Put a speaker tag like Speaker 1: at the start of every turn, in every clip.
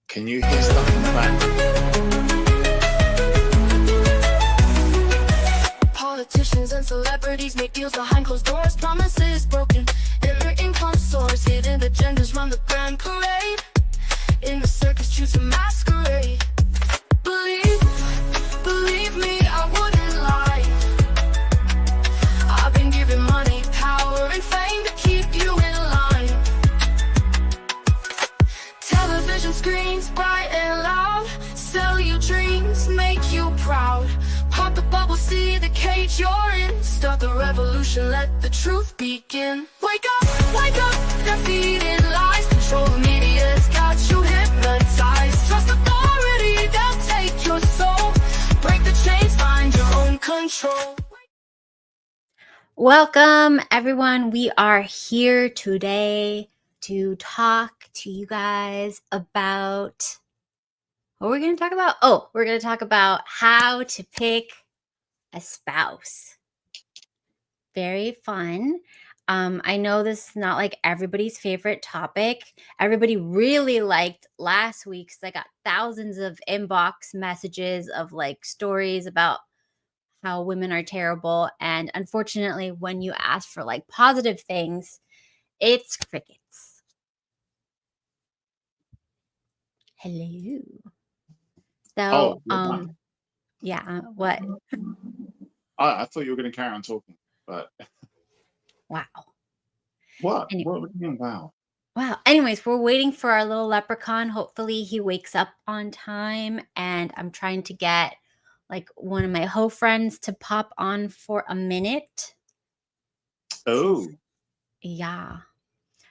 Speaker 1: Can you hear stuff in the back?
Speaker 2: Politicians and celebrities make deals behind closed doors. Promises broken, and their income soars. Hidden agendas run the grand parade. In the circus, choose a masquerade. Believe me, I wouldn't lie. I've been given money, power, and fame to keep you in line. Television screens bright and loud, sell you dreams, make you proud. Pop the bubble, see the cage you're in. Start the revolution, let the truth begin. Wake up, they're feeding lies. Control the media's got you hypnotized. Trust authority, they'll take your soul. Break the chains, find your own control.
Speaker 3: Welcome, everyone. We are here today to talk to you guys about what we're going to talk about. Oh, we're going to talk about how to pick a spouse. Very fun. I know this is not like everybody's favorite topic. Everybody really liked last week's. I got thousands of inbox messages of like stories about how women are terrible. And unfortunately, when you ask for like positive things, it's crickets. Hello. So, what?
Speaker 1: I thought you were going to carry on talking, but
Speaker 3: Wow.
Speaker 1: what?
Speaker 3: Anyway.
Speaker 1: What would you mean, wow?
Speaker 3: Wow. Anyways, we're waiting for our little leprechaun. Hopefully he wakes up on time, and I'm trying to get like one of my hoe friends to pop on for a minute.
Speaker 1: Oh.
Speaker 3: Yeah.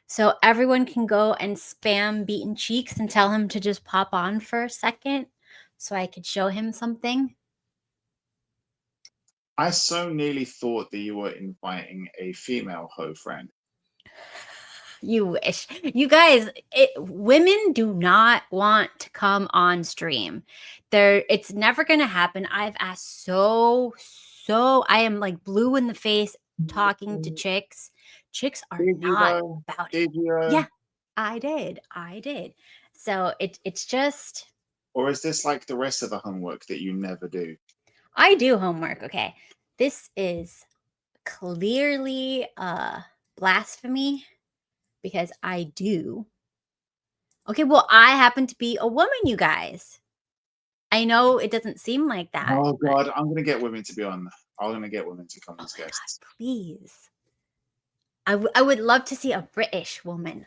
Speaker 3: So everyone can go and spam Beaten Cheeks and tell him to just pop on for a second so I could show him something.
Speaker 1: I so nearly thought that you were inviting a female hoe friend.
Speaker 3: You wish. You guys, women do not want to come on stream. It's never going to happen. I've asked so I am like blue in the face talking to chicks. Chicks are not about it. Yeah, I did. So it's just.
Speaker 1: Or is this like the rest of the homework that you never do?
Speaker 3: I do homework. Okay. This is clearly blasphemy because I do. Okay, well, I happen to be a woman, you guys. I know it doesn't seem like that.
Speaker 1: Oh, God, I'm going to get women to be on. I'm going to get women to come as guests.
Speaker 3: God, please. I would love to see a British woman.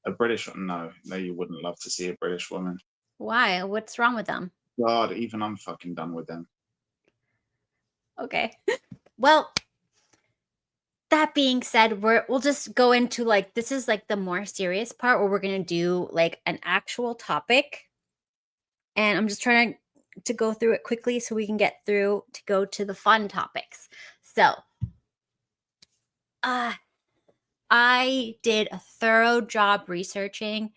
Speaker 1: A British? No, you wouldn't love to see a British woman.
Speaker 3: Why? What's wrong with them?
Speaker 1: God, even I'm fucking done with them.
Speaker 3: Okay. Well, that being said, we'll just go into like, this is like the more serious part where we're going to do like an actual topic. And I'm just trying to go through it quickly so we can get through to go to the fun topics. So, I did a thorough job researching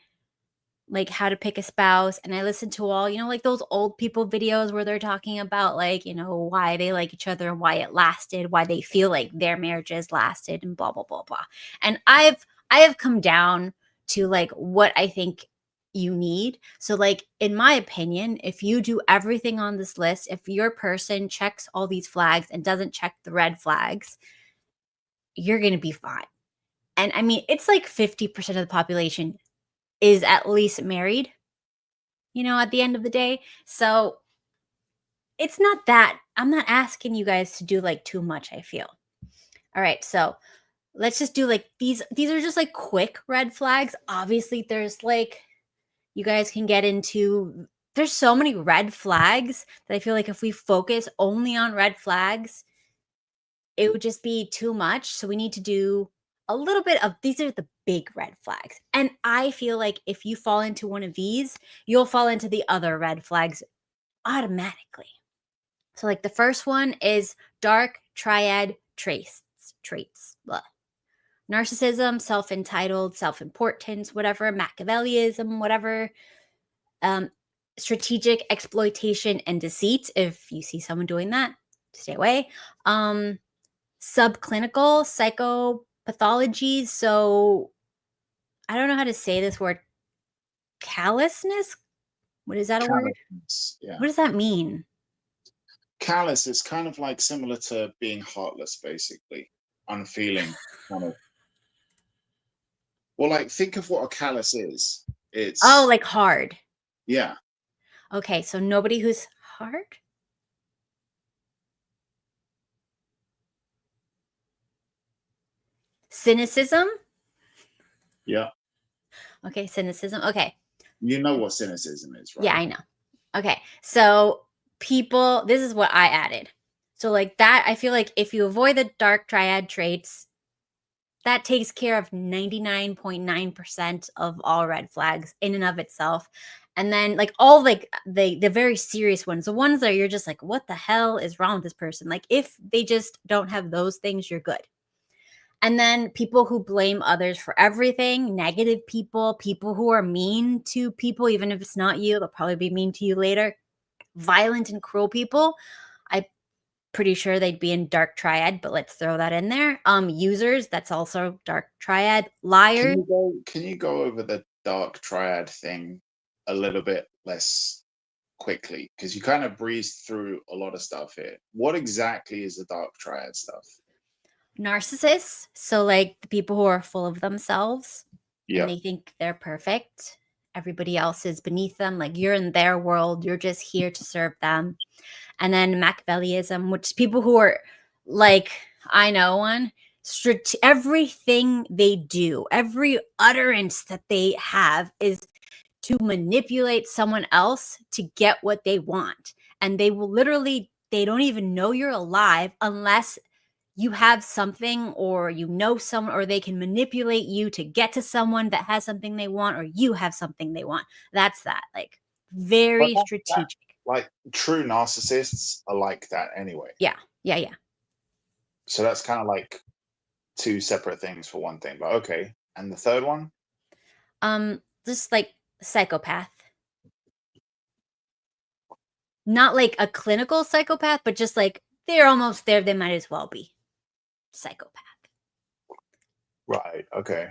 Speaker 3: like how to pick a spouse, and I listened to all, like those old people videos where they're talking about like, why they like each other and why it lasted, why they feel like their marriages lasted and blah, blah, blah, blah. And I have come down to like what I think you need. So like, in my opinion, if you do everything on this list, if your person checks all these flags and doesn't check the red flags, you're going to be fine. And I mean, it's like 50% of the population is at least married, at the end of the day. So it's not that, I'm not asking you guys to do like too much, I feel. All right, so let's just do like these are just like quick red flags. Obviously there's like, you guys can get into, there's so many red flags that I feel like if we focus only on red flags, it would just be too much. So we need to do a little bit of, these are the big red flags. And I feel like if you fall into one of these, you'll fall into the other red flags automatically. So like the first one is dark triad traits. Blah. Narcissism, self-entitled, self-importance, whatever, Machiavellism, whatever, strategic exploitation and deceit. If you see someone doing that, stay away. Subclinical psychopathology. So I don't know how to say this word. callousness? What is that a word?
Speaker 1: Callousness, yeah.
Speaker 3: What does that mean?
Speaker 1: Callous is kind of like similar to being heartless, basically. Unfeeling, kind of. Well, like, think of what a callous is.
Speaker 3: Oh,
Speaker 1: It's,
Speaker 3: like hard.
Speaker 1: yeah.
Speaker 3: Okay, so nobody who's hard? Cynicism?
Speaker 1: Yeah.
Speaker 3: Okay, cynicism. Okay.
Speaker 1: You know what cynicism is,
Speaker 3: Yeah,
Speaker 1: right?
Speaker 3: I know. Okay. So people, this is what I added. So like that, I feel like if you avoid the dark triad traits, that takes care of 99.9% of all red flags in and of itself. And then like all like the very serious ones, the ones that you're just like, what the hell is wrong with this person? Like if they just don't have those things, you're good. And then people who blame others for everything, negative people, people who are mean to people, even if it's not you, they'll probably be mean to you later. Violent and cruel people, I'm pretty sure they'd be in dark triad, but let's throw that in there. Users, that's also dark triad. Liars,
Speaker 1: Can you go over the dark triad thing a little bit less quickly? Because you kind of breezed through a lot of stuff here. What exactly is the dark triad stuff?
Speaker 3: narcissists, so like the people who are full of themselves and
Speaker 1: Yep.
Speaker 3: they think they're perfect. Everybody else is beneath them. Like you're in their world, you're just here to serve them. And then Machiavellism, which people who are like, I know one, everything they do, every utterance that they have is to manipulate someone else to get what they want. And they will literally, they don't even know you're alive unless you have something or you know someone, or they can manipulate you to get to someone that has something they want, or you have something they want. That's that. Like
Speaker 1: But
Speaker 3: very
Speaker 1: that,
Speaker 3: strategic.
Speaker 1: like, true narcissists are like that anyway.
Speaker 3: Yeah. Yeah. Yeah.
Speaker 1: So that's kind of like two separate things for one thing. But okay. And the third one?
Speaker 3: Just like psychopath. Not like a clinical psychopath, but just like they're almost there. They might as well be psychopath.
Speaker 1: Right. Okay.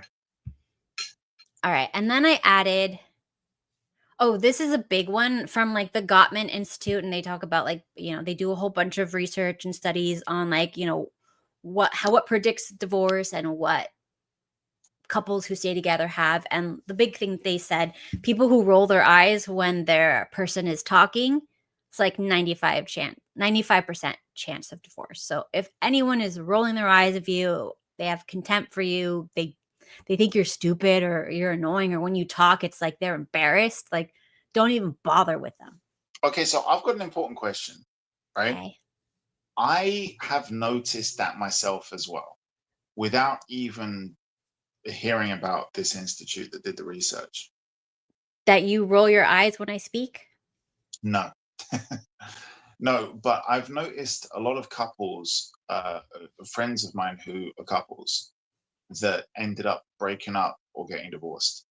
Speaker 3: All right. And then I added, oh, this is a big one from like the Gottman Institute. And they talk about like, they do a whole bunch of research and studies on like, what predicts divorce and what couples who stay together have. And the big thing they said, people who roll their eyes when their person is talking, it's like 95% chance of divorce. So if anyone is rolling their eyes at you, they have contempt for you, they think you're stupid or you're annoying, or when you talk, it's like they're embarrassed. Like, don't even bother with them.
Speaker 1: Okay. So I've got an important question, right?
Speaker 3: Okay.
Speaker 1: I have noticed that myself as well without even hearing about this institute that did the research.
Speaker 3: That you roll your eyes when I speak?
Speaker 1: No. No, but I've noticed a lot of couples, friends of mine who are couples, that ended up breaking up or getting divorced.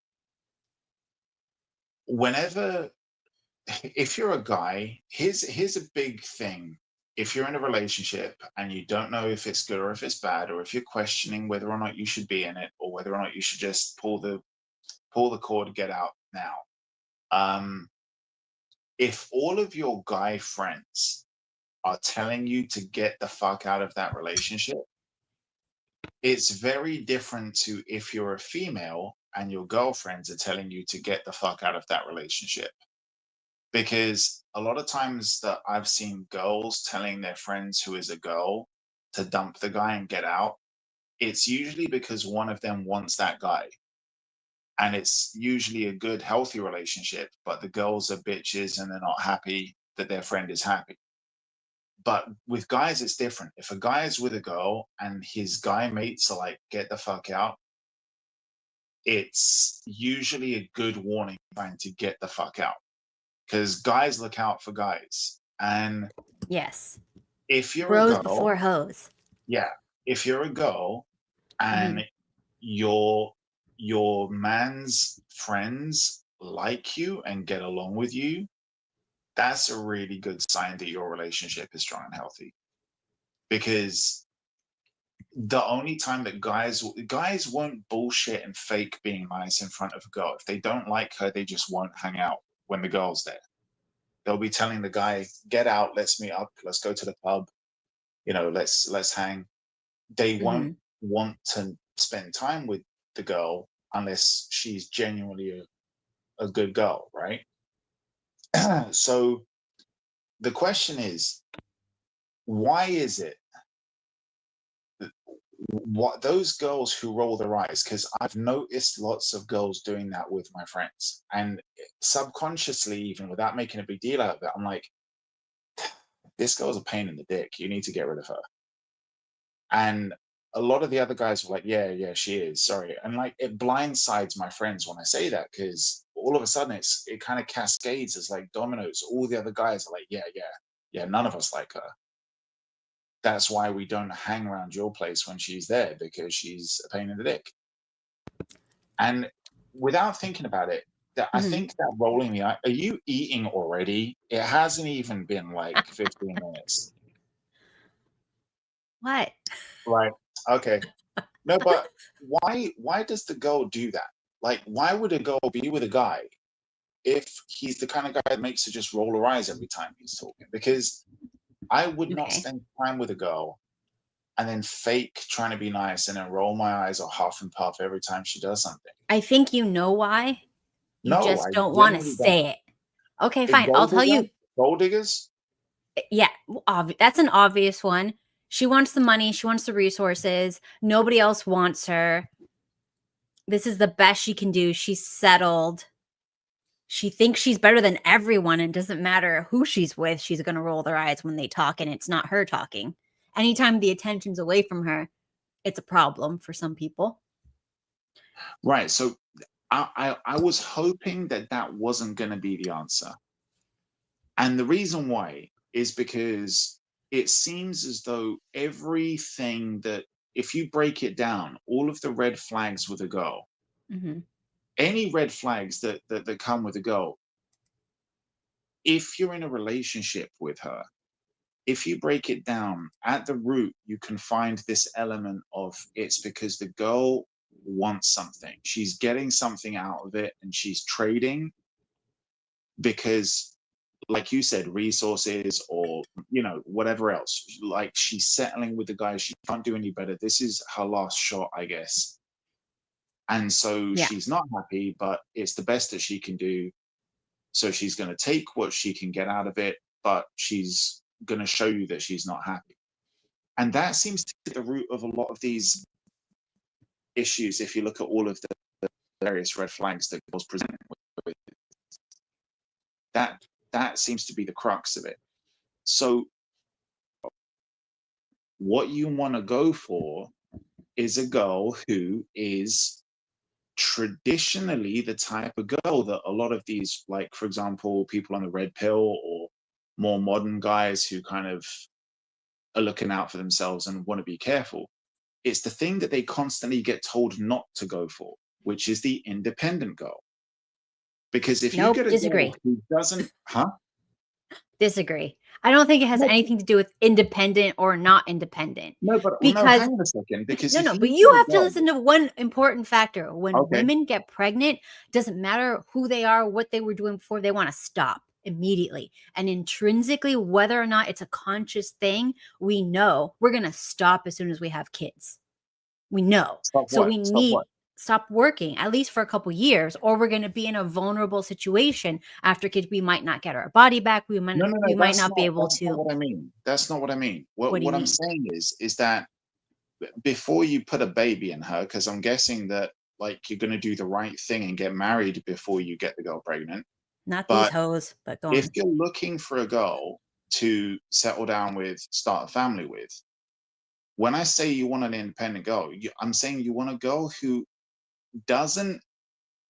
Speaker 1: Whenever, if you're a guy, here's a big thing. If you're in a relationship and you don't know if it's good or if it's bad, or if you're questioning whether or not you should be in it, or whether or not you should just pull the cord, get out now. If all of your guy friends are telling you to get the fuck out of that relationship, it's very different to if you're a female and your girlfriends are telling you to get the fuck out of that relationship. Because a lot of times that I've seen girls telling their friends who is a girl to dump the guy and get out, it's usually because one of them wants that guy. And it's usually a good, healthy relationship, but the girls are bitches and they're not happy that their friend is happy. But with guys, it's different. If a guy is with a girl and his guy mates are like, get the fuck out, it's usually a good warning trying to get the fuck out. Because guys look out for guys. And
Speaker 3: Yes.
Speaker 1: if you're a
Speaker 3: Bros
Speaker 1: girl,
Speaker 3: before hoes.
Speaker 1: yeah, if you're a girl
Speaker 3: Mhm.
Speaker 1: and your man's friends like you and get along with you, that's a really good sign that your relationship is strong and healthy. Because the only time that guys won't bullshit and fake being nice in front of a girl. If they don't like her, they just won't hang out when the girl's there. They'll be telling the guy, "Get out, let's meet up, let's go to the pub, let's hang." They won't
Speaker 3: Mhm.
Speaker 1: want to spend time with the girl unless she's genuinely a good girl, right? So the question is, why is it what those girls who roll their eyes? Because I've noticed lots of girls doing that with my friends, and subconsciously, even without making a big deal out of it, I'm like, this girl's a pain in the dick. You need to get rid of her. And a lot of the other guys were like, yeah, yeah, she is. Sorry. And like it blindsides my friends when I say that because all of a sudden it kind of cascades as like dominoes. All the other guys are like, yeah, yeah, yeah, none of us like her. That's why we don't hang around your place when she's there because she's a pain in the dick. And without thinking about it, I
Speaker 3: Mhm.
Speaker 1: think that rolling the eye, are you eating already? It hasn't even been like 15 minutes.
Speaker 3: What?
Speaker 1: Right. Okay. No, but why does the girl do that? Like, why would a girl be with a guy if he's the kind of guy that makes her just roll her eyes every time he's talking? Because I would not
Speaker 3: Okay.
Speaker 1: spend time with a girl and then fake trying to be nice and then roll my eyes or huff and puff every time she does something.
Speaker 3: I think you know why. You
Speaker 1: No, I
Speaker 3: just don't wanna
Speaker 1: genuinely don't.
Speaker 3: say it. Okay,
Speaker 1: A
Speaker 3: fine. I'll
Speaker 1: gold
Speaker 3: tell
Speaker 1: digger?
Speaker 3: you.
Speaker 1: Gold diggers?
Speaker 3: Yeah, that's an obvious one. She wants the money, she wants the resources, nobody else wants her. This is the best she can do. She's settled. She thinks she's better than everyone, and it doesn't matter who she's with, she's gonna roll their eyes when they talk, and it's not her talking. Anytime the attention's away from her, it's a problem for some people.
Speaker 1: Right. So I was hoping that that wasn't going to be the answer. And the reason why is because it seems as though everything that, if you break it down, all of the red flags with a girl,
Speaker 3: Mhm.
Speaker 1: any red flags that come with a girl, if you're in a relationship with her, if you break it down at the root, you can find this element of it's because the girl wants something. She's getting something out of it and she's trading because like you said, resources or whatever else. Like she's settling with the guy, she can't do any better. This is her last shot, I guess. And so
Speaker 3: Yeah.
Speaker 1: she's not happy, but it's the best that she can do. So she's going to take what she can get out of it, but she's going to show you that she's not happy. And that seems to be the root of a lot of these issues. If you look at all of the various red flags that girls present with, that that seems to be the crux of it. So what you want to go for is a girl who is traditionally the type of girl that a lot of these, like, for example, people on the red pill or more modern guys who kind of are looking out for themselves and want to be careful. It's the thing that they constantly get told not to go for, which is the independent girl. Because if you
Speaker 3: Nope,
Speaker 1: get a girl
Speaker 3: disagree.
Speaker 1: who doesn't, huh?
Speaker 3: Disagree. I don't think it has
Speaker 1: No,
Speaker 3: anything to do with independent or not independent.
Speaker 1: no, but no,
Speaker 3: Because
Speaker 1: hang on a second. Because
Speaker 3: no,
Speaker 1: if
Speaker 3: no, but
Speaker 1: you get
Speaker 3: you
Speaker 1: a
Speaker 3: have to
Speaker 1: girl,
Speaker 3: listen to one important factor. When
Speaker 1: okay,
Speaker 3: women get pregnant, doesn't matter who they are, what they were doing before, they want to stop immediately. And intrinsically, whether or not it's a conscious thing, we know we're going to stop as soon as we have kids. We know.
Speaker 1: stop
Speaker 3: So
Speaker 1: what?
Speaker 3: we
Speaker 1: Stop
Speaker 3: need
Speaker 1: what?
Speaker 3: stop working at least for a couple years, or we're going to be in a vulnerable situation after kids. We might not get our body back. We might
Speaker 1: No, no,
Speaker 3: we
Speaker 1: no.
Speaker 3: might not be able
Speaker 1: That's not
Speaker 3: to.
Speaker 1: what I mean. That's not what I mean.
Speaker 3: What do you
Speaker 1: What I'm
Speaker 3: mean?
Speaker 1: saying is that before you put a baby in her, because I'm guessing that like you're gonna do the right thing and get married before you get the girl pregnant.
Speaker 3: Not these
Speaker 1: But
Speaker 3: hoes, but go
Speaker 1: if
Speaker 3: on.
Speaker 1: you're looking for a girl to settle down with, start a family with, when I say you want an independent girl, I'm saying you want a girl who doesn't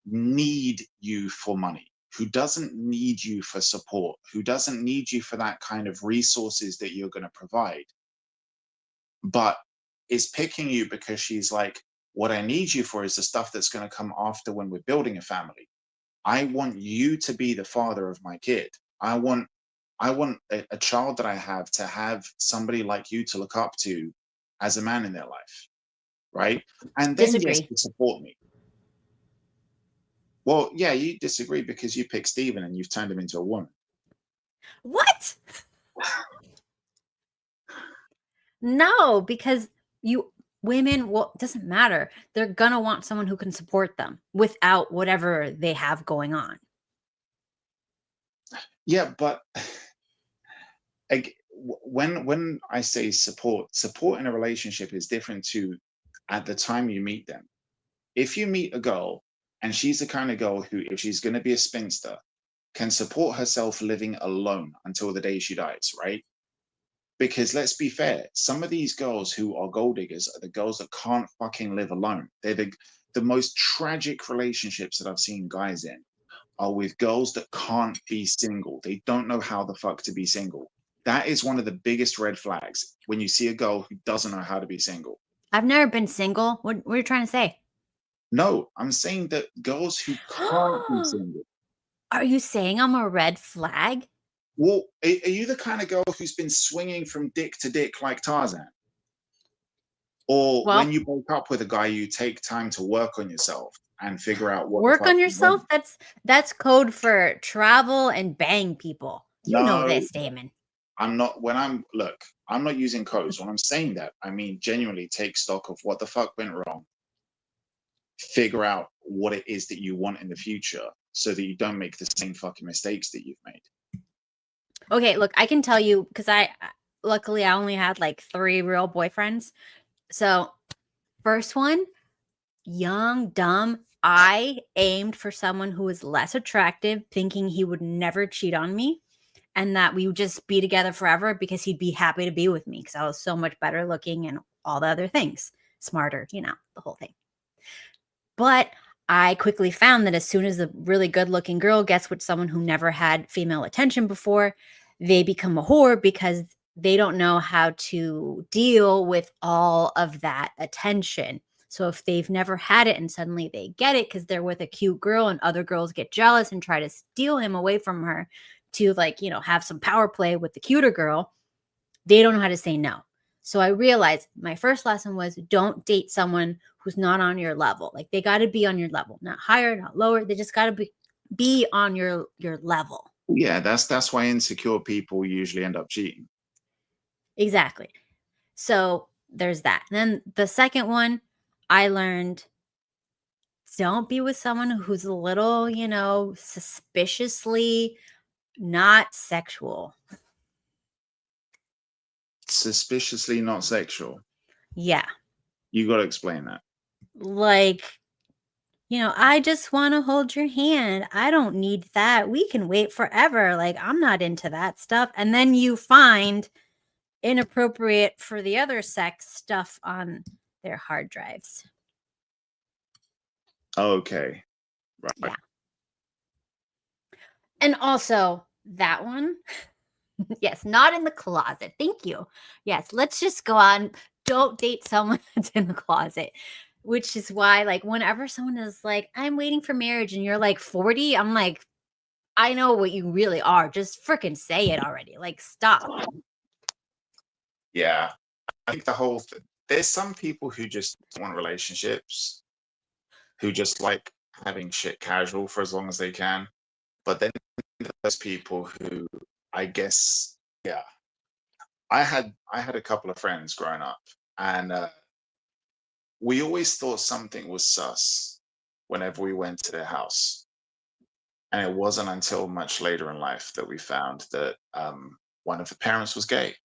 Speaker 1: need you for money, who doesn't need you for support, who doesn't need you for that kind of resources that you're going to provide, but is picking you because she's like, what I need you for is the stuff that's going to come after when we're building a family. I want you to be the father of my kid. I want a child that I have to have somebody like you to look up to as a man in their life, right? And then yes,
Speaker 3: Disagree.
Speaker 1: you support me. Well, yeah, you disagree because you picked Steven and you've turned him into a woman.
Speaker 3: What? No, because you women, well, it doesn't matter. They're gonna want someone who can support them without whatever they have going on.
Speaker 1: Yeah, but when I say support in a relationship is different to at the time you meet them. If you meet a girl and she's the kind of girl who, if she's going to be a spinster, can support herself living alone until the day she dies, right? Because let's be fair, some of these girls who are gold diggers are the girls that can't fucking live alone. They're the most tragic relationships that I've seen guys in are with girls that can't be single. They don't know how the fuck to be single. That is one of the biggest red flags when you see a girl who doesn't know how to be single.
Speaker 3: I've never been single. What are you trying to say?
Speaker 1: No, I'm saying that girls who can't be single.
Speaker 3: Are you saying I'm a red flag?
Speaker 1: Well, are you the kind of girl who's been swinging from dick to dick like Tarzan? Or when
Speaker 3: Well,
Speaker 1: you break up with a guy, you take time to work on yourself and figure out what the
Speaker 3: work
Speaker 1: fuck
Speaker 3: on
Speaker 1: you want?
Speaker 3: yourself. That's code for travel and bang people. You know
Speaker 1: No,
Speaker 3: this, Damon.
Speaker 1: I'm not. Look, I'm not using codes. When I'm saying that, I mean genuinely take stock of what the fuck went wrong, figure out what it is that you want in the future so that you don't make the same fucking mistakes that you've made.
Speaker 3: Okay, look, I can tell you because luckily I only had like 3 real boyfriends. So, first one, young, dumb. I aimed for someone who was less attractive, thinking he would never cheat on me and that we would just be together forever because he'd be happy to be with me because I was so much better looking and all the other things, smarter, the whole thing. But I quickly found that as soon as a really good looking girl gets with someone who never had female attention before, they become a whore because they don't know how to deal with all of that attention. So if they've never had it and suddenly they get it because they're with a cute girl and other girls get jealous and try to steal him away from her to have some power play with the cuter girl, they don't know how to say no. So I realized my first lesson was don't date someone who's not on your level. Like they got to be on your level, not higher, not lower. They just got to be on your level.
Speaker 1: Yeah, that's why insecure people usually end up cheating.
Speaker 3: Exactly. So there's that. And then the second one, I learned don't be with someone who's a little, suspiciously not sexual.
Speaker 1: Suspiciously not sexual.
Speaker 3: Yeah.
Speaker 1: You got to explain that.
Speaker 3: Like, I just want to hold your hand. I don't need that. We can wait forever. Like, I'm not into that stuff. And then you find inappropriate for the other sex stuff on their hard drives.
Speaker 1: Okay. Right.
Speaker 3: Yeah. And also, that one, yes, not in the closet. Thank you. Yes, let's just go on. Don't date someone that's in the closet. Which is why, like, whenever someone is like, I'm waiting for marriage and you're like 40, I'm like, I know what you really are. Just freaking say it already. Like, stop.
Speaker 1: Yeah. I think there's some people who just want relationships, who just like having shit casual for as long as they can. But then there's people who, I guess, yeah. I had a couple of friends growing up, and we always thought something was sus whenever we went to their house. And it wasn't until much later in life that we found that one of the parents was gay.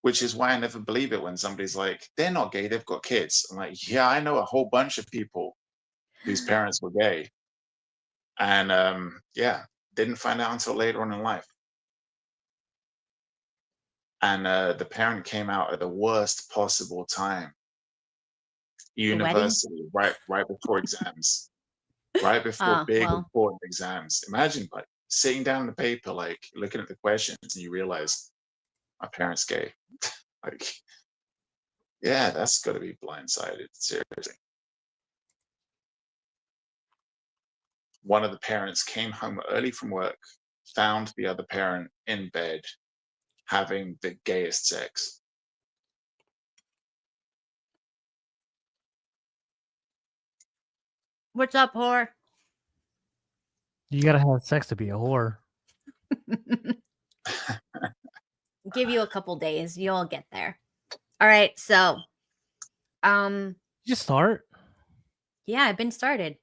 Speaker 1: Which is why I never believe it when somebody's like, they're not gay, they've got kids. I'm like, yeah, I know a whole bunch of people whose parents were gay. And yeah, didn't find out until later on in life. And the parent came out at the worst possible time.
Speaker 3: The wedding?
Speaker 1: University, right before exams. Right before
Speaker 3: Oh,
Speaker 1: big
Speaker 3: well.
Speaker 1: important exams. Imagine like sitting down the paper, like looking at the questions, and you realize my parents gay. Like, yeah, that's got to be blindsided. Seriously. One of the parents came home early from work, found the other parent in bed having the gayest sex.
Speaker 3: What's up, whore?
Speaker 4: You gotta have sex to be a whore.
Speaker 3: Give you a couple days. You'll get there. All right. So,
Speaker 4: Did you start?
Speaker 3: yeah, I've been started.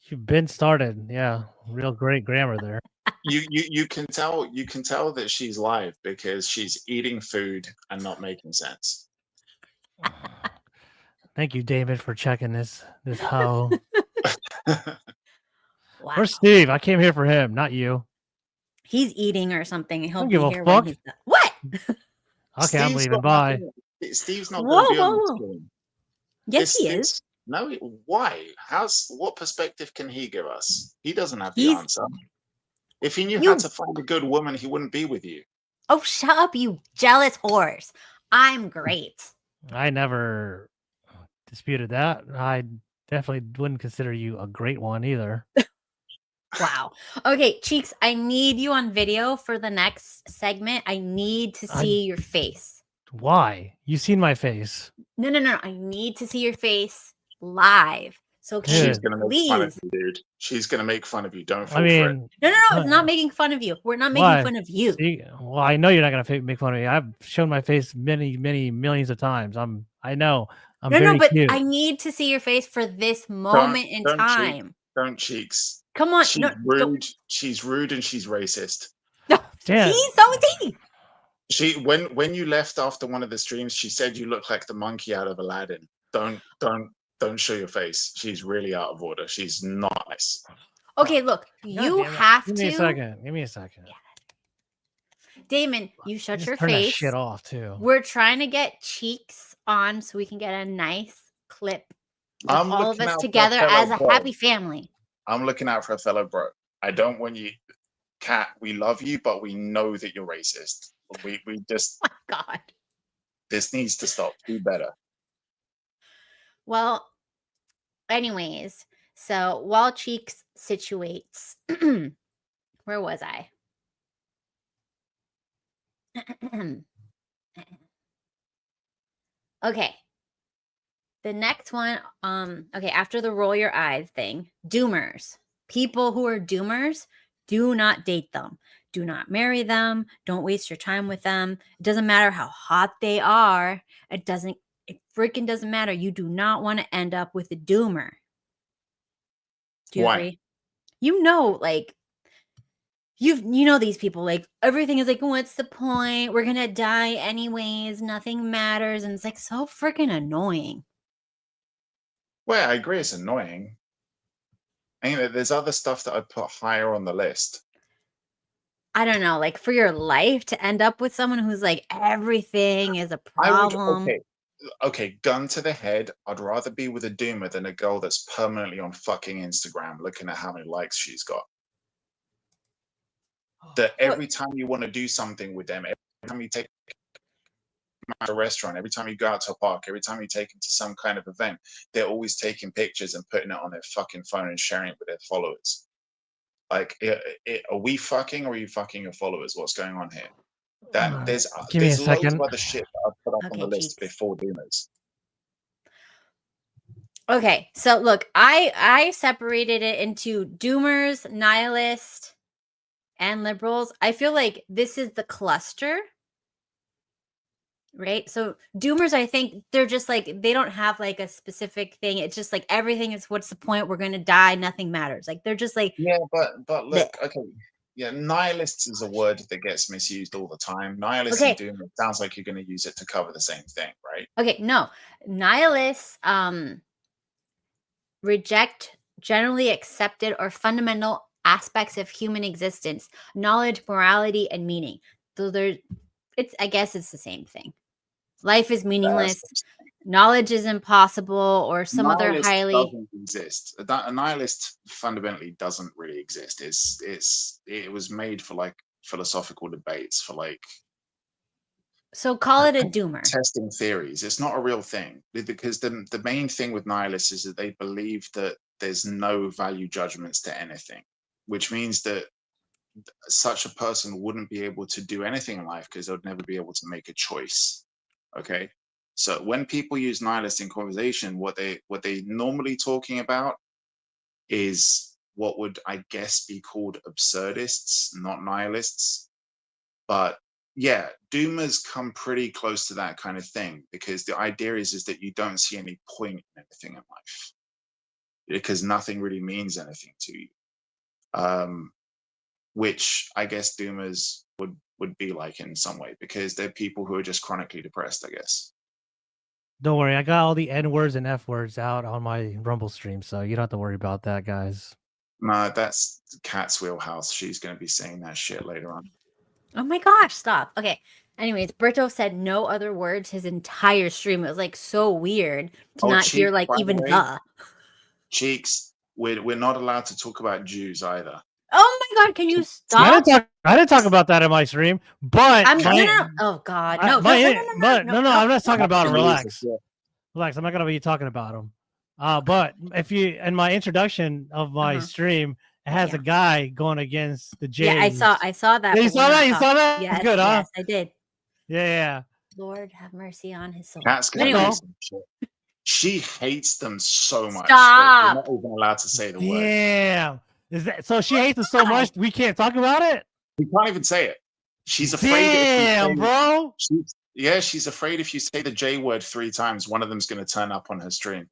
Speaker 4: You've been started. Yeah, real great grammar there.
Speaker 1: You can tell that she's live because she's eating food and not making sense.
Speaker 4: Thank you, David, for checking this hoe.
Speaker 3: Wow.
Speaker 4: Where's Steve? I came here for him, not you.
Speaker 3: He's eating or something. He'll
Speaker 4: Don't
Speaker 3: be
Speaker 4: give a
Speaker 3: here
Speaker 4: fuck.
Speaker 3: when he's done. What?
Speaker 4: Okay, I'm leaving.
Speaker 1: got
Speaker 4: Bye.
Speaker 1: nothing- Steve's not going to be on the screen.
Speaker 3: Yes, he is.
Speaker 1: No, why? What perspective can he give us? He doesn't have the
Speaker 3: He's-
Speaker 1: answer. If he knew how to find a good woman, he wouldn't be with you.
Speaker 3: Oh, shut up, you jealous horse. I'm great.
Speaker 4: I never disputed that. I definitely wouldn't consider you a great one either.
Speaker 3: Wow. Okay, Cheeks, I need you on video for the next segment. I need to see your face.
Speaker 4: Why? You've seen my face.
Speaker 3: No. I need to see your face live. So can
Speaker 1: She's
Speaker 3: you
Speaker 1: going to make fun of
Speaker 3: please?
Speaker 1: you, dude. She's going to make fun of you. Don't fall
Speaker 4: I
Speaker 1: for it.
Speaker 4: mean,
Speaker 3: No. It's not making fun of you. We're not making
Speaker 4: Why?
Speaker 3: fun of you.
Speaker 4: See, well, I know you're not gonna make fun of me. I've shown my face many millions of times. I know. I'm very
Speaker 3: but
Speaker 4: cute.
Speaker 3: I need to see your face for this moment in time.
Speaker 1: Don't Cheeks.
Speaker 3: Come on.
Speaker 1: She's rude. She's rude and she's racist.
Speaker 3: No.
Speaker 4: Damn.
Speaker 3: So is he.
Speaker 1: When you left after one of the streams, she said you look like the monkey out of Aladdin. Don't show your face. She's really out of order. She's not nice.
Speaker 3: Okay, look, you have to.
Speaker 4: Give me a second.
Speaker 3: Damon, you shut
Speaker 4: Just
Speaker 3: your
Speaker 4: turn
Speaker 3: face.
Speaker 4: that shit off too.
Speaker 3: We're trying to get Cheeks on so we can get a nice clip of all of us together as a happy family.
Speaker 1: I'm looking out for a fellow bro. I don't want you, Kat. We love you, but we know that you're racist. We just.
Speaker 3: Oh my God.
Speaker 1: This needs to stop. Do better.
Speaker 3: Well, anyways, so while Cheeks situates, where was I? Okay. The next one, okay, after the roll your eyes thing, doomers. People who are doomers, do not date them. Do not marry them. Don't waste your time with them. It doesn't matter how hot they are. It freaking doesn't matter. You do not want to end up with a doomer. Do you agree? You know, like, you know these people, like, everything is like, what's the point? We're gonna die anyways. Nothing matters. And it's like so freaking annoying.
Speaker 1: Well, I agree it's annoying. I mean, there's other stuff that I'd put higher on the list.
Speaker 3: I don't know, like, for your life to end up with someone who's like, everything is a problem.
Speaker 1: Okay, gun to the head. I'd rather be with a doomer than a girl that's permanently on fucking Instagram looking at how many likes she's got. That every time you want to do something with them, every time you take them out to a restaurant, every time you go out to a park, every time you take them to some kind of event, they're always taking pictures and putting it on their fucking phone and sharing it with their followers. Like, are we fucking or are you fucking your followers? What's going on here? There's loads of other shit that I've put up on the list before doomers.
Speaker 3: Okay, so look, I separated it into doomers, nihilists, and liberals. I feel like this is the cluster, right? So doomers, I think they're just like, they don't have like a specific thing. It's just like everything is, what's the point? We're gonna die. Nothing matters. Like, they're just like,
Speaker 1: yeah, but look, okay. Yeah, nihilists is a word that gets misused all the time. Nihilist and doomer sounds like you're going to use it to cover the same thing, right?
Speaker 3: Okay, no. Nihilists reject generally accepted or fundamental aspects of human existence, knowledge, morality, and meaning. So I guess it's the same thing. Life is meaningless. Knowledge is impossible, or some other highly
Speaker 1: doesn't exist. A nihilist fundamentally doesn't really exist. It was made for like philosophical debates, for like.
Speaker 3: So call it a doomer.
Speaker 1: Testing theories. It's not a real thing, because the main thing with nihilists is that they believe that there's no value judgments to anything, which means that such a person wouldn't be able to do anything in life because they'd never be able to make a choice. Okay. So when people use nihilist in conversation, what they normally talking about is what would, I guess, be called absurdists, not nihilists. But yeah, doomers come pretty close to that kind of thing, because the idea is that you don't see any point in anything in life because nothing really means anything to you. Which I guess doomers would be like in some way, because they're people who are just chronically depressed, I guess.
Speaker 4: Don't worry, I got all the N words and F words out on my Rumble stream, so you don't have to worry about that, guys.
Speaker 1: Nah, that's Kat's wheelhouse. She's going to be saying that shit later on.
Speaker 3: Oh my gosh, stop. Okay. Anyways, Berto said no other words his entire stream. It was like so weird to not hear
Speaker 1: Cheeks,
Speaker 3: like
Speaker 1: by the
Speaker 3: even
Speaker 1: way,
Speaker 3: the.
Speaker 1: Cheeks, we're not allowed to talk about Jews either.
Speaker 3: Oh my god, can you
Speaker 4: I
Speaker 3: stop?
Speaker 4: didn't talk about that in my stream, but
Speaker 3: I'm
Speaker 4: my,
Speaker 3: gonna. Oh god,
Speaker 4: I-
Speaker 3: no,
Speaker 4: my-
Speaker 3: no,
Speaker 4: no, I'm not talking about it.
Speaker 1: Absolutely.
Speaker 4: Relax, relax. I'm not gonna be talking about them. But if you in my introduction of my stream, it has a guy going against the Jays.
Speaker 3: Yeah, I saw that.
Speaker 4: Yeah, you
Speaker 3: but
Speaker 4: saw
Speaker 3: we're
Speaker 4: that?
Speaker 3: not
Speaker 4: You saw that?
Speaker 3: Yes,
Speaker 4: Good, huh?
Speaker 3: yes, I did.
Speaker 4: Yeah.
Speaker 3: Lord have mercy on his soul.
Speaker 1: Kat's gonna
Speaker 3: Anyway.
Speaker 1: do some shit. She hates them so much.
Speaker 3: Stop.
Speaker 1: We're not even allowed to say the word.
Speaker 4: Damn. Is that so? She hates us so much we can't talk about it.
Speaker 1: We can't even say it. She's afraid.
Speaker 4: Damn, bro.
Speaker 1: She's afraid if you say the J word 3 times, one of them's going to turn up on her stream.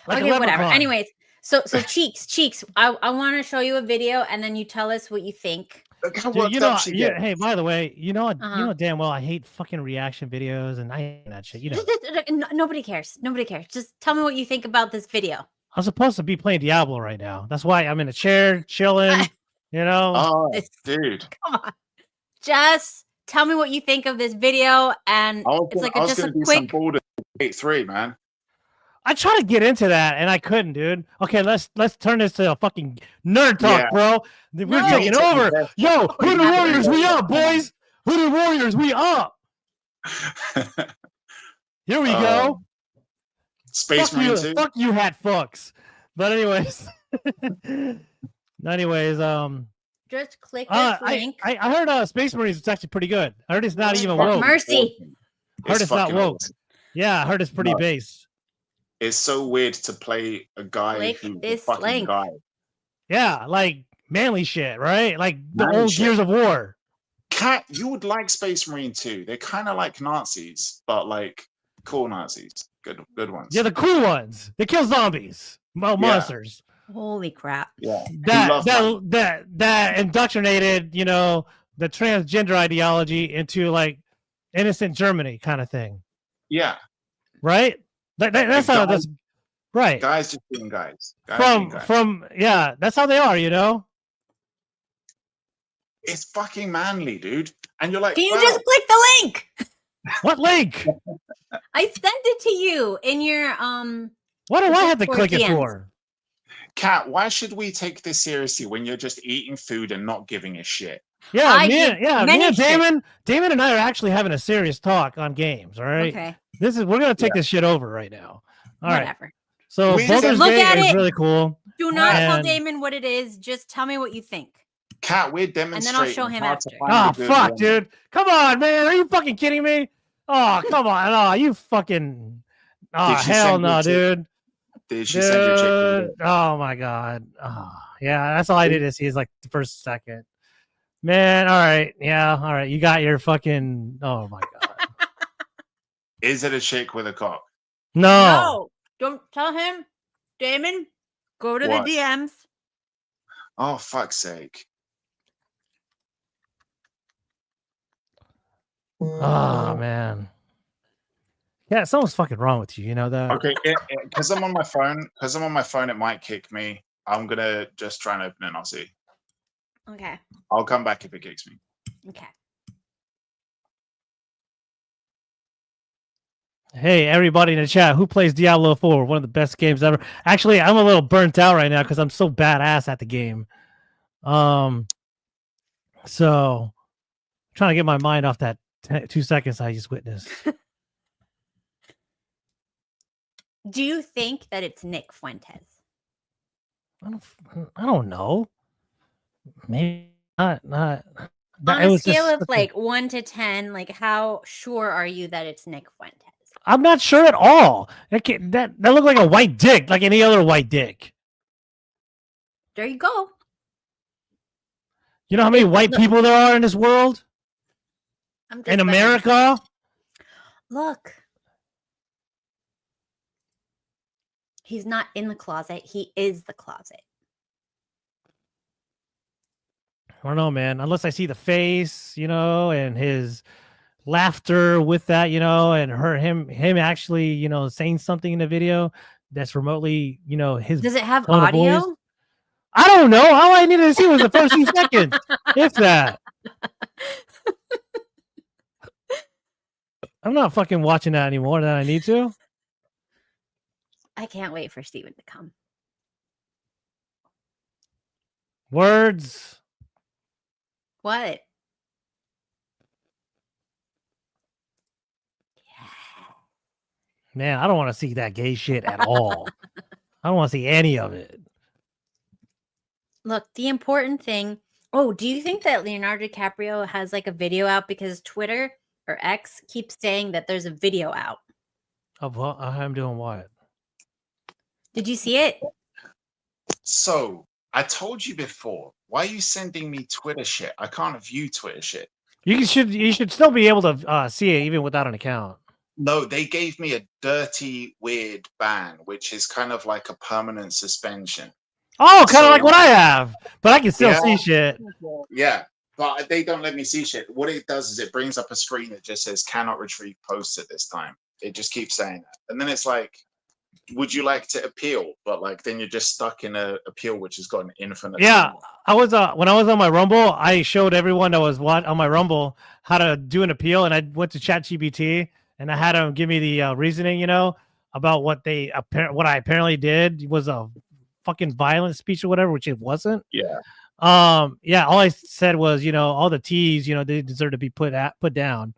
Speaker 4: Like
Speaker 3: okay, whatever. Anyways, so cheeks. I want to show you a video, and then you tell us what you think.
Speaker 1: Look how
Speaker 4: Dude,
Speaker 1: worked up she gets.
Speaker 4: hey, by the way, you know damn well I hate fucking reaction videos and I hate that shit. You know,
Speaker 3: Nobody cares. Nobody cares. Just tell me what you think about this video.
Speaker 4: I'm supposed to be playing Diablo right now. That's why I'm in a chair chilling. You know.
Speaker 1: Oh, dude.
Speaker 3: Come on. Just tell me what you think of this video, and it's like just a quick.
Speaker 1: Baldur's Gate 3, man.
Speaker 4: I tried to get into that and I couldn't, dude. Okay, let's turn this to a fucking nerd talk, bro. We're taking over. Yo, Hooded Warriors, we up, boys. Hooded Warriors, we up. Here we go.
Speaker 1: Space Marine 2.
Speaker 4: Fuck you, hat fucks. But anyways,
Speaker 3: just click this link.
Speaker 4: I heard Space Marines is actually pretty good. I heard it's not even woke.
Speaker 3: Mercy.
Speaker 4: I heard it's not woke. Yeah, I heard it's pretty base.
Speaker 1: It's so weird to play a guy who's a fucking guy.
Speaker 4: Yeah, like manly shit, right? Like the old Gears of War.
Speaker 1: Kat, you would like Space Marine 2. They're kind of like Nazis, but like cool Nazis. Good ones.
Speaker 4: Yeah, the cool ones. They kill zombies. Monsters.
Speaker 3: Holy crap.
Speaker 1: Yeah.
Speaker 4: That indoctrinated, you know, the transgender ideology into like innocent Germany kind of thing.
Speaker 1: Yeah.
Speaker 4: Right? That's how that's right.
Speaker 1: Guys just being guys.
Speaker 4: From that's how they are, you know.
Speaker 1: It's fucking manly, dude. And you're like,
Speaker 3: can you just click the link?
Speaker 4: What link?
Speaker 3: I sent it to you in your
Speaker 4: What do I have to click it for?
Speaker 1: Kat, why should we take this seriously when you're just eating food and not giving a shit?
Speaker 4: Yeah, me and Damon and I are actually having a serious talk on games. All right.
Speaker 3: Okay.
Speaker 4: We're gonna take this shit over right now. All right.
Speaker 3: Whatever.
Speaker 4: So Baldur's Gate is really cool.
Speaker 3: Do not tell Damon what it is. Just tell me what you think.
Speaker 1: Kat, we're demonstrating.
Speaker 3: And then I'll show him after.
Speaker 4: Oh fuck, dude! Come on, man! Are you fucking kidding me? Oh, come on! Oh, you fucking! Oh, hell no, dude!
Speaker 1: Did she send your chick?
Speaker 4: Oh my god! Oh, yeah, that's all I did to see is like the first second. Man, all right, yeah, all right. You got your fucking. Oh my god!
Speaker 1: Is it a chick with a cock?
Speaker 4: No,
Speaker 3: don't tell him, Damon. Go to the DMs.
Speaker 1: Oh fuck's sake!
Speaker 4: Oh man. Yeah, something's fucking wrong with you. You know that?
Speaker 1: Okay, because I'm on my phone. It might kick me. I'm gonna just try and open it and I'll see.
Speaker 3: Okay.
Speaker 1: I'll come back if it kicks me.
Speaker 3: Okay.
Speaker 4: Hey, everybody in the chat, who plays Diablo 4? One of the best games ever. Actually, I'm a little burnt out right now because I'm so badass at the game. So I'm trying to get my mind off that 2 seconds I just witnessed.
Speaker 3: Do you think that it's Nick Fuentes?
Speaker 4: I don't know. Maybe not.
Speaker 3: On a scale of like 1 to 10, like how sure are you that it's Nick Fuentes?
Speaker 4: I'm not sure at all. That looked like a white dick, like any other white dick.
Speaker 3: There you go.
Speaker 4: You know how many white people there are in this world? In America?
Speaker 3: Look. He's not in the closet. He is the closet.
Speaker 4: I don't know, man. Unless I see the face, and his laughter with that, and him actually, saying something in the video that's remotely, his.
Speaker 3: Does it have audio?
Speaker 4: I don't know. All I needed to see was the first few seconds. If that. I'm not fucking watching that anymore than I need to.
Speaker 3: I can't wait for Steven to come.
Speaker 4: Words.
Speaker 3: What?
Speaker 4: Man, I don't want to see that gay shit at all. I don't want to see any of it.
Speaker 3: Look, the important thing. Oh, do you think that Leonardo DiCaprio has like a video out because Twitter or X keeps saying that there's a video out?
Speaker 4: Of what? I'm doing what?
Speaker 3: Did you see it?
Speaker 1: So I told you before. Why are you sending me Twitter shit? I can't view Twitter shit.
Speaker 4: You should still be able to see it even without an account.
Speaker 1: No, they gave me a dirty, weird ban, which is kind of like a permanent suspension.
Speaker 4: Oh, kind of like what I have, but I can still see shit.
Speaker 1: Yeah, but they don't let me see shit. What it does is it brings up a screen that just says cannot retrieve posts at this time. It just keeps saying that. And then it's like, would you like to appeal? But like, then you're just stuck in a appeal, which has got an infinite.
Speaker 4: Yeah, I was when I was on my Rumble, I showed everyone that was on my Rumble how to do an appeal, and I went to ChatGPT and I had them give me the reasoning, about what I apparently did was a fucking violent speech or whatever, which it wasn't.
Speaker 1: Yeah.
Speaker 4: Yeah. All I said was, all the T's, they deserve to be put down.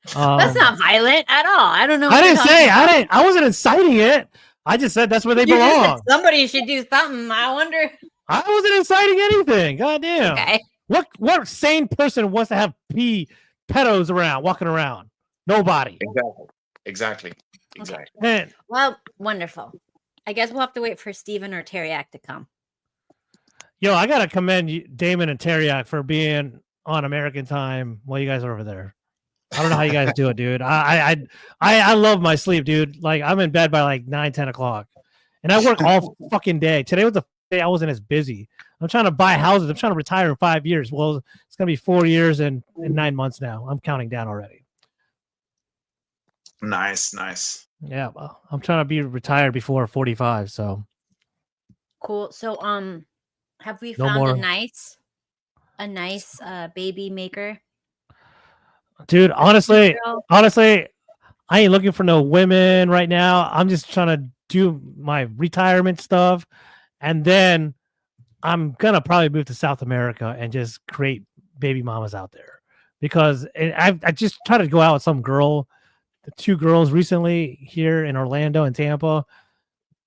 Speaker 3: That's not violent at all. I don't know.
Speaker 4: I wasn't inciting it. I just said that's where they belong.
Speaker 3: Somebody should do something. I wonder.
Speaker 4: I wasn't inciting anything. God damn.
Speaker 3: Okay.
Speaker 4: What sane person wants to have pedos walking around? Nobody.
Speaker 1: Exactly.
Speaker 4: Man.
Speaker 3: Well, wonderful. I guess we'll have to wait for Steven or Teriak to come.
Speaker 4: Yo, I gotta commend Damon and Teriak for being on American time while you guys are over there. I don't know how you guys do it, dude. I love my sleep, dude. Like, I'm in bed by like 9-10 o'clock, and I work all fucking day. Today was the day I wasn't as busy. I'm trying to buy houses. I'm trying to retire in 5 years. Well, it's gonna be 4 years and 9 months now. I'm counting down already.
Speaker 1: Nice.
Speaker 4: Yeah, well, I'm trying to be retired before 45. So
Speaker 3: cool. So, have we found a nice baby maker?
Speaker 4: Dude, honestly, I ain't looking for no women right now. I'm just trying to do my retirement stuff, and then I'm gonna probably move to South America and just create baby mamas out there, because I just tried to go out with some girl. The 2 girls recently here in Orlando and Tampa,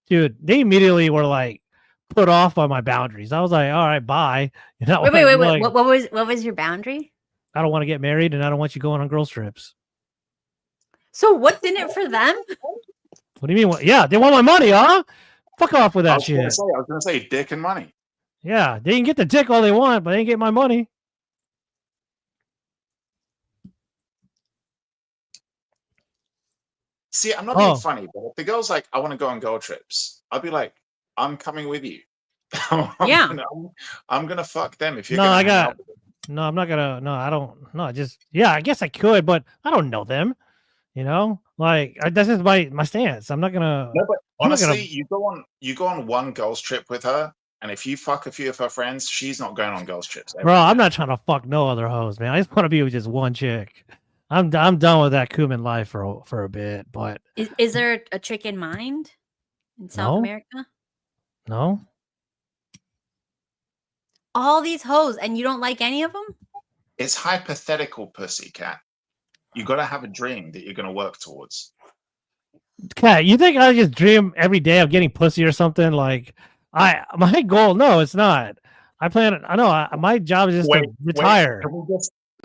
Speaker 4: dude, they immediately were like put off by my boundaries. I was like, all right, bye.
Speaker 3: Wait. Like, what was your boundary?
Speaker 4: I don't want to get married, and I don't want you going on girls trips.
Speaker 3: So what's in it for them?
Speaker 4: What do you mean? Yeah, they want my money, huh? Fuck off with that shit.
Speaker 1: I was gonna say dick and money.
Speaker 4: Yeah, they can get the dick all they want, but they ain't get my money.
Speaker 1: See, I'm not being funny, but if the girl's like, I want to go on girl trips, I'll be like, I'm coming with you. I'm gonna fuck them if you're
Speaker 4: No, I'm not gonna. No, I don't. No, I guess I could, but I don't know them. Like that's just my stance. I'm not gonna.
Speaker 1: No, but honestly, you go on one girls trip with her, and if you fuck a few of her friends, she's not going on girls trips.
Speaker 4: Bro, I'm not trying to fuck no other hoes, man. I just want to be with just one chick. I'm done with that Cuban life for a bit. But
Speaker 3: is there a chick in mind in South America?
Speaker 4: No.
Speaker 3: All these hoes, and you don't like any of them?
Speaker 1: It's hypothetical, pussycat. You got to have a dream that you're going to work towards.
Speaker 4: Cat, you think I just dream every day of getting pussy or something? Like, my goal? No, it's not. I know my job is just to retire.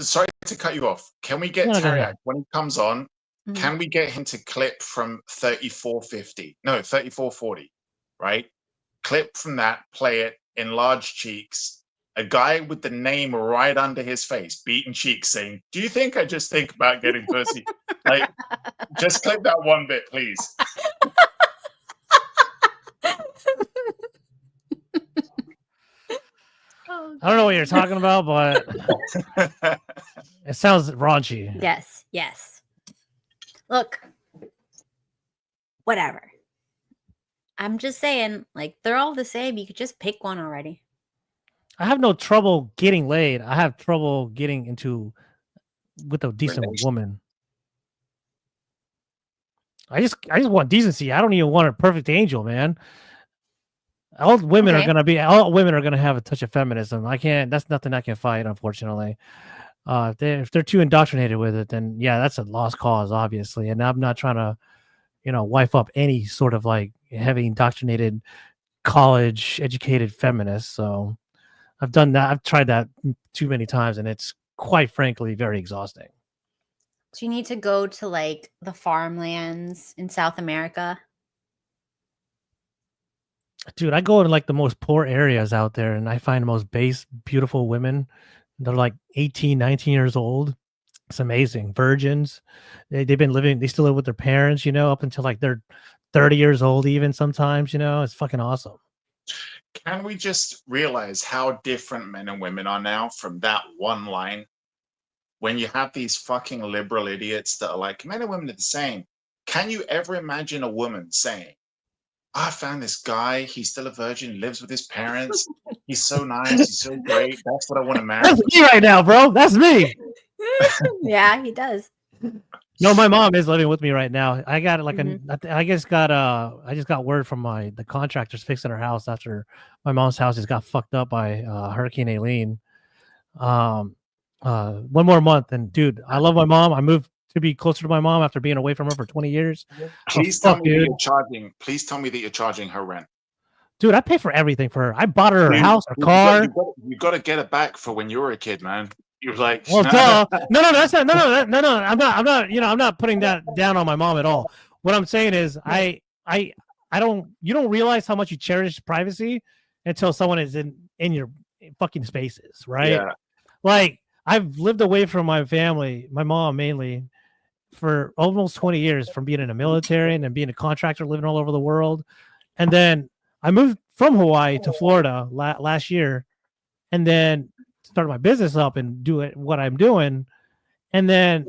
Speaker 1: Sorry to cut you off. Can we get Teriak when he comes on? Mm-hmm. Can we get him to clip from 3440? No, 3440, right? Clip from that, play it, enlarged cheeks, a guy with the name right under his face, beaten cheeks, saying, "Do you think I just think about getting pussy?" Like, just clip that one bit, please.
Speaker 4: I don't know what you're talking about, but it sounds raunchy.
Speaker 3: Yes, yes. Look, whatever. I'm just saying, like, they're all the same. You could just pick one already.
Speaker 4: I have no trouble getting laid. I have trouble getting with a decent woman. I just want decency. I don't even want a perfect angel, man. All women are gonna have a touch of feminism. That's nothing I can fight, unfortunately. If they're too indoctrinated with it, then yeah, that's a lost cause, obviously. And I'm not trying to, wife up any sort of like heavy indoctrinated, college educated feminist. So I've done that. I've tried that too many times, and it's quite frankly very exhausting.
Speaker 3: So you need to go to like the farmlands in South America.
Speaker 4: Dude, I go to like the most poor areas out there, and I find the most base, beautiful women. They're like 18, 19 years old. It's amazing. Virgins. They've been living, they still live with their parents, up until like they're 30 years old, even sometimes, it's fucking awesome.
Speaker 1: Can we just realize how different men and women are now from that one line? When you have these fucking liberal idiots that are like, men and women are the same. Can you ever imagine a woman saying, I found this guy, he's still a virgin, lives with his parents, he's so nice, he's so great, that's what I want to marry?
Speaker 4: That's me right now, bro. That's me.
Speaker 3: Yeah, he does.
Speaker 4: No, my mom is living with me right now. I got like I just got word from the contractors fixing her house after my mom's house just got fucked up by Hurricane Aileen. 1 more month, and dude, I love my mom. I moved to be closer to my mom after being away from her for 20 years.
Speaker 1: Please tell me that you're charging her rent.
Speaker 4: Dude, I pay for everything for her. I bought her a house, a car.
Speaker 1: You got to get it back for when you were a kid, man. You're like,
Speaker 4: well, duh. No, that's not. No. I'm not. I'm not putting that down on my mom at all. What I'm saying is, I don't. You don't realize how much you cherish privacy until someone is in your fucking spaces, right?
Speaker 1: Yeah.
Speaker 4: Like, I've lived away from my family, my mom mainly, for almost 20 years, from being in the military and then being a contractor, living all over the world. And then I moved from Hawaii to Florida last year, and then started my business up and do what I'm doing. And then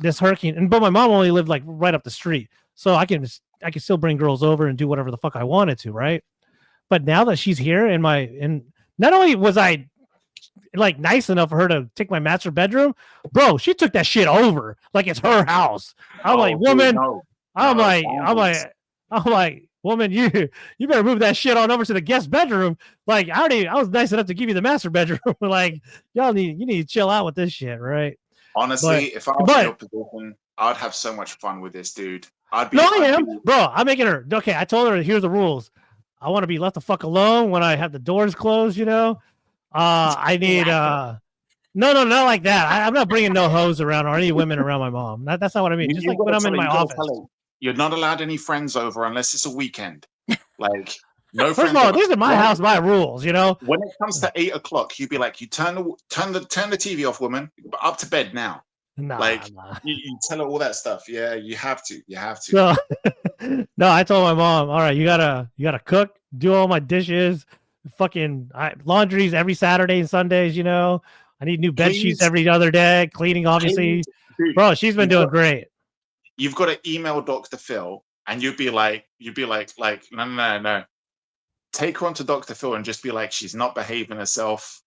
Speaker 4: this hurricane, but my mom only lived like right up the street, so I can still bring girls over and do whatever the fuck I wanted to, right? But now that she's here and not only was I like nice enough for her to take my master bedroom, bro, she took that shit over like it's her house. I'm like, woman, I'm like, woman, you better move that shit on over to the guest bedroom. Like, I was nice enough to give you the master bedroom. Like, you need to chill out with this shit, right?
Speaker 1: Honestly, if I was in your position, I'd have so much fun with this dude.
Speaker 4: Bro, I'm making her. Okay, I told her, here's the rules. I want to be left the fuck alone when I have the doors closed, I need no, not like that. I'm not bringing no hoes around or any women around my mom. That's not what I mean. Just like when I'm in my office.
Speaker 1: You're not allowed any friends over unless it's a weekend. Like, no
Speaker 4: First of all, these are my house, my rules,
Speaker 1: When it comes to 8 o'clock, you'd be like, you turn the TV off, woman. Up to bed now. Nah. You tell her all that stuff. Yeah, you have to.
Speaker 4: No, I told my mom, all right, you gotta cook, do all my dishes, fucking laundries every Saturday and Sundays. I need new bed sheets every other day, cleaning, obviously. Dude, bro, she's been doing great.
Speaker 1: You've got to email Dr. Phil, and you'd be like, no. Take her on to Dr. Phil and just be like, she's not behaving herself.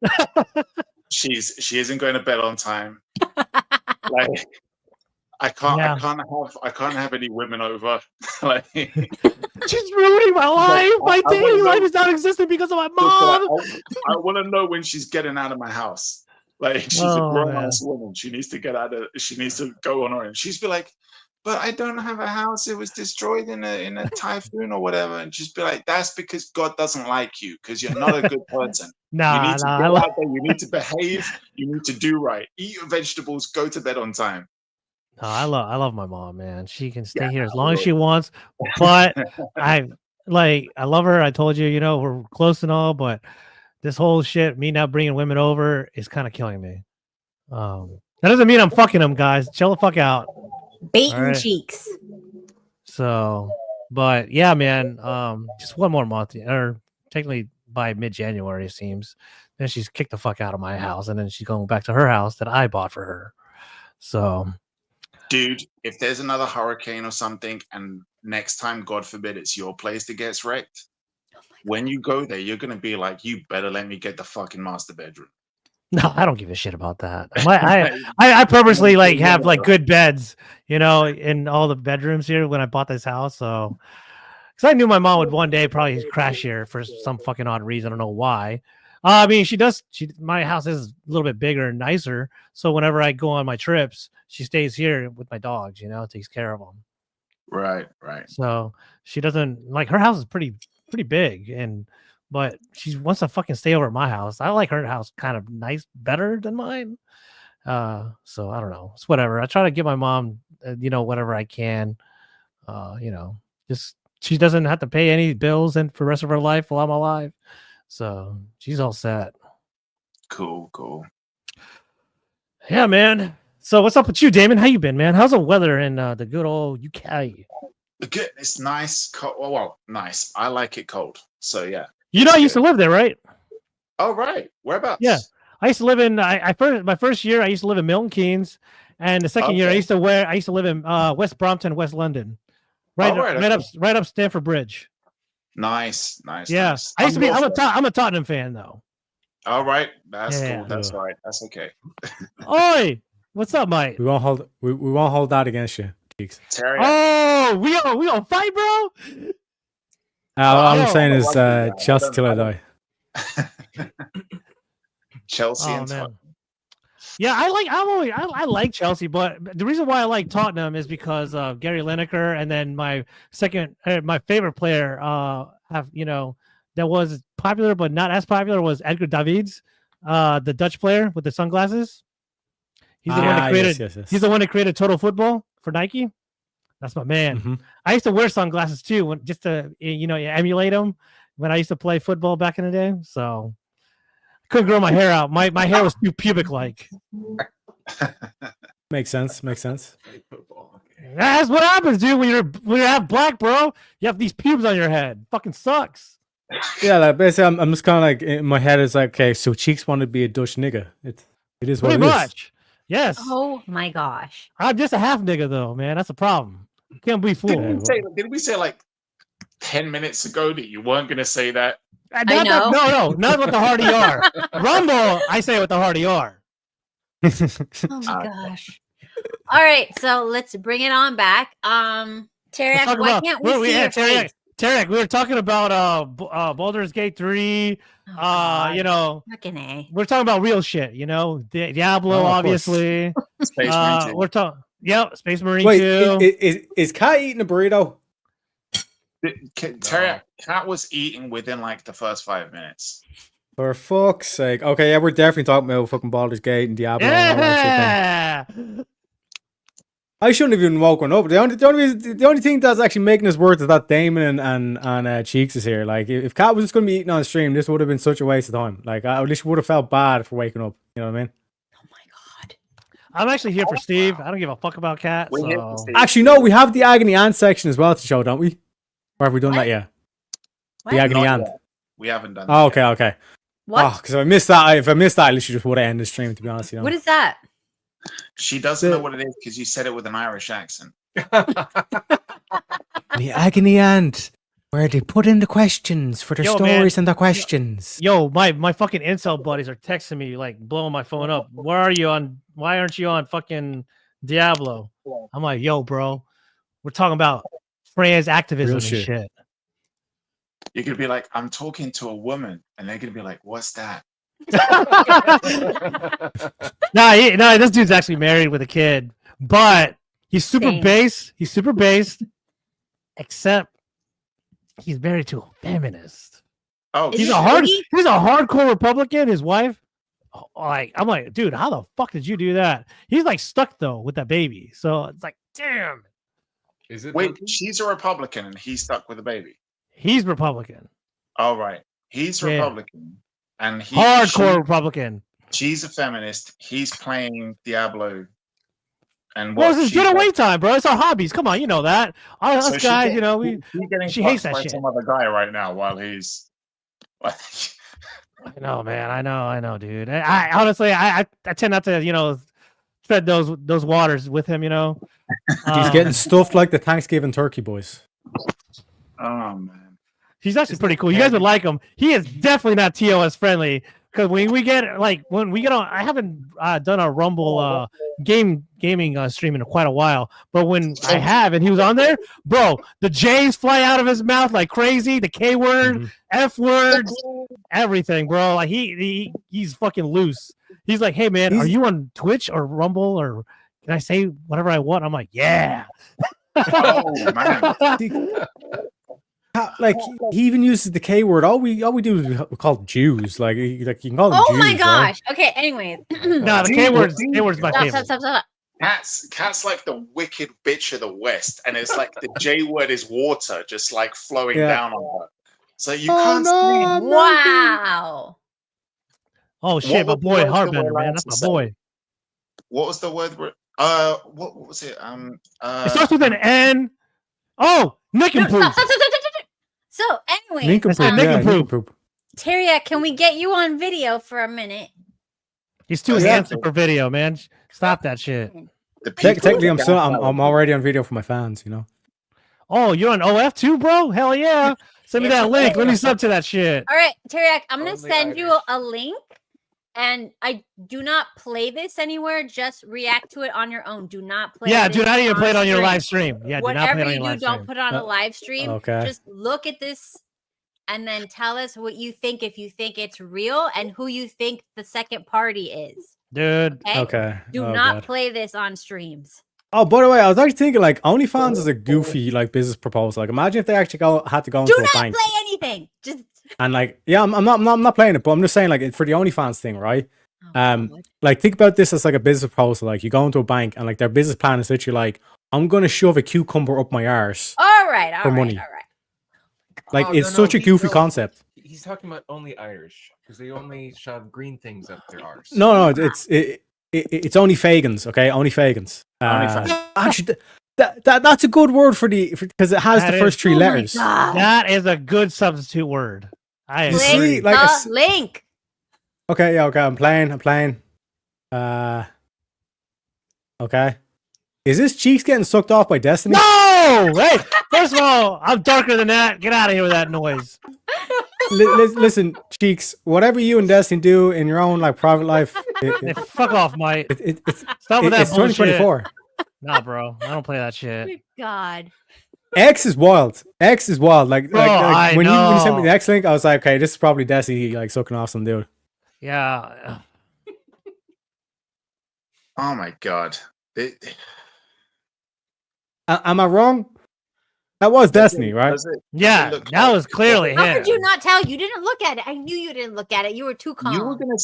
Speaker 1: She isn't going to bed on time. Like, I can't have any women over. Like,
Speaker 4: she's ruining my life. My daily life is not existing because of my mom.
Speaker 1: I want to know when she's getting out of my house. Like, she's a grown-ass woman. She needs to get out of. She needs to go on her own. She's be like, but I don't have a house. It was destroyed in a typhoon or whatever. And just be like, that's because God doesn't like you, because you're not a good person. You need to go out there. You need to behave. You need to do right. Eat your vegetables. Go to bed on time.
Speaker 4: No, I love my mom, man. She can stay here as long as she wants. But I love her. I told you, we're close and all, but this whole shit, me not bringing women over, is kind of killing me. That doesn't mean I'm fucking them, guys. Chill the fuck out.
Speaker 3: Baiting
Speaker 4: right.
Speaker 3: cheeks.
Speaker 4: So, but yeah, man. Just one more month, or technically by mid-January, it seems. Then she's kicked the fuck out of my house, and then she's going back to her house that I bought for her. So,
Speaker 1: dude, if there's another hurricane or something, and next time, God forbid, it's your place that gets wrecked, when you go there, you're gonna be like, you better let me get the fucking master bedroom.
Speaker 4: No, I don't give a shit about that. I purposely like have like good beds, in all the bedrooms here when I bought this house. So, because I knew my mom would one day probably crash here for some fucking odd reason. I don't know why. I mean, my house is a little bit bigger and nicer. So whenever I go on my trips, she stays here with my dogs, takes care of them.
Speaker 1: Right.
Speaker 4: So she doesn't like, her house is pretty big, but she wants to fucking stay over at my house. I like her house kind of nice, better than mine. So I don't know. It's whatever. I try to give my mom, whatever I can, just she doesn't have to pay any bills and for the rest of her life while I'm alive. So she's all set.
Speaker 1: Cool.
Speaker 4: Yeah, man. So what's up with you, Damon? How you been, man? How's the weather in the good old UK?
Speaker 1: Good. It's nice. Cold. Well, nice. I like it cold. So yeah.
Speaker 4: I used to live there, right?
Speaker 1: Oh, right. Whereabouts?
Speaker 4: Yeah, I used to live in. My first year, I used to live in Milton Keynes, and the second year, I used to live in West Brompton, West London, right up Stamford Bridge.
Speaker 1: Nice.
Speaker 4: Yeah,
Speaker 1: Nice.
Speaker 4: I used to be. I'm a Tottenham fan, though.
Speaker 1: All right, that's cool. That's all right. That's okay.
Speaker 4: Oi, what's up, mate?
Speaker 5: We won't hold that against you, Cheeks.
Speaker 1: Terry.
Speaker 4: Oh, we on fight, bro.
Speaker 5: All I'm saying is Chelsea till I die.
Speaker 1: Chelsea and Tottenham.
Speaker 4: Yeah, I like Chelsea, but the reason why I like Tottenham is because of Gary Lineker, and then my favorite player, that was popular but not as popular was Edgar Davids, the Dutch player with the sunglasses. He's the one that created. Yes. He's the one that created Total Football for Nike. That's my man. Mm-hmm. I used to wear sunglasses too, just to emulate them when I used to play football back in the day. So I couldn't grow my hair out. My hair was too pubic like.
Speaker 5: Makes sense.
Speaker 4: That's what happens, dude. When you're half black, bro, you have these pubes on your head. Fucking sucks.
Speaker 5: Yeah, like basically, I'm just kind of like in my head. It's like, okay, so Cheeks wanted to be a Dutch nigga. It is what
Speaker 4: pretty
Speaker 5: it
Speaker 4: much.
Speaker 5: Is.
Speaker 4: Yes.
Speaker 3: Oh my gosh.
Speaker 4: I'm just a half nigga though, man. That's a problem. Can't be fooled.
Speaker 1: Did we say like 10 minutes ago that you weren't gonna say that?
Speaker 4: No, not with the hard ER. Rumble, I say with the hard ER.
Speaker 3: Oh my gosh. All right, so let's bring it on back. Tarek, why can't we see your face?
Speaker 4: Tarek, we were talking about Baldur's Gate 3.
Speaker 3: Fucking A.
Speaker 4: We're talking about real shit, Diablo, obviously.
Speaker 1: Space Marine 2.
Speaker 4: We're talking Space Marine 2.
Speaker 5: Is Kat eating a burrito?
Speaker 1: Tarek, Kat was eating within like the first 5 minutes.
Speaker 5: For fuck's sake. Okay, yeah, we're definitely talking about fucking Baldur's Gate and Diablo.
Speaker 4: Yeah.
Speaker 5: And all that shit. I shouldn't have even woken up. The only thing that's actually making us worth is that Damon and Cheeks is here. Like, if Kat was just going to be eating on stream, this would have been such a waste of time. Like, I at least would have felt bad for waking up. You know what I mean?
Speaker 3: Oh my god.
Speaker 4: I'm actually here for Steve. I don't give a fuck about Kat. So.
Speaker 5: Actually, no, we have the Agony Ant section as well to show, don't we? Or have we done that yet?
Speaker 3: What?
Speaker 5: The Agony Ant.
Speaker 1: We haven't done that.
Speaker 5: Oh, okay.
Speaker 3: What?
Speaker 5: Oh, because if I missed that, I literally just would have ended the stream, to be honest.
Speaker 3: What is that?
Speaker 1: She doesn't know what it is because you said it with an Irish accent.
Speaker 5: The Agony Ant, where they put in the questions for their stories and the questions.
Speaker 4: Yo, my fucking incel buddies are texting me, like blowing my phone up. Where are you on? Why aren't you on fucking Diablo? I'm like, yo, bro, we're talking about trans activism and shit.
Speaker 1: You're gonna be like, I'm talking to a woman, and they're gonna be like, what's that?
Speaker 4: No, this dude's actually married with a kid, but he's super based. He's super based, except he's married to a feminist.
Speaker 1: Oh,
Speaker 4: he's a hardcore Republican. His wife, I'm like, dude, how the fuck did you do that? He's like stuck though with that baby, so it's like, damn.
Speaker 1: Is it? Wait, she's a Republican and he's stuck with a baby.
Speaker 4: He's Republican.
Speaker 1: All right, he's Republican. and
Speaker 4: hardcore Republican.
Speaker 1: She's a feminist. He's playing Diablo. And
Speaker 4: well, it's his getaway time, bro. It's our hobbies. Come on, you know that. Us guys, you know, she hates that shit.
Speaker 1: Some other guy right now while he's.
Speaker 4: I know, man. I know, dude. I honestly, I tend not to, you know, tread those waters with him. You know,
Speaker 5: he's getting stuffed like the Thanksgiving turkey, boys.
Speaker 1: Oh man,
Speaker 4: he's actually pretty cool. You guys would like him. He is definitely not TOS friendly. Because when we get on, I haven't done a Rumble gaming stream in quite a while. But when I have, and he was on there, bro, the J's fly out of his mouth like crazy. The K word, F words, everything, bro. Like he's fucking loose. He's like, hey man, are you on Twitch or Rumble or can I say whatever I want? I'm like, yeah.
Speaker 1: Oh man.
Speaker 5: Like he even uses the K word. All we do is we call Jews. Like you can call them.
Speaker 3: Oh
Speaker 5: Jews,
Speaker 3: my gosh.
Speaker 5: Right?
Speaker 3: Okay. Anyways.
Speaker 4: No, the K word's my favorite.
Speaker 3: Stop.
Speaker 1: Cat's like the wicked bitch of the West, and it's like the J word is water, just like flowing down on her. So you can't.
Speaker 3: Wow.
Speaker 4: Oh shit, my boy Hardbender, man. That's my boy.
Speaker 1: What was the word? What was it?
Speaker 4: It starts with an N. Oh, Nick and Poop.
Speaker 3: So anyway, Terry, can we get you on video for a minute?
Speaker 4: He's too handsome for video, man. Stop that shit.
Speaker 5: Technically, I'm already on video for my fans, you know.
Speaker 4: Oh, you're on OF too, bro? Hell yeah! Send me that link. Let me sub to that shit.
Speaker 3: All right, Terry, I'm gonna send you a link, and I do not play this anywhere. Just react to it on your own. Do not play.
Speaker 4: Yeah, do not even play it on your live stream. Yeah,
Speaker 3: whatever you do, don't put it on a live stream.
Speaker 5: Okay.
Speaker 3: Just look at this. And then tell us what you think, if you think it's real, and who you think the second party is.
Speaker 4: Dude.
Speaker 5: Okay.
Speaker 3: Do not play this on streams.
Speaker 5: Oh, by the way, I was actually thinking like OnlyFans is a goofy like business proposal. Like, imagine if they actually had to go into a bank.
Speaker 3: Do not play anything. Just
Speaker 5: and like, yeah, I'm not playing it, but I'm just saying like for the OnlyFans thing, right? Like think about this as like a business proposal. Like you go into a bank and like their business plan is literally like, I'm gonna shove a cucumber up my arse.
Speaker 3: All right.
Speaker 5: Money. Like it's such a goofy concept.
Speaker 6: He's talking about only Irish because they only shove green things up their arse.
Speaker 5: No, it's only Fagans, okay? Only Fagans. Actually, that's a good word because it has the first three letters.
Speaker 4: That is a good substitute word. I agree.
Speaker 3: Link.
Speaker 5: Okay, yeah, okay. I'm playing. Okay. Is this Cheeks getting sucked off by Destiny?
Speaker 4: No! Hey, first of all, I'm darker than that. Get out of here with that noise.
Speaker 5: Listen, Cheeks, whatever you and Destiny do in your own like private life,
Speaker 4: fuck off, Mike.
Speaker 5: Stop with that. It's 2024.
Speaker 4: Nah, bro, I don't play that shit.
Speaker 3: Good God.
Speaker 5: X is wild. Like,
Speaker 4: bro,
Speaker 5: like when you sent me the X link, I was like, okay, this is probably Destiny like sucking off some dude.
Speaker 4: Yeah.
Speaker 1: Oh my God.
Speaker 5: Am I wrong? That was Destiny, right?
Speaker 4: Yeah, that was clearly
Speaker 3: How
Speaker 4: him.
Speaker 3: could you not tell? You didn't look at it. I knew you didn't look at it. You were too calm.
Speaker 1: You were gonna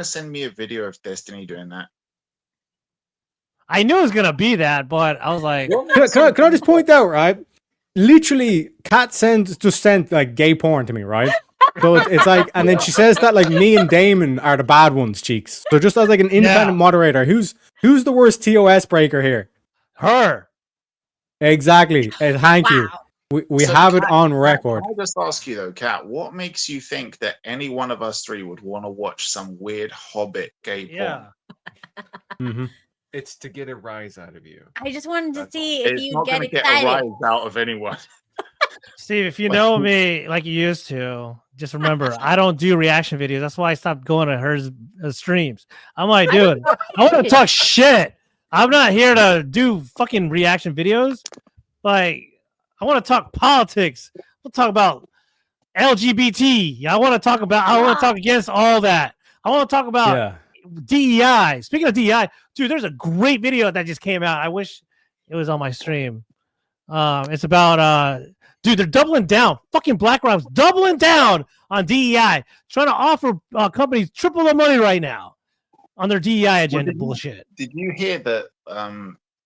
Speaker 1: send me a video of Destiny doing that.
Speaker 4: I knew it was gonna be that, but I was like,
Speaker 5: can I just point out, right? Literally, Kat just sent like gay porn to me, right? So it's like, and then she says that like me and Damon are the bad ones, Cheeks. So just as like an independent moderator, who's the worst TOS breaker here?
Speaker 4: Her.
Speaker 5: Exactly. Thank you. We have it on record.
Speaker 1: I'll just ask you though, Kat, what makes you think that any one of us three would want to watch some weird Hobbit gay porn?
Speaker 5: Mm-hmm.
Speaker 6: It's to get a rise out of you.
Speaker 3: I just wanted to see if you get excited.
Speaker 1: Get a rise out of anyone.
Speaker 4: Steve, if you know me like you used to, just remember I don't do reaction videos. That's why I stopped going to her streams. I'm like, dude, I want to talk shit. I'm not here to do fucking reaction videos. Like, I want to talk politics. We'll talk about LGBT. I want to talk against all that. I want to talk about DEI. Speaking of DEI, dude, there's a great video that just came out. I wish it was on my stream. It's about dude, they're doubling down. Fucking BlackRock's doubling down on DEI, trying to offer companies triple the money right now on their DEI agenda bullshit.
Speaker 1: Did you hear that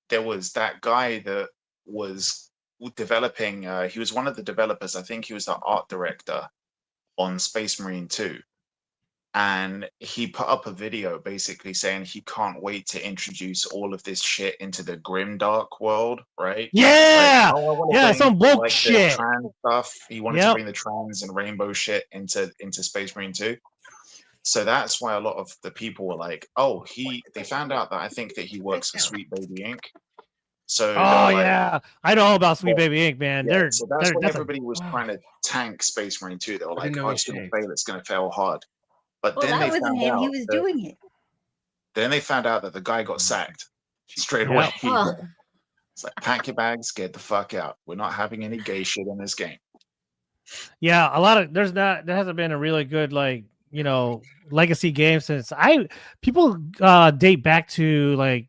Speaker 1: there was that guy that was developing, he was one of the developers, I think he was the art director on Space Marine 2. and he put up a video basically saying he can't wait to introduce all of this shit into the grimdark world, right?
Speaker 4: Yeah,
Speaker 1: I wanna
Speaker 4: yeah,
Speaker 1: bring,
Speaker 4: some woke
Speaker 1: the
Speaker 4: shit.
Speaker 1: trans stuff. He wanted to
Speaker 4: Yep.
Speaker 1: bring the trans and rainbow shit into Space Marine 2. So that's why a lot of the people were like, "Oh, they found out that I think that he works for Sweet Baby Inc." So they
Speaker 4: Oh
Speaker 1: were like,
Speaker 4: yeah, I know all about Sweet
Speaker 1: well,
Speaker 4: Baby Inc. Man,
Speaker 1: yeah. So that's when
Speaker 4: that's
Speaker 1: everybody was trying to tank Space Marine 2. They were
Speaker 6: I didn't
Speaker 1: like,
Speaker 6: know
Speaker 1: "Oh,
Speaker 6: he
Speaker 1: it's going to
Speaker 6: shaved.
Speaker 1: fail. It's going to fail hard." But
Speaker 3: Well,
Speaker 1: then
Speaker 3: that
Speaker 1: they
Speaker 3: wasn't
Speaker 1: found
Speaker 3: him. He
Speaker 1: out
Speaker 3: was
Speaker 1: that
Speaker 3: doing it.
Speaker 1: then they found out that the guy got sacked straight
Speaker 4: Yep.
Speaker 1: away.
Speaker 3: Oh.
Speaker 1: It's like, pack your bags, get the fuck out. We're not having any gay shit in this game.
Speaker 4: Yeah, a lot of there hasn't been a really good like legacy game since people date back to like,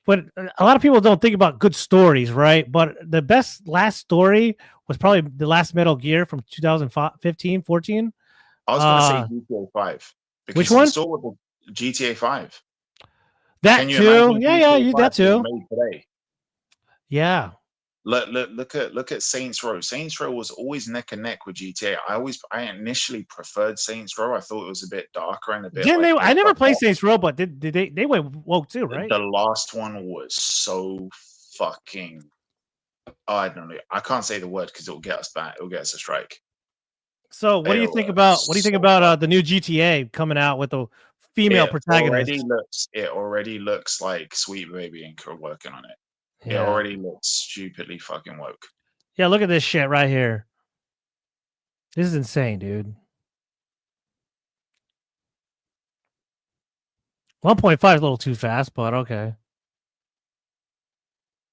Speaker 4: but a lot of people don't think about good stories, right? But the best last story was probably the last Metal Gear from 2015, 14.
Speaker 1: I was going to say GTA 5.
Speaker 4: Which one?
Speaker 1: It's all with the GTA 5.
Speaker 4: That
Speaker 1: Can you
Speaker 4: too.
Speaker 1: imagine
Speaker 4: Yeah,
Speaker 1: GTA 5
Speaker 4: that too.
Speaker 1: being made today?
Speaker 4: Yeah.
Speaker 1: Look at Saints Row. Saints Row was always neck and neck with GTA. I initially preferred Saints Row. I thought it was a bit darker and a bit.
Speaker 4: Didn't
Speaker 1: like,
Speaker 4: they? I never played Saints Row, but did they went woke too, right?
Speaker 1: The last one was so fucking. Oh, I don't know. I can't say the word because it'll get us back. It'll get us a strike.
Speaker 4: So what do you think about the new GTA coming out with the female protagonist?
Speaker 1: It already looks like Sweet Baby Inc. are working on it.
Speaker 4: Yeah.
Speaker 1: It already looks stupidly fucking woke.
Speaker 4: Yeah, look at this shit right here. This is insane, dude. 1.5 is a little too fast, but okay.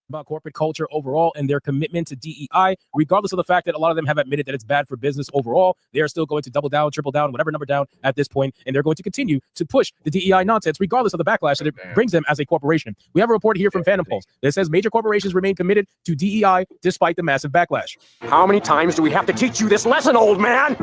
Speaker 7: About corporate culture overall and their commitment to DEI, regardless of the fact that a lot of them have admitted that it's bad for business overall. They are still going to double down, triple down, whatever number down at this point, and they're going to continue to push the DEI nonsense, regardless of the backlash that it brings them as a corporation. We have a report here from Phantom Pulse that says major corporations remain committed to DEI despite the massive backlash.
Speaker 8: How many times do we have to teach you this lesson, old man?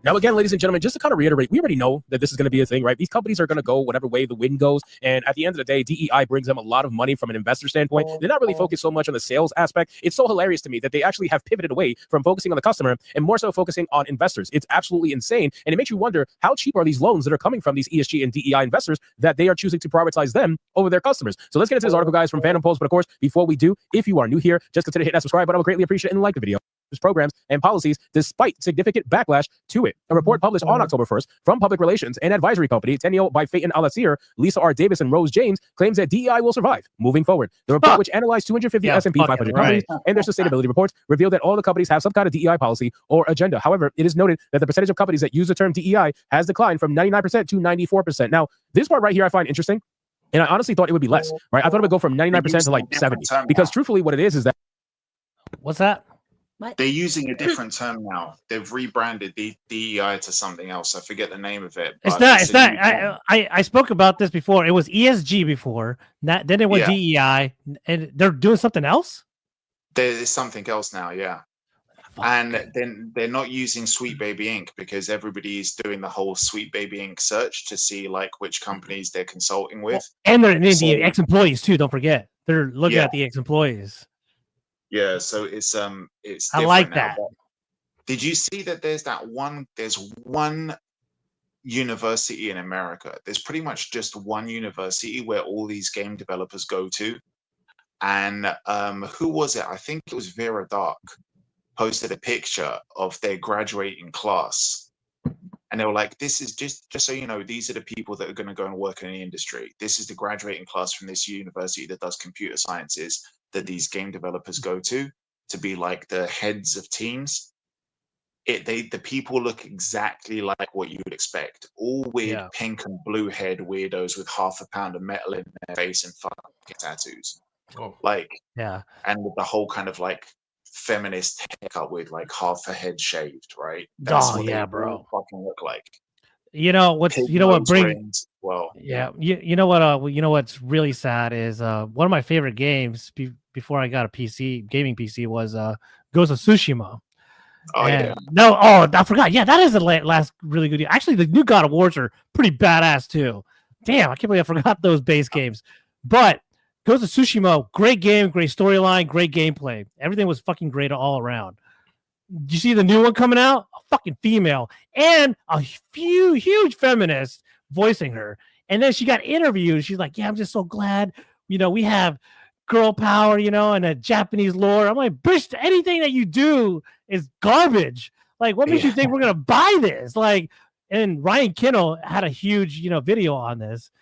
Speaker 7: Now, again, ladies and gentlemen, just to kind of reiterate, we already know that this is going to be a thing, right? These companies are going to go whatever way the wind goes. And at the end of the day, DEI brings them a lot of money from an investor standpoint. They're not really focused so much on the sales aspect. It's so hilarious to me that they actually have pivoted away from focusing on the customer and more so focusing on investors. It's absolutely insane. And it makes you wonder, how cheap are these loans that are coming from these ESG and DEI investors that they are choosing to prioritize them over their customers? So let's get into this article, guys, from Phantom Pulse. But of course, before we do, if you are new here, just consider hitting that subscribe button. I would greatly appreciate it and like the video. Programs and policies despite significant backlash to it. A report published on October 1st from public relations and advisory company Tenio by Phaeton Al-Asir, Lisa R. Davis, and Rose James claims that DEI will survive moving forward. The report, which analyzed 250 S&P 500 companies and their sustainability reports, revealed that all the companies have some kind of DEI policy or agenda. However, it is noted that the percentage of companies that use the term DEI has declined from 99% to 94%. Now, this part right here I find interesting, and I honestly thought it would be less, right? I thought it would go from 99% to like 70, because truthfully what it is that...
Speaker 4: What's that?
Speaker 3: What?
Speaker 1: They're using a different term now. They've rebranded the DEI to something else. I forget the name of it.
Speaker 4: It's not. I spoke about this before. It was ESG before. Then it went DEI, and they're doing something else.
Speaker 1: There's something else now, yeah. And then they're not using Sweet Baby Inc. because everybody's doing the whole Sweet Baby Inc. search to see like which companies they're consulting with.
Speaker 4: And they're the ex-employees too. Don't forget, they're looking at the ex-employees.
Speaker 1: Yeah, so it's
Speaker 4: I like that.
Speaker 1: Did you see that there's one university in America? There's pretty much just one university where all these game developers go to. And who was it? I think it was Vera Dark posted a picture of their graduating class. And they were like, this is just so you know, these are the people that are going to go and work in the industry. This is the graduating class from this university that does computer sciences that these game developers go to be like the heads of teams. The people look exactly like what you would expect. All weird pink and blue haired weirdos with half a pound of metal in their face and fucking tattoos.
Speaker 6: Oh.
Speaker 1: And with the whole kind of like feminist haircut with like half a head shaved, right? That's what they
Speaker 4: bro.
Speaker 1: Fucking look like.
Speaker 4: You know what brings
Speaker 1: well.
Speaker 4: Yeah, you know what? You know what's really sad is one of my favorite games before I got a gaming PC was Ghost of Tsushima. I forgot. Yeah, that is the last really good. Actually, the new God of Wars are pretty badass too. Damn, I can't believe I forgot those base games. But Ghost of Tsushima, great game, great storyline, great gameplay. Everything was fucking great all around. Do you see the new one coming out? A fucking female and a huge feminist voicing her. And then she got interviewed. She's like, yeah, I'm just so glad, we have girl power, and a Japanese lore. I'm like, bitch, anything that you do is garbage. Like, what makes you think we're going to buy this? Like, and Ryan Kinnell had a huge, video on this.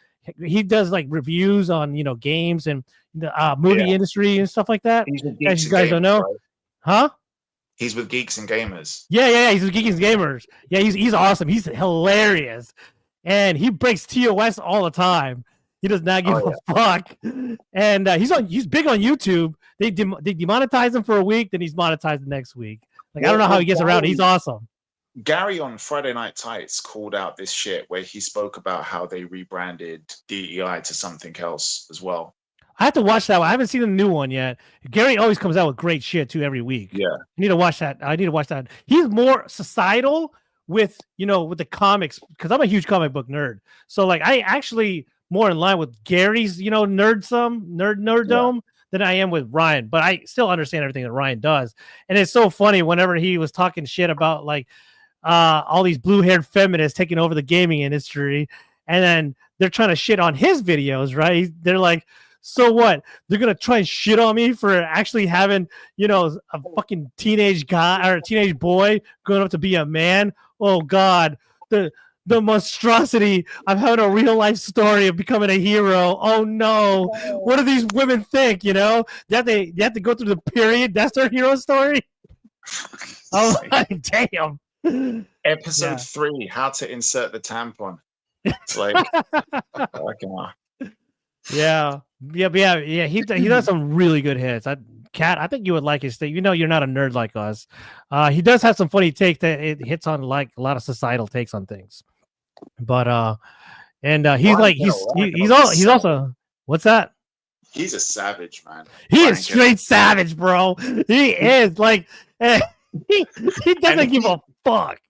Speaker 4: He does like reviews on, games and the movie industry and stuff like that. As you guys don't know. Right? Huh?
Speaker 1: He's with Geeks and Gamers.
Speaker 4: Yeah. He's with Geeks and Gamers. Yeah, he's awesome. He's hilarious. And he breaks TOS all the time. He does not give a fuck. And he's big on YouTube. They demonetize him for a week, then he's monetized the next week. Like, I don't know how he gets around. He's awesome.
Speaker 1: Gary on Friday Night Tights called out this shit where he spoke about how they rebranded DEI to something else as well.
Speaker 4: I have to watch that one. I haven't seen the new one yet. Gary always comes out with great shit too every week.
Speaker 1: Yeah.
Speaker 4: I need to watch that. He's more societal with the comics, because I'm a huge comic book nerd. So like I actually more in line with Gary's, nerddom than I am with Ryan. But I still understand everything that Ryan does. And it's so funny whenever he was talking shit about like all these blue-haired feminists taking over the gaming industry, and then they're trying to shit on his videos, right? They're like, so what? They're gonna try and shit on me for actually having, a fucking teenage guy or a teenage boy growing up to be a man. Oh God, the monstrosity of having a real life story of becoming a hero. Oh no, what do these women think? They have to go through the period. That's their hero story. Oh damn.
Speaker 1: Episode 3: How to insert the tampon. It's like,
Speaker 4: Yeah. He does some really good hits. Kat, I think you would like his thing. You're not a nerd like us. He does have some funny takes that it hits on like a lot of societal takes on things. But he's also what's that?
Speaker 1: He's a savage, man.
Speaker 4: He is straight savage, bro. He is like he doesn't give a fuck.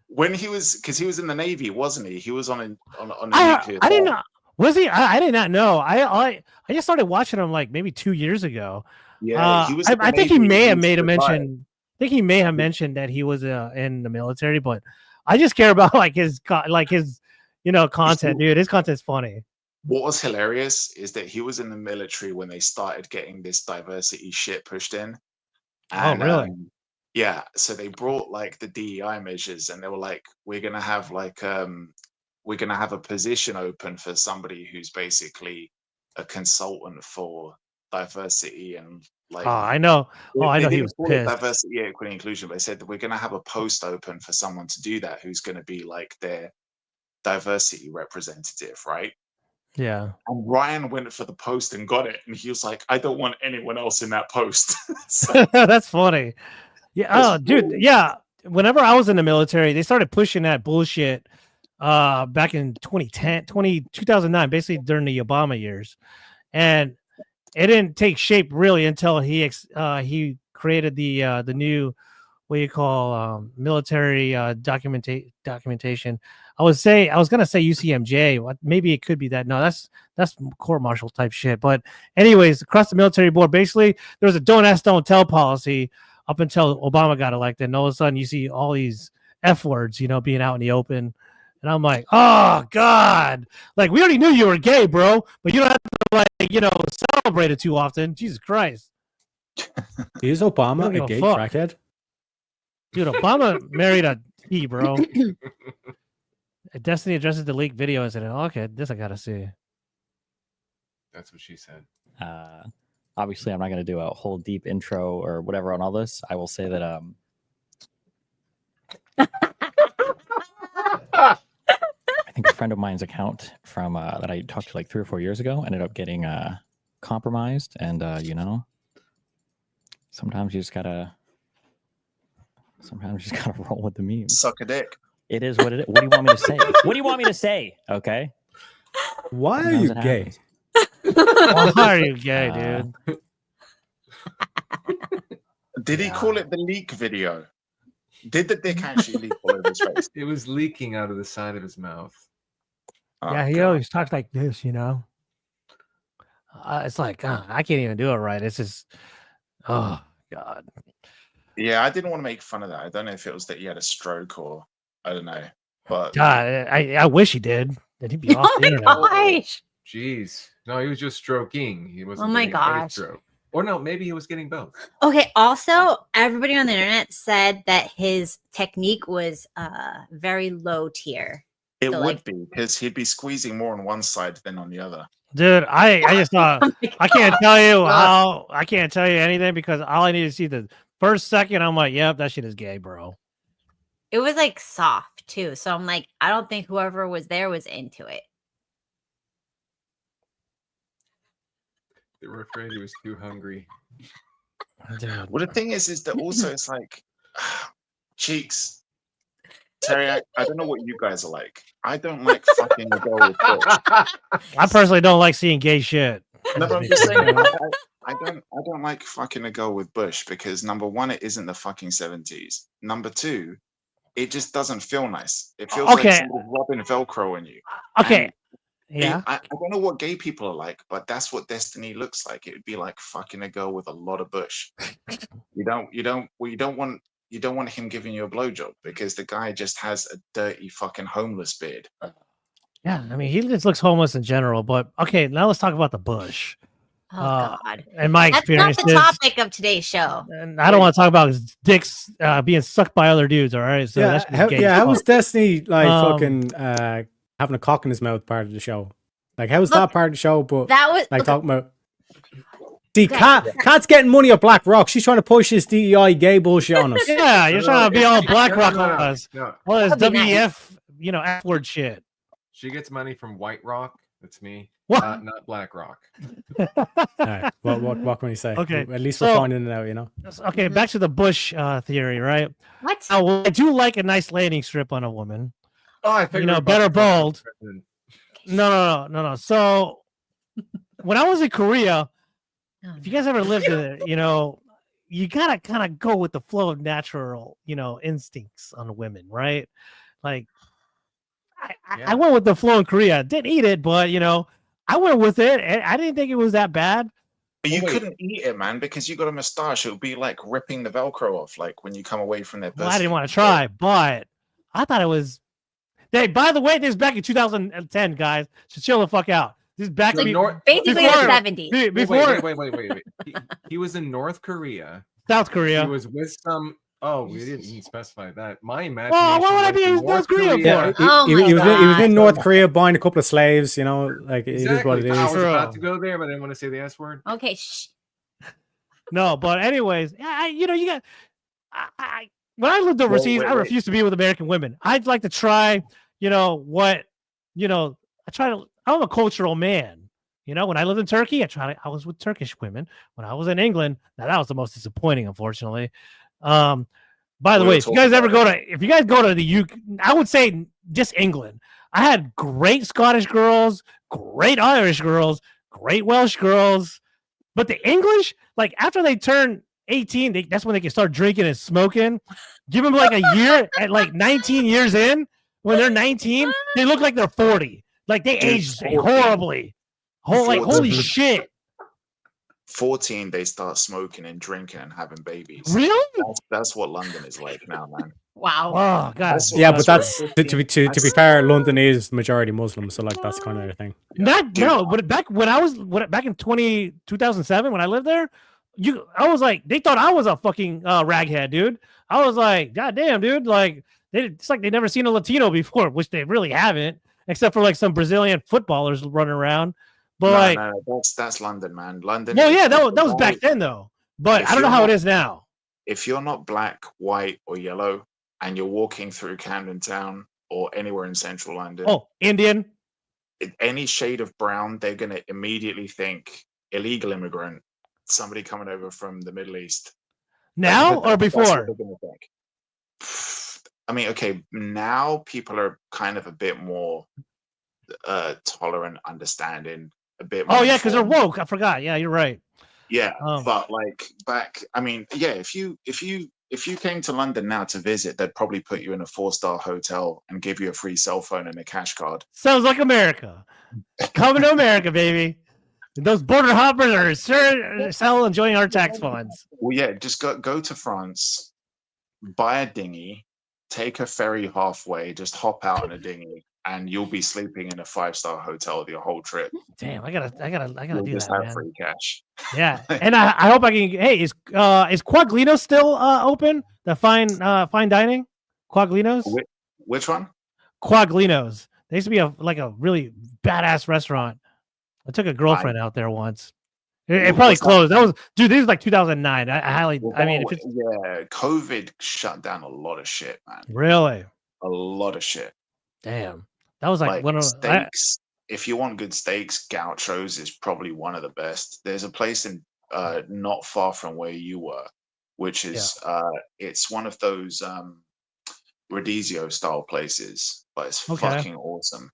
Speaker 1: When because he was in the Navy, wasn't he? He was on a nuclear.
Speaker 4: I didn't know. Was he? I did not know. I just started watching him like maybe 2 years ago.
Speaker 1: Yeah, he was.
Speaker 4: I think he may have made a mention. I think he may have mentioned that he was in the military, but I just care about his content, dude. His content's funny.
Speaker 1: What was hilarious is that he was in the military when they started getting this diversity shit pushed in. And,
Speaker 4: oh, really?
Speaker 1: Yeah. So they brought like the DEI measures, and they were like, we're gonna have a position open for somebody who's basically a consultant for diversity and like.
Speaker 4: Oh, I know. I know he was pissed.
Speaker 1: Diversity, equity, inclusion. But they said that we're gonna have a post open for someone to do that, who's gonna be like their diversity representative, right?
Speaker 4: Yeah.
Speaker 1: And Ryan went for the post and got it, and he was like, I don't want anyone else in that post. So,
Speaker 4: that's funny. Yeah. Oh, dude. Yeah. Whenever I was in the military, they started pushing that bullshit back in 2009, basically during the Obama years. And it didn't take shape really until he created the new, what you call military documentation. I was gonna say UCMJ. Maybe it could be that. No, that's court martial type shit. But anyways, across the military board, basically there was a don't ask, don't tell policy up until Obama got elected. And all of a sudden you see all these F words, being out in the open. And I'm like, oh God, like we already knew you were gay, bro, but you don't have to celebrate it too often. Jesus Christ.
Speaker 5: Is Obama a gay crackhead?
Speaker 4: Dude, Obama married a T, bro. Destiny addresses the leaked video incident. Okay, this I gotta see.
Speaker 6: That's what she said.
Speaker 9: Obviously, I'm not going to do a whole deep intro or whatever on all this. I will say that I think a friend of mine's account from that I talked to like 3 or 4 years ago ended up getting compromised, and sometimes you just gotta roll with the memes.
Speaker 1: Suck a dick.
Speaker 9: It is what it is. What do you want me to say? What do you want me to say? Okay.
Speaker 5: Why are you gay?
Speaker 4: Why are you gay, dude?
Speaker 1: Did he call it the leak video? Did the dick actually leak all over his face?
Speaker 6: It was leaking out of the side of his mouth.
Speaker 4: Yeah, he always talks like this, it's like I can't even do it right. It's just, oh god.
Speaker 1: Yeah, I didn't want to make fun of that. I don't know if it was that he had a stroke or I don't know, but
Speaker 4: God, I wish he did. Then he'd be off
Speaker 3: Oh
Speaker 4: the
Speaker 3: my
Speaker 4: internet.
Speaker 3: gosh.
Speaker 6: Jeez. No, he was just stroking. He wasn't
Speaker 3: Oh my
Speaker 6: getting a
Speaker 3: gosh.
Speaker 6: stroke. Or no, maybe he was getting both.
Speaker 3: Okay, also, everybody on the internet said that his technique was very low tier.
Speaker 1: it
Speaker 3: So,
Speaker 1: would
Speaker 3: like-
Speaker 1: be because he'd be squeezing more on one side than on the other.
Speaker 4: Dude, I just thought
Speaker 3: Oh my
Speaker 4: I can't tell you
Speaker 1: God.
Speaker 4: I can't tell you anything because all I need to see the first second. I'm like, yep, that shit is gay, bro.
Speaker 3: It was like soft too. So I'm like, I don't think whoever was there was into it.
Speaker 6: They were afraid he was too hungry.
Speaker 4: Dude.
Speaker 1: Well, the thing is that also it's like, Cheeks, Terry, I don't know what you guys are like. I don't like fucking a girl with bush.
Speaker 4: I personally don't like seeing gay shit.
Speaker 1: No, but I'm just saying, I don't like fucking a girl with bush because number one, it isn't the fucking 70s. Number two, it just doesn't feel nice. It feels like
Speaker 4: Okay.
Speaker 1: somebody's rubbing Velcro on you.
Speaker 4: Okay.
Speaker 1: And
Speaker 4: Yeah.
Speaker 1: I don't know what gay people are like, but that's what destiny looks like. It would be like fucking a girl with a lot of bush. You don't want him giving you a blowjob because the guy just has a dirty fucking homeless beard.
Speaker 4: Yeah, I mean, he just looks homeless in general. But okay, now let's talk about the bush.
Speaker 3: Oh God.
Speaker 4: And my
Speaker 3: That's not
Speaker 4: experience
Speaker 3: the topic of today's show.
Speaker 4: and I don't want to talk about dicks being sucked by other dudes. All right, so that's just gay as
Speaker 5: how
Speaker 4: fuck.
Speaker 5: was Destiny like
Speaker 4: Um,
Speaker 5: fucking having a cock in his mouth part of the show? Like, how was
Speaker 3: Look,
Speaker 5: that part of the show? But
Speaker 3: That was
Speaker 5: like
Speaker 3: okay,
Speaker 5: talking about. See,
Speaker 3: Okay.
Speaker 5: Kat's getting money at Black Rock. She's trying to push this DEI gay bullshit on us.
Speaker 4: Yeah, you're trying to be all black rock on us.
Speaker 6: No.
Speaker 4: All this
Speaker 3: That'd be nice.
Speaker 4: WEF, F word shit.
Speaker 6: She gets money from White Rock. That's me.
Speaker 4: What?
Speaker 6: Not Black Rock.
Speaker 5: All right. What can we say?
Speaker 4: Okay,
Speaker 5: At least
Speaker 4: so-
Speaker 5: we're finding it out, you know.
Speaker 4: Okay, back to the bush theory, right?
Speaker 3: what?
Speaker 4: Now, I do like a nice landing strip on a woman.
Speaker 6: Oh, I think
Speaker 4: You know, better bold. No. So when I was in Korea,
Speaker 3: Oh,
Speaker 4: if you guys ever lived in it, you gotta kind of go with the flow of natural, instincts on women, right? Like, I
Speaker 6: Yeah.
Speaker 4: went with the flow in Korea. Didn't eat it, but I went with it, and I didn't think it was that bad.
Speaker 1: But you
Speaker 6: wait.
Speaker 1: couldn't eat it, man, because you got a mustache. It would be like ripping the Velcro off, like when you come away from their
Speaker 4: Well, I didn't want to try, but I thought it was. Hey, by the way, this is back in 2010, guys. So chill the fuck out. This is back
Speaker 6: So
Speaker 4: to
Speaker 3: Basically
Speaker 4: before-
Speaker 3: the 70s.
Speaker 4: before
Speaker 6: Wait. He was in North Korea.
Speaker 4: South
Speaker 6: He
Speaker 4: Korea.
Speaker 6: was with some. Oh, we didn't specify that. My imagination.
Speaker 4: Well, what would I
Speaker 6: went
Speaker 4: be
Speaker 6: to
Speaker 4: in North Korea
Speaker 5: Yeah,
Speaker 4: for?
Speaker 3: Oh
Speaker 5: he
Speaker 3: my
Speaker 5: was in
Speaker 3: God.
Speaker 5: North Korea buying a couple of slaves, like it is what it
Speaker 6: Exactly. I
Speaker 5: is.
Speaker 6: was about to
Speaker 4: True.
Speaker 6: go there, but I didn't want to say the S word.
Speaker 3: Okay, shh.
Speaker 4: No, but anyways, you got. When I lived overseas, I
Speaker 1: wait.
Speaker 4: refused to be with American women. I'd like to try, what, I'm a cultural man. When I lived in Turkey, I was with Turkish women. When I was in England, now that was the most disappointing, unfortunately. By the
Speaker 1: We
Speaker 4: way,
Speaker 1: were
Speaker 4: if you guys
Speaker 1: talking about
Speaker 4: if you guys go to the UK, I would say just England. I had great Scottish girls, great Irish girls, great Welsh girls, but the English, like after they turn 18, that's when they can start drinking and smoking. Give them like a year at like 19 years in. When they're 19, they look like they're 40. Like they
Speaker 1: Dude,
Speaker 4: aged
Speaker 1: 14.
Speaker 4: horribly. Holy
Speaker 1: 14.
Speaker 4: shit.
Speaker 1: 14, they start smoking and drinking and having babies.
Speaker 4: Really?
Speaker 1: That's what London is like now, man.
Speaker 3: Wow.
Speaker 4: Oh god.
Speaker 1: That's what-
Speaker 5: Yeah, but
Speaker 1: That's
Speaker 5: that's
Speaker 1: right.
Speaker 5: to be fair, London is majority Muslim, so like that's kind of the thing.
Speaker 4: But back when I was back in 2007 when I lived there, I was like, they thought I was a fucking raghead, dude. I was like, god damn, dude, like it's like they never seen a Latino before, which they really haven't, except for like some Brazilian footballers running around. But
Speaker 1: No, that's London, man. London.
Speaker 4: well,
Speaker 1: is-
Speaker 4: yeah, that was back then though. But
Speaker 1: If
Speaker 4: I don't know
Speaker 1: you're
Speaker 4: how it
Speaker 1: not-
Speaker 4: is now.
Speaker 1: If you're not black, white, or yellow, and you're walking through Camden Town or anywhere in central London,
Speaker 4: Oh, Indian.
Speaker 1: any shade of brown, they're gonna immediately think illegal immigrant, somebody coming over from the Middle East.
Speaker 4: Now or
Speaker 1: That's what
Speaker 4: before?
Speaker 1: they're gonna think. I mean, okay, now people are kind of a bit more tolerant, understanding, a bit more.
Speaker 4: Oh yeah, because they're
Speaker 1: informed.
Speaker 4: woke. I forgot. Yeah, you're right.
Speaker 1: Yeah,
Speaker 4: Oh.
Speaker 1: but like back, I mean, yeah, if you came to London now to visit, they'd probably put you in a 4-star hotel and give you a free cell phone and a cash card.
Speaker 4: Sounds like America. Coming to America, baby. Those border hoppers are sure enjoying our tax funds.
Speaker 1: Well, yeah, just go to France, buy a dinghy, take a ferry halfway, just hop out in a dinghy, and you'll be sleeping in a 5-star hotel the whole trip.
Speaker 4: Damn, I gotta
Speaker 1: You'll
Speaker 4: do
Speaker 1: just
Speaker 4: that,
Speaker 1: have
Speaker 4: man.
Speaker 1: free cash.
Speaker 4: Yeah, and I hope I can. Hey, is Quaglino still open? The fine dining, Quaglino's.
Speaker 1: Which one?
Speaker 4: Quaglino's. They used to be a really badass restaurant. I took a girlfriend out there once. It probably closed. That was, dude. This is like 2009. I highly. I mean, if it's
Speaker 1: COVID shut down a lot of shit, man.
Speaker 4: Really,
Speaker 1: a lot of shit.
Speaker 4: Damn, that was like one of
Speaker 1: steaks. If you want good steaks, Gaucho's is probably one of the best. There's a place in not far from where you were, which is it's one of those Radizio style places, but it's fucking awesome.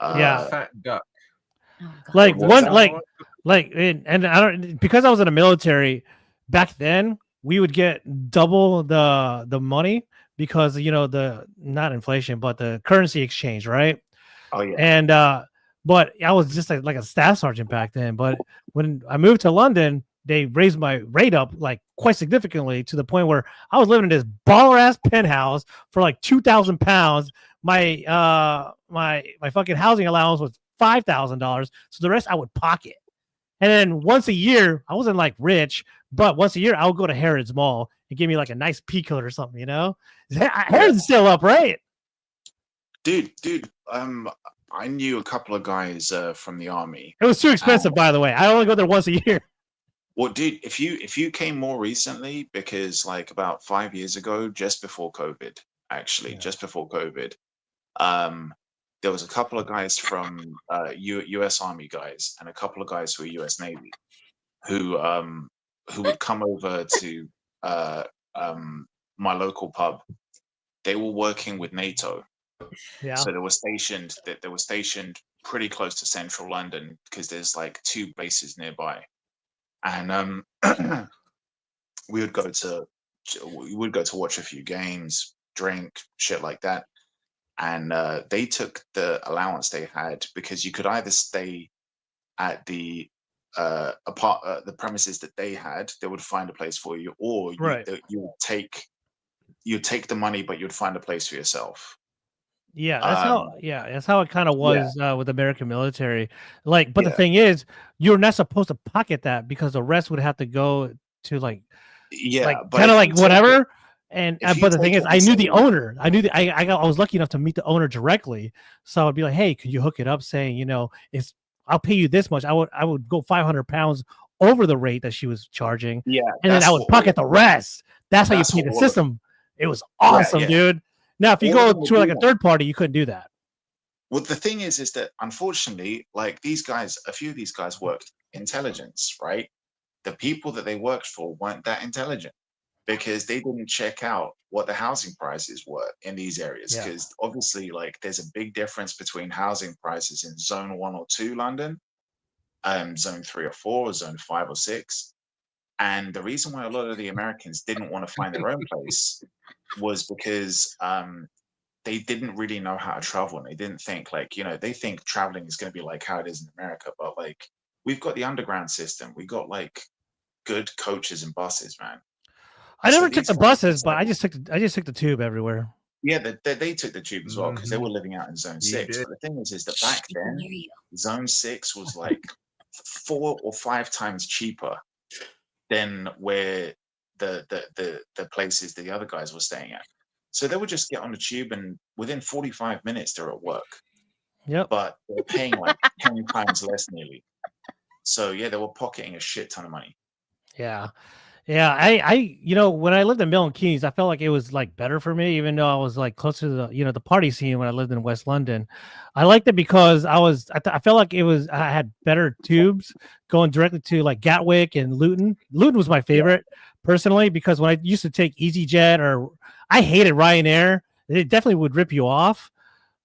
Speaker 6: Fat duck.
Speaker 4: Like one, and I don't, because I was in the military back then, we would get double the money because the not inflation but the currency exchange, right?
Speaker 1: Oh yeah.
Speaker 4: And but I was just like a staff sergeant back then. But when I moved to London, they raised my rate up like quite significantly to the point where I was living in this baller ass penthouse for like £2,000. My fucking housing allowance was $5,000, so the rest I would pocket. And then once a year, I wasn't like rich, but once a year I would go to Harrods Mall and give me like a nice peacoat or something. Harrods is still up, right?
Speaker 1: Dude. I knew a couple of guys from the army.
Speaker 4: It was too expensive, by the way. I only go there once a year.
Speaker 1: Well, dude, if you came more recently, because like about 5 years ago, just before COVID, there was a couple of guys from U.S. Army guys and a couple of guys who were U.S. Navy who would come over to my local pub. They were working with NATO, so they were stationed pretty close to central London because there's like 2 bases nearby, and we would go to watch a few games, drink, shit like that. And they took the allowance they had because you could either stay at the the premises that they had, they would find a place for you, or you'd take the money, but you'd find a place for yourself.
Speaker 4: Yeah, that's how it kind of was with the American military. Like, but the thing is, you're not supposed to pocket that because the rest would have to go to kind of like whatever. And but the thing is, I knew the owner. I was lucky enough to meet the owner directly, so I would be like, "Hey, could you hook it up?" Saying, I'll pay you this much. I would go £500 over the rate that she was charging.
Speaker 1: Yeah,
Speaker 4: and then I would pocket the rest. That's how you pay the system. It was awesome, dude. Now, if you go to like a third party, you couldn't do that.
Speaker 1: Well, the thing is that unfortunately, like these guys, a few of these guys worked intelligence, right? The people that they worked for weren't that intelligent, because they didn't check out what the housing prices were in these areas. Because obviously, like, there's a big difference between housing prices in zone 1 or 2 London, zone 3 or 4, zone 5 or 6. And the reason why a lot of the Americans didn't want to find their own place was because they didn't really know how to travel. And they didn't think they think traveling is going to be like how it is in America. But like, we've got the underground system. We got like good coaches and buses, man.
Speaker 4: I never took the buses, but I just took the tube everywhere.
Speaker 1: Yeah, they took the tube as well because they were living out in zone 6. But the thing is that back then, zone 6 was like 4 or 5 times cheaper than where the places the other guys were staying at. So they would just get on the tube, and within 45 minutes they're at work.
Speaker 4: Yep.
Speaker 1: But they're paying like 10 times less nearly. So yeah, they were pocketing a shit ton of money.
Speaker 4: Yeah. Yeah, I when I lived in Milton Keynes, I felt like it was like better for me, even though I was like close to the the party scene when I lived in West London. I liked it because I felt like I had better tubes going directly to like Gatwick and Luton. Luton was my favorite personally because when I used to take EasyJet, or I hated Ryanair, it definitely would rip you off.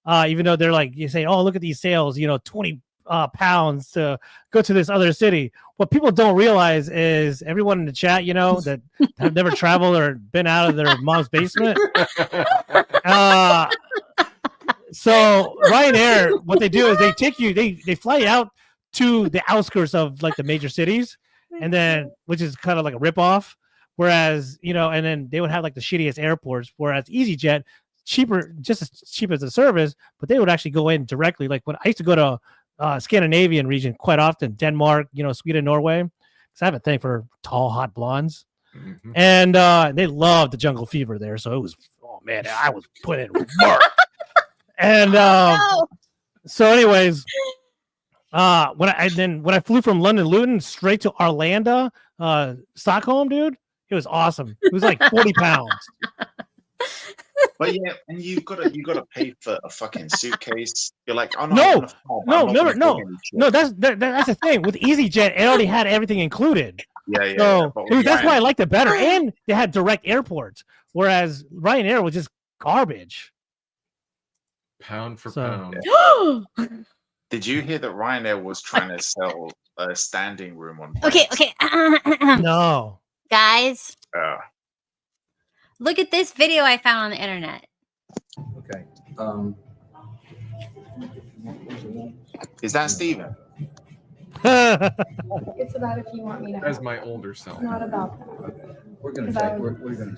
Speaker 4: Even though they're like, you say, oh, look at these sales, 20 pounds to go to this other city. What people don't realize is everyone in the chat, that have never traveled or been out of their mom's basement. So Ryanair, what they do is they take you, they fly you out to the outskirts of like the major cities, and then which is kind of like a ripoff. Whereas, you know, and then they would have like the shittiest airports. Whereas EasyJet, cheaper, just as cheap as a service, but they would actually go in directly. Like when I used to go to Scandinavian region quite often, Denmark, you know, Sweden, Norway, because I have a thing for tall, hot blondes, and they loved the jungle fever there. So it was, oh man, I was putting in work. And so, anyways, when I flew from London Luton straight to Arlanda, Stockholm, dude, it was awesome. It was like 40 pounds.
Speaker 1: But yeah, and you gotta pay for a fucking suitcase. You're like, oh
Speaker 4: no.
Speaker 1: No,
Speaker 4: that's the thing with EasyJet. It already had everything included.
Speaker 1: Yeah.
Speaker 4: So that's why I liked it better, and they had direct airports, whereas Ryanair was just garbage.
Speaker 6: Pound for pound.
Speaker 1: Yeah. Did you hear that Ryanair was trying to sell a standing room on?
Speaker 3: Okay.
Speaker 4: No,
Speaker 3: guys, look at this video I found on the internet.
Speaker 10: Okay.
Speaker 1: Is that Steven?
Speaker 11: It's about if you want me to.
Speaker 6: That's my older self.
Speaker 11: It's not about that.
Speaker 10: We're gonna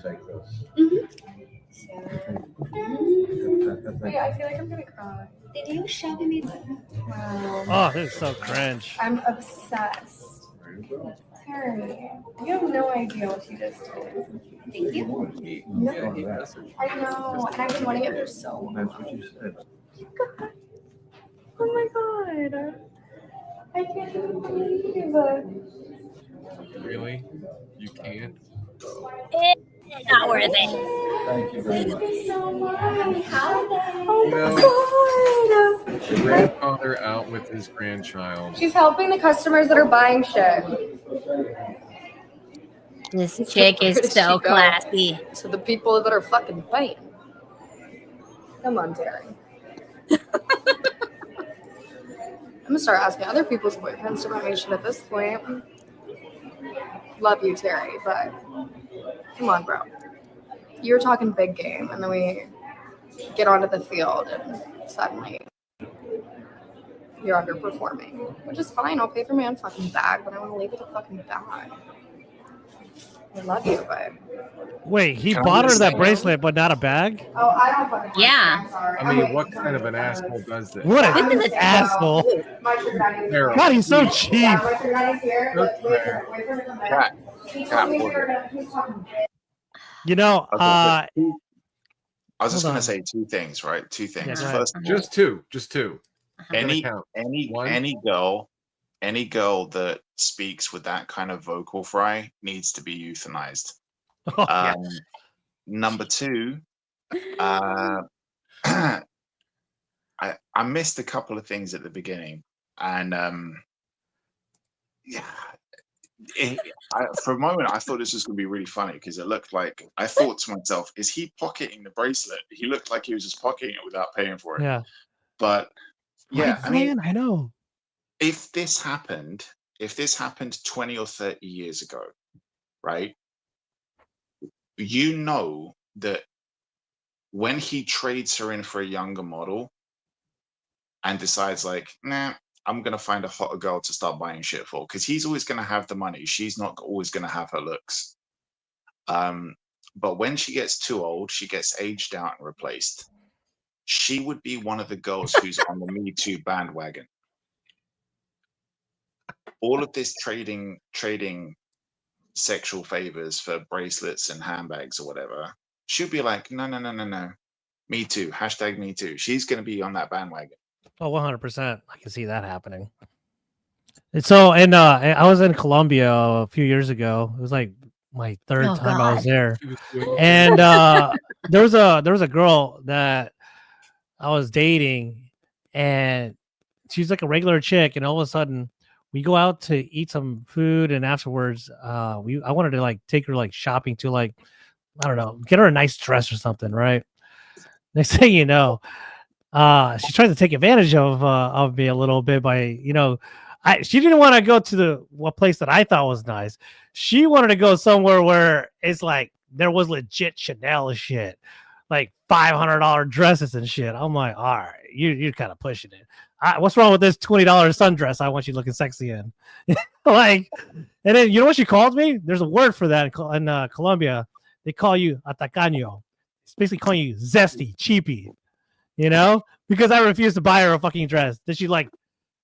Speaker 10: take this.
Speaker 11: Wait, I feel like I'm gonna cry.
Speaker 3: Did you show me?
Speaker 11: Wow.
Speaker 4: oh, this is so cringe.
Speaker 11: I'm obsessed. Terry, you have no idea what you just did. Thank you. No. I know, and I've been wanting it for so long.
Speaker 10: That's what you said.
Speaker 11: Oh my god. I can't even believe it.
Speaker 6: Really? You can't?
Speaker 3: It's not worth it.
Speaker 10: Thank you very much.
Speaker 11: Thank you so much.
Speaker 6: Oh
Speaker 11: my god.
Speaker 6: The grandfather out with his grandchild.
Speaker 11: She's helping the customers that are buying shit.
Speaker 3: This chick is so classy.
Speaker 11: To the people that are fucking fighting. Come on, Terry. I'm gonna start asking other people's boyfriends to buy me shit at this point. Love you, Terry, but come on, bro. You were talking big game, and then we get onto the field, and suddenly you're underperforming, which is fine. I'll pay for my own fucking bag, but I want to leave with a fucking bag. I love you, but
Speaker 4: wait, he bought her that bracelet, but not a bag?
Speaker 11: oh, I don't fucking.
Speaker 3: Yeah.
Speaker 11: I'm sorry.
Speaker 6: I mean, what kind of an asshole does this?
Speaker 4: What an asshole!
Speaker 11: My sugar daddy's
Speaker 6: Terrible.
Speaker 4: God, he's so cheap.
Speaker 11: Yeah, my sugar daddy's here. Wait for him to come back. He told me he's talking big.
Speaker 4: You know,
Speaker 1: I was just
Speaker 4: hold
Speaker 1: gonna
Speaker 4: on.
Speaker 1: say two things, right? Two things.
Speaker 4: Yeah, go ahead.
Speaker 1: First, of all,
Speaker 6: Just two.
Speaker 1: any
Speaker 6: count. One.
Speaker 1: any girl that speaks with that kind of vocal fry needs to be euthanized.
Speaker 4: Oh, yeah.
Speaker 1: Number two, I missed a couple of things at the beginning, and for a moment I thought this was going to be really funny because it looked like, I thought to myself, is he pocketing the bracelet? He looked like he was just pocketing it without paying for it.
Speaker 4: Yeah.
Speaker 1: But yeah, I mean,
Speaker 4: I know.
Speaker 1: if this happened 20 or 30 years ago, right? You know that when he trades her in for a younger model and decides like, nah, I'm going to find a hotter girl to start buying shit for, because he's always going to have the money. She's not always going to have her looks. But when she gets too old, she gets aged out and replaced. She would be one of the girls who's on the Me Too bandwagon. All of this trading sexual favors for bracelets and handbags or whatever, she'll be like, no. Me too. Hashtag me too. She's going to be on that bandwagon.
Speaker 4: Oh, 100%. I can see that happening. And so, I was in Colombia a few years ago. It was like my third time I was there. And there was a girl that I was dating, and she's like a regular chick, and all of a sudden we go out to eat some food, and afterwards I wanted to like take her like shopping to, like, I don't know, get her a nice dress or something, right? Next thing you know, she tried to take advantage of me a little bit by, she didn't want to go to a place that I thought was nice. She wanted to go somewhere where it's like there was legit Chanel shit, like $500 dresses and shit. I'm like, all right, you're kind of pushing it. what's wrong with this $20 sundress? I want you looking sexy in. Like, and then you know what she called me? There's a word for that in Colombia. They call you atacaño. It's basically calling you zesty, cheapy. You know, because I refused to buy her a fucking dress. Then she was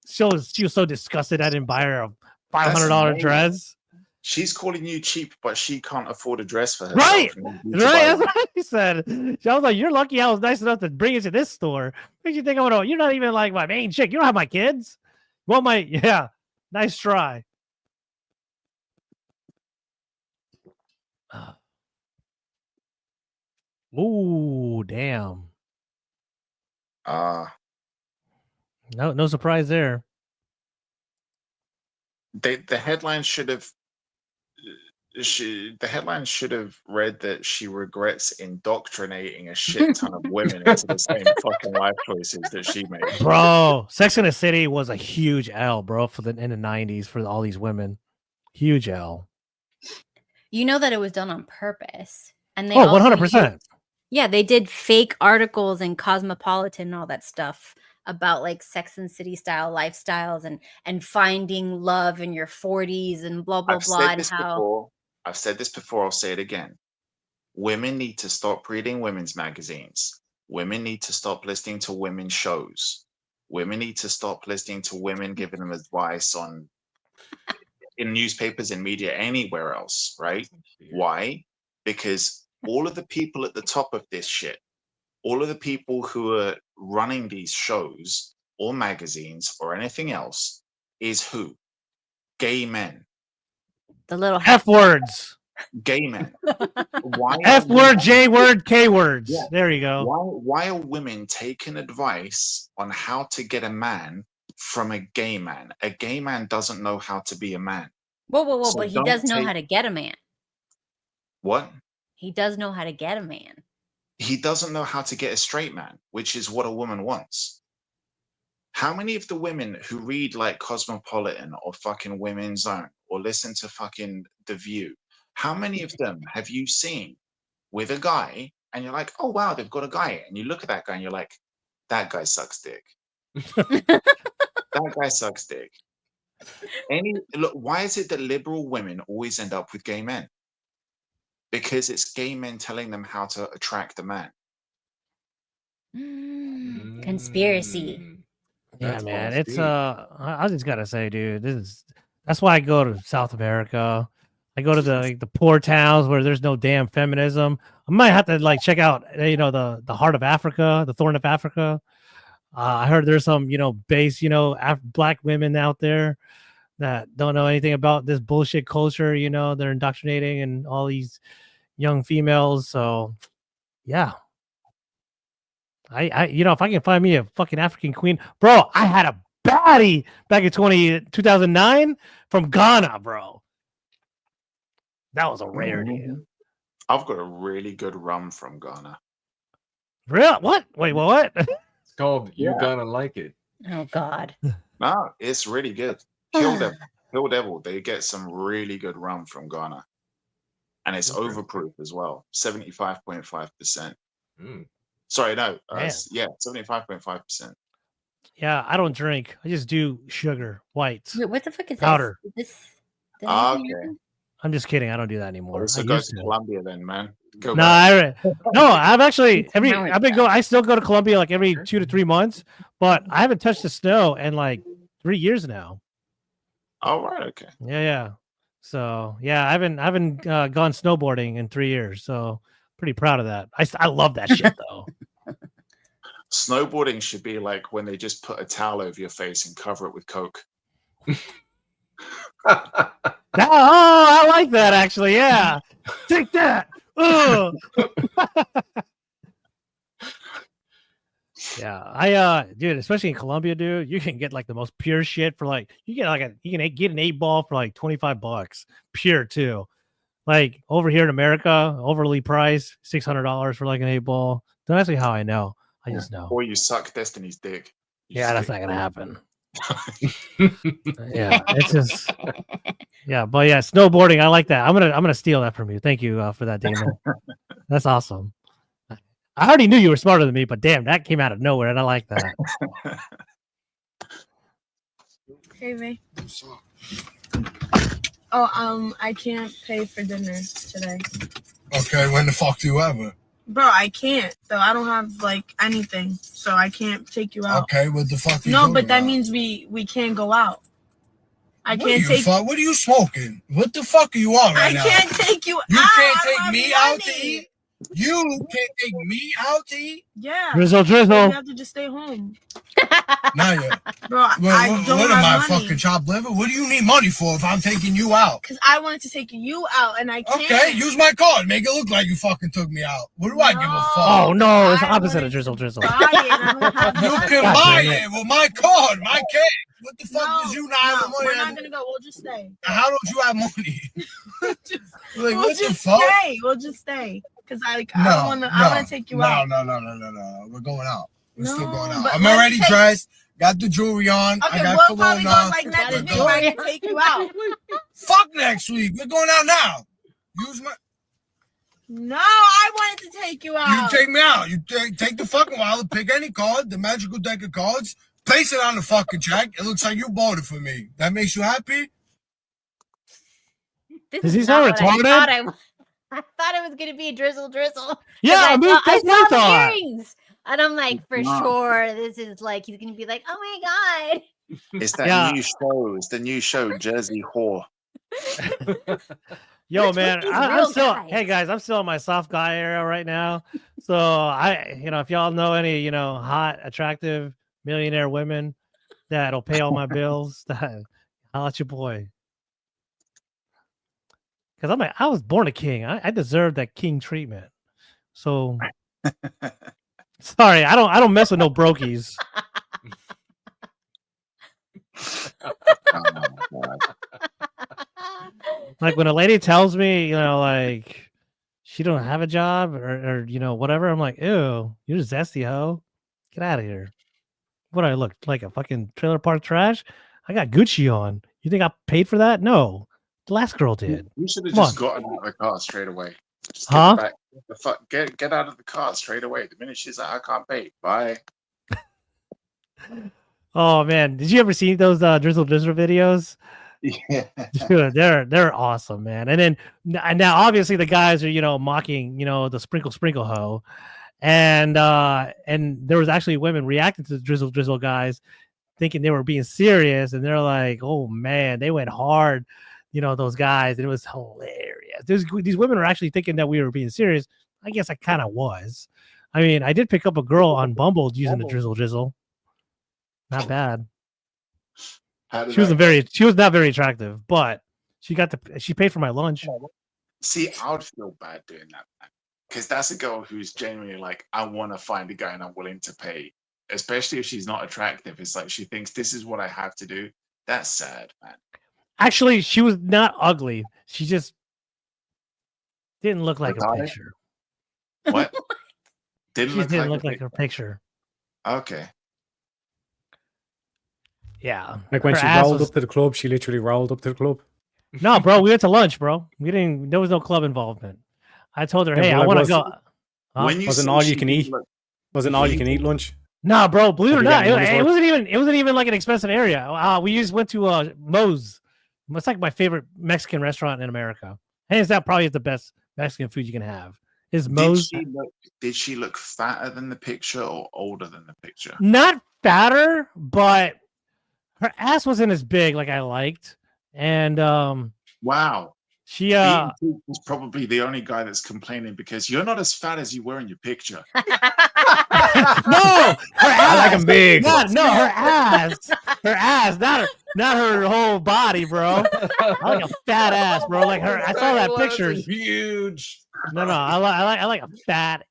Speaker 4: so disgusted I didn't buy her a $500 dress.
Speaker 1: She's calling you cheap, but she can't afford a dress for herself.
Speaker 4: Right. That's what he said. I was like, you're lucky I was nice enough to bring it to this store. Makes you think you're not even like my main chick. You don't have my kids. Well, nice try. Ooh, damn. No surprise there.
Speaker 1: The headline should have read that she regrets indoctrinating a shit ton of women into the same fucking life choices that she made.
Speaker 4: Bro, Sex and the City was a huge L, bro, in the 90s for all these women. Huge L.
Speaker 3: You know that it was done on purpose. And they
Speaker 4: 100%.
Speaker 3: Yeah, they did fake articles in Cosmopolitan and all that stuff about like Sex and City style lifestyles and finding love in your 40s and blah blah blah.
Speaker 1: I've said this before, I'll say it again. Women need to stop reading women's magazines. Women need to stop listening to women's shows. Women need to stop listening to women giving them advice in newspapers, in media, anywhere else, right? Why? Because all of the people at the top of this shit, all of the people who are running these shows or magazines or anything else is who? Gay men.
Speaker 3: The little
Speaker 4: F words.
Speaker 1: Gay men. Why
Speaker 4: F word, J word, K words. Yeah. There you go.
Speaker 1: Why are women taking advice on how to get a man from a gay man? A gay man doesn't know how to be a man.
Speaker 3: Whoa, so but he does know how to get a man.
Speaker 1: What?
Speaker 3: He does know how to get a man.
Speaker 1: He doesn't know how to get a straight man, which is what a woman wants. How many of the women who read like Cosmopolitan or fucking Women's Zone or listen to fucking The View, how many of them have you seen with a guy and you're like, oh wow, they've got a guy, and you look at that guy and you're like, that guy sucks dick. That guy sucks dick. Look, why is it that liberal women always end up with gay men? Because it's gay men telling them how to attract a man.
Speaker 3: Conspiracy.
Speaker 4: Yeah, that's man. It's I just gotta say, dude, that's why I go to South America. I go to the poor towns where there's no damn feminism. I might have to like check out, the heart of Africa, the Thorn of Africa. I heard there's some, base, black women out there that don't know anything about this bullshit culture. They're indoctrinating and all these young females. So, yeah. I if I can find me a fucking African queen, bro. I had a baddie back in 2009 from Ghana, bro. That was a rarity.
Speaker 1: I've got a really good rum from Ghana.
Speaker 4: Real? What? Wait, what?
Speaker 6: It's called You're Gonna Like It.
Speaker 3: Oh God.
Speaker 1: No, it's really good. Kill Devil. They get some really good rum from Ghana, and it's overproof as well. 75.5%. Sorry, no. 75.5%.
Speaker 4: Yeah, I don't drink. I just do sugar, white.
Speaker 3: Wait, what the fuck is
Speaker 4: powder?
Speaker 3: This
Speaker 1: okay.
Speaker 4: I'm just kidding. I don't do that anymore.
Speaker 1: So go to Colombia then, man.
Speaker 4: I still go to Colombia like every 2 to 3 months, but I haven't touched the snow in like 3 years now.
Speaker 1: Oh, right. Okay.
Speaker 4: Yeah. So yeah, I haven't gone snowboarding in 3 years. So pretty proud of that. I love that shit though.
Speaker 1: Snowboarding should be like when they just put a towel over your face and cover it with Coke.
Speaker 4: I like that actually. Yeah, take that. Yeah, dude, especially in Colombia, dude, you can get like the most pure shit for like you can get an 8-ball for like $25, pure too. Like over here in America, overly priced, $600 for like an 8-ball. Don't ask me how I know. I just know.
Speaker 1: Or you suck Destiny's dick.
Speaker 4: Yeah, that's not gonna happen. Yeah, it's just but yeah, snowboarding. I like that. I'm gonna steal that from you. Thank you for that, Damon. That's awesome. I already knew you were smarter than me, but damn, that came out of nowhere, and I like that.
Speaker 12: Hey, Ray. Oh, I can't pay for dinner today.
Speaker 13: Okay, when the fuck do you ever?
Speaker 12: Bro, I can't. So I don't have like anything. So I can't take you out.
Speaker 13: Okay, what the fuck are you
Speaker 12: No,
Speaker 13: talking
Speaker 12: but that
Speaker 13: about?
Speaker 12: means we can't go out. I
Speaker 13: What
Speaker 12: can't take.
Speaker 13: What are you smoking? What the fuck are you on right now?
Speaker 12: I can't take you out.
Speaker 13: You can't
Speaker 12: I don't
Speaker 13: take
Speaker 12: have
Speaker 13: me
Speaker 12: money.
Speaker 13: out to eat. You can't take me out to eat.
Speaker 12: Yeah.
Speaker 4: Drizzle,
Speaker 12: So
Speaker 4: drizzle.
Speaker 12: you have to just stay home.
Speaker 13: Now you.
Speaker 12: Bro, I don't
Speaker 13: what
Speaker 12: have
Speaker 13: am I,
Speaker 12: money.
Speaker 13: fucking chopped liver? What do you need money for if I'm taking you out?
Speaker 12: Because I wanted to take you out and I can't.
Speaker 13: Okay, use my card. Make it look like you fucking took me out. What do I give a fuck?
Speaker 4: Oh no, it's the opposite of drizzle, drizzle.
Speaker 13: You can buy it with my card, my cash. What the fuck does you not have money?
Speaker 12: We're not gonna go. We'll just stay.
Speaker 13: How don't you have money?
Speaker 12: We'll
Speaker 13: what the
Speaker 12: just
Speaker 13: fuck?
Speaker 12: stay. We'll just stay. Because I want to take you out.
Speaker 13: No. We're going out. We're still going out.
Speaker 12: but
Speaker 13: I'm
Speaker 12: let's
Speaker 13: already
Speaker 12: take-
Speaker 13: dressed. Got the jewelry on.
Speaker 12: Okay,
Speaker 13: I got
Speaker 12: we'll probably
Speaker 13: cologne
Speaker 12: go
Speaker 13: on.
Speaker 12: like next
Speaker 13: We're
Speaker 12: week.
Speaker 13: going.
Speaker 12: I can take you out.
Speaker 13: Fuck next week. We're going out now. Use my.
Speaker 12: No, I wanted to take you out.
Speaker 13: You take me out. You take the fucking wallet, pick any card, the magical deck of cards, place it on the fucking check. It looks like you bought it for me. That makes you happy?
Speaker 3: This
Speaker 4: Is he
Speaker 3: is
Speaker 4: so
Speaker 3: not what
Speaker 4: retarded?
Speaker 3: I thought it was gonna be a drizzle.
Speaker 4: Yeah, I mean,
Speaker 3: I
Speaker 4: that's
Speaker 3: saw
Speaker 4: my
Speaker 3: the
Speaker 4: thought.
Speaker 3: earrings, and I'm like, for sure, this is like he's gonna be like, oh my god.
Speaker 1: It's that new show. It's the new show, Jersey Whore.
Speaker 4: Yo,
Speaker 3: Let's
Speaker 4: man,
Speaker 3: meet these
Speaker 4: I'm
Speaker 3: real
Speaker 4: still.
Speaker 3: guys.
Speaker 4: Hey guys, I'm still in my soft guy era right now. So if y'all know any, hot, attractive millionaire women that'll pay all my bills, I'll let your boy. Because I was born a king. I deserve that king treatment. So sorry, I don't mess with no brokies. Like when a lady tells me, like she don't have a job or whatever, I'm like, ew, you're a zesty hoe. Get out of here. What, I look like a fucking trailer park trash? I got Gucci on. You think I paid for that? No. The last girl did.
Speaker 1: You should have
Speaker 4: Come
Speaker 1: just
Speaker 4: on.
Speaker 1: gotten out of the car straight away. Just
Speaker 4: Huh?
Speaker 1: get back. The fuck, get out of the car straight away. The minute she's like, I can't pay. Bye.
Speaker 4: Oh man, did you ever see those Drizzle videos?
Speaker 1: Yeah.
Speaker 4: Dude, they're awesome, man. And then now obviously the guys are mocking the sprinkle hoe, and there was actually women reacting to the Drizzle guys, thinking they were being serious, and they're like, oh man, they went hard, those guys, and it was hilarious. These women are actually thinking that we were being serious. I guess I kind of was. I mean, I did pick up a girl on Bumble using the Drizzle. Not bad. She was not very attractive, but she paid for my lunch.
Speaker 1: See, I would feel bad doing that, because that's a girl who's genuinely like, I want to find a guy and I'm willing to pay, especially if she's not attractive. It's like she thinks this is what I have to do. That's sad, man.
Speaker 4: Actually, she was not ugly. She just didn't look like her picture.
Speaker 1: What?
Speaker 4: She didn't look like her picture.
Speaker 1: Okay.
Speaker 5: Yeah. Like when she rolled up to the club, she literally rolled up to the club.
Speaker 4: No, bro, we went to lunch, bro. There was no club involvement. I told her, hey, I want to go.
Speaker 5: Wasn't all you can eat? Wasn't all you can eat lunch?
Speaker 4: Nah, bro, believe it or not, it wasn't even like an expensive area. We just went to Moe's. It's like my favorite Mexican restaurant in America. Hands down, probably is the best Mexican food you can have. Is Moe's.
Speaker 1: Did she look fatter than the picture or older than the picture?
Speaker 4: Not fatter, but her ass wasn't as big like I liked. And
Speaker 1: wow.
Speaker 4: She
Speaker 1: was probably the only guy that's complaining because you're not as fat as you were in your picture.
Speaker 4: No, her ass.
Speaker 5: I like him big.
Speaker 4: No, her ass, not her whole body, bro. I like a fat ass, bro. Like her, I saw that picture.
Speaker 6: Huge.
Speaker 4: No, I like a fat,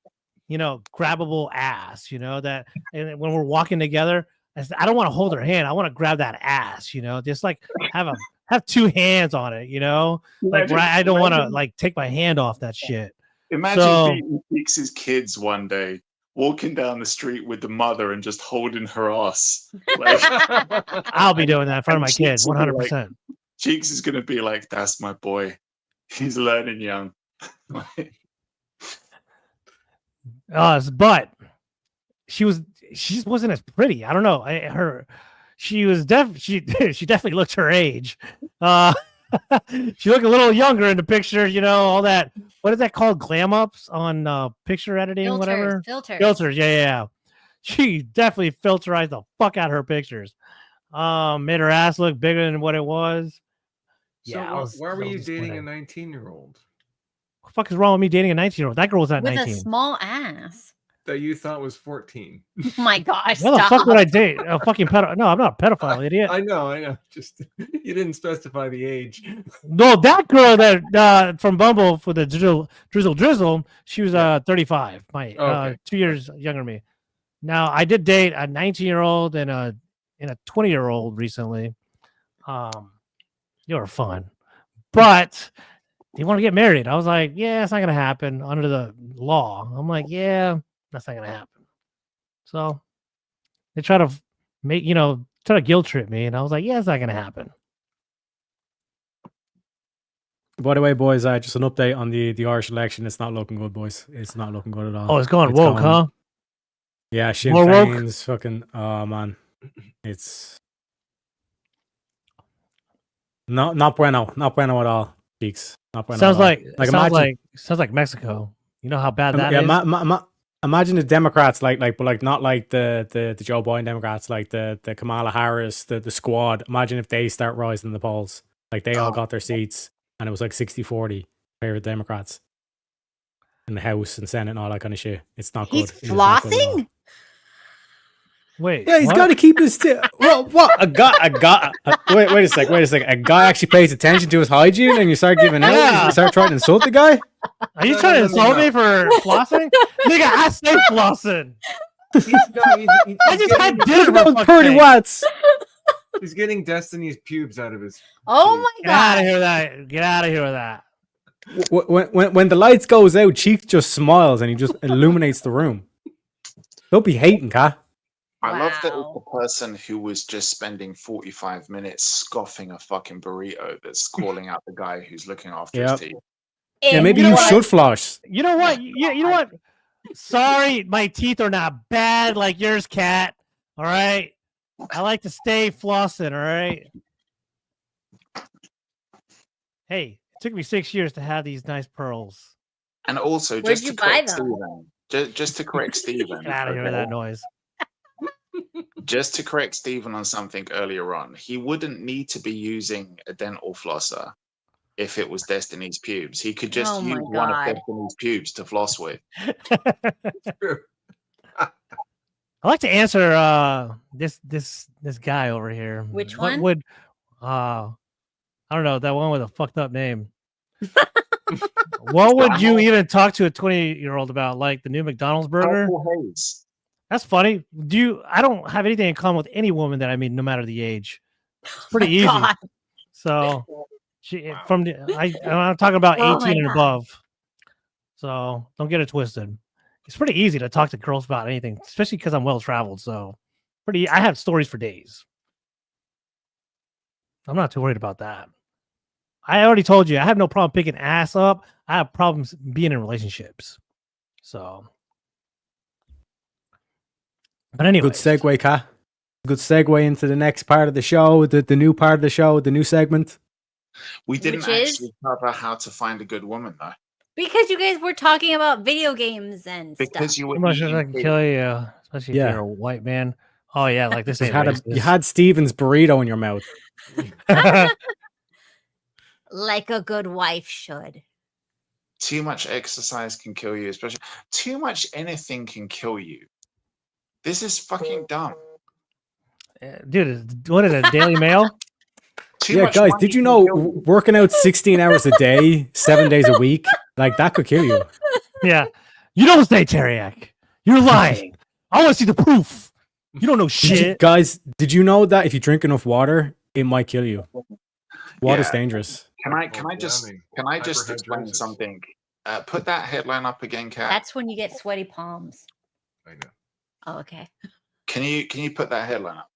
Speaker 4: grabbable ass. That, and when we're walking together, I don't want to hold her hand. I want to grab that ass. Just like have two hands on it. Like I don't want to like take my hand off that shit.
Speaker 1: Imagine beating Peaks' kids one day, walking down the street with the mother and just holding her ass. Like,
Speaker 4: I'll be doing that in front of my kids, 100%.
Speaker 1: Cheeks is gonna be like, "That's my boy. He's learning young."
Speaker 4: But she just wasn't as pretty. I don't know. she was she definitely looked her age. She looked a little younger in the picture, you know, all that. What is that called? Glam ups on picture editing, whatever. Filters. Yeah. She definitely filterized the fuck out of her pictures. Made her ass look bigger than what it was.
Speaker 6: So why were you dating a 19-year-old?
Speaker 4: What the fuck is wrong with me dating a 19-year-old? That girl was not
Speaker 3: with
Speaker 4: 19.
Speaker 3: a small ass.
Speaker 6: That you thought was 14.
Speaker 3: Oh my gosh!
Speaker 4: What the fuck would I date? A fucking pedophile? No, I'm not a pedophile, idiot.
Speaker 6: I know. Just you didn't specify the age.
Speaker 4: No, that girl that from Bumble for the drizzle, she was 35. 2 years younger than me. Now I did date a 19-year-old and a 20-year-old recently. They were fun, but they want to get married. I was like, yeah, it's not gonna happen under the law. I'm like, yeah, that's not gonna happen. So they try to try to guilt trip me, and I was like, yeah, it's not gonna happen.
Speaker 5: By the way, boys, just an update on the Irish election. It's not looking good, boys. It's not looking good at all.
Speaker 4: Oh, it's going woke, huh?
Speaker 5: Yeah, Sinn
Speaker 4: More woke?
Speaker 5: Féin's fucking. Oh man, it's not bueno at all, cheeks. Not bueno.
Speaker 4: Sounds
Speaker 5: imagine,
Speaker 4: sounds like Mexico. You know how bad that is.
Speaker 5: Imagine the Democrats but not like the Joe Biden Democrats, like the Kamala Harris, the squad. Imagine if they start rising the polls, like they all got their seats, and it was like 60-40 favorite Democrats in the House and Senate and all that kind of shit. It's not good.
Speaker 3: He's flossing.
Speaker 4: Wait,
Speaker 5: yeah, he's got to keep his. Well, what a guy! Wait a sec. A guy actually pays attention to his hygiene, and you start giving out.
Speaker 4: Yeah.
Speaker 5: You start trying to insult the guy.
Speaker 4: Are you trying to insult me for flossing? Nigga, I say flossing. I just had dinner.
Speaker 5: Those pretty watts.
Speaker 6: He's getting Destiny's pubes out of his.
Speaker 3: Oh my
Speaker 4: god! Get out of here! Get out of here with that.
Speaker 5: When the lights goes out, Cheek just smiles and he just illuminates the room. Don't be hating, Kat.
Speaker 1: I love that it's the person who was just spending 45 minutes scoffing a fucking burrito that's calling out the guy who's looking after his teeth.
Speaker 5: Yeah, maybe you should floss.
Speaker 4: You know what? You know what? Sorry, my teeth are not bad like yours, Kat. All right. I like to stay flossing. All right. Hey, it took me 6 years to have these nice pearls.
Speaker 1: And also, just to correct Steven, just to correct Steven.
Speaker 4: Get out of here with that noise.
Speaker 1: Just to correct Stephen on something earlier on, he wouldn't need to be using a dental flosser if it was Destiny's pubes. He could just use one of Destiny's pubes to floss with.
Speaker 4: I like to answer this guy over here.
Speaker 3: Which
Speaker 4: what
Speaker 3: one?
Speaker 4: Would I don't know, that one with a fucked up name. What would you even talk to a 20-year-old about? Like the new McDonald's burger?
Speaker 1: Hayes.
Speaker 4: That's funny. I don't have anything in common with any woman that I meet, no matter the age. It's pretty easy.
Speaker 3: God.
Speaker 4: So I'm talking about 18 and above. So don't get it twisted. It's pretty easy to talk to girls about anything, especially because I'm well traveled. So I have stories for days. I'm not too worried about that. I already told you I have no problem picking ass up. I have problems being in relationships. So. But anyway,
Speaker 5: good segue, Kat. Good segue into the next part of the show, the new part of the show, the new segment.
Speaker 1: We didn't actually cover how to find a good woman, though.
Speaker 3: Because you guys were talking about video games and
Speaker 1: because
Speaker 3: stuff.
Speaker 1: you were
Speaker 4: how much I can kill you, especially if you're a white man. Oh yeah, like this ain't
Speaker 5: you had Steven's burrito in your mouth.
Speaker 3: Like a good wife should.
Speaker 1: Too much exercise can kill you, especially too much anything can kill you. This is fucking dumb.
Speaker 4: Dude, what is it, Daily Mail?
Speaker 5: Yeah, guys, did you know working out 16 hours a day, 7 days a week, like that could kill you?
Speaker 4: Yeah. You don't say Teriak. You're lying. I want to see the proof. You don't know shit.
Speaker 5: Guys, did you know that if you drink enough water, it might kill you? Water's dangerous.
Speaker 1: Can I just explain something? Put that headline up again, Kat.
Speaker 3: That's when you get sweaty palms.
Speaker 6: I know.
Speaker 3: Oh, okay.
Speaker 1: Can you put that headline up?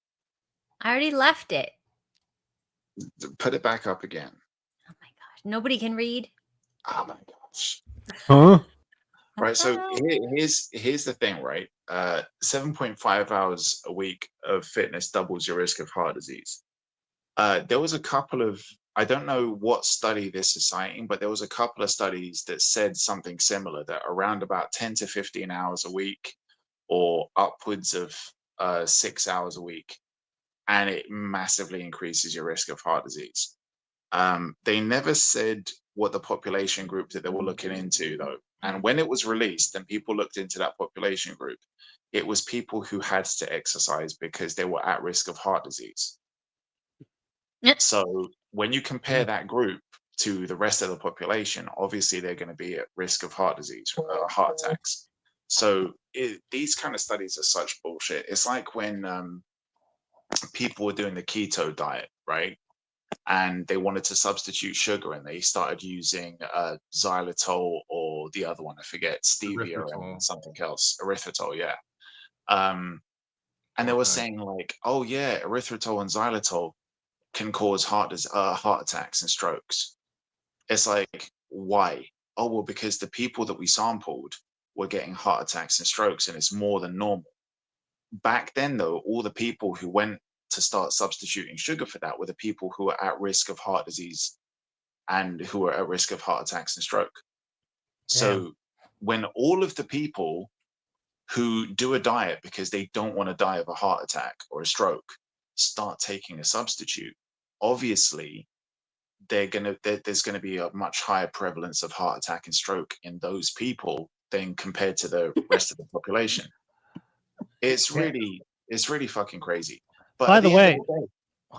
Speaker 3: I already left it.
Speaker 1: Put it back up again.
Speaker 3: Oh my gosh. Nobody can read.
Speaker 1: Oh my gosh.
Speaker 5: Huh?
Speaker 1: Right. So here's the thing, right? 7.5 hours a week of fitness doubles your risk of heart disease. There was a couple of, I don't know what study this is citing, but there was a couple of studies that said something similar, that around about 10 to 15 hours a week or upwards of 6 hours a week, and it massively increases your risk of heart disease. They never said what the population group that they were looking into, though. And when it was released and people looked into that population group, it was people who had to exercise because they were at risk of heart disease. So when you compare that group to the rest of the population, obviously they're going to be at risk of heart disease, heart attacks. So these kind of studies are such bullshit. It's like when people were doing the keto diet, right? And they wanted to substitute sugar, and they started using xylitol or the other one, I forget, stevia and something else, erythritol, yeah. And they were saying like, oh yeah, erythritol and xylitol can cause heart attacks and strokes. It's like, why? Oh, well, because the people that we sampled were getting heart attacks and strokes, and it's more than normal. Back then, though, all the people who went to start substituting sugar for that were the people who are at risk of heart disease and who are at risk of heart attacks and stroke. So when all of the people who do a diet because they don't want to die of a heart attack or a stroke start taking a substitute, obviously there's going to be a much higher prevalence of heart attack and stroke in those people than compared to the rest of the population. It's really fucking crazy. But
Speaker 4: by the way,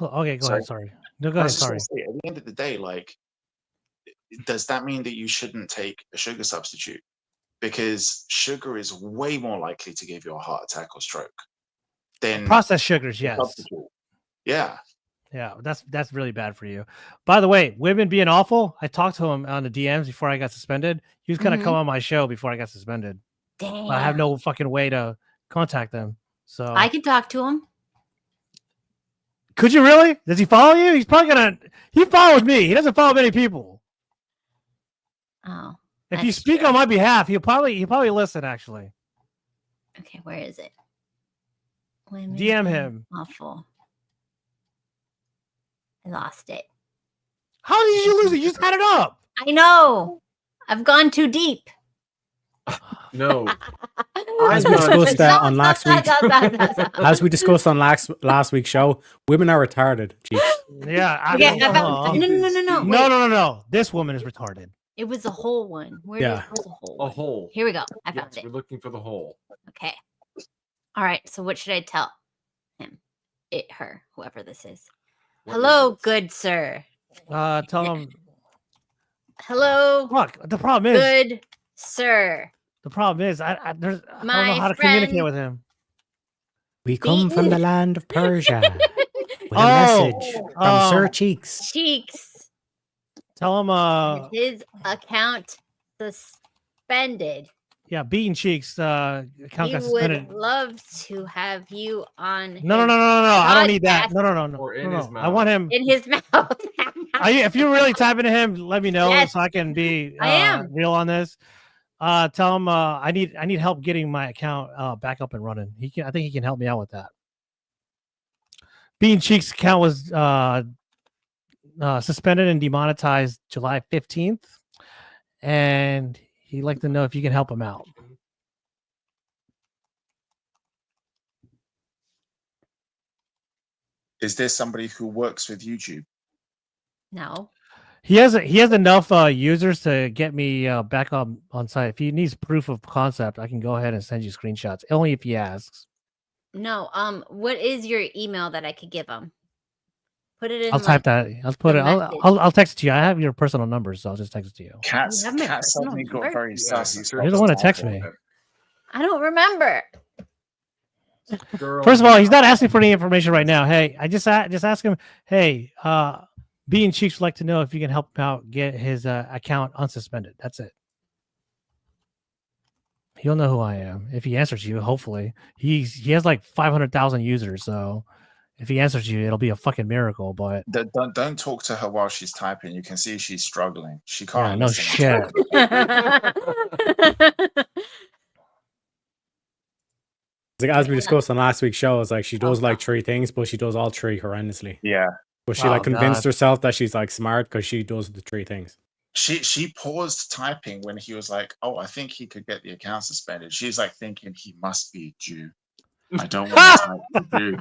Speaker 4: okay, go ahead. Sorry. No, go ahead. Sorry.
Speaker 1: At the end of the day, like, does that mean that you shouldn't take a sugar substitute? Because sugar is way more likely to give you a heart attack or stroke than
Speaker 4: processed sugars. Yes.
Speaker 1: Substitute. Yeah.
Speaker 4: Yeah, that's really bad for you. By the way, women being awful. I talked to him on the DMs before I got suspended. He was gonna come on my show before I got suspended.
Speaker 3: Damn.
Speaker 4: But I have no fucking way to contact them. So
Speaker 3: I can talk to him.
Speaker 4: Could you really? Does he follow you? He's probably gonna. He follows me. He doesn't follow many people.
Speaker 3: Oh.
Speaker 4: If you speak on my behalf, he'll probably listen. Actually.
Speaker 3: Okay, where is it? Women
Speaker 4: DM him.
Speaker 3: Awful. I lost it.
Speaker 4: How did you lose it? You just had it up.
Speaker 3: I know. I've gone too deep.
Speaker 6: No.
Speaker 5: As we discussed on last week, as we discussed on last week's show, women are retarded. Jeez.
Speaker 4: Yeah. No. This woman is retarded.
Speaker 3: It was a whole one. Where's a hole?
Speaker 6: A hole.
Speaker 3: Here we go. I found it.
Speaker 6: We're looking for the hole.
Speaker 3: Okay. All right. So what should I tell him? It, her, whoever this is. Hello, good sir.
Speaker 4: Tell him.
Speaker 3: Hello.
Speaker 4: Look, the problem is.
Speaker 3: Good sir.
Speaker 4: The problem is, I don't know how to communicate with him.
Speaker 5: We come from the land of Persia with a message from Sir Cheeks.
Speaker 3: Cheeks.
Speaker 4: Tell him
Speaker 3: his account suspended.
Speaker 4: Yeah, Beaten Cheeks account got suspended.
Speaker 3: Would love to have you on.
Speaker 4: No. I don't need that. No.
Speaker 6: Or in his mouth.
Speaker 4: I want him
Speaker 3: in his mouth.
Speaker 4: If you're really typing to him, let me know so I can be real on this. Tell him I need help getting my account back up and running. I think he can help me out with that. Bean Cheeks' account was suspended and demonetized July 15th, and he'd like to know if you can help him out.
Speaker 1: Is there somebody who works with YouTube?
Speaker 3: No.
Speaker 4: He has enough users to get me back on site. If he needs proof of concept, I can go ahead and send you screenshots. Only if he asks.
Speaker 3: No. What is your email that I could give him? Put it in.
Speaker 4: I'll type that. I'll put it. I'll text it to you. I have your personal numbers, so I'll just text it to you.
Speaker 1: Cat suddenly got very sassy.
Speaker 4: You're the one to text me.
Speaker 3: I don't remember.
Speaker 4: First of all, he's not asking for any information right now. Hey, I just ask him. Hey, Bean Cheeks would like to know if you can help him out get his account unsuspended. That's it. He'll know who I am if he answers you. Hopefully, he has like 500,000 users. So if he answers you, it'll be a fucking miracle. But
Speaker 1: don't talk to her while she's typing. You can see she's struggling. She can't.
Speaker 4: Yeah, no shit.
Speaker 5: like, as we discussed on last week's show, it's like she does like 3 things, but she does all 3 horrendously.
Speaker 1: Yeah.
Speaker 5: But she like convinced herself that she's like smart because she does the 3 things.
Speaker 1: She paused typing when he was like, "Oh, I think he could get the account suspended." She's like thinking he must be a Jew. I don't want to type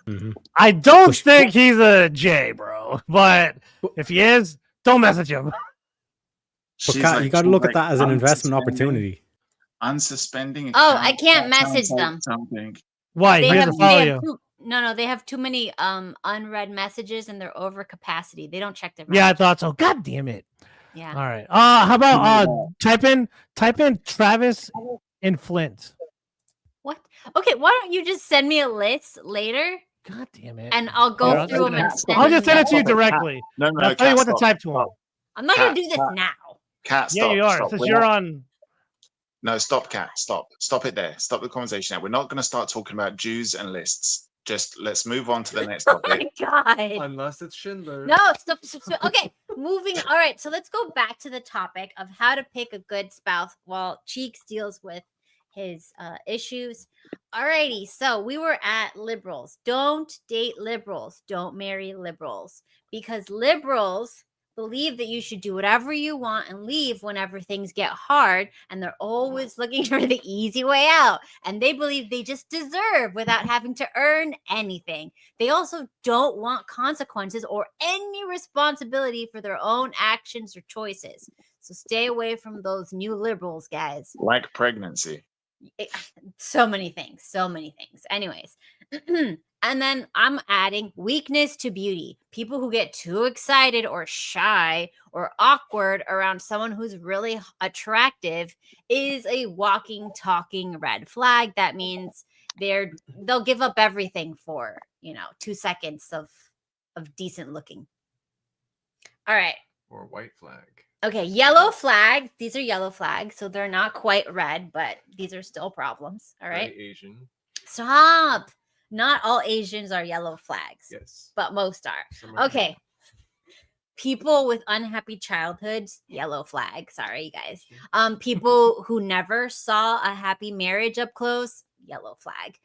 Speaker 1: Jew.
Speaker 4: I don't think he's a J, bro. But if he is, don't message him.
Speaker 5: But Kat, you got to look at that as an investment opportunity.
Speaker 1: Unsuspending.
Speaker 3: Oh, I can't message them.
Speaker 1: Something.
Speaker 4: Why?
Speaker 3: They
Speaker 4: He
Speaker 3: have,
Speaker 4: doesn't follow you.
Speaker 3: they have too many unread messages and they're over capacity. They don't check their
Speaker 4: Yeah, I
Speaker 3: messages.
Speaker 4: thought so. God damn it.
Speaker 3: Yeah.
Speaker 4: All right. How about type in Travis in Flint.
Speaker 3: What? Okay, why don't you just send me a list later?
Speaker 4: God damn it.
Speaker 3: And I'll go through them and send
Speaker 4: I'll just
Speaker 3: them
Speaker 4: send it to you
Speaker 3: back.
Speaker 4: directly.
Speaker 1: No,
Speaker 4: I'll tell you what to type to him.
Speaker 3: I'm not going to do this now.
Speaker 1: Cat,
Speaker 4: Yeah,
Speaker 1: stop.
Speaker 4: you are.
Speaker 1: Stop.
Speaker 4: Since
Speaker 1: We're
Speaker 4: you're
Speaker 1: not-
Speaker 4: on.
Speaker 1: No, stop, Cat. Stop. Stop it there. Stop the conversation now. We're not going to start talking about Jews and lists. Just let's move on to the next topic.
Speaker 3: Oh my God.
Speaker 6: Unless it's Schindler.
Speaker 3: No, stop. Okay, moving. All right, so let's go back to the topic of how to pick a good spouse while Cheeks deals with his issues. Alrighty, so we were at liberals. Don't date liberals. Don't marry liberals. Because liberals believe that you should do whatever you want and leave whenever things get hard, and they're always looking for the easy way out, and they believe they just deserve without having to earn anything. They also don't want consequences or any responsibility for their own actions or choices. So stay away from those new liberals, guys.
Speaker 1: Like pregnancy.
Speaker 3: So many things. Anyways. And then I'm adding weakness to beauty. People who get too excited or shy or awkward around someone who's really attractive is a walking, talking red flag. That means they'll give up everything for, 2 seconds of decent looking. All right.
Speaker 6: Or white flag.
Speaker 3: Okay, yellow flags. These are yellow flags, so they're not quite red, but these are still problems. All right.
Speaker 6: Very Asian.
Speaker 3: Stop. Not all Asians are yellow flags.
Speaker 6: Yes.
Speaker 3: But most
Speaker 6: Some
Speaker 3: are.
Speaker 6: are
Speaker 3: Okay. People with unhappy childhoods, yellow flag. Sorry, you guys. People who never saw a happy marriage up close, yellow flag.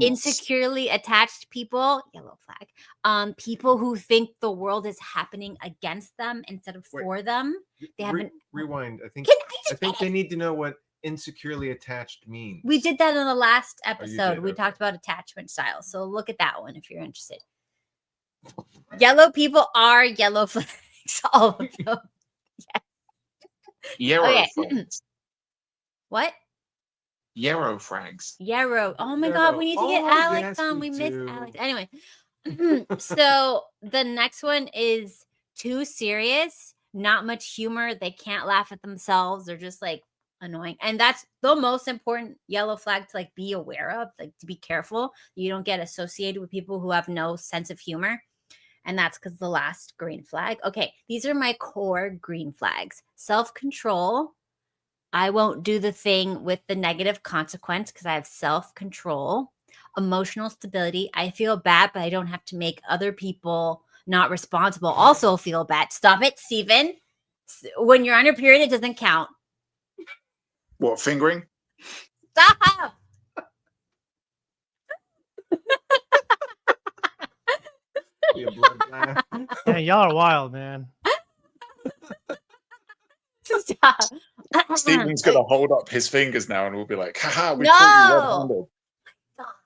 Speaker 3: Insecurely attached people, yellow flag. People who think the world is happening against them instead of for them. They haven't
Speaker 6: rewind. I think
Speaker 3: Can I
Speaker 6: they need to know what insecurely attached means.
Speaker 3: We did that in the last
Speaker 6: you
Speaker 3: episode.
Speaker 6: did?
Speaker 3: We
Speaker 6: Okay.
Speaker 3: talked about attachment styles. So look at that one if you're interested. Yellow people are yellow flags. All of them.
Speaker 1: Yarrow
Speaker 3: Okay.
Speaker 1: frags.
Speaker 3: What?
Speaker 1: Yarrow frags.
Speaker 3: Yarrow. Oh my God, we need to get
Speaker 6: Oh,
Speaker 3: Alex
Speaker 6: yes,
Speaker 3: on.
Speaker 6: we
Speaker 3: We missed
Speaker 6: do.
Speaker 3: Alex. Anyway, so the next one is too serious, not much humor. They can't laugh at themselves. They're just like annoying. And that's the most important yellow flag to like be aware of, like to be careful. You don't get associated with people who have no sense of humor. And that's because the last green flag. Okay, these are my core green flags. Self-control. I won't do the thing with the negative consequence because I have self-control. Emotional stability. I feel bad, but I don't have to make other people not responsible also feel bad. Stop it, Steven. When you're on your period, it doesn't count.
Speaker 1: What, fingering?
Speaker 3: Stop.
Speaker 4: Man, y'all are wild, man.
Speaker 3: Stop.
Speaker 1: Steven's gonna hold up his fingers now and we'll be like, haha, we
Speaker 3: No.
Speaker 1: caught you red-handed.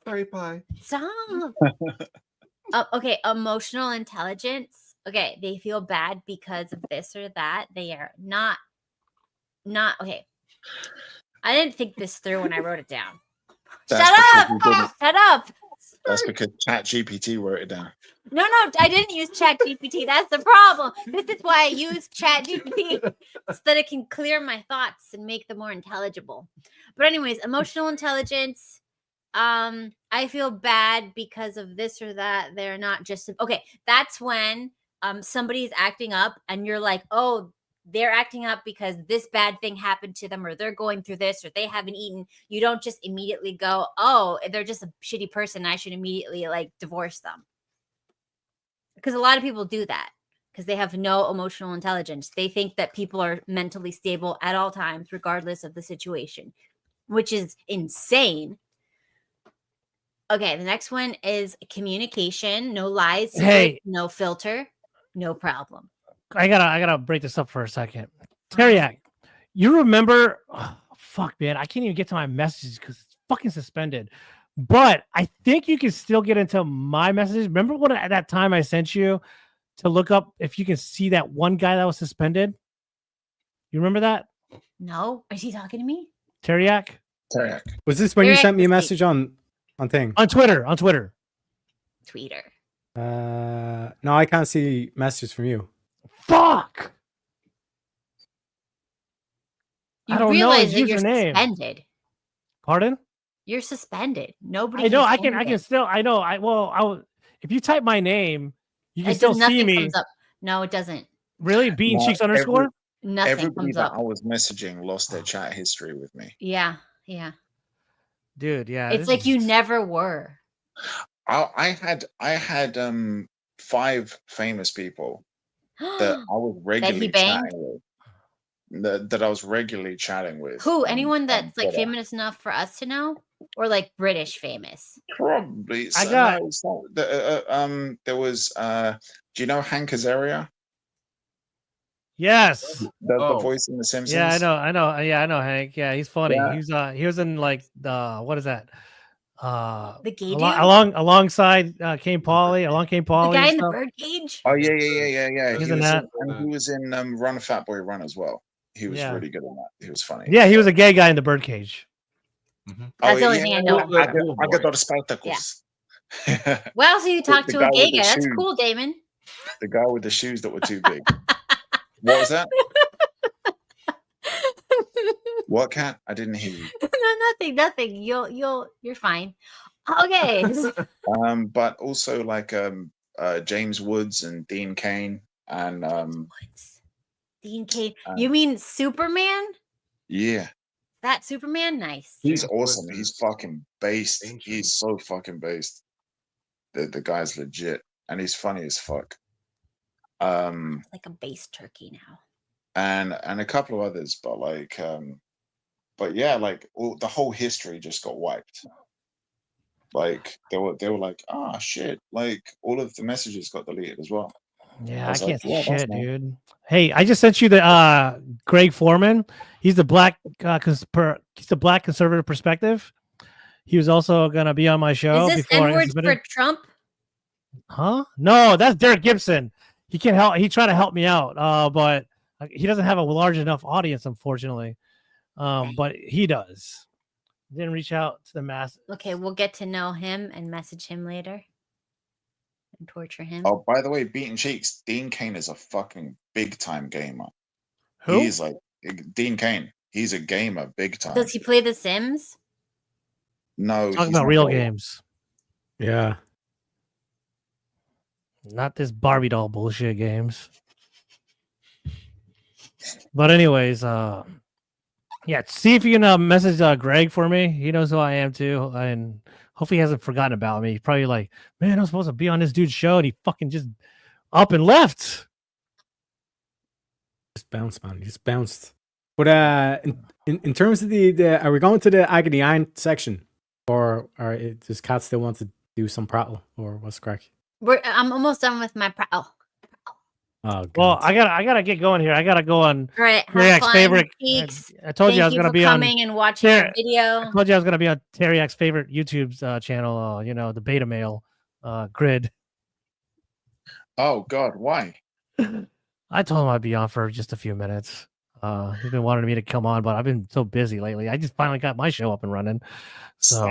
Speaker 6: Sorry, pie.
Speaker 3: Stop. Okay, emotional intelligence. Okay, they feel bad because of this or that. They are not okay. I didn't think this through when I wrote it down.
Speaker 1: That's
Speaker 3: Shut
Speaker 1: because
Speaker 3: up!
Speaker 1: you didn't-
Speaker 3: Shut up!
Speaker 1: That's because ChatGPT wrote it down.
Speaker 3: No, I didn't use ChatGPT. That's the problem. This is why I use ChatGPT so that it can clear my thoughts and make them more intelligible. But anyways, emotional intelligence. I feel bad because of this or that. They're not just okay. That's when somebody's acting up and you're like, oh, they're acting up because this bad thing happened to them or they're going through this or they haven't eaten. You don't just immediately go, oh, they're just a shitty person. I should immediately like divorce them. Because a lot of people do that because they have no emotional intelligence. They think that people are mentally stable at all times, regardless of the situation, which is insane. Okay, the next one is communication. No lies,
Speaker 4: Hey.
Speaker 3: no filter, no problem.
Speaker 4: I gotta break this up for a second. Teriak, you remember? Oh, fuck, man, I can't even get to my messages because it's fucking suspended. But I think you can still get into my messages. Remember what at that time I sent you to look up if you can see that one guy that was suspended? You remember that?
Speaker 3: No, is he talking to me?
Speaker 4: Teriak?
Speaker 1: Teriak.
Speaker 5: Was this when you sent me a message on thing?
Speaker 4: On Twitter.
Speaker 3: Tweeter.
Speaker 5: No, I can't see messages from you.
Speaker 4: Fuck.
Speaker 3: You
Speaker 4: I don't know
Speaker 3: realize
Speaker 4: his
Speaker 3: that you're
Speaker 4: username.
Speaker 3: suspended.
Speaker 4: Pardon?
Speaker 3: You're suspended. Nobody.
Speaker 4: I know. I
Speaker 3: say
Speaker 4: can
Speaker 3: anything.
Speaker 4: still. I know. If you type my name, you can
Speaker 3: It
Speaker 4: still
Speaker 3: does,
Speaker 4: see
Speaker 3: nothing
Speaker 4: me.
Speaker 3: comes up. No, it doesn't.
Speaker 4: Really? Beaten Cheeks underscore?
Speaker 3: Nothing
Speaker 1: Everybody
Speaker 3: comes
Speaker 1: that
Speaker 3: up.
Speaker 1: I was messaging lost their chat history with me.
Speaker 3: Yeah.
Speaker 4: Dude, yeah.
Speaker 3: It's like you never were.
Speaker 1: I had 5 famous people that I was regularly
Speaker 3: banged?
Speaker 1: chatting with. That I was regularly chatting with.
Speaker 3: Who? Anyone that's like
Speaker 1: Twitter.
Speaker 3: famous enough for us to know, or like British famous?
Speaker 1: Probably.
Speaker 4: I got.
Speaker 1: No, it's not, there was. Do you know Hank Azaria?
Speaker 4: Yes.
Speaker 1: The voice in The Simpsons.
Speaker 4: Yeah, I know. Yeah, I know Hank. Yeah, he's funny.
Speaker 1: Yeah.
Speaker 4: He was in like the what is that?
Speaker 3: The gay dude?
Speaker 4: Alongside Kane Pauly,
Speaker 3: The guy in the birdcage.
Speaker 1: Oh yeah.
Speaker 4: He's in that.
Speaker 1: He was in Run Fat Boy Run as well. He was
Speaker 4: Yeah.
Speaker 1: really good in that. He was funny.
Speaker 4: Yeah, he was a gay guy in the birdcage.
Speaker 3: That's the only thing I know.
Speaker 1: I got all the spectacles.
Speaker 3: Well, so you talked
Speaker 1: The
Speaker 3: to a
Speaker 1: guy
Speaker 3: gay
Speaker 1: with the
Speaker 3: guy. That's
Speaker 1: shoes.
Speaker 3: cool, Damon.
Speaker 1: The guy with the shoes that were too big. What was that? What, Cat? I didn't hear you.
Speaker 3: No, nothing. You're fine. Okay.
Speaker 1: But also like James Woods and Dean Cain and
Speaker 3: Dean Cain. You mean Superman?
Speaker 1: yeah.
Speaker 3: That Superman? Nice.
Speaker 1: He's awesome. He's fucking based. He's so fucking based. The guy's legit. And he's funny as fuck.
Speaker 3: Like a base turkey now.
Speaker 1: And a couple of others, but yeah, like the whole history just got wiped. Like they were like, ah, shit. Like all of the messages got deleted as well.
Speaker 4: Yeah, I can't see shit, dude. Hey, I just sent you the Greg Foreman. He's the black conservative perspective. He was also gonna be on my show.
Speaker 3: Is this N-words for Trump?
Speaker 4: Huh? No, that's Derek Gibson. He can't help. He tried to help me out, but he doesn't have a large enough audience, unfortunately. But he does. Didn't reach out to the mass.
Speaker 3: Okay, we'll get to know him and message him later and torture him.
Speaker 1: Oh, by the way, Beaten Cheeks, Dean Cain is a fucking big time gamer.
Speaker 4: Who?
Speaker 1: He's like Dean Cain. He's a gamer, big time.
Speaker 3: Does he play The Sims?
Speaker 1: No,
Speaker 4: Talking about real games.
Speaker 5: Yeah.
Speaker 4: Not this Barbie doll bullshit games. But anyways, yeah, see if you can message Greg for me. He knows who I am too, and hopefully he hasn't forgotten about me. He's probably like, man, I'm supposed to be on this dude's show, and he fucking just up and left.
Speaker 5: Just bounced, man. He just bounced. But in terms of the are we going to the Agony Iron section, or does Cat still want to do some prattle, or what's the crack?
Speaker 3: I'm almost done with my prattle.
Speaker 5: Oh, God.
Speaker 4: Well, I gotta get going here. I gotta go on.
Speaker 3: All right,
Speaker 4: Teriak's favorite.
Speaker 3: Peaks.
Speaker 4: I told you I was gonna be on
Speaker 3: coming and watching the video.
Speaker 4: I told you I was gonna be on Teriak's favorite YouTube's channel. The beta male grid.
Speaker 1: Oh God, why?
Speaker 4: I told him I'd be on for just a few minutes. He's been wanting me to come on, but I've been so busy lately. I just finally got my show up and running. So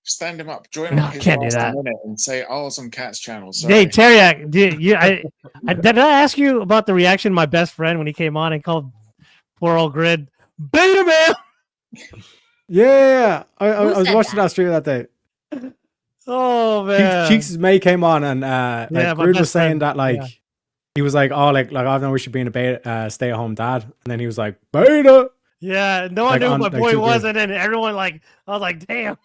Speaker 1: Stand him up. Join him.
Speaker 4: No,
Speaker 1: on his
Speaker 4: can't do
Speaker 1: last
Speaker 4: that.
Speaker 1: minute and say, "Oh, it's on Cat's channel." Sorry.
Speaker 4: Hey, Teriak, did I ask you about the reaction of my best friend when he came on and called poor old Grid beta man?
Speaker 5: Yeah, I was watching that stream that day.
Speaker 4: Oh man,
Speaker 5: Cheeks' May came on and Grid was saying
Speaker 4: friend,
Speaker 5: that he was like, oh, like I don't know, we should be in a beta, stay-at-home dad, and then he was like, beta.
Speaker 4: Yeah, no one knew who my boy was, and then everyone I was like, damn.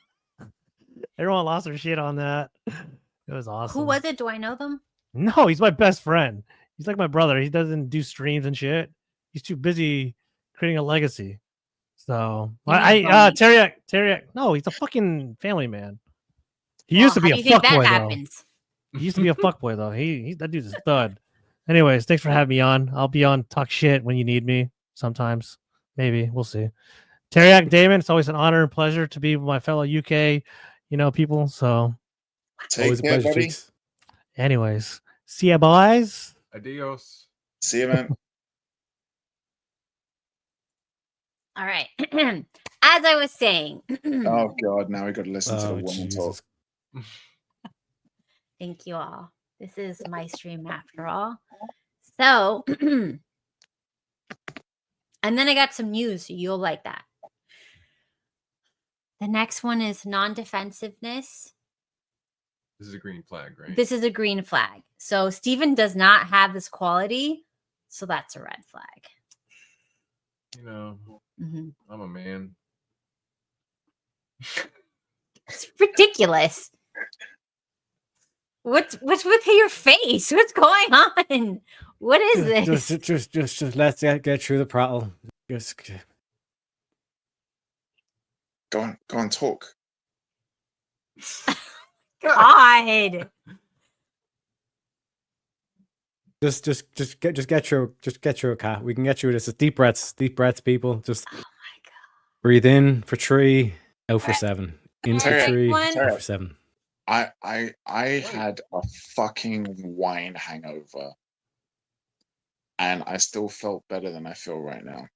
Speaker 4: Everyone lost their shit on that. It was awesome.
Speaker 3: Who was it? Do I know them?
Speaker 4: No, he's my best friend. He's like my brother. He doesn't do streams and shit. He's too busy creating a legacy. So Teriak. No, he's a fucking family man. He used to
Speaker 3: how
Speaker 4: be
Speaker 3: do
Speaker 4: a
Speaker 3: you think that
Speaker 4: fuckboy though.
Speaker 3: happens?
Speaker 4: He used to be a fuckboy though. That dude's a stud. Anyways, thanks for having me on. I'll be on Talk Shit when you need me. Sometimes, maybe we'll see. Teriak Damon, it's always an honor and pleasure to be with my fellow UK, people. So
Speaker 5: always a pleasure,
Speaker 1: buddy.
Speaker 5: Cheeks.
Speaker 4: Anyways, see ya, boys.
Speaker 6: Adios.
Speaker 1: See you, man.
Speaker 3: All right. As I was saying.
Speaker 1: Oh God! Now we got to listen to the woman talk.
Speaker 3: Thank you all. This is my stream after all. So, and then I got some news. So you'll like that. The next one is non-defensiveness.
Speaker 6: This is a green flag, right?
Speaker 3: This is a green flag. So Steven does not have this quality. So that's a red flag.
Speaker 6: I'm a man.
Speaker 3: It's ridiculous. What's with your face? What's going on? What is this?
Speaker 5: Just let's get through the prattle. Just
Speaker 1: go on, talk.
Speaker 3: God.
Speaker 5: Just get through it, Kat. We can get through this. It's deep breaths, people. Just breathe in for 3, out for 7. In for 3, out for 7.
Speaker 1: I had a fucking wine hangover, and I still felt better than I feel right now.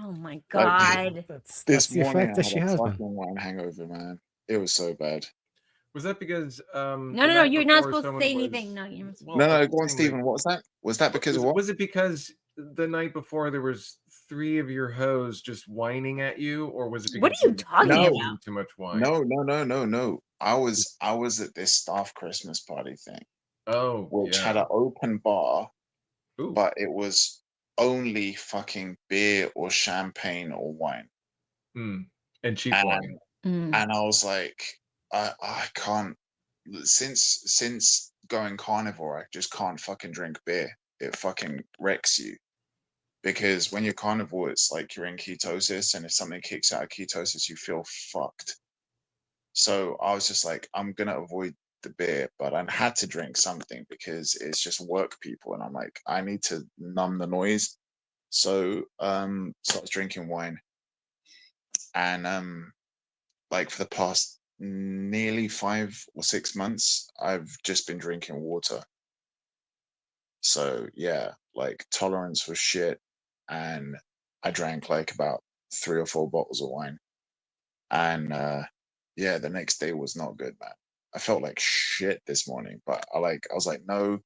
Speaker 3: Oh my God!
Speaker 5: That's
Speaker 1: This
Speaker 5: the
Speaker 1: morning
Speaker 5: effect that she
Speaker 1: I had a
Speaker 5: has,
Speaker 1: fucking
Speaker 5: man.
Speaker 1: wine hangover, man. It was so bad.
Speaker 6: Was that because
Speaker 3: No, you're not supposed to say anything. No, you're not supposed to.
Speaker 1: No, go on, Stephen. What was that? Was that because of what?
Speaker 6: Was it because the night before there was 3 of your hoes just whining at you, or was it because
Speaker 3: what are you talking about?
Speaker 6: Too much wine?
Speaker 1: No. I was at this staff Christmas party thing.
Speaker 6: Oh,
Speaker 1: which had an open bar, but it was only fucking beer or champagne or wine.
Speaker 6: And cheap wine.
Speaker 1: And I was like, I can't. Since going carnivore, I just can't fucking drink beer. It fucking wrecks you. Because when you're carnivore, it's like you're in ketosis, and if something kicks out of ketosis, you feel fucked. So I was just like, I'm gonna avoid the beer, but I had to drink something because it's just work people, and I'm like, I need to numb the noise. So I was drinking wine, and like for the past nearly 5 or 6 months, I've just been drinking water. So yeah, like tolerance was shit, and I drank like about 3 or 4 bottles of wine, and yeah, the next day was not good, man. I felt like shit this morning, but I was like, no,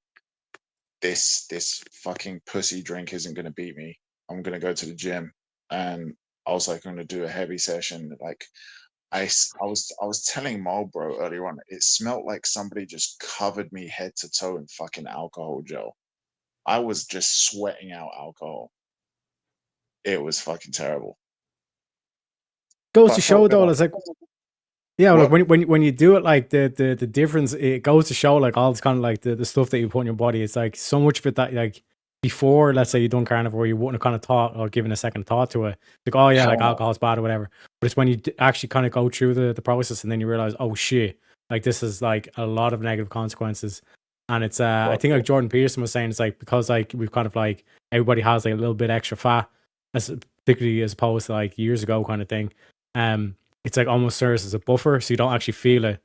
Speaker 1: this fucking pussy drink isn't gonna beat me. I'm gonna go to the gym, and I was like, I'm gonna do a heavy session. Like, I was telling Marlboro earlier on, it smelled like somebody just covered me head to toe in fucking alcohol gel. I was just sweating out alcohol. It was fucking terrible.
Speaker 5: Goes to show though, it's like, yeah, like when you do it, like the difference, it goes to show like all this kind of like the stuff that you put in your body. It's like so much of it that like before, let's say you done carnivore, you wouldn't have kind of thought or given a second thought to it. Like, oh yeah, like alcohol's bad or whatever. But it's when you actually kind of go through the process and then you realize, oh shit, like this is like a lot of negative consequences. And it's I think like Jordan Peterson was saying, it's like because like we've kind of like everybody has like a little bit extra fat, particularly as opposed to like years ago kind of thing. It's like almost serves as a buffer, so you don't actually feel it.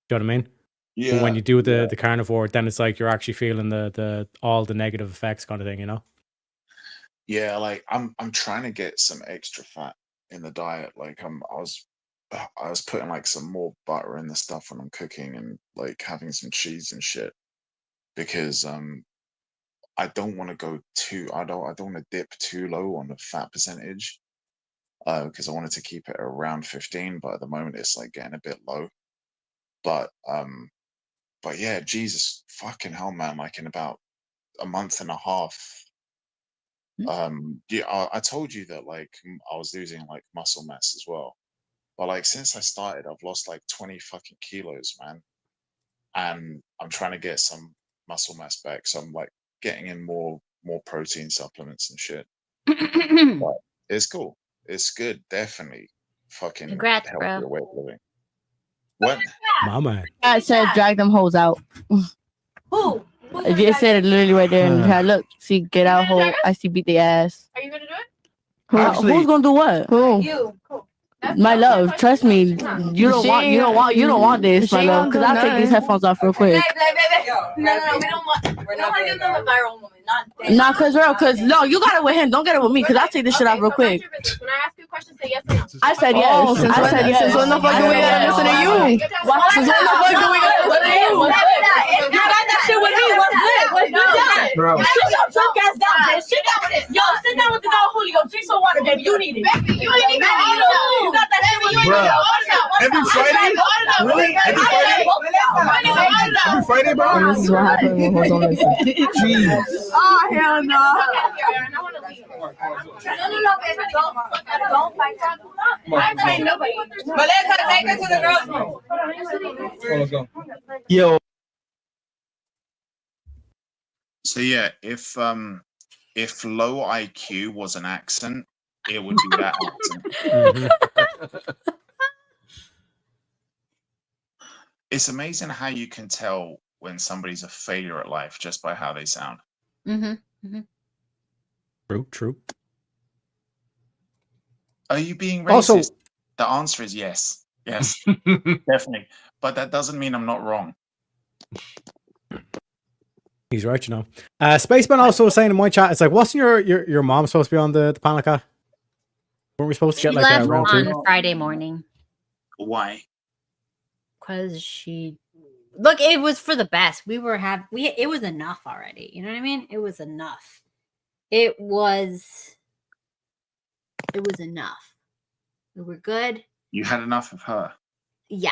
Speaker 5: Do you know what I mean?
Speaker 1: Yeah.
Speaker 5: But when you do the carnivore, then it's like you're actually feeling the all the negative effects kind of thing, you know?
Speaker 1: Yeah, like I'm trying to get some extra fat in the diet. Like I was putting like some more butter in the stuff when I'm cooking, and like having some cheese and shit, because I don't want to go too. I don't want to dip too low on the fat percentage. Because I wanted to keep it around 15, but at the moment it's like getting a bit low. But yeah, Jesus fucking hell, man! Like in about a month and a half, yeah, I told you that like I was losing like muscle mass as well. But like since I started, I've lost like 20 fucking kilos, man. And I'm trying to get some muscle mass back, so I'm like getting in more protein supplements and shit. But it's cool. It's good, definitely. Fucking
Speaker 3: Congrats,
Speaker 1: healthier
Speaker 3: bro.
Speaker 1: way of living. What?
Speaker 5: My man.
Speaker 12: I said drag them hoes out.
Speaker 3: Who?
Speaker 12: If you said it literally right there in the chat, look, see, get out, hole. I see, beat the ass.
Speaker 3: Are you gonna do it?
Speaker 12: Who's gonna do what? Who?
Speaker 3: You. Cool.
Speaker 12: My love, trust me, you don't want this, my love, because I'll take these headphones off real quick.
Speaker 3: No, we don't want. We don't want to give them a viral moment.
Speaker 12: Nah, cause no, you got it with him. Don't get it with me, because I'll take this shit off real quick.
Speaker 3: When I ask you a question, say yes or no.
Speaker 12: I said yes. I said yes. Since when the fuck do we gotta listen to you? Since when the fuck do we gotta listen to you? You got that shit with me. What's lit? What's good?
Speaker 8: Bro.
Speaker 12: Sit your drunk ass down, bitch. Yo, sit down with the dog Julio. Drink some water, baby. You need it. You need it. You got that shit with me.
Speaker 8: Bro. Every Friday? Really? Every Friday? Every Friday, bro?
Speaker 12: This is what happened when hoes don't listen.
Speaker 8: Jeez.
Speaker 12: Oh, hell no.
Speaker 3: Don't fight. I ain't nobody.
Speaker 12: But let's take it to the girls' room.
Speaker 8: Let's go.
Speaker 9: Yo.
Speaker 1: So yeah, if low IQ was an accent, it would be that accent. It's amazing how you can tell when somebody's a failure at life just by how they sound.
Speaker 5: True.
Speaker 1: Are you being racist?
Speaker 5: Also-
Speaker 1: the answer is yes. Yes, definitely. But that doesn't mean I'm not wrong.
Speaker 5: He's right, you know. Spaceman also was saying in my chat, it's like, wasn't your mom supposed to be on the panel, Cat? Weren't we supposed to
Speaker 3: She
Speaker 5: get like
Speaker 3: left
Speaker 5: a round
Speaker 3: on
Speaker 5: two?
Speaker 3: Friday morning
Speaker 1: Why?
Speaker 3: because she. Look, it was for the best. It was enough already. You know what I mean? It was enough. It was enough. We were good.
Speaker 1: You had enough of her.
Speaker 3: Yeah.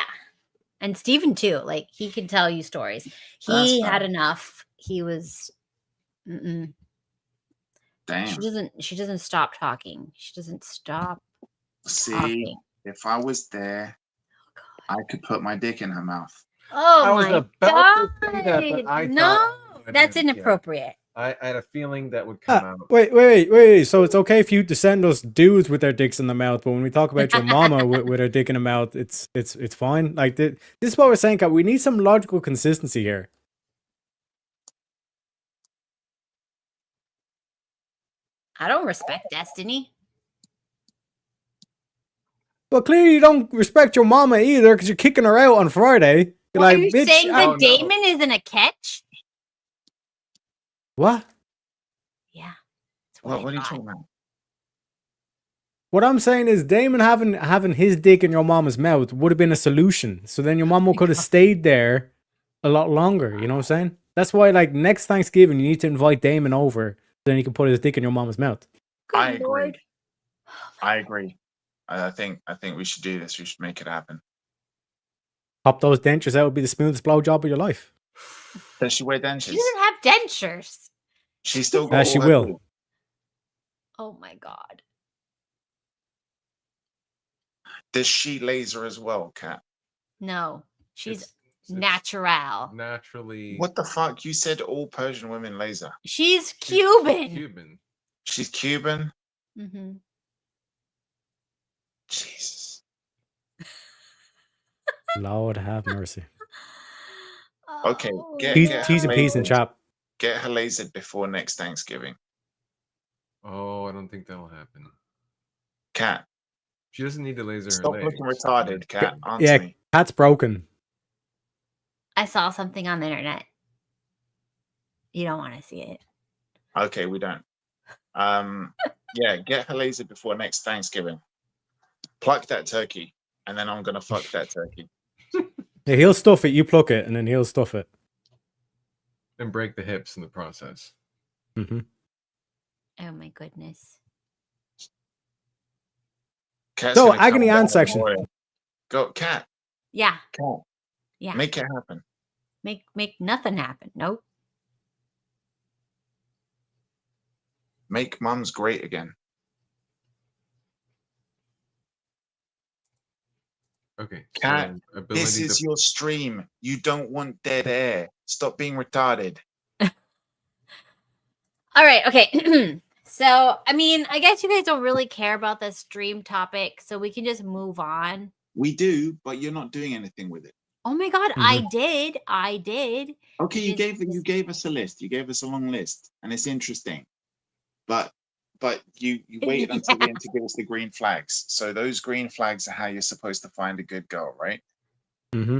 Speaker 3: And Steven too. Like, he can tell you stories. He
Speaker 1: That's
Speaker 3: had
Speaker 1: fine.
Speaker 3: enough. He was
Speaker 1: Damn.
Speaker 3: she doesn't stop talking. She doesn't stop
Speaker 1: See,
Speaker 3: talking.
Speaker 1: if I was there, I could put my dick in her mouth.
Speaker 3: Oh
Speaker 6: I was
Speaker 3: my
Speaker 6: about to say that,
Speaker 3: god.
Speaker 6: but I
Speaker 3: No,
Speaker 6: thought-
Speaker 3: that's
Speaker 6: Yeah.
Speaker 3: inappropriate.
Speaker 6: I had a feeling that would come out.
Speaker 5: Wait. So it's okay for you to send us dudes with their dicks in the mouth, but when we talk about your mama with her dick in the mouth, it's fine. Like this is what we're saying, Kat. We need some logical consistency here.
Speaker 3: I don't respect Destiny.
Speaker 5: But clearly you don't respect your mama either because you're kicking her out on Friday. You're
Speaker 3: Are
Speaker 5: like,
Speaker 3: you
Speaker 5: bitch.
Speaker 3: saying
Speaker 5: I-
Speaker 3: that Damon isn't a catch?
Speaker 5: What?
Speaker 3: Yeah.
Speaker 1: What are you talking about?
Speaker 5: What I'm saying is Damon having his dick in your mama's mouth would have been a solution. So then your mama could have stayed there a lot longer. You know what I'm saying? That's why, like, next Thanksgiving, you need to invite Damon over. So then he can put his dick in your mama's mouth.
Speaker 1: I agree. I agree. I think we should do this. We should make it happen.
Speaker 5: Pop those dentures out would be the smoothest blowjob of your life.
Speaker 1: Does she wear dentures?
Speaker 3: She doesn't have dentures.
Speaker 1: She's still got
Speaker 5: She
Speaker 1: all her
Speaker 5: will.
Speaker 1: teeth.
Speaker 3: Oh my god.
Speaker 1: Does she laser as well, Kat?
Speaker 3: No. She's
Speaker 6: It's
Speaker 3: natural.
Speaker 6: naturally.
Speaker 1: What the fuck? You said all Persian women laser.
Speaker 3: She's Cuban.
Speaker 6: Cuban.
Speaker 1: She's Cuban?
Speaker 3: Mm-hmm.
Speaker 1: Jesus.
Speaker 5: Lord have mercy.
Speaker 1: Okay,
Speaker 3: Oh,
Speaker 1: get
Speaker 5: T's
Speaker 1: her
Speaker 5: and P's and
Speaker 1: lasered.
Speaker 5: chap.
Speaker 1: Get her lasered before next Thanksgiving.
Speaker 6: Oh, I don't think that'll happen.
Speaker 1: Kat,
Speaker 6: She doesn't need to laser her
Speaker 1: stop
Speaker 6: legs.
Speaker 1: looking retarded, Kat. Answer
Speaker 5: Yeah,
Speaker 1: me.
Speaker 5: Cat's broken.
Speaker 3: I saw something on the internet. You don't want to see it.
Speaker 1: Okay, we don't. Yeah, get her lasered before next Thanksgiving. Pluck that turkey, and then I'm gonna fuck that turkey.
Speaker 5: Yeah, he'll stuff it, you pluck it, and then he'll stuff it.
Speaker 6: And break the hips in the process.
Speaker 5: Mm-hmm.
Speaker 3: Oh my goodness.
Speaker 1: Kat's
Speaker 5: So,
Speaker 1: gonna come
Speaker 5: agony
Speaker 1: down
Speaker 5: aunt
Speaker 1: with
Speaker 5: section.
Speaker 1: oil. Go, Kat.
Speaker 3: Yeah.
Speaker 1: Kat.
Speaker 3: Yeah.
Speaker 1: Make it happen.
Speaker 3: Make nothing happen. Nope.
Speaker 1: Make mums great again.
Speaker 6: Okay.
Speaker 1: Kat,
Speaker 6: so ability
Speaker 1: this is
Speaker 6: to-
Speaker 1: your stream. You don't want dead air. Stop being retarded.
Speaker 3: All right. Okay. So, I mean, I guess you guys don't really care about the stream topic, so we can just move on.
Speaker 1: We do, but you're not doing anything with it.
Speaker 3: Oh my god, I did.
Speaker 1: Okay, you
Speaker 3: Just-
Speaker 1: gave us a list. You gave us a long list, and it's interesting. But you waited until the end to give us the green flags. So those green flags are how you're supposed to find a good girl, right?
Speaker 5: Mm-hmm.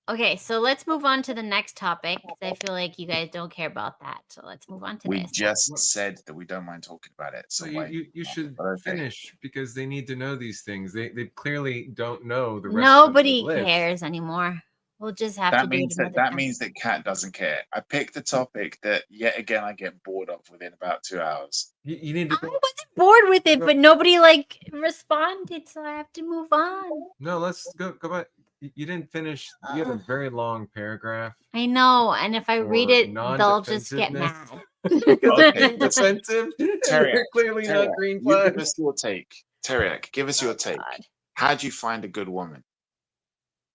Speaker 3: Okay, so let's move on to the next topic. I feel like you guys don't care about that. So let's move on to
Speaker 1: We
Speaker 3: this.
Speaker 1: just said that we don't mind talking about it. So
Speaker 6: you should
Speaker 1: okay.
Speaker 6: finish because they need to know these things. They clearly don't know the rest.
Speaker 3: Nobody
Speaker 6: of the list.
Speaker 3: cares anymore. We'll just have
Speaker 1: That
Speaker 3: to do
Speaker 1: means
Speaker 3: it
Speaker 1: that
Speaker 3: another
Speaker 1: that
Speaker 3: time.
Speaker 1: means that Kat doesn't care. I picked a topic that yet again I get bored of within about 2 hours.
Speaker 6: You need to.
Speaker 3: I wasn't bored with it, but nobody like responded, so I have to move on.
Speaker 6: No, let's go back. You didn't finish. You had a very long paragraph.
Speaker 3: I know, and if I read it, they'll just get mad.
Speaker 1: Okay,
Speaker 6: defensive.
Speaker 1: Terriak,
Speaker 6: Clearly
Speaker 1: Terriak,
Speaker 6: not green
Speaker 1: you
Speaker 6: flags.
Speaker 1: give us your take. Terriak, give us your take.
Speaker 3: God.
Speaker 1: How do you find a good woman?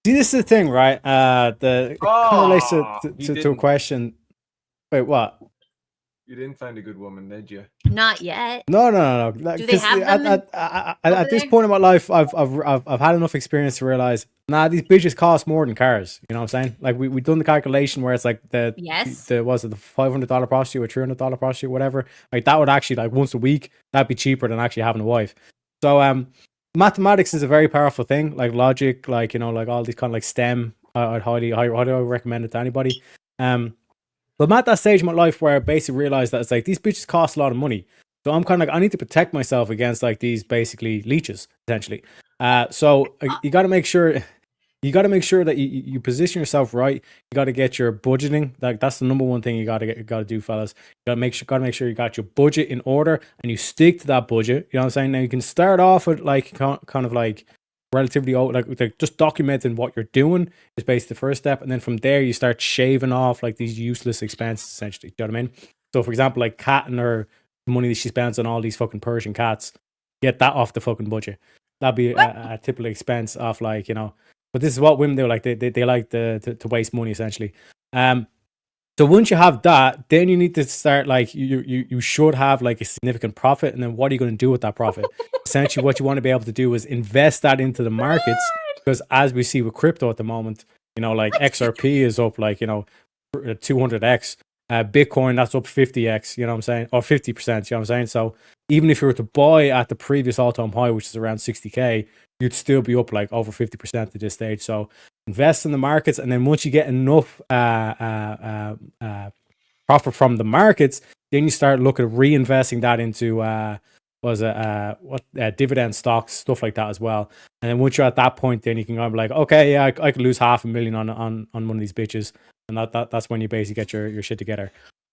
Speaker 5: See, this is the thing, right? It kind of relates to a question. Wait, what?
Speaker 6: You didn't find a good woman, did you?
Speaker 3: Not yet.
Speaker 5: No.
Speaker 3: Do they have them
Speaker 5: At this point in my life, I've had enough experience to realize, these bitches cost more than cars. You know what I'm saying? Like we done the calculation where it's like the was it the $500 prostitute or $300 prostitute, whatever. Like that would actually, like, once a week, that'd be cheaper than actually having a wife. So mathematics is a very powerful thing, like logic, like, you know, like all these kind of like STEM. I'd highly recommend it to anybody. But I'm at that stage in my life where I basically realized that it's like these bitches cost a lot of money. So I'm kind of like, I need to protect myself against like these basically leeches, essentially. So you got to make sure that you position yourself right. You got to get your budgeting. Like that's the number one thing you got to do, fellas. You got to make sure you got your budget in order and you stick to that budget. You know what I'm saying? Now you can start off with like kind of like relatively old, like just documenting what you're doing is basically the first step, and then from there you start shaving off like these useless expenses, essentially. Do you know what I mean? So for example, like Kat and her money that she spends on all these fucking Persian cats, get that off the fucking budget. That'd be a typical expense of, like, you know. But this is what women do, like they like to waste money, essentially. So once you have that, then you need to start, like, you should have like a significant profit, and then what are you going to do with that profit? Essentially, what you want to be able to do is invest that into the markets, because as we see with crypto at the moment, you know, like XRP is up like, you know, 200x. Bitcoin, that's up 50x, you know what I'm saying? Or 50%, you know what I'm saying? So even if you were to buy at the previous all-time high, which is around 60k, you'd still be up like over 50% at this stage. So invest in the markets, and then once you get enough profit from the markets, then you start looking at reinvesting that into dividend stocks, stuff like that as well. And then once you're at that point, then you can go like, okay, yeah, I could lose $500,000 on one of these bitches, and that's when you basically get your shit together.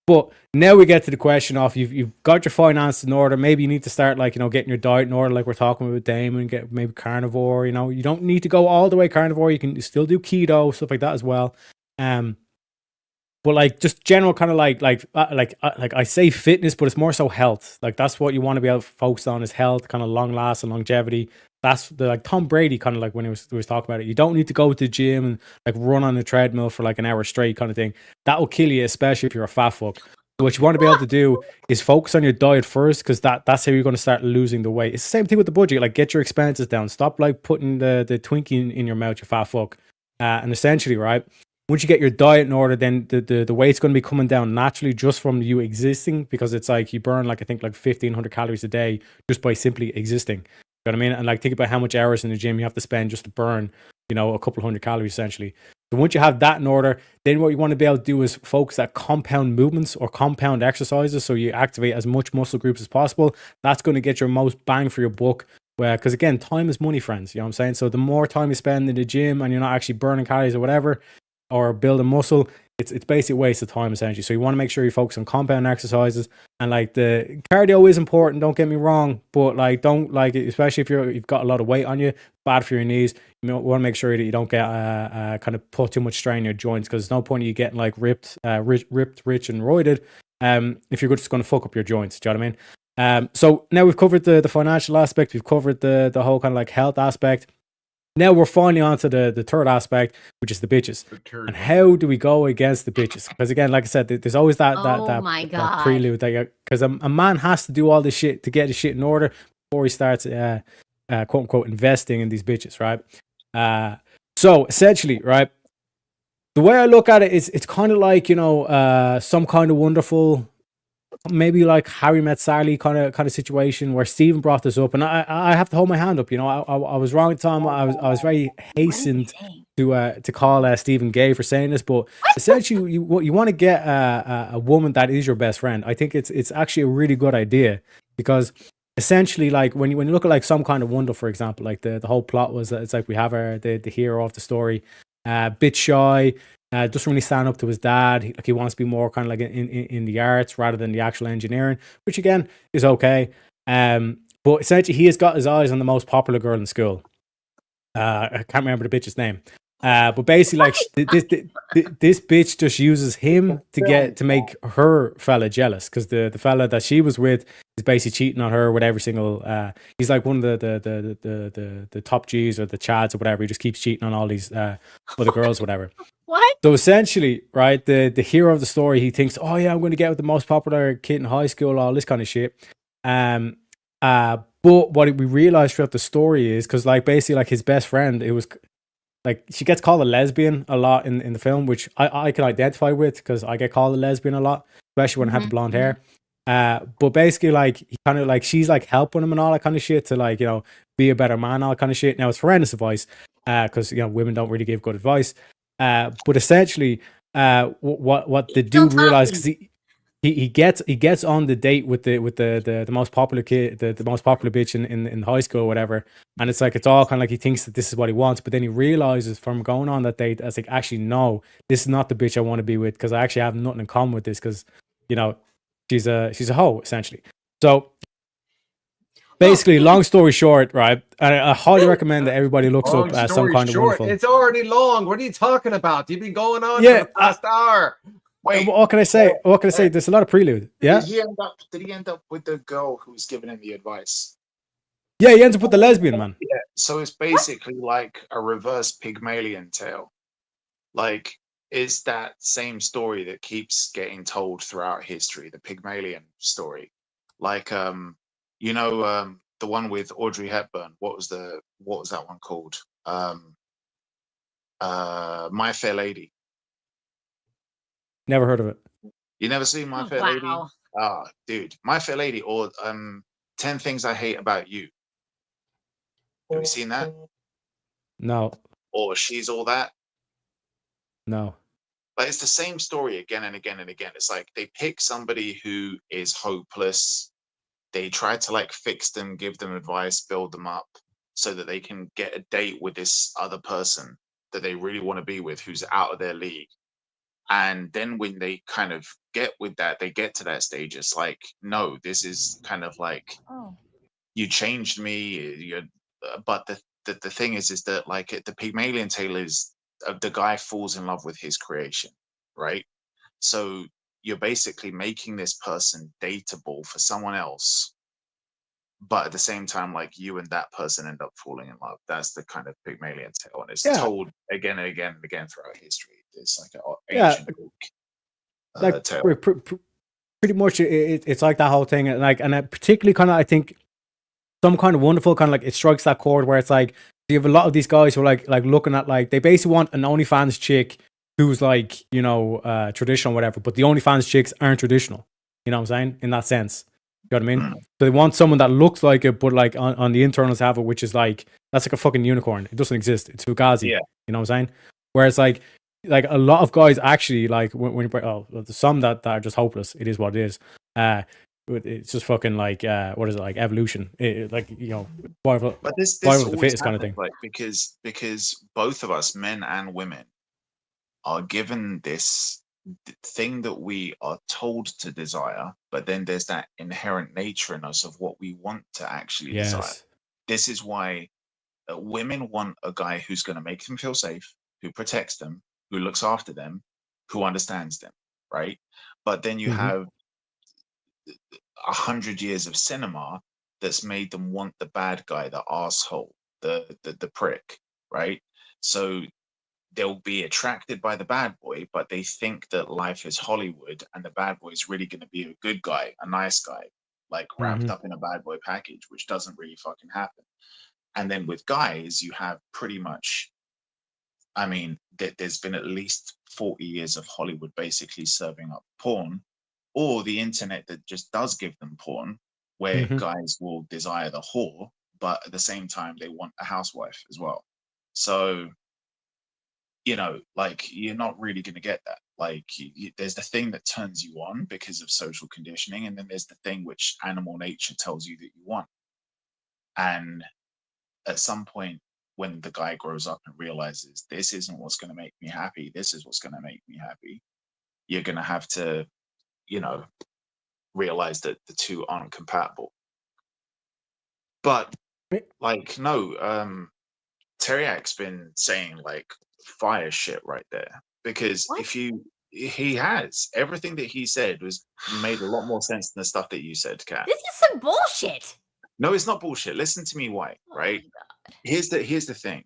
Speaker 5: But now we get to the question of you've got your finance in order. Maybe you need to start, like, you know, getting your diet in order, like we're talking about Damon, get maybe carnivore. You know, you don't need to go all the way carnivore. You can still do keto, stuff like that as well. But like just general kind of like I say fitness, but it's more so health. Like that's what you want to be able to focus on, is health, kind of long lasting longevity. That's like Tom Brady kind of like when he was talking about it. You don't need to go to the gym and like run on a treadmill for like an hour straight kind of thing. That will kill you, especially if you're a fat fuck. So what you want to be able to do is focus on your diet first, because that's how you're going to start losing the weight. It's the same thing with the budget. Like, get your expenses down. Stop like putting the Twinkie in your mouth, you fat fuck. And essentially, right, once you get your diet in order, then the weight's going to be coming down naturally just from you existing, because it's like you burn like, I think, like 1,500 calories a day just by simply existing. You know what I mean? And like, think about how much hours in the gym you have to spend just to burn, you know, a couple hundred calories essentially. So once you have that in order, then what you want to be able to do is focus at compound movements or compound exercises. So you activate as much muscle groups as possible. That's going to get your most bang for your buck. Because again, time is money, friends. You know what I'm saying? So the more time you spend in the gym and you're not actually burning calories or whatever, or building muscle, it's basically a waste of time, essentially. So you want to make sure you focus on compound exercises, and like the cardio is important, don't get me wrong, but like don't, like, especially if you've got a lot of weight on you, bad for your knees. You want to make sure that you don't get kind of put too much strain in your joints, because there's no point in you getting like ripped, rich and roided if you're just going to fuck up your joints. Do you know what I mean? So now we've covered the financial aspect, we've covered the whole kind of like health aspect. Now we're finally on to the third aspect, which is the bitches. And how do we go against the bitches? Because again, like I said, there's always that prelude, because a man has to do all this shit to get his shit in order before he starts quote unquote investing in these bitches, right? So essentially, right, the way I look at it is it's kind of like, you know, Some Kind of Wonderful, maybe like Harry Met Sally kind of situation where Stephen brought this up, and I have to hold my hand up. You know, I was wrong at the time. I was very hastened to call Stephen gay for saying this, but essentially you want to get a woman that is your best friend. I think it's actually a really good idea, because essentially, like when you look at like Some Kind of Wonder, for example, like the whole plot was that it's like we have the hero of the story, bit shy, doesn't really stand up to his dad. He wants to be more kind of like in the arts rather than the actual engineering, which again is okay. But essentially, he has got his eyes on the most popular girl in school. I can't remember the bitch's name. But basically, like this bitch just uses him to make her fella jealous, because the fella that she was with is basically cheating on her with every single. He's like one of the top G's or the Chads or whatever. He just keeps cheating on all these other girls, whatever.
Speaker 3: What?
Speaker 5: So essentially, right, the hero of the story, he thinks, oh yeah, I'm going to get with the most popular kid in high school, all this kind of shit. But what we realized throughout the story is, because like basically like his best friend, it was like she gets called a lesbian a lot in the film, which I can identify with, because I get called a lesbian a lot, especially when I have the blonde hair. But basically, like he kind of like she's like helping him and all that kind of shit to, like, you know, be a better man, all that kind of shit. Now it's horrendous advice, because you know women don't really give good advice. But essentially, what the dude realized, because he gets on the date with the most popular kid, the most popular bitch in high school or whatever, and it's like it's all kind of like he thinks that this is what he wants, but then he realizes from going on that date, it's like, actually no, this is not the bitch I want to be with, because I actually have nothing in common with this, because you know she's a hoe essentially. So basically, long story short, right? I highly recommend that everybody looks up Some Kind of Wonderful.
Speaker 6: It's already long. What are you talking about? You've been going on for the past hour.
Speaker 1: Wait,
Speaker 5: what can I say? What can I say? There's a lot of prelude. Yeah.
Speaker 1: Did he end up with the girl who was giving him the advice?
Speaker 5: Yeah, he ends up with the lesbian, man.
Speaker 1: Yeah. So it's basically like a reverse Pygmalion tale. Like, it's that same story that keeps getting told throughout history, the Pygmalion story. Like, you know, the one with Audrey Hepburn. What was that one called? My Fair Lady.
Speaker 5: Never heard of it.
Speaker 1: You never seen My Fair Lady? Ah, dude, My Fair Lady, or 10 Things I Hate About You. Have you seen that?
Speaker 5: No.
Speaker 1: Or She's All That?
Speaker 5: No.
Speaker 1: But it's the same story again and again and again. It's like they pick somebody who is hopeless. They try to like fix them, give them advice, build them up so that they can get a date with this other person that they really want to be with, who's out of their league. And then when they kind of get with that, they get to that stage. It's like, no, this is kind of like, you changed me. But the thing is that like the Pygmalion tale is the guy falls in love with his creation, right? So you're basically making this person dateable for someone else, but at the same time, like you and that person end up falling in love. That's the kind of Pygmalion tale, and it's told again and again and again throughout history. It's like an ancient Greek tale.
Speaker 5: Pretty much, it's like that whole thing, and like, and particularly kind of, I think, Some Kind of Wonderful, kind of like it strikes that chord where it's like you have a lot of these guys who are like looking at, like, they basically want an OnlyFans chick who's like, you know, traditional, whatever, but the OnlyFans chicks aren't traditional. You know what I'm saying? In that sense. You know what I mean? So they want someone that looks like it, but like on the internals have it, which is like, that's like a fucking unicorn. It doesn't exist. It's Fugazi.
Speaker 1: Yeah.
Speaker 5: You know what I'm saying? Whereas like a lot of guys actually, like when you break, there's some that are just hopeless. It is what it is. It's just fucking like, what is it, like evolution? Like, you know,
Speaker 1: but this
Speaker 5: of the fittest kind of thing.
Speaker 1: Like, because both of us, men and women, are given this thing that we are told to desire, but then there's that inherent nature in us of what we want to actually desire. This is why women want a guy who's going to make them feel safe, who protects them, who looks after them, who understands them, right? But then you have 100 years of cinema that's made them want the bad guy, the asshole, the prick, right? So they'll be attracted by the bad boy, but they think that life is Hollywood and the bad boy is really going to be a good guy, a nice guy, like wrapped up in a bad boy package, which doesn't really fucking happen. And then with guys, you have pretty much I mean, there's been at least 40 years of Hollywood basically serving up porn, or the internet that just does give them porn, where guys will desire the whore, but at the same time they want a housewife as well. So, you know, like, you're not really going to get that. Like, there's the thing that turns you on because of social conditioning, and then there's the thing which animal nature tells you that you want. And at some point, when the guy grows up and realizes this isn't what's going to make me happy, this is what's going to make me happy, you're going to have to, you know, realize that the two aren't compatible. But like, no, Teriak's been saying like fire shit right there, because he has everything that he said was made a lot more sense than the stuff that you said, Kat.
Speaker 3: This is some bullshit.
Speaker 1: No, it's not bullshit. Listen to me, why? Right? Here's the thing.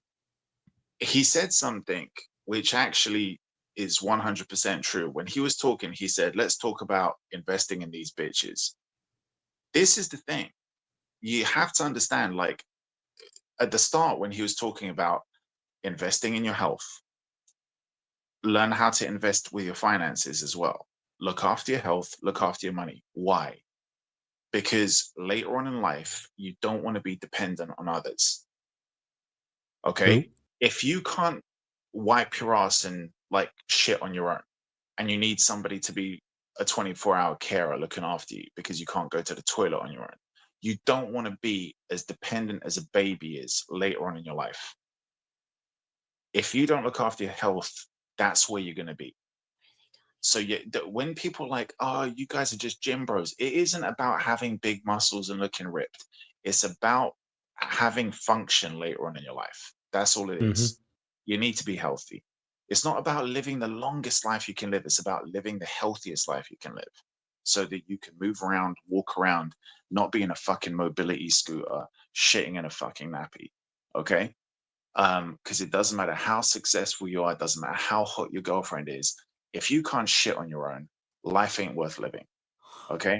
Speaker 1: He said something which actually is 100% true. When he was talking, he said, "Let's talk about investing in these bitches." This is the thing. You have to understand, like, at the start when he was talking about investing in your health, learn how to invest with your finances as well. Look after your health, look after your money. Why? Because later on in life, you don't want to be dependent on others. Okay? If you can't wipe your ass and like shit on your own, and you need somebody to be a 24-hour carer looking after you because you can't go to the toilet on your own, you don't want to be as dependent as a baby is later on in your life. If you don't look after your health, that's where you're going to be. So when people are like, "Oh, you guys are just gym bros," it isn't about having big muscles and looking ripped. It's about having function later on in your life. That's all it is. You need to be healthy. It's not about living the longest life you can live. It's about living the healthiest life you can live, so that you can move around, walk around, not be in a fucking mobility scooter, shitting in a fucking nappy. Okay? Because it doesn't matter how successful you are, it doesn't matter how hot your girlfriend is. If you can't shit on your own, life ain't worth living. Okay?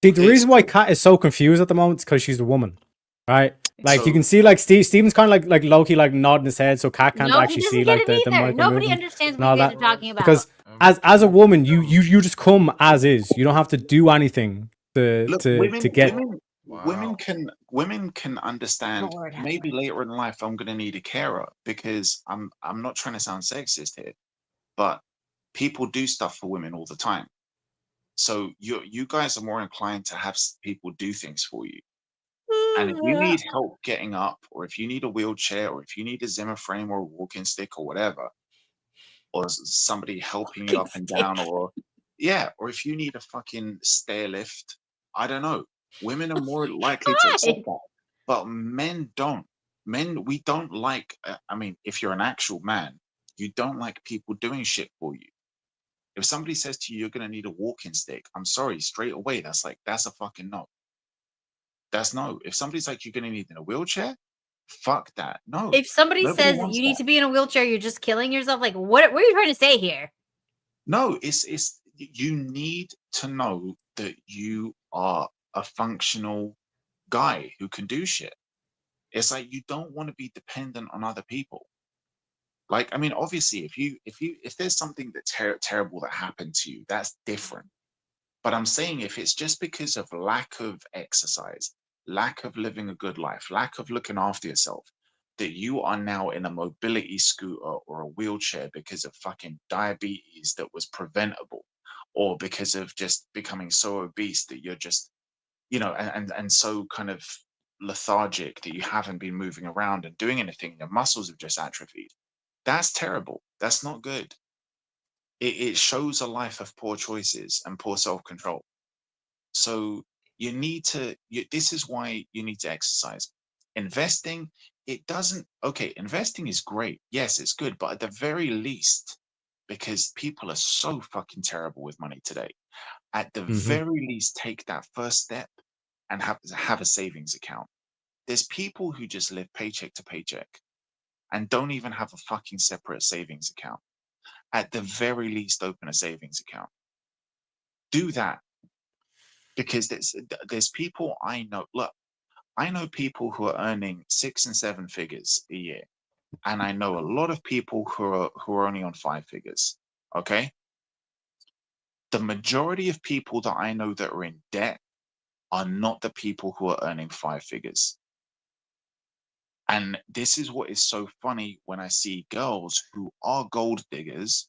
Speaker 5: See, the reason why Kat is so confused at the moment is because she's a woman, right? Like,
Speaker 1: So-
Speaker 5: you can see, like, Steven's kind of like low-key, like, nodding his head, so Kat can't
Speaker 3: No, he
Speaker 5: actually
Speaker 3: doesn't
Speaker 5: see,
Speaker 3: get
Speaker 5: like,
Speaker 3: it
Speaker 5: the
Speaker 3: either.
Speaker 5: micro
Speaker 3: Nobody
Speaker 5: movement
Speaker 3: understands
Speaker 5: and all
Speaker 3: what you guys
Speaker 5: that.
Speaker 3: are talking about.
Speaker 5: Because as a woman, you just come as is. You don't have to do anything to
Speaker 1: Look,
Speaker 5: to get.
Speaker 1: women can understand.
Speaker 3: Lord have
Speaker 1: Maybe later in life, I'm gonna need a carer, because I'm not trying to sound sexist here, but people do stuff for women all the time. So you guys are more inclined to have people do things for you. And if you need help getting up, or if you need a wheelchair, or if you need a Zimmer frame or a walking stick or whatever, or somebody helping you up and down, or or if you need a fucking stair lift, I don't know. Women are more likely to accept that, but men don't. Men, we don't like. I mean, if you're an actual man, you don't like people doing shit for you. If somebody says to you, "You're gonna need a walking stick," I'm sorry, straight away, that's a fucking no. That's no. If somebody's like, "You're gonna need in a wheelchair," fuck that. No.
Speaker 3: If somebody
Speaker 1: Nobody
Speaker 3: says
Speaker 1: wants
Speaker 3: you need
Speaker 1: that.
Speaker 3: to be in a wheelchair, you're just killing yourself. Like, what are you trying to say here?
Speaker 1: No, it's you need to know that you are a functional guy who can do shit. It's like, you don't want to be dependent on other people. Like, I mean, obviously, if there's something that terrible that happened to you, that's different. But I'm saying, if it's just because of lack of exercise, lack of living a good life, lack of looking after yourself, that you are now in a mobility scooter or a wheelchair because of fucking diabetes that was preventable, or because of just becoming so obese that you're just, and so kind of lethargic that you haven't been moving around and doing anything, your muscles have just atrophied. That's terrible. That's not good. It shows a life of poor choices and poor self-control. So you need to, this is why you need to exercise. Investing, investing is great. Yes, it's good, but at the very least, because people are so fucking terrible with money today, at the very least, take that first step and have a savings account. There's people who just live paycheck to paycheck and don't even have a fucking separate savings account. At the very least, open a savings account. Do that. Because there's people I know. Look, I know people who are earning 6 and 7 figures a year, and I know a lot of people who are only on 5 figures. Okay, the majority of people that I know that are in debt are not the people who are earning 5 figures. And this is what is so funny when I see girls who are gold diggers,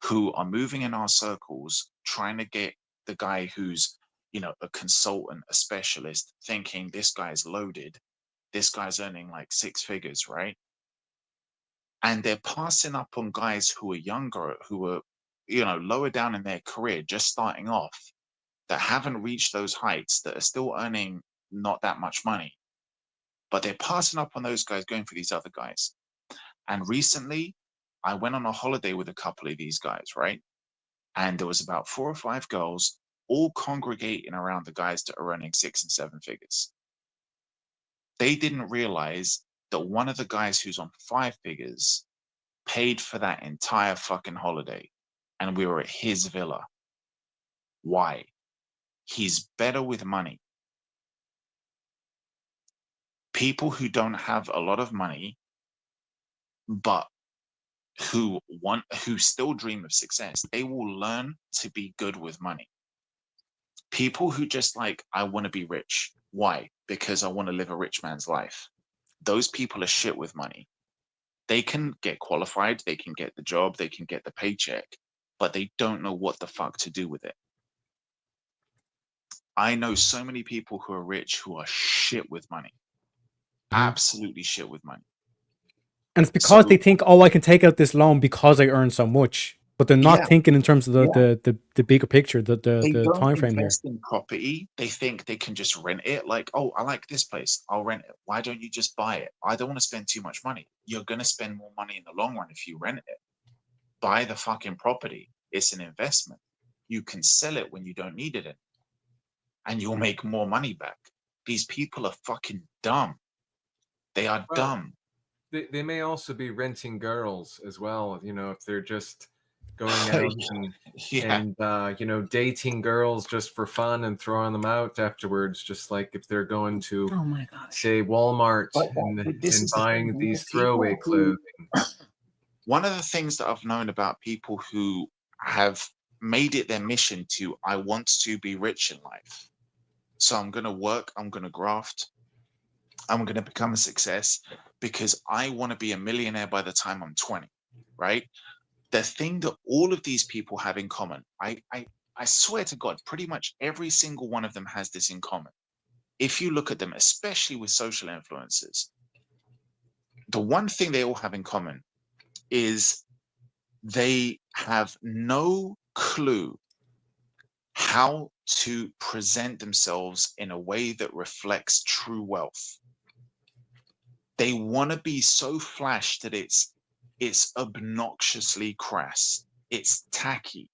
Speaker 1: who are moving in our circles, trying to get the guy who's, you know, a consultant, a specialist, thinking this guy's loaded, this guy's earning like 6 figures, right? And they're passing up on guys who are younger, who are, you know, lower down in their career, just starting off, that haven't reached those heights, that are still earning not that much money. But they're passing up on those guys, going for these other guys. And recently, I went on a holiday with a couple of these guys, right? And there was about 4 or 5 girls all congregating around the guys that are earning 6 and 7 figures. They didn't realize that one of the guys who's on 5 figures paid for that entire fucking holiday, and we were at his villa. Why? He's better with money. People who don't have a lot of money, but who still dream of success, they will learn to be good with money. People who just like, I want to be rich. Why? Because I want to live a rich man's life. Those people are shit with money. They can get qualified, they can get the job, they can get the paycheck, but they don't know what the fuck to do with it. I know so many people who are rich who are shit with money. Absolutely shit with money.
Speaker 5: And it's because they think, oh, I can take out this loan because I earn so much, but they're not thinking in terms of the bigger picture, the time frame here.
Speaker 1: Invest in property. They think they can just rent it. Like, oh, I like this place, I'll rent it. Why don't you just buy it? I don't want to spend too much money. You're going to spend more money in the long run if you rent it. Buy the fucking property. It's an investment. You can sell it when you don't need it, and you'll make more money back. These people are fucking dumb. They are dumb.
Speaker 6: They may also be renting girls as well, you know, if they're just going out and you know, dating girls just for fun and throwing them out afterwards, just like if they're going to,
Speaker 3: oh my God,
Speaker 6: say Walmart and buying these throwaway clothing.
Speaker 1: One of the things that I've known about people who have made it their mission to, I want to be rich in life. So I'm going to work, I'm going to graft, I'm going to become a success because I want to be a millionaire by the time I'm 20, right? The thing that all of these people have in common, I swear to God, pretty much every single one of them has this in common. If you look at them, especially with social influencers, the one thing they all have in common is they have no clue how to present themselves in a way that reflects true wealth. They want to be so flash that it's obnoxiously crass. It's tacky.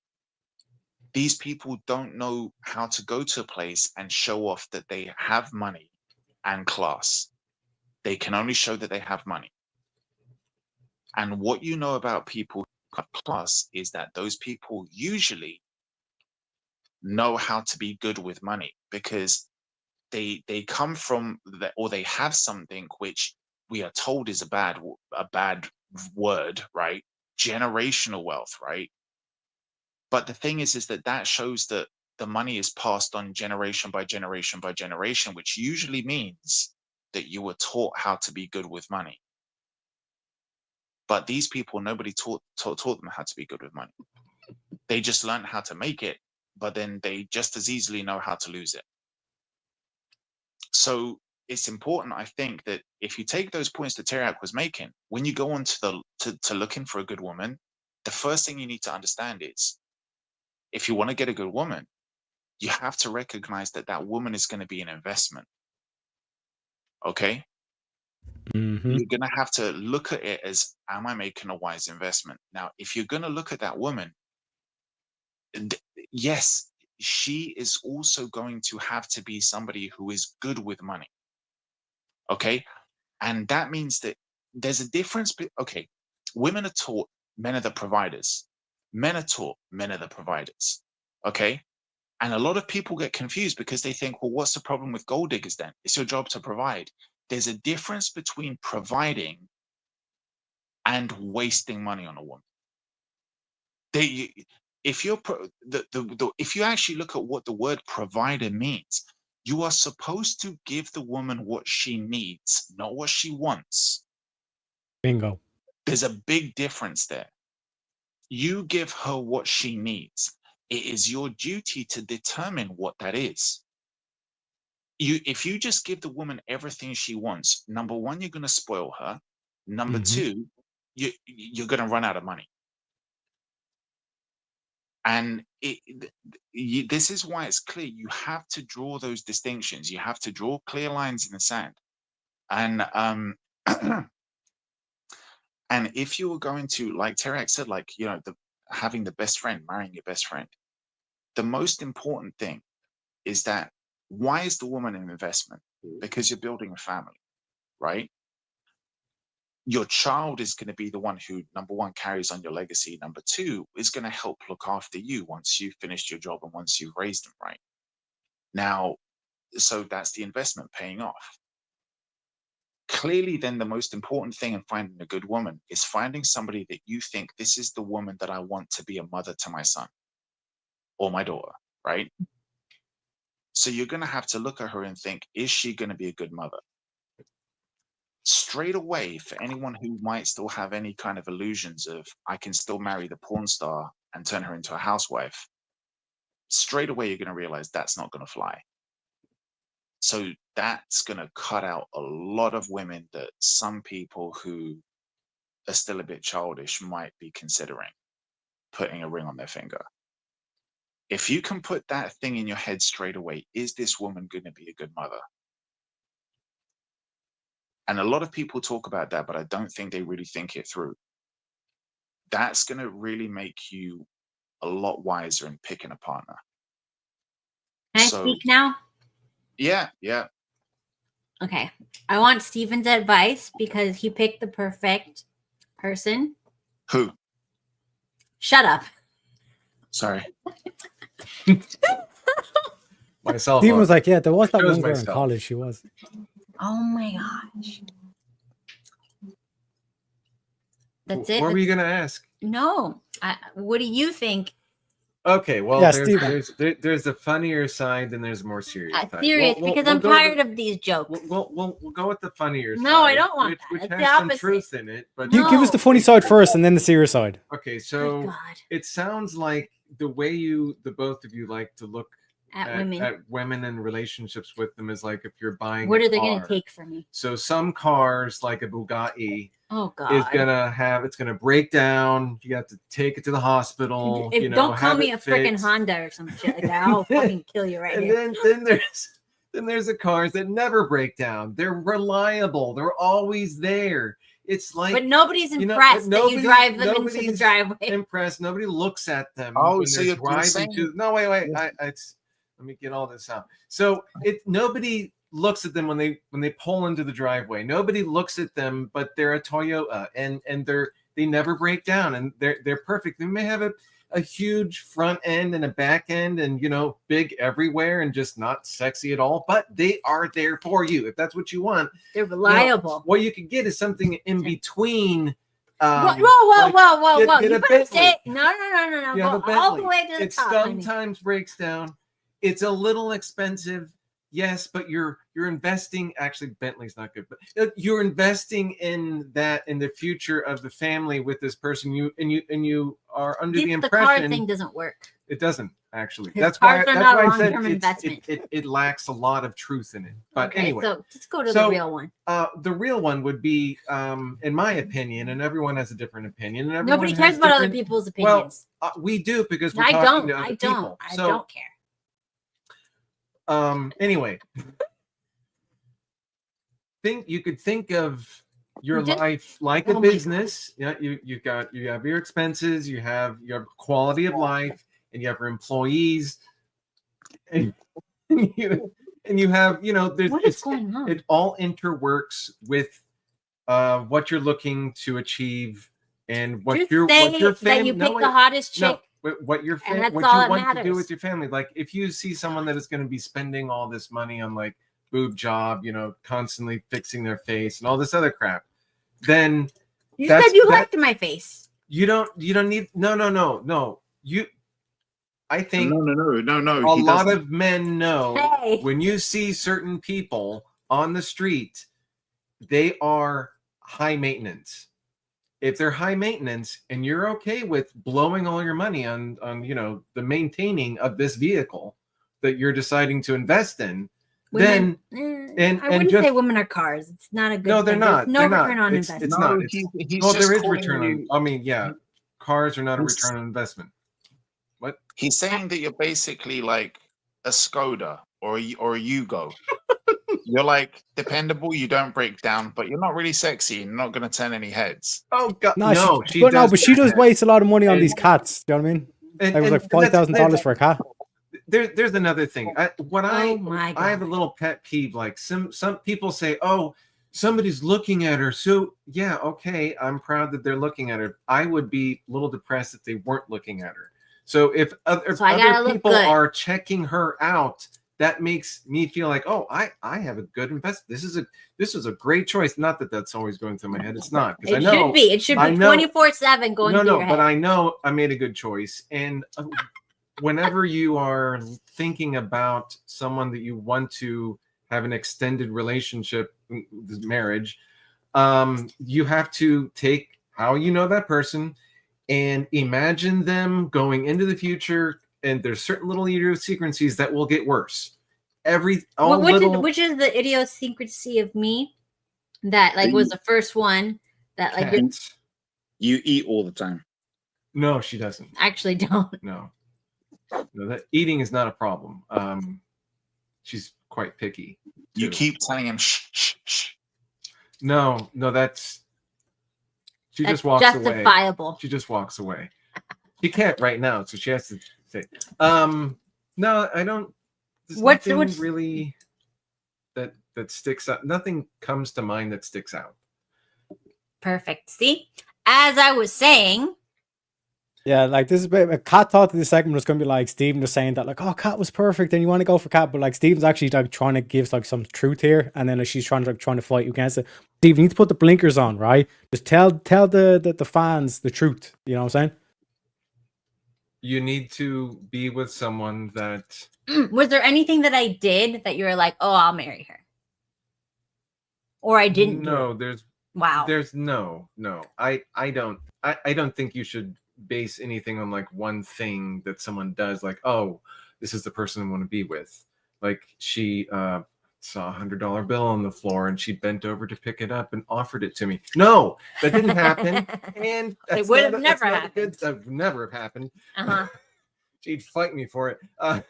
Speaker 1: These people don't know how to go to a place and show off that they have money and class. They can only show that they have money. And what you know about people who have class is that those people usually know how to be good with money because they come from or they have something which we are told is a bad word, right? Generational wealth, right? But the thing is that shows that the money is passed on generation by generation by generation, which usually means that you were taught how to be good with money. But these people, nobody taught them how to be good with money. They just learned how to make it, but then they just as easily know how to lose it. So it's important, I think, that if you take those points that Teriak was making, when you go on to looking for a good woman, the first thing you need to understand is, if you want to get a good woman, you have to recognize that that woman is going to be an investment. Okay?
Speaker 5: Mm-hmm.
Speaker 1: You're going to have to look at it as, am I making a wise investment? Now, if you're going to look at that woman, yes, she is also going to have to be somebody who is good with money. Okay? And that means that there's a difference. Okay, women are taught men are the providers. Men are taught men are the providers. Okay? And a lot of people get confused because they think, well, what's the problem with gold diggers then? It's your job to provide. There's a difference between providing and wasting money on a woman. If you actually look at what the word provider means, you are supposed to give the woman what she needs, not what she wants.
Speaker 5: Bingo.
Speaker 1: There's a big difference there. You give her what she needs. It is your duty to determine what that is. If you just give the woman everything she wants, number one, you're going to spoil her. Number two, you're going to run out of money. And this is why it's clear. You have to draw those distinctions. You have to draw clear lines in the sand. And and if you were going to, like Terek said, like, you know, having the best friend, marrying your best friend, the most important thing is that, why is the woman an investment? Because you're building a family, right? Your child is going to be the one who, number one, carries on your legacy. Number two, is going to help look after you once you've finished your job and once you've raised them, right? Now, so that's the investment paying off. Clearly, then, the most important thing in finding a good woman is finding somebody that you think, this is the woman that I want to be a mother to my son or my daughter, right? So you're going to have to look at her and think, is she going to be a good mother? Straight away, for anyone who might still have any kind of illusions of, I can still marry the porn star and turn her into a housewife, straight away you're going to realize that's not going to fly. So that's going to cut out a lot of women that some people who are still a bit childish might be considering putting a ring on their finger. If you can put that thing in your head straight away, is this woman going to be a good mother? And a lot of people talk about that, but I don't think they really think it through. That's going to really make you a lot wiser in picking a partner.
Speaker 3: Can I speak now?
Speaker 1: Yeah, yeah.
Speaker 3: Okay. I want Steven's advice because he picked the perfect person.
Speaker 1: Who?
Speaker 3: Shut up.
Speaker 1: Sorry.
Speaker 6: Myself.
Speaker 5: Steven was like, yeah, there was that
Speaker 6: Chose
Speaker 5: one girl in
Speaker 6: myself.
Speaker 5: college. She was.
Speaker 3: Oh my gosh. That's it.
Speaker 6: What were you gonna ask?
Speaker 3: No. What do you think?
Speaker 6: Okay, well,
Speaker 5: Yeah,
Speaker 6: there's a funnier side and there's a more serious side.
Speaker 3: Serious, because I'm tired of these jokes.
Speaker 6: We'll go with the funnier side.
Speaker 3: No, I don't want that.
Speaker 6: Which
Speaker 3: It's
Speaker 6: has
Speaker 3: the
Speaker 6: some
Speaker 3: opposite.
Speaker 6: truth in it. But
Speaker 5: You give us the funny side first and then the serious side.
Speaker 6: Okay, so it sounds like the way the both of you like to look at women and relationships with them is like if you're buying
Speaker 3: What
Speaker 6: a
Speaker 3: are they going to
Speaker 6: car.
Speaker 3: take from me?
Speaker 6: So some cars, like a Bugatti,
Speaker 3: Oh God,
Speaker 6: is it's gonna break down. You have to take it to the hospital.
Speaker 3: Don't call me a
Speaker 6: have it
Speaker 3: freaking
Speaker 6: fixed.
Speaker 3: Honda or some shit like that. I'll fucking kill you right
Speaker 6: And
Speaker 3: here.
Speaker 6: then there's the cars that never break down. They're reliable. They're always there. It's like,
Speaker 3: but nobody's impressed that you drive them into the driveway.
Speaker 6: Impressed. Nobody looks at them.
Speaker 1: Oh,
Speaker 6: when
Speaker 1: so
Speaker 6: they're
Speaker 1: you're
Speaker 6: driving
Speaker 1: saying...
Speaker 6: No, wait. Let me get all this out. So nobody looks at them when they pull into the driveway. Nobody looks at them, but they're a Toyota, and they never break down, and they're perfect. They may have a huge front end and a back end, and big everywhere, and just not sexy at all. But they are there for you if that's what you want.
Speaker 3: They're reliable.
Speaker 6: What you could get is something in between.
Speaker 3: Whoa!
Speaker 6: Get
Speaker 3: You
Speaker 6: a
Speaker 3: better say
Speaker 6: Bentley.
Speaker 3: No.
Speaker 6: You have
Speaker 3: Go
Speaker 6: a
Speaker 3: all the
Speaker 6: Bentley.
Speaker 3: way to the
Speaker 6: It
Speaker 3: top. honey.
Speaker 6: sometimes breaks down. It's a little expensive, yes, but you're investing. Actually, Bentley's not good, but you're investing in the future of the family with this person. You are under the impression
Speaker 3: the car thing doesn't work.
Speaker 6: It doesn't actually.
Speaker 3: His
Speaker 6: That's
Speaker 3: cars
Speaker 6: why.
Speaker 3: are
Speaker 6: That's
Speaker 3: not
Speaker 6: why I said
Speaker 3: long-term investment.
Speaker 6: it lacks a lot of truth in it. But
Speaker 3: Okay,
Speaker 6: anyway,
Speaker 3: so let's go to the real one.
Speaker 6: The real one would be, in my opinion, and everyone has a different opinion. And everyone
Speaker 3: Nobody cares
Speaker 6: has
Speaker 3: about other
Speaker 6: different-
Speaker 3: people's opinions.
Speaker 6: Well, we do because we're
Speaker 3: I
Speaker 6: talking
Speaker 3: don't.
Speaker 6: to other
Speaker 3: I
Speaker 6: people.
Speaker 3: don't. I
Speaker 6: So,
Speaker 3: don't care.
Speaker 6: Anyway, you could think of your life like a business. Yeah, you have your expenses, you have your quality of life, and you have your employees, and you have
Speaker 3: What is going on?
Speaker 6: it all interworks with what you're looking to achieve and what
Speaker 3: Just
Speaker 6: your
Speaker 3: say that
Speaker 6: family.
Speaker 3: you pick the hottest chick.
Speaker 6: What your
Speaker 3: and that's
Speaker 6: what
Speaker 3: all
Speaker 6: you
Speaker 3: that
Speaker 6: want to do
Speaker 3: matters.
Speaker 6: with your family. Like if you see someone that is going to be spending all this money on like boob job, constantly fixing their face and all this other crap, then
Speaker 3: You said you liked my face.
Speaker 6: You don't need no. I think
Speaker 1: no.
Speaker 6: A lot of men know when you see certain people on the street, they are high maintenance. If they're high maintenance and you're okay with blowing all your money on the maintaining of this vehicle that you're deciding to invest in,
Speaker 3: women,
Speaker 6: then
Speaker 3: I wouldn't say women are cars. It's not a good.
Speaker 6: No, they're
Speaker 3: thing.
Speaker 6: not.
Speaker 3: There's no return on investment.
Speaker 6: It's not. Well, there is return on. I mean, cars are not a
Speaker 1: He's-
Speaker 6: return on investment. What?
Speaker 1: He's saying that you're basically like a Skoda or a Yugo. You're like dependable, you don't break down, but you're not really sexy. You're not going to turn any heads.
Speaker 6: Oh God,
Speaker 5: but she does waste a lot of money on these cats. Do you know what I mean?
Speaker 6: And-
Speaker 5: It was
Speaker 6: and
Speaker 5: like $5,000 for a cat.
Speaker 6: There's another thing. I have a little pet peeve. Like some people say, "Oh, somebody's looking at her." So yeah, okay, I'm proud that they're looking at her. I would be a little depressed if they weren't looking at her. So if other people are checking her out, that makes me feel like, oh, I have a good investment. This is a great choice. Not that that's always going through my head. It's not, because I know
Speaker 3: it should be 24/7 going through your head.
Speaker 6: but I know I made a good choice. And whenever you are thinking about someone that you want to have an extended relationship, marriage, you have to take how you know that person and imagine them going into the future. And there's certain little idiosyncrasies that will get worse. Which
Speaker 3: is the idiosyncrasy of me that was the first one that
Speaker 1: you eat all the time.
Speaker 6: No, she doesn't.
Speaker 3: Actually don't.
Speaker 6: No, that eating is not a problem. She's quite picky.
Speaker 1: You keep telling him shh.
Speaker 6: No, that's just walks
Speaker 3: justifiable.
Speaker 6: Away. She just walks away. She can't right now, so she has to say, no, I don't. There's nothing really that sticks out. Nothing comes to mind that sticks out.
Speaker 3: Perfect. See, as I was saying.
Speaker 5: Yeah, like this is Kat thought that this segment was going to be like Stephen was saying that, like, oh, Kat was perfect and you want to go for Kat, but like Stephen's actually like trying to give like some truth here, and then she's trying to fight you against it. Steve, you need to put the blinkers on, right? Just tell the fans the truth. You know what I'm saying?
Speaker 6: You need to be with someone that.
Speaker 3: Was there anything that I did that you were like, oh, I'll marry her, or I didn't?
Speaker 6: No, there's no. I don't think you should base anything on like one thing that someone does. Like, oh, this is the person I want to be with. Like she saw $100 bill on the floor and she bent over to pick it up and offered it to me. No, that didn't happen. And
Speaker 3: it would have never happened.
Speaker 6: That would never have happened. She'd fight me for it.
Speaker 1: So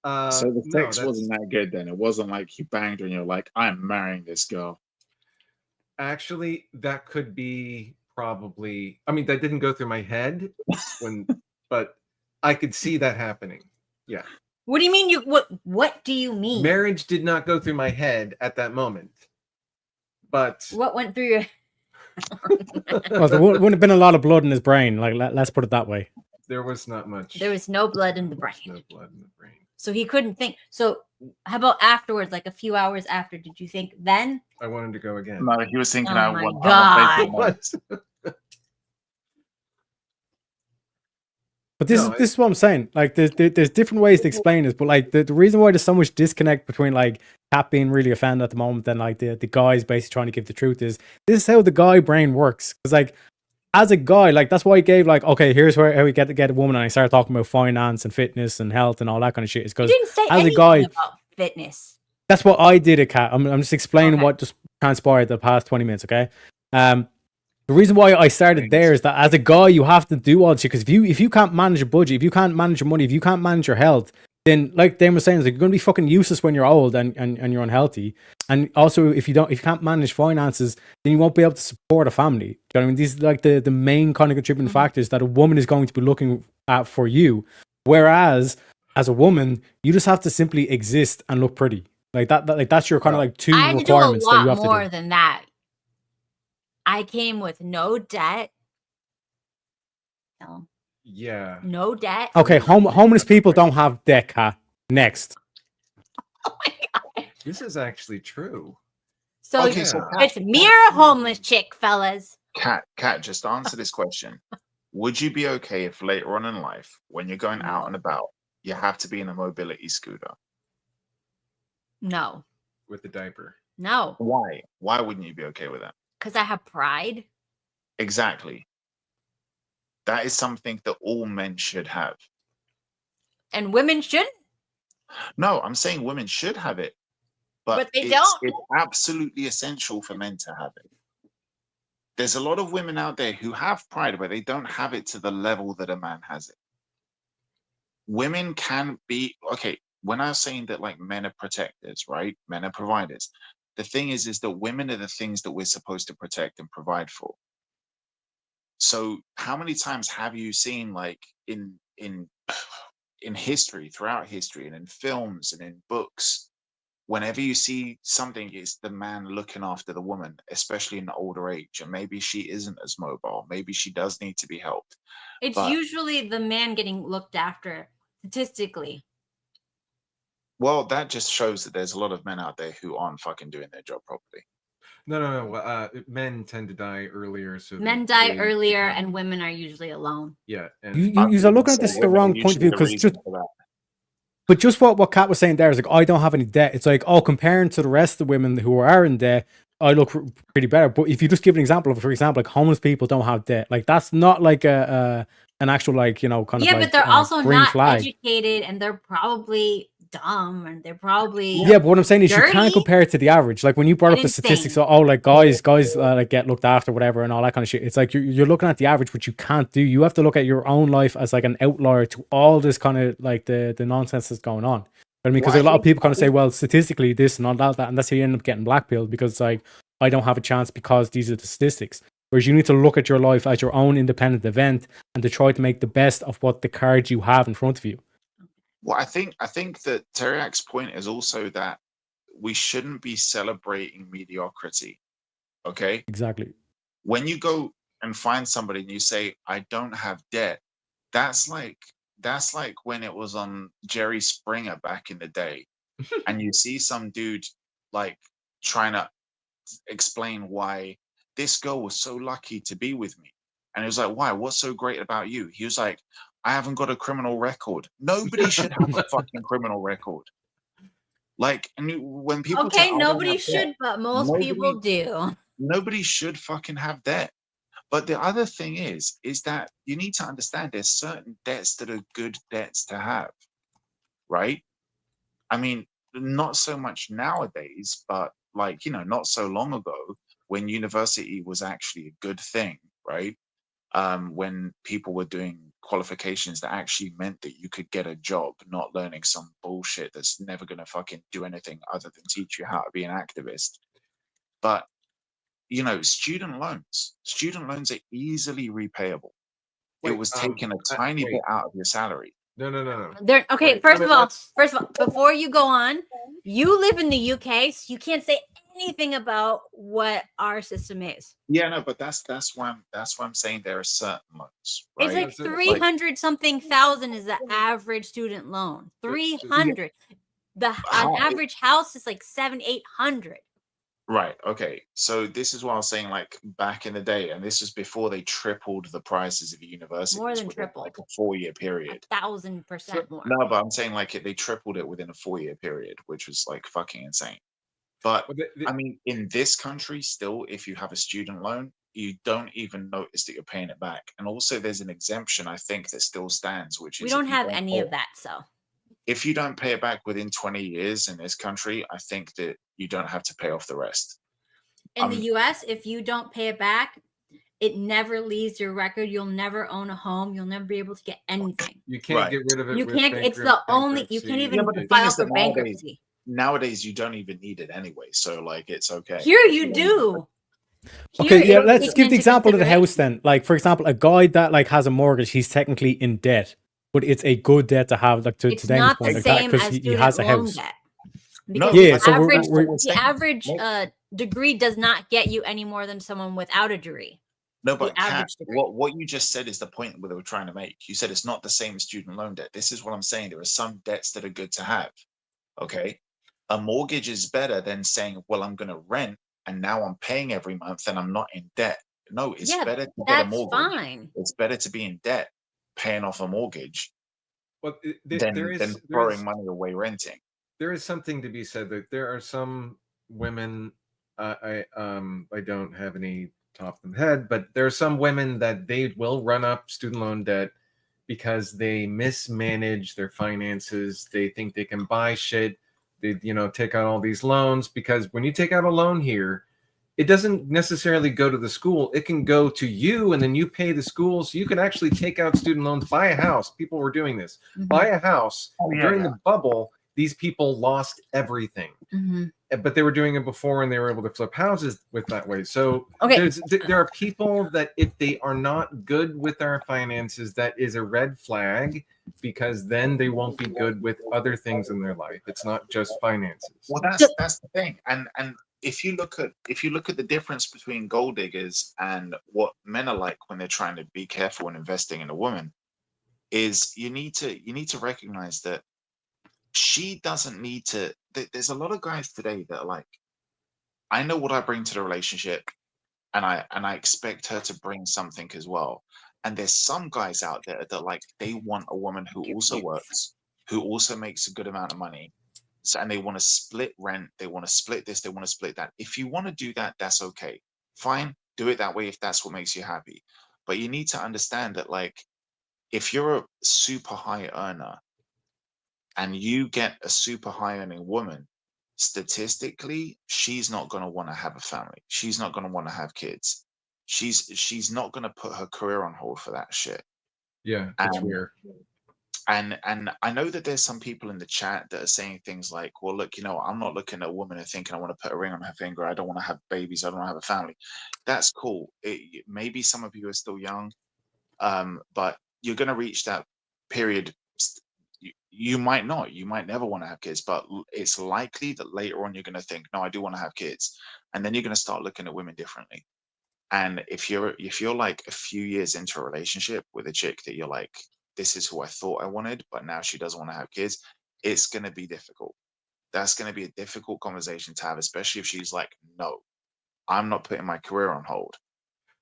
Speaker 1: the sex wasn't that good then. It wasn't like you banged her and you're like, I'm marrying this girl.
Speaker 6: Actually, that could be probably. I mean, that didn't go through my head but I could see that happening. Yeah.
Speaker 3: What do you mean? What do you mean?
Speaker 6: Marriage did not go through my head at that moment. But
Speaker 3: what went through your?
Speaker 5: Well, there wouldn't have been a lot of blood in his brain. Like, let's put it that way.
Speaker 6: There was not much.
Speaker 3: There was no blood in the brain.
Speaker 6: No blood in the brain.
Speaker 3: So he couldn't think. So how about afterwards, like a few hours after? Did you think then?
Speaker 6: I wanted to go again.
Speaker 1: No, he was thinking,
Speaker 3: oh my God.
Speaker 5: But this is what I'm saying. Like, there's different ways to explain this, but like the reason why there's so much disconnect between like Kat being really offended at the moment and like the guys basically trying to give the truth is this is how the guy brain works. Because like as a guy, like that's why he gave like, okay, here's how we get to get a woman, and I started talking about finance and fitness and health and all that kind of shit. Is because as a guy,
Speaker 3: about fitness.
Speaker 5: That's what I did at Kat. I'm just explaining what just transpired the past 20 minutes. Okay. The reason why I started there is that as a guy, you have to do all this shit. Because if you can't manage a budget, if you can't manage your money, if you can't manage your health, then like Dane was saying, like, you're going to be fucking useless when you're old and you're unhealthy. And also, if you can't manage finances, then you won't be able to support a family. Do you know what I mean? These are like the main kind of contributing factors that a woman is going to be looking at for you. Whereas as a woman, you just have to simply exist and look pretty. Like that's your kind of like two requirements that you have to do.
Speaker 3: More than that. I came with no debt. No.
Speaker 6: Yeah.
Speaker 3: No debt.
Speaker 5: Okay, homeless people don't have debt, Kat. Next.
Speaker 3: Oh my God.
Speaker 6: This is actually true.
Speaker 3: So,
Speaker 1: Okay, so
Speaker 3: it's me or a homeless chick, fellas.
Speaker 1: Kat, just answer this question. Would you be okay if later on in life, when you're going out and about, you have to be in a mobility scooter?
Speaker 3: No.
Speaker 6: With the diaper.
Speaker 3: No.
Speaker 1: Why? Why wouldn't you be okay with that?
Speaker 3: Because I have pride.
Speaker 1: Exactly. That is something that all men should have.
Speaker 3: And women shouldn't?
Speaker 1: No, I'm saying women should have it. But
Speaker 3: they
Speaker 1: it's,
Speaker 3: don't.
Speaker 1: It's absolutely essential for men to have it. There's a lot of women out there who have pride, but they don't have it to the level that a man has it. Women can be, okay, when I was saying that like men are protectors, right? Men are providers. The thing is that women are the things that we're supposed to protect and provide for. So how many times have you seen like in history, throughout history, and in films and in books, whenever you see something, it's the man looking after the woman, especially in the older age, and maybe she isn't as mobile, maybe she does need to be helped.
Speaker 3: It's usually the man getting looked after, statistically.
Speaker 1: Well, that just shows that there's a lot of men out there who aren't fucking doing their job properly.
Speaker 6: No. Men tend to die earlier. So
Speaker 3: Men die earlier, and women are usually alone.
Speaker 6: Yeah, and
Speaker 5: you're looking at this the wrong point of view, because just what Kat was saying there is like, I don't have any debt. It's like, oh, comparing to the rest of the women who are in debt, I look pretty better. But if you just give an example of, for example, like homeless people don't have debt, like that's not like an actual like, you know, kind of
Speaker 3: yeah,
Speaker 5: like,
Speaker 3: but they're also not
Speaker 5: flag.
Speaker 3: educated, and they're probably dumb, and they're probably
Speaker 5: but what I'm saying is
Speaker 3: dirty.
Speaker 5: you can't compare it to the average. Like when you brought up the statistics, oh, like guys like get looked after, whatever, and all that kind of shit. It's like you're looking at the average, which you can't do. You have to look at your own life as like an outlier to all this kind of like the nonsense that's going on. I mean, because a lot of people kind of say, well, statistically this and all that, and that's how you end up getting blackpilled, because it's like, I don't have a chance because these are the statistics. Whereas you need to look at your life as your own independent event and to try to make the best of what the cards you have in front of you.
Speaker 1: Well, I think that Teriak's point is also that we shouldn't be celebrating mediocrity. Okay?
Speaker 5: Exactly.
Speaker 1: When you go and find somebody and you say, I don't have debt, that's like when it was on Jerry Springer back in the day, and you see some dude like trying to explain why this girl was so lucky to be with me. And it was like, why? What's so great about you? He was like, I haven't got a criminal record. Nobody should have a fucking criminal record. Like, and when people
Speaker 3: okay, nobody should, but most people do.
Speaker 1: Nobody should fucking have debt. But the other thing is that you need to understand there's certain debts that are good debts to have, right? I mean, not so much nowadays, but like, you know, not so long ago when university was actually a good thing, right? When people were doing qualifications that actually meant that you could get a job, not learning some bullshit that's never going to fucking do anything other than teach you how to be an activist. But, you know, student loans are easily repayable. It was taking a tiny bit out of your salary.
Speaker 6: No.
Speaker 3: They're okay. First of all, before you go on, you live in the UK, so you can't say anything about what our system is.
Speaker 1: Yeah, no, but that's why I'm saying there are certain loans. Right?
Speaker 3: It's like 300 something thousand is the average student loan. 300. An average house is like 700-800.
Speaker 1: Right. Okay. So this is what I was saying, like back in the day, and this was before they tripled the prices of universities.
Speaker 3: More than tripled.
Speaker 1: Like a 4-year period.
Speaker 3: 1,000% more.
Speaker 1: No, but I'm saying like they tripled it within a 4-year period, which was like fucking insane. But I mean, in this country, still, if you have a student loan, you don't even notice that you're paying it back. And also, there's an exemption, I think, that still stands, which is
Speaker 3: we don't have any of that. So
Speaker 1: if you don't pay it back within 20 years in this country, I think that you don't have to pay off the rest.
Speaker 3: In the US, if you don't pay it back, it never leaves your record. You'll never own a home. You'll never be able to get anything.
Speaker 6: You can't get rid of it.
Speaker 3: You can't. It's the only. You can't even file for bankruptcy.
Speaker 1: Nowadays, you don't even need it anyway. So, like, it's okay.
Speaker 3: Here you do.
Speaker 5: Okay, yeah, let's give the example of the house then. Like, for example, a guy that like has a mortgage, he's technically in debt, but it's a good debt to have. Like to Damon's point, like that, because he has a house.
Speaker 3: No, yeah, so the average degree does not get you any more than someone without a degree.
Speaker 1: No, but Kat, what you just said is the point that they were trying to make. You said it's not the same as student loan debt. This is what I'm saying. There are some debts that are good to have. Okay, a mortgage is better than saying, well, I'm going to rent and now I'm paying every month and I'm not in debt. No, it's
Speaker 3: Yeah,
Speaker 1: better to get a
Speaker 3: that's
Speaker 1: mortgage.
Speaker 3: fine.
Speaker 1: It's better to be in debt, paying off a mortgage,
Speaker 6: Well,
Speaker 1: than throwing money away renting.
Speaker 6: There is something to be said that there are some women. I don't have any top of the head, but there are some women that they will run up student loan debt because they mismanage their finances. They think they can buy shit. They take out all these loans, because when you take out a loan here, it doesn't necessarily go to the school. It can go to you, and then you pay the school. So you can actually take out student loans, buy a house. People were doing this. Buy a house. During the bubble, these people lost everything. But they were doing it before, and they were able to flip houses with that way. So there are people that if they are not good with our finances, that is a red flag, because then they won't be good with other things in their life. It's not just finances.
Speaker 1: Well, that's the thing. And if you look at the difference between gold diggers and what men are like when they're trying to be careful when investing in a woman, is you need to recognize that she doesn't need to. There's a lot of guys today that are like, I know what I bring to the relationship, and I expect her to bring something as well. And there's some guys out there that like, they want a woman who also works, who also makes a good amount of money. So, and they want to split rent, they want to split this, they want to split that. If you want to do that, that's okay. Fine, do it that way if that's what makes you happy. But you need to understand that, like, if you're a super high earner and you get a super high earning woman, statistically, she's not going to want to have a family. She's not going to want to have kids. She's not going to put her career on hold for that shit.
Speaker 6: Yeah, it's weird.
Speaker 1: And I know that there's some people in the chat that are saying things like, well, look, I'm not looking at a woman and thinking I want to put a ring on her finger. I don't want to have babies. I don't want to have a family. That's cool. Maybe some of you are still young, but you're going to reach that period. You might not. You might never want to have kids, but it's likely that later on you're going to think, no, I do want to have kids. And then you're going to start looking at women differently. And if you're like a few years into a relationship with a chick that you're like, this is who I thought I wanted, but now she doesn't want to have kids, it's going to be difficult. That's going to be a difficult conversation to have, especially if she's like, no, I'm not putting my career on hold.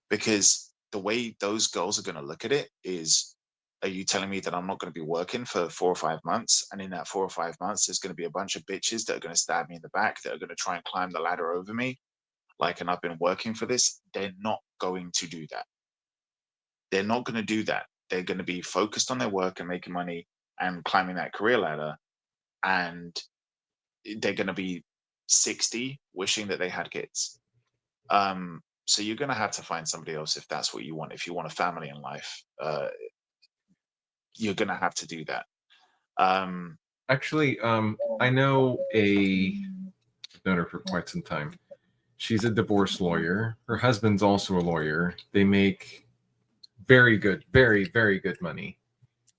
Speaker 1: Because the way those girls are going to look at it is, are you telling me that I'm not going to be working for 4 or 5 months? And in that 4 or 5 months, there's going to be a bunch of bitches that are going to stab me in the back, that are going to try and climb the ladder over me. Like, and I've been working for this. They're not going to do that. They're not going to do that. They're going to be focused on their work and making money and climbing that career ladder. And they're going to be 60 wishing that they had kids. So you're going to have to find somebody else if that's what you want. If you want a family in life, you're going to have to do that.
Speaker 6: Actually, I know I've known her for quite some time. She's a divorce lawyer. Her husband's also a lawyer. They make very good, very, very good money.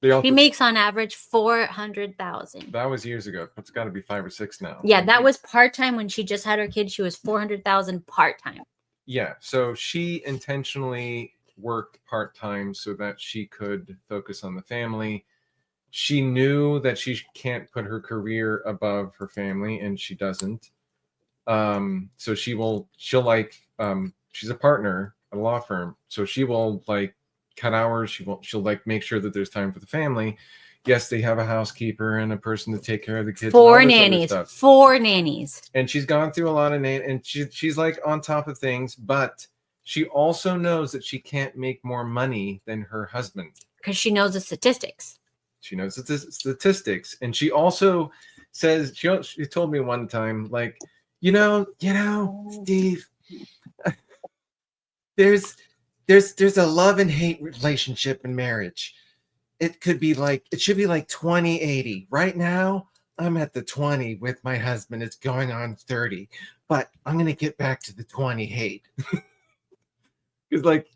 Speaker 3: He makes on average $400,000.
Speaker 6: That was years ago. It's got to be 5 or 6 now.
Speaker 3: Yeah, that was part-time when she just had her kid. She was $400,000 part-time.
Speaker 6: Yeah, so she intentionally worked part-time so that she could focus on the family. She knew that she can't put her career above her family, and she doesn't. So she'll like, she's a partner at a law firm, so she will like cut hours. She'll like make sure that there's time for the family. Yes, they have a housekeeper and a person to take care of the kids.
Speaker 3: 4 nannies. 4 nannies.
Speaker 6: And she's gone through a lot of and she's like on top of things, but she also knows that she can't make more money than her husband.
Speaker 3: Because she knows the statistics.
Speaker 6: She knows the statistics. And she also says, she told me one time, like, you know, Steve, there's a love and hate relationship in marriage. It should be like 20-80. Right now, I'm at the 20 with my husband. It's going on 30, but I'm going to get back to the 20 hate. Because like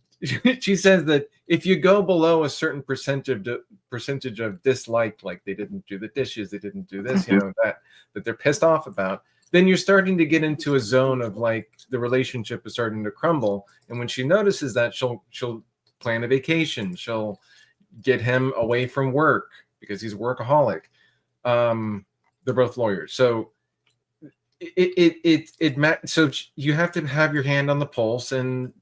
Speaker 6: she says that if you go below a certain percentage of dislike, like they didn't do the dishes, they didn't do this, that they're pissed off about, then you're starting to get into a zone of like the relationship is starting to crumble. And when she notices that, she'll plan a vacation. She'll get him away from work because he's a workaholic. They're both lawyers. So So you have to have your hand on the pulse and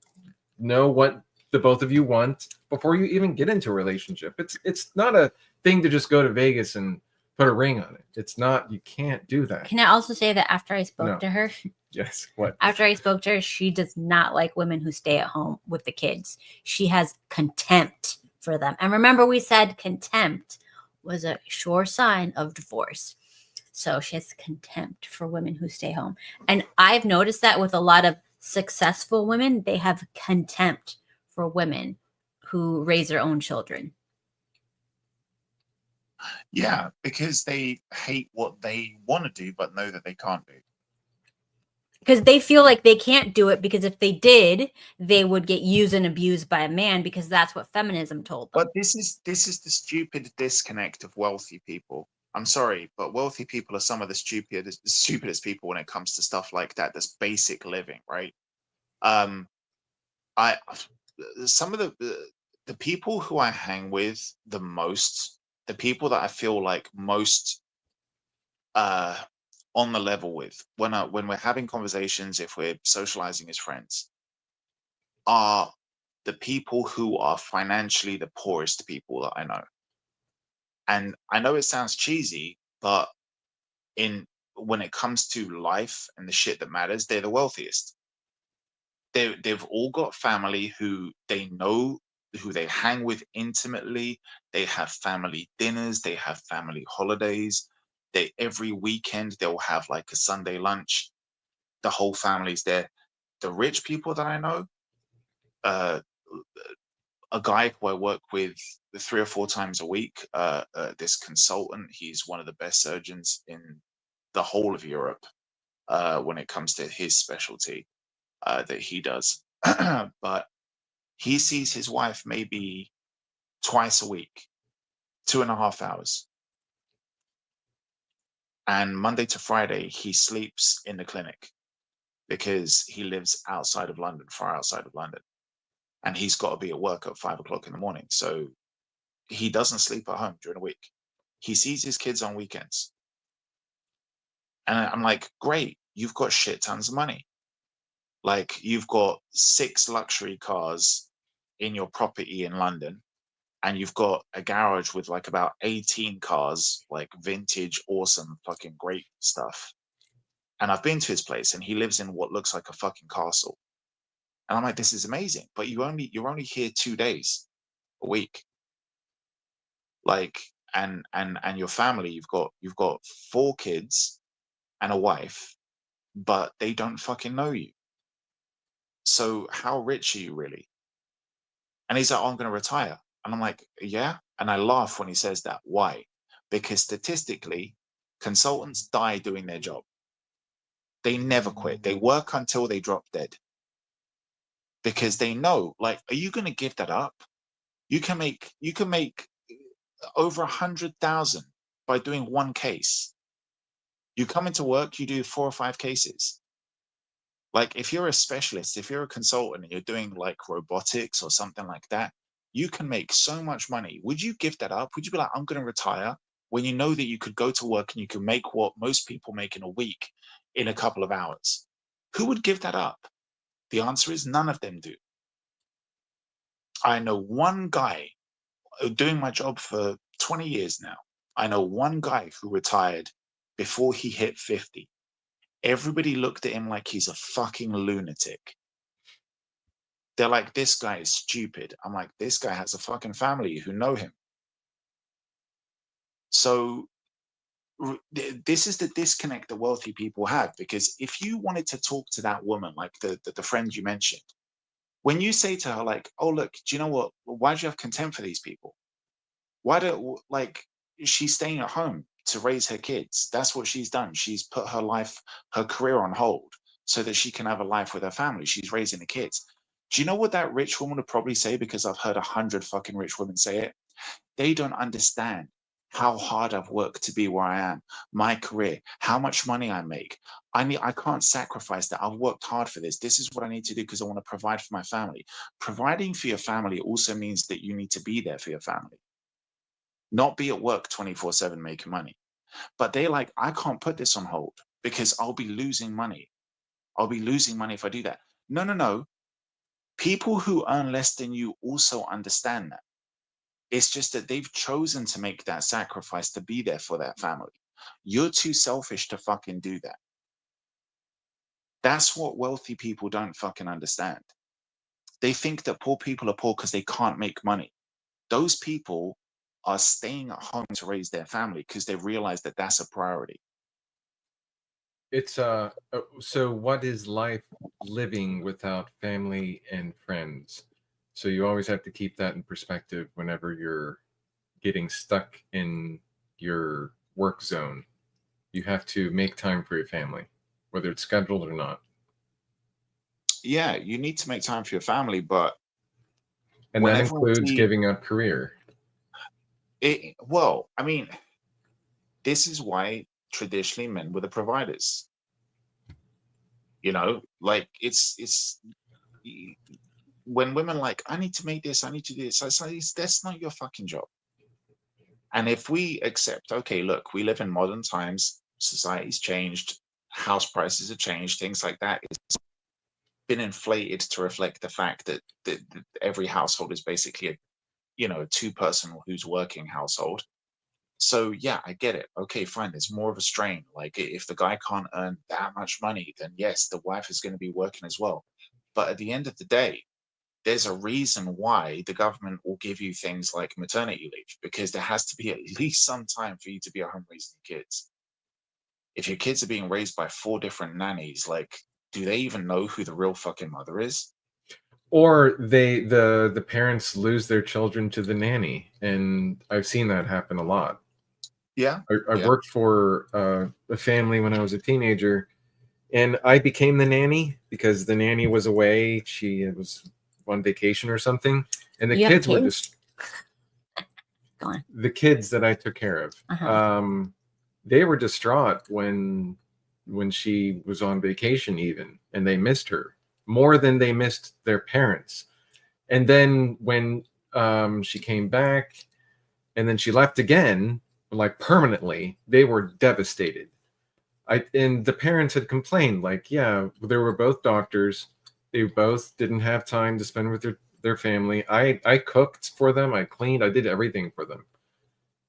Speaker 6: know what the both of you want before you even get into a relationship. It's not a thing to just go to Vegas and put a ring on it. It's not. You can't do that.
Speaker 3: Can I also say that after I spoke to her,
Speaker 6: yes, what?
Speaker 3: After I spoke to her, she does not like women who stay at home with the kids. She has contempt for them. And remember, we said contempt was a sure sign of divorce. So she has contempt for women who stay home. And I've noticed that with a lot of successful women, they have contempt for women who raise their own children.
Speaker 1: Yeah, because they hate what they want to do, but know that they can't do.
Speaker 3: Because they feel like they can't do it, because if they did, they would get used and abused by a man, because that's what feminism told them.
Speaker 1: But this is the stupid disconnect of wealthy people. I'm sorry, but wealthy people are some of the stupidest people when it comes to stuff like that. That's basic living, right? Some of the people who I hang with the most, the people that I feel like most on the level with when we're having conversations, if we're socializing as friends, are the people who are financially the poorest people that I know. And I know it sounds cheesy, but when it comes to life and the shit that matters, they're the wealthiest. They've all got family who they know, who they hang with intimately. They have family dinners, they have family holidays. Every weekend they'll have like a Sunday lunch. The whole family's there. The rich people that I know, a guy who I work with 3 or 4 times a week, this consultant, he's one of the best surgeons in the whole of Europe when it comes to his specialty that he does. But he sees his wife maybe twice a week, 2.5 hours. And Monday to Friday, he sleeps in the clinic because he lives outside of London, far outside of London. And he's got to be at work at 5 o'clock in the morning. So he doesn't sleep at home during the week. He sees his kids on weekends. And I'm like, great, you've got shit tons of money. Like, you've got 6 luxury cars in your property in London, and you've got a garage with like about 18 cars, like vintage, awesome, fucking great stuff. And I've been to his place, and he lives in what looks like a fucking castle. And I'm like, this is amazing, but you're only here 2 days a week. Like, and your family, you've got 4 kids and a wife, but they don't fucking know you. So how rich are you really? And he's like, oh, I'm going to retire. And I'm like, yeah. And I laugh when he says that. Why? Because statistically, consultants die doing their job. They never quit. They work until they drop dead. Because they know, like, are you going to give that up? You can make over 100,000 by doing 1 case. You come into work, you do 4 or 5 cases. Like, if you're a specialist, if you're a consultant and you're doing like robotics or something like that, you can make so much money. Would you give that up? Would you be like, I'm going to retire, when you know that you could go to work and you can make what most people make in a week in a couple of hours? Who would give that up? The answer is none of them do. I know one guy doing my job for 20 years now. I know one guy who retired before he hit 50. Everybody looked at him like he's a fucking lunatic. They're like, this guy is stupid. I'm like, this guy has a fucking family who know him. So this is the disconnect that wealthy people have, because if you wanted to talk to that woman, like the friend you mentioned, when you say to her, like, oh, look, do you know what? Why do you have contempt for these people? Why do, like, she's staying at home to raise her kids. That's what she's done. She's put her life, her career on hold so that she can have a life with her family. She's raising the kids. Do you know what that rich woman would probably say? Because I've heard 100 fucking rich women say it. They don't understand how hard I've worked to be where I am, my career, how much money I make. I can't sacrifice that. I've worked hard for this. This is what I need to do because I want to provide for my family. Providing for your family also means that you need to be there for your family. Not be at work 24/7 making money. But they're like, I can't put this on hold. because I'll be losing money. I'll be losing money if I do that. No, no, no. People who earn less than you also understand that. It's just that they've chosen to make that sacrifice to be there for their family. You're too selfish to fucking do that. That's what wealthy people don't fucking understand. They think that poor people are poor because they can't make money. Those people are staying at home to raise their family because they realize that that's a priority.
Speaker 6: It's so what is life living without family and friends? So you always have to keep that in perspective whenever you're getting stuck in your work zone. You have to make time for your family, whether it's scheduled or not.
Speaker 1: Yeah, you need to make time for your family, but
Speaker 6: and that includes giving up career.
Speaker 1: Well, I mean, this is why traditionally men were the providers. You know, like it's when women like, I need to make this, I need to do this. I say, that's not your fucking job. And if we accept, okay, look, we live in modern times, society's changed, house prices have changed, things like that. It's been inflated to reflect the fact that every household is basically a, you know, a two-person who's working household. So yeah, I get it. Okay, fine. There's more of a strain. Like if the guy can't earn that much money, then yes, the wife is going to be working as well. But at the end of the day, there's a reason why the government will give you things like maternity leave, because there has to be at least some time for you to be at home raising kids. If your kids are being raised by 4 different nannies, like, do they even know who the real fucking mother is?
Speaker 6: Or the parents lose their children to the nanny, and I've seen that happen a lot.
Speaker 1: Yeah,
Speaker 6: I worked for a family when I was a teenager, and I became the nanny because the nanny was away. She was on vacation or something, and the kids were just the kids that I took care of. They were distraught when she was on vacation, even, and they missed her more than they missed their parents. And then when she came back, and then she left again, like permanently, they were devastated. And the parents had complained, like, yeah, they were both doctors. They both didn't have time to spend with their family. I cooked for them. I cleaned. I did everything for them.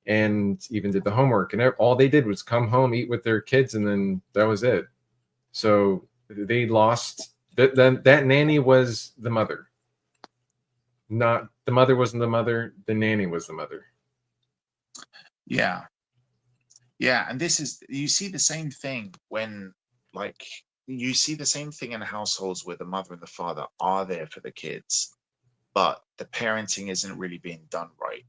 Speaker 6: And even did the homework. And all they did was come home, eat with their kids, and then that was it. So they lost. That nanny was the mother. Not the mother wasn't the mother. The nanny was the mother.
Speaker 1: Yeah. Yeah, and this is, you see the same thing when, like, you see the same thing in households where the mother and the father are there for the kids, but the parenting isn't really being done right.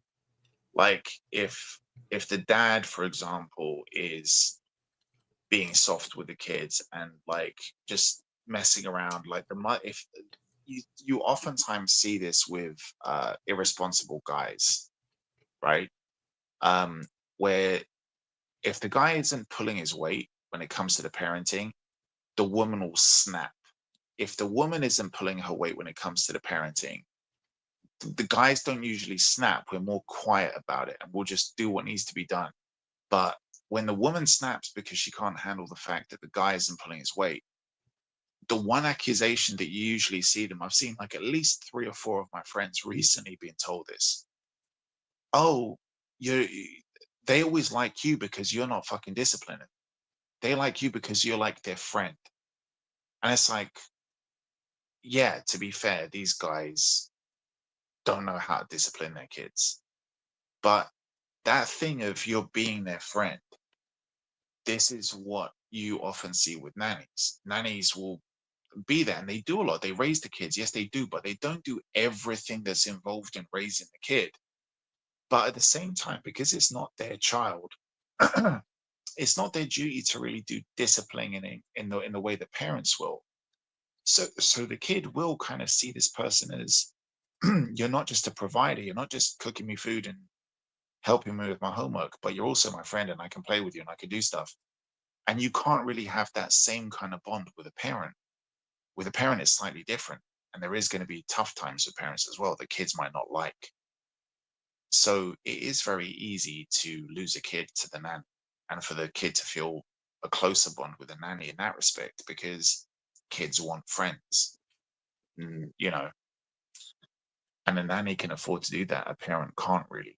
Speaker 1: Like, if the dad, for example, is being soft with the kids and like just messing around, like if you oftentimes see this with irresponsible guys, right? Where if the guy isn't pulling his weight when it comes to the parenting, the woman will snap. If the woman isn't pulling her weight when it comes to the parenting, the guys don't usually snap. We're more quiet about it and we'll just do what needs to be done. But when the woman snaps because she can't handle the fact that the guy isn't pulling his weight, the one accusation that you usually see them, I've seen like at least 3 or 4 of my friends recently being told this. Oh, they always like you because you're not fucking disciplining. They like you because you're like their friend. And it's like, yeah, to be fair, these guys don't know how to discipline their kids. But that thing of you're being their friend, this is what you often see with nannies. Nannies will be there and they do a lot. They raise the kids. Yes, they do, but they don't do everything that's involved in raising the kid. But at the same time, because it's not their child, it's not their duty to really do disciplining in the way the parents will. So the kid will kind of see this person as you're not just a provider, you're not just cooking me food and helping me with my homework, but you're also my friend and I can play with you and I can do stuff. And you can't really have that same kind of bond with a parent. With a parent, it's slightly different. And there is going to be tough times with parents as well that kids might not like. So it is very easy to lose a kid to the nan and for the kid to feel a closer bond with a nanny in that respect, because kids want friends, you know, and a nanny can afford to do that. A parent can't really.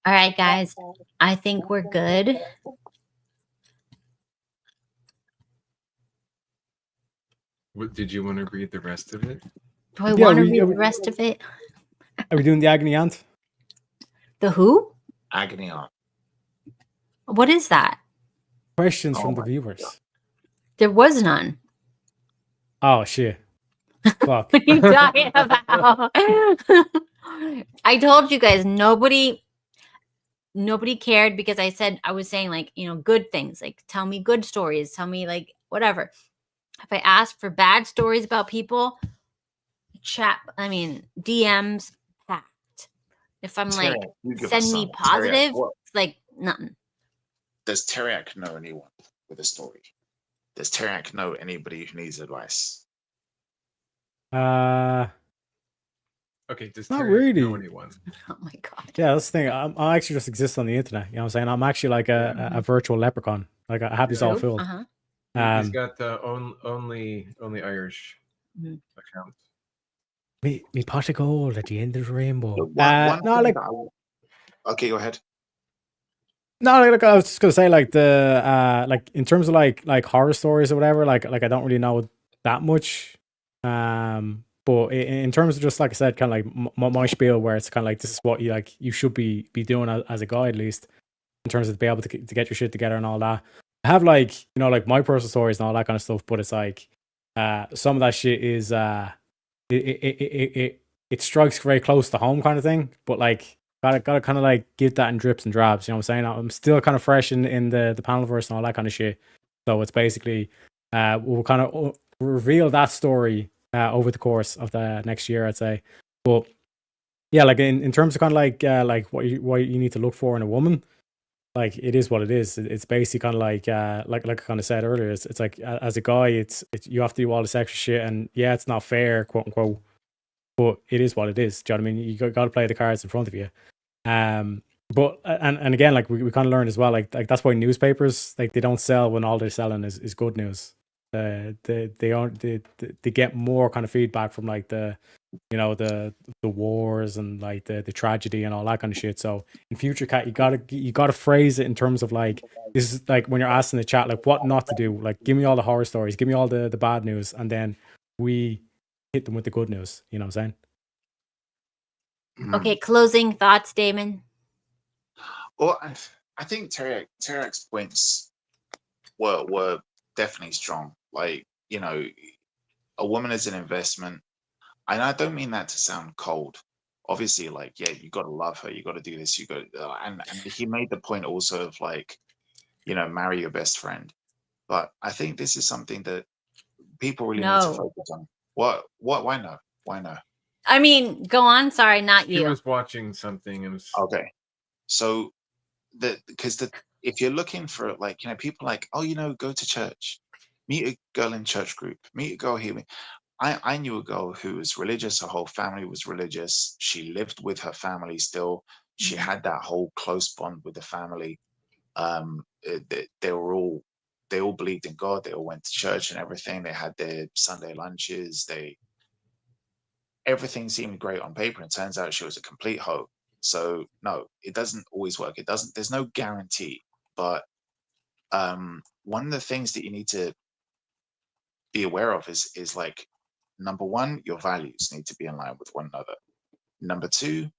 Speaker 3: All right, guys. I think we're good.
Speaker 6: What did you want to read the rest of it?
Speaker 3: Do I want to read the rest of it?
Speaker 5: Are we doing the agony aunt?
Speaker 3: The who?
Speaker 1: Agony aunt.
Speaker 3: What is that?
Speaker 5: Questions from the viewers.
Speaker 3: There was none.
Speaker 5: Oh shit. Fuck.
Speaker 3: What are you talking about? I told you guys nobody cared because I was saying like, you know, good things, like tell me good stories, tell me like whatever. If I asked for bad stories about people, DMs packed. If I'm like, send me positive, it's like nothing.
Speaker 1: Does Teriak know anyone with a story? Does Teriak know anybody who needs advice?
Speaker 6: Okay, does
Speaker 5: not
Speaker 6: Teriak
Speaker 5: really
Speaker 6: know anyone?
Speaker 3: Oh my god.
Speaker 5: Yeah, that's the thing. I actually just exist on the internet. You know what I'm saying? I'm actually like a virtual leprechaun. Like I have these all filled.
Speaker 6: He's got the only Irish account.
Speaker 5: Me pot of gold at the end of the rainbow.
Speaker 1: Okay, go ahead.
Speaker 5: No, like I was just gonna say, like the like in terms of like horror stories or whatever, like I don't really know that much. But in terms of just like I said, kind of like my spiel, where it's kind of like this is what you should be doing as a guy, at least in terms of to be able to get your shit together and all that. I have like, you know, like my personal stories and all that kind of stuff, but it's like some of that shit is it strikes very close to home kind of thing. But like gotta kind of like give that in drips and drabs. You know what I'm saying? I'm still kind of fresh in the panelverse and all that kind of shit. So it's basically we'll kind of reveal that story over the course of the next year, I'd say. But yeah, like in terms of kind of like what you need to look for in a woman, like it is what it is. It's basically kind of like I kind of said earlier, it's like as a guy, it's you have to do all this extra shit, and yeah, it's not fair, quote unquote, but it is what it is. Do you know what I mean? You got to play the cards in front of you. But and again, like we kind of learned as well, like that's why newspapers, like they don't sell when all they're selling is good news. They get more kind of feedback from like the, you know, the wars and like the tragedy and all that kind of shit. So in future, Kat, you gotta phrase it in terms of like, this is like when you're asking the chat like what not to do. Like give me all the horror stories, give me all the bad news, and then we hit them with the good news. You know what I'm saying?
Speaker 3: Okay, closing thoughts, Damon.
Speaker 1: Well, I think Teriak's points were definitely strong. Like, you know, a woman is an investment, and I don't mean that to sound cold. Obviously, like, yeah, you got to love her, you got to do this, you got to, and he made the point also of like, you know, marry your best friend. But I think this is something that people really need to focus on. What? Why no? Why no?
Speaker 3: I mean, go on. Sorry, not you.
Speaker 6: He was watching something. And was...
Speaker 1: Okay, so if you're looking for like, you know, people like, oh, you know, go to church, meet a girl in church group, meet a girl here. I knew a girl who was religious. Her whole family was religious. She lived with her family still. She had that whole close bond with the family. They all believed in God. They all went to church and everything. They had their Sunday lunches. Everything seemed great on paper. And it turns out she was a complete hoe. So no, it doesn't always work. There's no guarantee. But one of the things that you need to be aware of is like, number one, your values need to be in line with one another. Number two,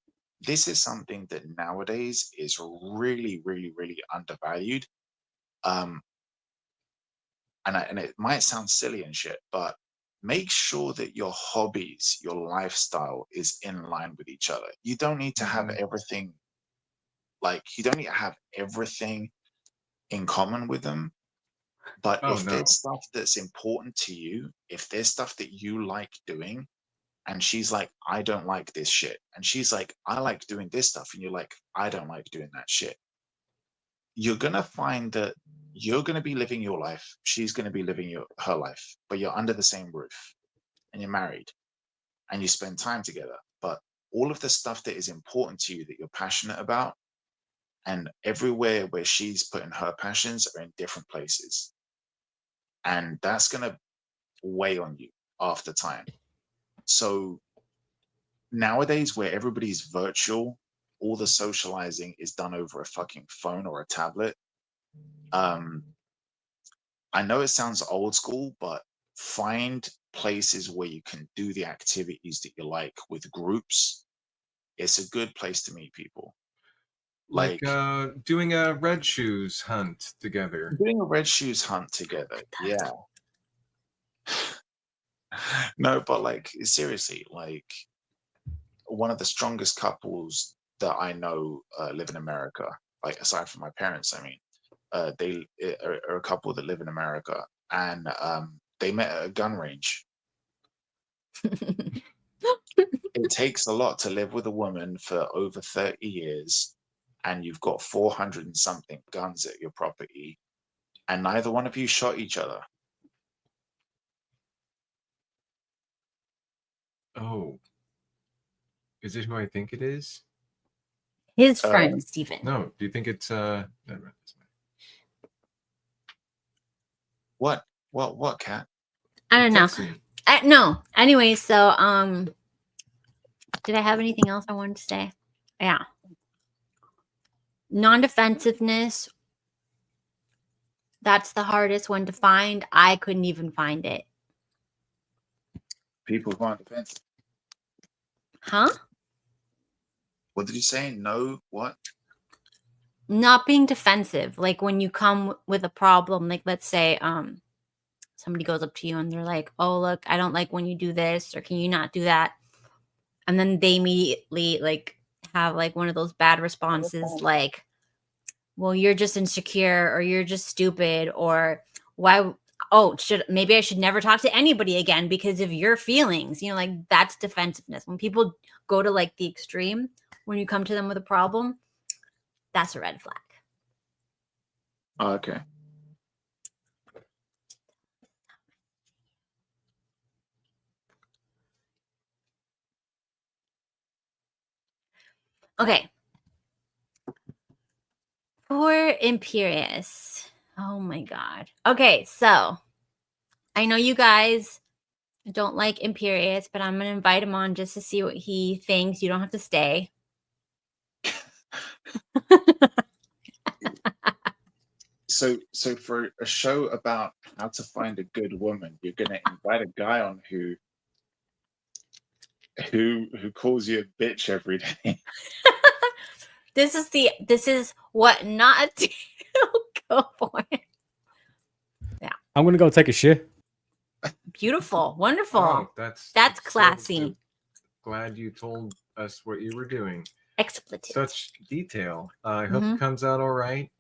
Speaker 1: this is something that nowadays is really, really, really undervalued. And it might sound silly and shit, but make sure that your hobbies, your lifestyle is in line with each other. You don't need to have everything, like, you don't need to have everything in common with them. But if there's stuff that's important to you, if there's stuff that you like doing, and she's like, I don't like this shit, and she's like, I like doing this stuff, and you're like, I don't like doing that shit, you're gonna find that you're gonna be living your life, she's gonna be living her life, but you're under the same roof, and you're married, and you spend time together. But all of the stuff that is important to you, that you're passionate about, and everywhere where she's putting her passions are in different places, and that's gonna weigh on you after time. So nowadays, where everybody's virtual, all the socializing is done over a fucking phone or a tablet. I know it sounds old school, but find places where you can do the activities that you like with groups. It's a good place to meet people.
Speaker 6: Like doing a red shoes hunt together.
Speaker 1: Doing a red shoes hunt together, yeah. No, but like seriously, like one of the strongest couples that I know live in America. Like aside from my parents, I mean, they are a couple that live in America, and they met at a gun range. It takes a lot to live with a woman for over 30 years, and you've got 400 and something guns at your property, and neither one of you shot each other.
Speaker 6: Oh. Is it who I think it is?
Speaker 3: His friend, Stephen.
Speaker 6: No, do you think it's
Speaker 1: What, Kat?
Speaker 3: I don't know. No. Anyway, so did I have anything else I wanted to say? Yeah. Non-defensiveness. That's the hardest one to find. I couldn't even find it.
Speaker 1: People who aren't defensive.
Speaker 3: Huh?
Speaker 1: What did you say? No, what?
Speaker 3: Not being defensive. Like when you come with a problem, like let's say somebody goes up to you and they're like, oh, look, I don't like when you do this, or can you not do that? And then they immediately like have like one of those bad responses like, well, you're just insecure, or you're just stupid, or why? Oh, maybe I should never talk to anybody again because of your feelings. You know, like that's defensiveness. When people go to like the extreme, when you come to them with a problem, that's a red flag.
Speaker 1: Okay.
Speaker 3: Okay. Poor Imperious. Oh my God. Okay, so I know you guys don't like Imperious, but I'm going to invite him on just to see what he thinks. You don't have to stay.
Speaker 1: So for a show about how to find a good woman, you're going to invite a guy on who calls you a bitch every day.
Speaker 3: This is what not to go for. Yeah.
Speaker 5: I'm gonna go take a shit.
Speaker 3: Beautiful, wonderful.
Speaker 6: Oh,
Speaker 3: that's classy.
Speaker 6: Glad you told us what you were doing.
Speaker 3: Expletive.
Speaker 6: Such detail. I hope it comes out all right.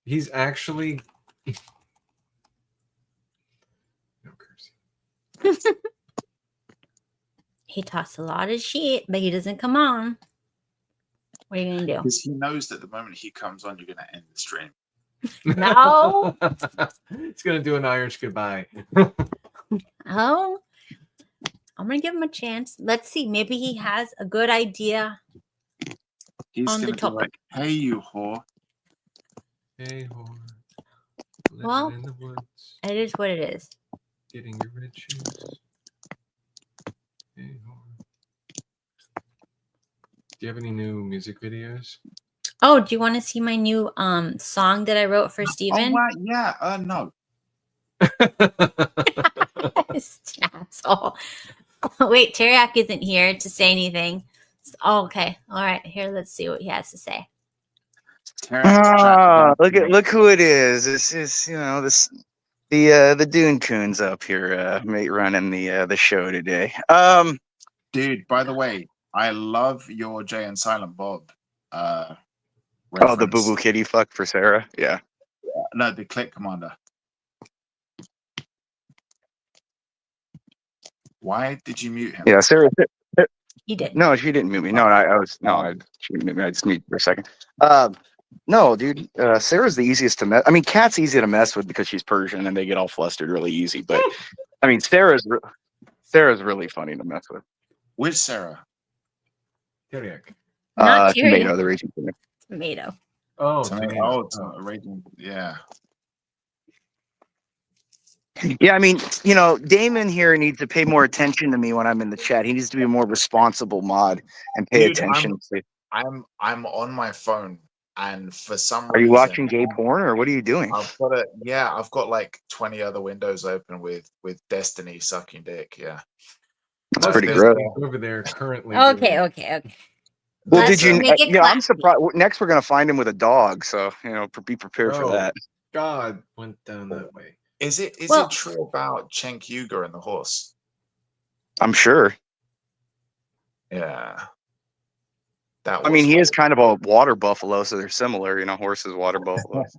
Speaker 6: He's actually no cursing.
Speaker 3: He talks a lot of shit, but he doesn't come on. What are you gonna do?
Speaker 1: Because he knows that the moment he comes on, you're gonna end the stream.
Speaker 3: No.
Speaker 6: He's gonna do an Irish goodbye.
Speaker 3: Oh, I'm gonna give him a chance. Let's see. Maybe he has a good idea.
Speaker 1: He's
Speaker 3: on
Speaker 1: gonna
Speaker 3: the topic.
Speaker 1: be like, "Hey, you whore."
Speaker 6: Hey, whore.
Speaker 3: Well,
Speaker 6: in the woods,
Speaker 3: it is what it is.
Speaker 6: getting your red shoes. Hey, whore. Do you have any new music videos?
Speaker 3: Oh, do you want to see my new song that I wrote for Steven?
Speaker 1: Oh, right. Yeah. No.
Speaker 3: Asshole. Wait, Teriak isn't here to say anything. Oh, okay. All right. Here, let's see what he has to say.
Speaker 14: Look who it is. This is the Dune Coons up here, mate, running the show today.
Speaker 1: Dude, by the way, I love your Jay and Silent Bob.
Speaker 14: The Boo Boo Kitty fuck for Sarah. Yeah.
Speaker 1: No, the Click Commander. Why did you mute him?
Speaker 14: Yeah, Sarah.
Speaker 3: He did.
Speaker 14: No, she didn't mute me. No, she didn't mute me. I just muted for a second. No, dude. Sarah's the easiest to mess. I mean, Kat's easy to mess with because she's Persian and they get all flustered really easy. But I mean, Sarah's Sarah's really funny to mess with.
Speaker 1: Which Sarah?
Speaker 6: Teriak.
Speaker 3: Not
Speaker 14: Tomato,
Speaker 3: Tyrion.
Speaker 14: the raging tomato.
Speaker 3: Tomato.
Speaker 6: Oh,
Speaker 1: Tomato.
Speaker 6: tomato.
Speaker 1: Raging. Yeah.
Speaker 14: Yeah, I mean, you know, Damon here needs to pay more attention to me when I'm in the chat. He needs to be a more responsible mod and pay
Speaker 1: Dude,
Speaker 14: attention to.
Speaker 1: I'm on my phone, and for some
Speaker 14: Are you
Speaker 1: reason,
Speaker 14: watching gay porn or what are you doing?
Speaker 1: I've got like 20 other windows open with Destiny sucking dick. Yeah.
Speaker 14: That's pretty
Speaker 6: That's
Speaker 14: gross.
Speaker 6: over there currently.
Speaker 3: Okay.
Speaker 14: Well,
Speaker 3: Let's
Speaker 14: did you?
Speaker 3: make it
Speaker 14: I'm
Speaker 3: classy.
Speaker 14: surprised. Next, we're gonna find him with a dog, so you know, be prepared for that.
Speaker 6: God went down that way.
Speaker 1: Is it true about Cenk Uygur and the horse?
Speaker 14: I'm sure.
Speaker 1: Yeah.
Speaker 14: I mean, he is kind of a water buffalo, so they're similar. You know, horses, water buffaloes.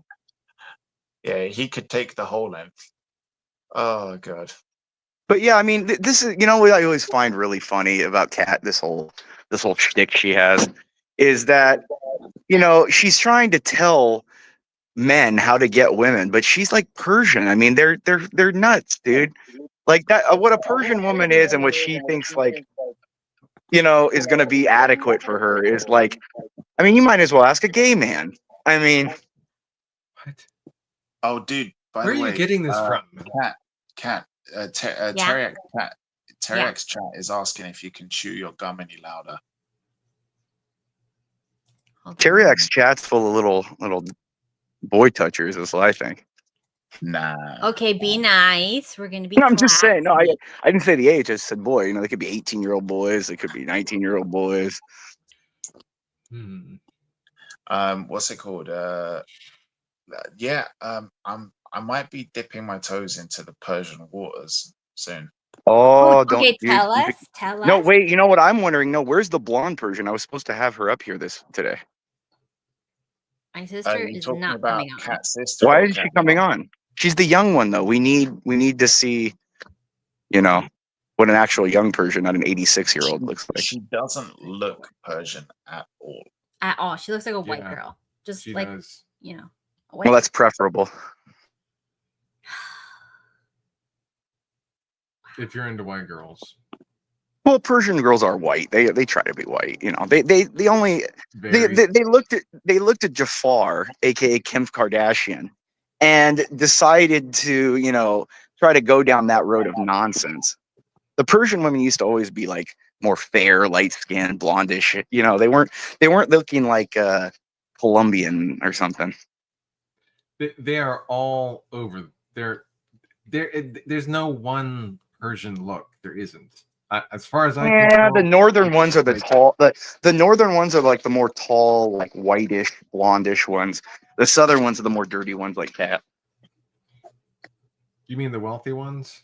Speaker 1: Yeah, he could take the whole length. Oh god.
Speaker 14: But yeah, I mean, this is, you know, what I always find really funny about Kat, this whole shtick she has, is that, you know, she's trying to tell men how to get women, but she's like Persian. I mean, they're nuts, dude. Like that, what a Persian woman is, and what she thinks like, you know, is going to be adequate for her is like, I mean, you might as well ask a gay man. I mean,
Speaker 6: what?
Speaker 1: Oh, dude. By
Speaker 6: Where
Speaker 1: the
Speaker 6: are
Speaker 1: way,
Speaker 6: you getting this from?
Speaker 1: Kat. Teriak's chat is asking if you can chew your gum any louder.
Speaker 14: Teriak's chat's full of little boy touchers, is what I think.
Speaker 1: Nah.
Speaker 3: Okay, be nice. We're gonna be.
Speaker 14: No, I'm just saying. No, I didn't say the age. I just said boy. You know, they could be 18-year-old boys. They could be 19-year-old boys.
Speaker 1: What's it called? I might be dipping my toes into the Persian waters soon.
Speaker 14: Oh, don't.
Speaker 3: Okay, tell us.
Speaker 14: No, wait. You know what I'm wondering? No, where's the blonde Persian? I was supposed to have her up here today.
Speaker 3: My sister is not coming on.
Speaker 1: Kat's sister.
Speaker 14: Why is she coming on? She's the young one, though. We need to see, you know, what an actual young Persian, not an 86-year-old, looks like.
Speaker 1: She doesn't look Persian at all.
Speaker 3: At all. She looks like a white girl. Just like
Speaker 6: does.
Speaker 3: you know.
Speaker 14: Well, that's preferable.
Speaker 6: If you're into white girls.
Speaker 14: Well, Persian girls are white. They try to be white. You know, they looked at Jafar, aka Kim Kardashian, and decided to, you know, try to go down that road of nonsense. The Persian women used to always be like more fair, light skinned, blondish. You know, they weren't looking like Colombian or something.
Speaker 6: They are all over. There's no one Persian look. There isn't. As far as I can tell,
Speaker 14: the northern ones are the tall. The northern ones are like the more tall, like whitish, blondish ones. The southern ones are the more dirty ones, like Kat.
Speaker 6: You mean the wealthy ones?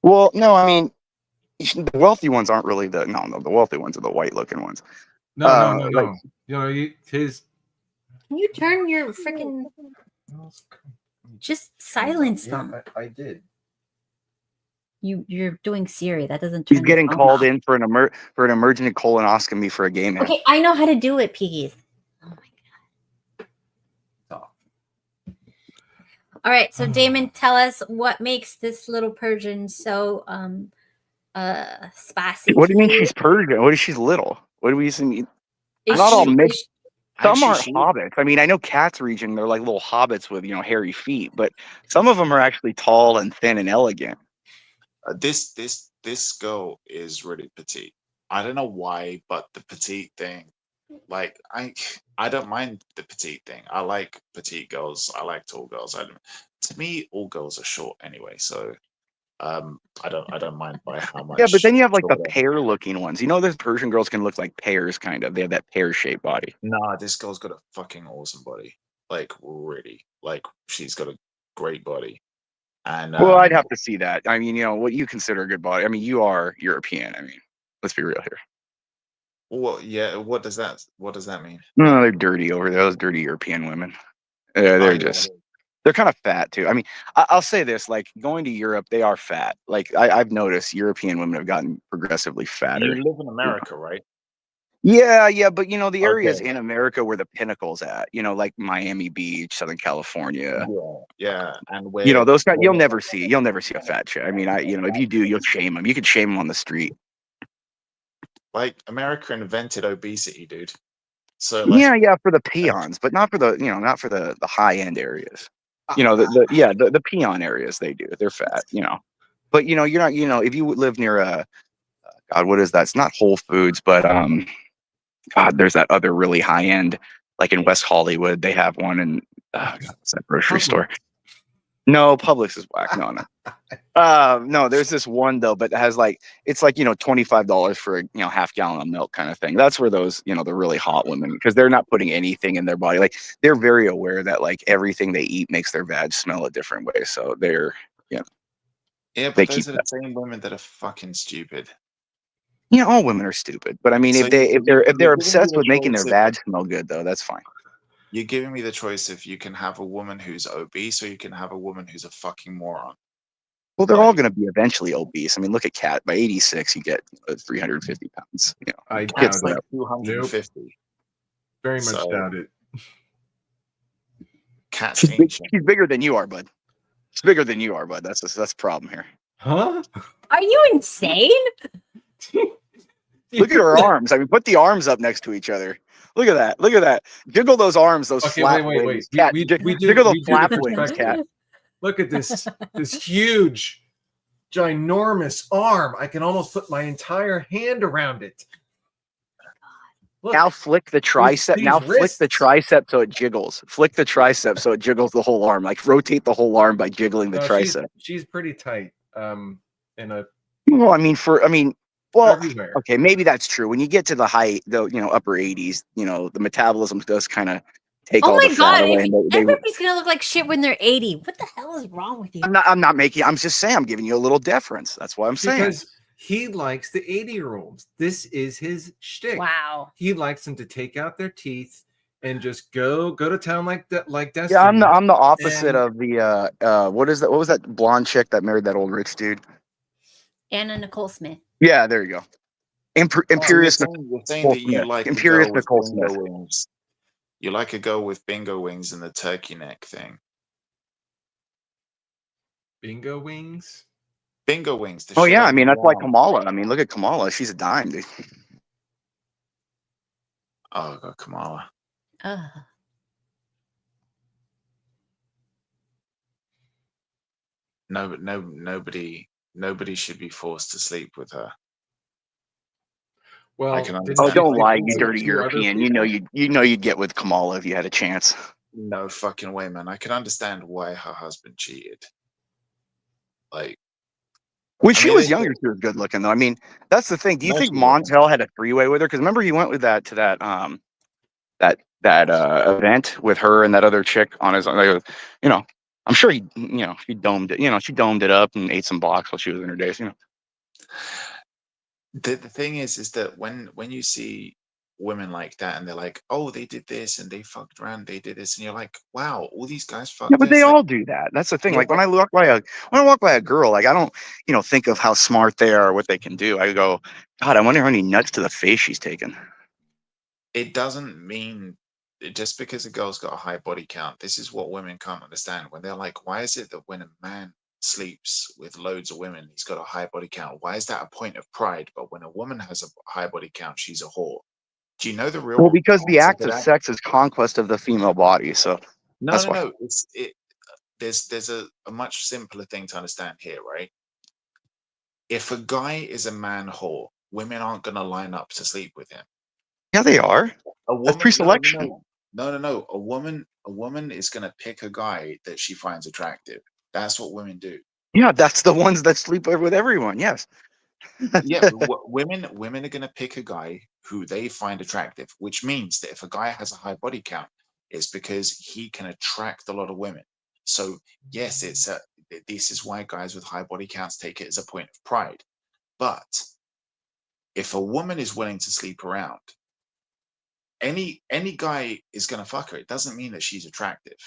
Speaker 14: Well, no, I mean, the wealthy ones aren't really the wealthy ones are the white looking ones.
Speaker 6: No.
Speaker 14: Like,
Speaker 6: you know, his.
Speaker 3: Can you turn your freaking? Just silence them.
Speaker 10: I did.
Speaker 3: You're doing Siri. That doesn't turn.
Speaker 14: He's getting called in for an emergent colonoscopy for a gay man.
Speaker 3: Okay, I know how to do it, Piggies. Oh my god. All right, so Damon, tell us what makes this little Persian so spicy.
Speaker 14: What do you mean she's Persian? What is she's little? What do we mean?
Speaker 3: Is
Speaker 14: Not
Speaker 3: she-
Speaker 14: all mixed.
Speaker 3: is
Speaker 14: Some aren't hobbits. I mean, I know Kat's region, they're like little hobbits with, you know, hairy feet, but some of them are actually tall and thin and elegant.
Speaker 1: This girl is really petite. I don't know why, but the petite thing, like I don't mind the petite thing. I like petite girls. I like tall girls. To me, all girls are short anyway. So I don't mind by how much.
Speaker 14: Yeah, but then you have like the
Speaker 1: shorter.
Speaker 14: pear-looking ones. You know, those Persian girls can look like pears, kind of. They have that pear-shaped body.
Speaker 1: Nah, this girl's got a fucking awesome body. Like really, like she's got a great body. And
Speaker 14: well, I'd have to see that. I mean, you know, what you consider a good body. I mean, you are European. I mean, let's be real here.
Speaker 1: Well, yeah. What does that mean?
Speaker 14: No, they're dirty over there. Those dirty European women. They're kind of fat too. I mean, I'll say this: like going to Europe, they are fat. Like I've noticed European women have gotten progressively fatter.
Speaker 1: You live in America, right?
Speaker 14: Yeah, but you know, the areas
Speaker 1: Okay.
Speaker 14: in America where the pinnacle's at, you know, like Miami Beach, Southern California.
Speaker 1: Yeah, and
Speaker 14: You know, those guys,
Speaker 1: we're
Speaker 14: you'll never see a fat chick. I mean, you know, if you do, you'll shame them. You could shame them on the street.
Speaker 1: like America invented obesity, dude. So like,
Speaker 14: Yeah, for the peons, but not for the, you know, not for the high end areas. You know, the peon areas, they do. They're fat, you know. But you know, you're not, you know, if you live near God, what is that? It's not Whole Foods, but God, there's that other really high end, like in West Hollywood, they have one in what's that grocery store? No, Publix is whack. No. No, there's this one though, but it has like, it's like, you know, $25 for a, you know, half gallon of milk kind of thing. That's where those, you know, the really hot women, because they're not putting anything in their body. Like they're very aware that like everything they eat makes their vag smell a different way. So they're, you know,
Speaker 1: yeah, but
Speaker 14: they
Speaker 1: those
Speaker 14: keep
Speaker 1: are the
Speaker 14: that.
Speaker 1: same women that are fucking stupid.
Speaker 14: You know, all women are stupid, but I mean,
Speaker 1: So
Speaker 14: if they're
Speaker 1: you're giving me
Speaker 14: obsessed
Speaker 1: the
Speaker 14: with making their
Speaker 1: choice of,
Speaker 14: vag smell good though, that's fine.
Speaker 1: you're giving me the choice if you can have a woman who's obese or you can have a woman who's a fucking moron.
Speaker 14: Well, they're all going to be eventually obese. I mean, look at Kat. By 86, you get 350 pounds. You know,
Speaker 6: I
Speaker 1: Cat's
Speaker 6: doubt
Speaker 1: like
Speaker 6: it.
Speaker 1: 250.
Speaker 6: Nope. Very much
Speaker 1: So,
Speaker 6: doubt it.
Speaker 1: Cat's
Speaker 14: she's
Speaker 1: ancient.
Speaker 14: she's bigger than you are, bud. She's bigger than you are, bud. That's the problem here.
Speaker 6: Huh?
Speaker 3: Are you insane?
Speaker 14: Look at her arms. I mean, put the arms up next to each other. Look at that. Look at that. Jiggle those arms, those
Speaker 6: Okay,
Speaker 14: flap
Speaker 6: wait.
Speaker 14: wings. Cat,
Speaker 6: We
Speaker 14: jiggle those
Speaker 6: do
Speaker 14: flap
Speaker 6: the
Speaker 14: wings,
Speaker 6: perspective.
Speaker 14: Cat.
Speaker 6: Look at this huge, ginormous arm. I can almost put my entire hand around it. Look,
Speaker 14: now flick the tricep. Now flick the tricep so it jiggles. Flick the tricep so it jiggles the whole arm. Like rotate the whole arm by jiggling the tricep.
Speaker 6: She's pretty tight. In a
Speaker 14: Well, well,
Speaker 6: everywhere.
Speaker 14: okay, maybe that's true. When you get to the height, the upper 80s, the metabolism does kind of take
Speaker 3: Oh
Speaker 14: all
Speaker 3: my
Speaker 14: the fat
Speaker 3: god!
Speaker 14: away.
Speaker 3: Everybody's gonna look like shit when they're 80. What the hell is wrong with you?
Speaker 14: I'm not making. I'm just saying. I'm giving you a little deference. That's what I'm saying.
Speaker 6: Because he likes the 80-year-olds. This is his shtick.
Speaker 3: Wow.
Speaker 6: He likes them to take out their teeth and just go to town like Destiny.
Speaker 14: Yeah, I'm the opposite of the what is that? What was that blonde chick that married that old rich dude?
Speaker 3: Anna Nicole Smith.
Speaker 14: Yeah, there you go. Imperious.
Speaker 1: You're saying that you like
Speaker 14: Imperious
Speaker 1: a girl with
Speaker 14: Nicole
Speaker 1: bingo
Speaker 14: Smith.
Speaker 1: wings. You like a girl with bingo wings and the turkey neck thing.
Speaker 6: Bingo wings?
Speaker 1: Bingo wings.
Speaker 14: Oh yeah, I mean that's like Kamala. I mean, look at Kamala. She's a dime, dude.
Speaker 1: Oh god, Kamala. Nobody should be forced to sleep with her.
Speaker 6: Well,
Speaker 14: don't lie, you dirty European. You know you'd get with Kamala if you had a chance.
Speaker 1: No fucking way, man. I can understand why her husband cheated. Like,
Speaker 14: when she was younger, she was good looking though. I mean, that's the thing. Do you think Montel had a three-way with her? Because remember, he went with that event with her and that other chick on his own. I'm sure he domed it. She domed it up and ate some box while she was in her days.
Speaker 1: The thing is that when you see women like that and they're like, oh, they did this and they fucked around, they did this, and you're like, wow, all these guys fucked.
Speaker 14: Yeah, but they all do that. That's the thing. Like when I walk by a girl, like I don't, think of how smart they are or what they can do. I go, God, I wonder how many nuts to the face she's taken.
Speaker 1: It doesn't mean just because a girl's got a high body count. This is what women can't understand when they're like, why is it that when a man sleeps with loads of women, he's got a high body count? Why is that a point of pride? But when a woman has a high body count, she's a whole. Do you know the real?
Speaker 14: Well, because the act of sex is conquest of the female body. So
Speaker 1: no. There's a much simpler thing to understand here, right? If a guy is a man whore, women aren't going to line up to sleep with him.
Speaker 14: Yeah, they are. That's pre-selection.
Speaker 1: No. A woman is going to pick a guy that she finds attractive. That's what women do.
Speaker 14: Yeah, that's the ones that sleep with everyone. Yes.
Speaker 1: Yeah, women are going to pick a guy who they find attractive, which means that if a guy has a high body count, it's because he can attract a lot of women. So yes, this is why guys with high body counts take it as a point of pride. But if a woman is willing to sleep around, any guy is going to fuck her. It doesn't mean that she's attractive,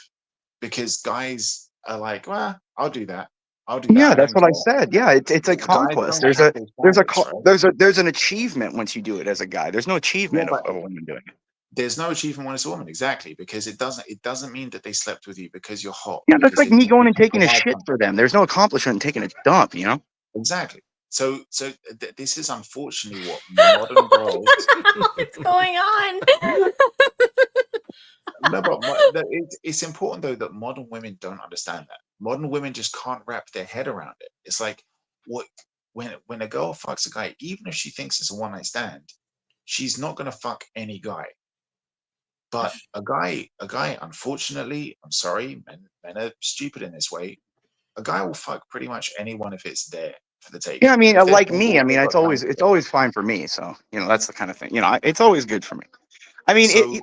Speaker 1: because guys are like, well, I'll do that. I'll do that.
Speaker 14: Yeah,
Speaker 1: I
Speaker 14: that's
Speaker 1: don't
Speaker 14: what I
Speaker 1: care.
Speaker 14: said. Yeah, it's a
Speaker 1: Guys
Speaker 14: conquest.
Speaker 1: don't have those standards, right?
Speaker 14: There's an achievement once you do it as a guy. There's no
Speaker 1: Yeah,
Speaker 14: achievement
Speaker 1: but
Speaker 14: of a woman doing it.
Speaker 1: there's no achievement when it's a woman, exactly, because it doesn't mean that they slept with you because you're hot.
Speaker 14: Yeah, that's
Speaker 1: because
Speaker 14: like
Speaker 1: they
Speaker 14: me
Speaker 1: think
Speaker 14: going
Speaker 1: you
Speaker 14: and
Speaker 1: can
Speaker 14: taking a
Speaker 1: provide
Speaker 14: shit
Speaker 1: something.
Speaker 14: for them. There's no accomplishment in taking a dump, you know?
Speaker 1: Exactly. So this is unfortunately what modern girls.
Speaker 3: What's going on?
Speaker 1: No, but it's important though that modern women don't understand that. Modern women just can't wrap their head around it. It's like what when a girl fucks a guy, even if she thinks it's a one night stand, she's not gonna fuck any guy. But a guy, unfortunately, I'm sorry, men are stupid in this way. A guy will fuck pretty much anyone if it's there for the taking.
Speaker 14: Yeah, I mean,
Speaker 1: If they're
Speaker 14: like me,
Speaker 1: single,
Speaker 14: I mean,
Speaker 1: they've got time to
Speaker 14: it's
Speaker 1: do it.
Speaker 14: always fine for me. So, you know, that's the kind of thing. You know, it's always good for me. I mean,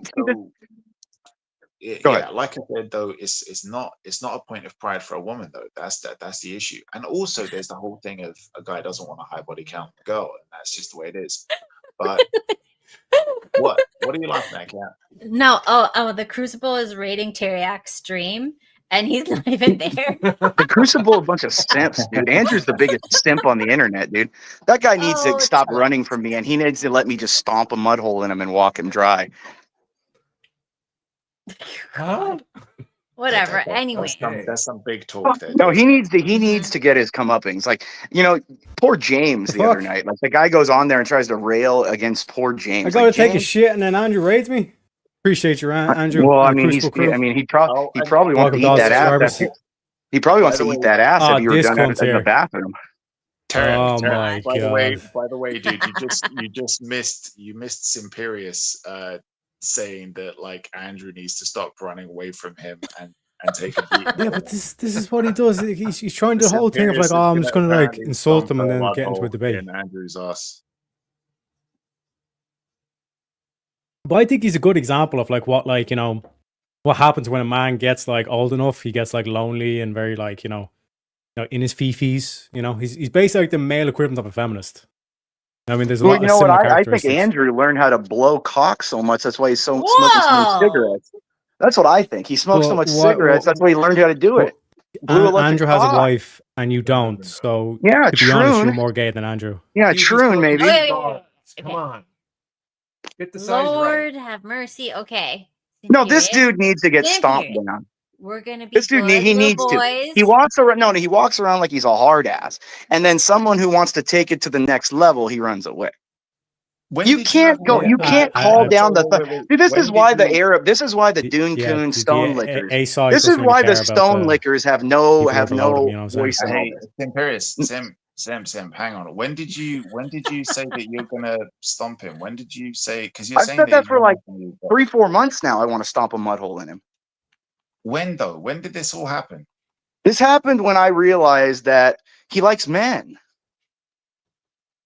Speaker 14: Go ahead.
Speaker 1: Yeah, like I said though, it's not a point of pride for a woman though. That's the issue. And also there's the whole thing of a guy doesn't want a high body count girl, and that's just the way it is. But what are you laughing at, Kat?
Speaker 3: No, the Crucible is rating Teriak's stream, and he's not even there.
Speaker 14: The Crucible, a bunch of simps, dude. Andrew's the biggest simp on the internet, dude. That guy needs to stop running from me, and he needs to let me just stomp a mud hole in him and walk him dry.
Speaker 3: Huh? Whatever. Anyway,
Speaker 1: that's some big talk there.
Speaker 14: No, he needs to get his comeuppings. Like, you know, poor James the other night. Like, the guy goes on there and tries to rail against poor James.
Speaker 5: I gotta
Speaker 14: like,
Speaker 5: take a
Speaker 14: James,
Speaker 5: shit and then Andrew raids me. Appreciate you, Andrew.
Speaker 14: well, I
Speaker 5: and
Speaker 14: mean,
Speaker 5: Crucible Crew.
Speaker 14: he probably wants to eat
Speaker 5: Welcome,
Speaker 14: that ass.
Speaker 5: subscribers.
Speaker 14: He probably wants to eat that ass if you were done in the
Speaker 5: here.
Speaker 14: bathroom.
Speaker 5: Oh my
Speaker 1: by
Speaker 5: god!
Speaker 1: the way, dude, you just missed Simperius saying that like Andrew needs to stop running away from him and take a beat.
Speaker 5: Yeah, but this is what he does. He's trying the whole thing of like, oh, I'm just gonna like insult him and then get into a debate.
Speaker 1: In Andrew's ass.
Speaker 5: But I think he's a good example of like what, like, you know, what happens when a man gets like old enough. He gets like lonely and very like, you know, in his fifis. You know, he's basically like the male equivalent of a feminist. I mean, there's a lot of similar characteristics.
Speaker 14: I think Andrew learned how to blow cock so much. That's why he's smoking so many cigarettes. That's what I think. He smokes so much cigarettes. That's why he learned how to do it.
Speaker 5: Andrew has a wife and you don't. So
Speaker 14: yeah,
Speaker 5: to be honest, you're more gay than Andrew.
Speaker 14: Yeah, Troon, maybe.
Speaker 6: Come on. Get the size
Speaker 3: Lord
Speaker 6: right.
Speaker 3: have mercy. Okay.
Speaker 14: No, this dude needs to get stomped down.
Speaker 3: We're gonna be
Speaker 14: this dude. He needs
Speaker 3: boys.
Speaker 14: to. He walks around. No, he walks around like he's a hard ass, and then someone who wants to take it to the next level, he runs away. You can't go. You can't call down the. Dude, this is why the Arab. This is why the Dune Coon stone lickers. This is why the stone lickers have no voice in it.
Speaker 1: Imperius, Sam, hang on. When did you say that you're gonna stomp him? When did you say? Because you're saying
Speaker 14: I've said that for like 3-4 months now. I want to stomp a mud hole in him.
Speaker 1: When though? When did this all happen?
Speaker 14: This happened when I realized that he likes men.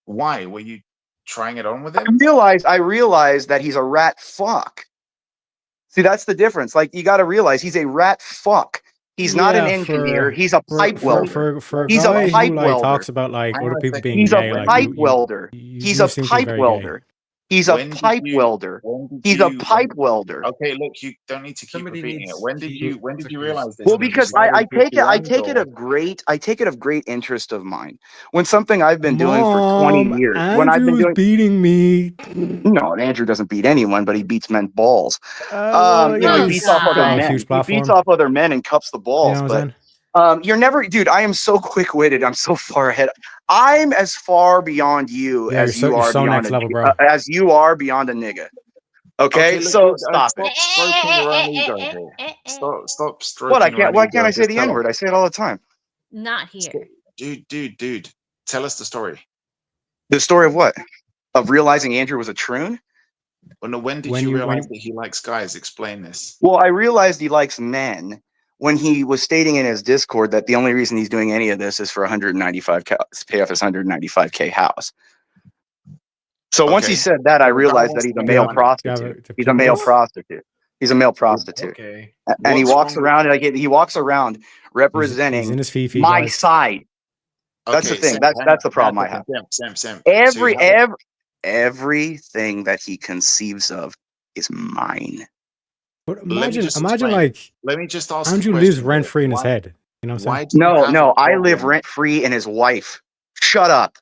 Speaker 1: Why? Were you trying it on with him?
Speaker 14: I realized that he's a rat fuck. See, that's the difference. Like, you got to realize he's a rat fuck. He's not an engineer. He's a pipe welder.
Speaker 5: He's a pipe welder. Talks about like other people being
Speaker 14: he's
Speaker 5: gay.
Speaker 14: A pipe welder. He's a pipe welder. He's a pipe welder. He's a pipe welder.
Speaker 1: Okay, look, you don't need to keep repeating it. When did you realize this?
Speaker 14: Well, because I take it of great interest of mine. When something I've been doing for 20 years. When I've been doing
Speaker 5: beating me.
Speaker 14: No, Andrew doesn't beat anyone, but he beats men's balls. He beats off other men. He beats off other men and cups the balls. But you're never, dude. I am so quick-witted. I'm so far ahead. I'm as far beyond you as you are beyond
Speaker 5: next level, bro.
Speaker 14: As you are beyond a nigga. Okay, so stop it.
Speaker 1: Stop stroking.
Speaker 14: What? Why can't I say the N-word? I say it all the time.
Speaker 3: Not here.
Speaker 1: Dude. Tell us the story.
Speaker 14: The story of what? Of realizing Andrew was a troon?
Speaker 1: Well, no. When did you realize that he likes guys? Explain this.
Speaker 14: Well, I realized he likes men when he was stating in his Discord that the only reason he's doing any of this is for $195K, pay off his $195K house. So once he said that, I realized that he's a male prostitute. He's a male prostitute. He's a male prostitute.
Speaker 6: Okay.
Speaker 14: And he walks around representing my side. That's the thing. That's the problem I have.
Speaker 1: Sam.
Speaker 14: Everything that he conceives of is mine.
Speaker 5: But imagine like
Speaker 1: let me just ask
Speaker 5: Andrew lives rent free in his head. You know what I'm saying?
Speaker 14: No, I live rent free in his wife. Shut up.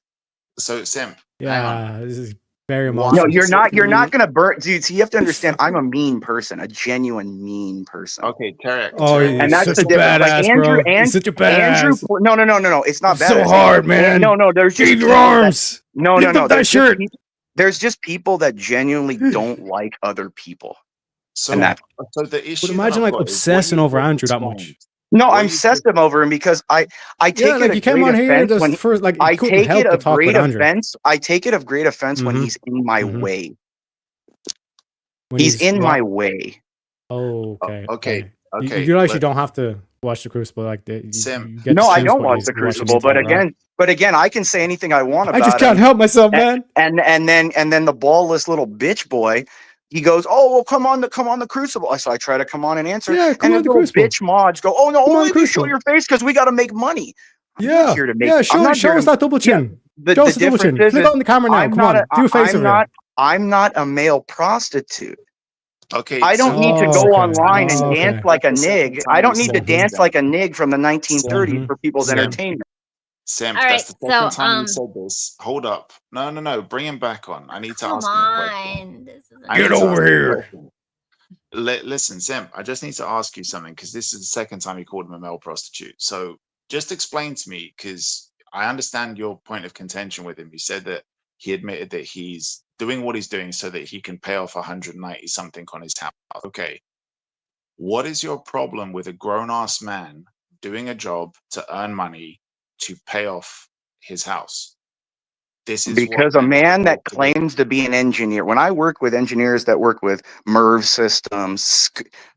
Speaker 1: So Simp,
Speaker 5: yeah, this is very emotional.
Speaker 14: No, you're not gonna burn, dude. So you have to understand, I'm a mean person, a genuine mean person.
Speaker 1: Okay, Tarek.
Speaker 5: Oh, you're
Speaker 14: and that's
Speaker 5: such
Speaker 14: the
Speaker 5: a
Speaker 14: difference.
Speaker 5: badass,
Speaker 14: Like Andrew,
Speaker 5: bro. You're such a badass.
Speaker 14: No. It's not badass.
Speaker 5: So hard, man.
Speaker 14: No. There's just
Speaker 5: Save your
Speaker 14: people
Speaker 5: arms.
Speaker 14: No.
Speaker 5: Lift up that shirt.
Speaker 14: There's just people that genuinely don't like other people.
Speaker 1: So,
Speaker 14: and that.
Speaker 1: So the issue.
Speaker 5: But imagine like obsessing over Andrew that much.
Speaker 14: No, I'm obsessed over him because I take
Speaker 5: Yeah, like
Speaker 14: it
Speaker 5: you
Speaker 14: a
Speaker 5: came
Speaker 14: great
Speaker 5: on here
Speaker 14: offense
Speaker 5: just
Speaker 14: when
Speaker 5: first, like
Speaker 14: I
Speaker 5: couldn't
Speaker 14: take
Speaker 5: help
Speaker 14: it
Speaker 5: to
Speaker 14: a
Speaker 5: talk
Speaker 14: great
Speaker 5: with Andrew.
Speaker 14: offense. I take it of great offense when he's in my way.
Speaker 5: When
Speaker 14: He's in my
Speaker 5: what?
Speaker 14: way.
Speaker 5: Oh, okay.
Speaker 1: Okay.
Speaker 5: You actually don't have to watch the Crucible like that.
Speaker 14: No, I don't watch the Crucible, but again, I can say anything I want about
Speaker 5: I just can't help myself, man.
Speaker 14: And then the ballless little bitch boy, he goes, "Oh, well, come on the Crucible." So I try to come on and answer.
Speaker 5: Yeah, come
Speaker 14: and
Speaker 5: on
Speaker 14: the
Speaker 5: the
Speaker 14: little
Speaker 5: Crucible.
Speaker 14: bitch mods go, "Oh no,
Speaker 5: Come on
Speaker 14: only
Speaker 5: the
Speaker 14: if you show
Speaker 5: Crucible.
Speaker 14: your face because we got to make money."
Speaker 5: Yeah,
Speaker 14: here to make.
Speaker 5: yeah.
Speaker 14: I'm not
Speaker 5: Show
Speaker 14: here
Speaker 5: us
Speaker 14: to-
Speaker 5: that double chin.
Speaker 14: The
Speaker 5: Show us the double chin.
Speaker 14: difference
Speaker 5: Flip
Speaker 14: is
Speaker 5: on the camera now.
Speaker 14: I'm
Speaker 5: Come
Speaker 14: not
Speaker 5: on, do a face
Speaker 14: I'm
Speaker 5: over
Speaker 14: not. I'm not a male prostitute.
Speaker 1: Okay,
Speaker 14: I don't need to go online and dance like a nig. I don't need to dance
Speaker 1: Simp.
Speaker 14: like a nig from the 1930s for people's
Speaker 1: Simp.
Speaker 14: entertainment.
Speaker 1: Simp,
Speaker 3: All
Speaker 1: that's
Speaker 3: right,
Speaker 1: the second
Speaker 3: so,
Speaker 1: time you said this. Hold up. No. Bring him back on. I need to
Speaker 3: Come
Speaker 1: ask him a question.
Speaker 3: on. This is
Speaker 1: I need
Speaker 5: Get
Speaker 1: to ask
Speaker 5: over
Speaker 1: him a
Speaker 5: here.
Speaker 1: question. Listen, Simp, I just need to ask you something because this is the second time you called him a male prostitute. So just explain to me, because I understand your point of contention with him. You said that he admitted that he's doing what he's doing so that he can pay off 190 something on his house. Okay. What is your problem with a grown-ass man doing a job to earn money to pay off his house? This is
Speaker 14: Because a man that claims to be an engineer, when I work with engineers that work with MERV systems,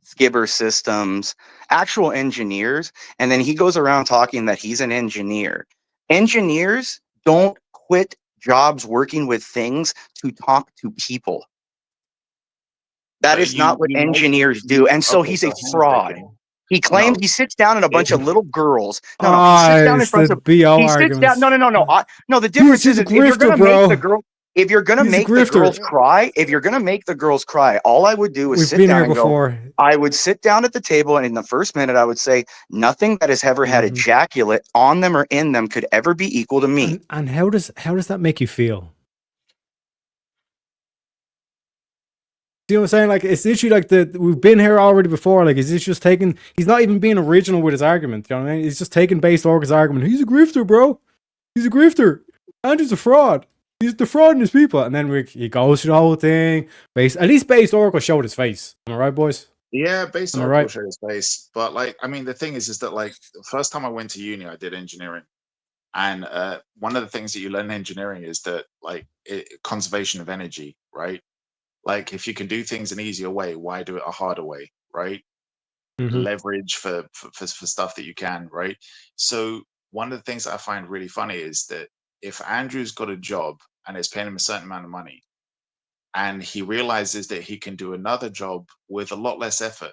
Speaker 14: skibber systems, actual engineers, and then he goes around talking that he's an engineer. Engineers don't quit jobs working with things to talk to people. That is not what engineers do. And so he's a fraud. He claims he sits down in a bunch of little girls. He sits down in front of
Speaker 5: BO
Speaker 14: he sits down.
Speaker 5: arguments.
Speaker 14: No, the difference is if you're gonna make the girl, if you're gonna
Speaker 5: He's a
Speaker 14: make the
Speaker 5: grifter.
Speaker 14: girls cry, all I would do is
Speaker 5: We've
Speaker 14: sit
Speaker 5: been
Speaker 14: down
Speaker 5: here
Speaker 14: and
Speaker 5: before.
Speaker 14: go. I would sit down at the table, and in the first minute, I would say, nothing that has ever had ejaculate on them or in them could ever be equal to me.
Speaker 5: And how does that make you feel? You know what I'm saying? Like, it's literally like we've been here already before. Like, he's just taking, he's not even being original with his argument. You know what I mean? He's just taking base Orca's argument. He's a grifter, bro. He's a grifter. Andrew's a fraud. He's defrauding his people. And then he goes through the whole thing. At least base Oracle showed his face. Am I right, boys?
Speaker 1: Yeah, based
Speaker 5: Am I
Speaker 1: on
Speaker 5: right?
Speaker 1: showed his face. But like, I mean, the thing is that like the first time I went to uni, I did engineering. And one of the things that you learn in engineering is that like conservation of energy, right? Like if you can do things an easier way, why do it a harder way, right? Leverage for stuff that you can, right? So one of the things that I find really funny is that if Andrew's got a job and it's paying him a certain amount of money, and he realizes that he can do another job with a lot less effort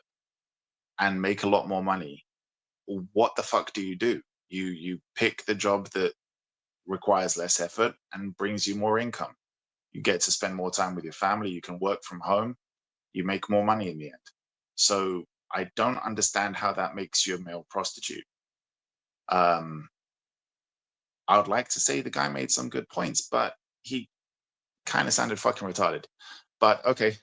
Speaker 1: and make a lot more money, what the fuck do? You pick the job that requires less effort and brings you more income. You get to spend more time with your family. You can work from home. You make more money in the end. So I don't understand how that makes you a male prostitute. I would like to say the guy made some good points, but he kind of sounded fucking retarded. But okay.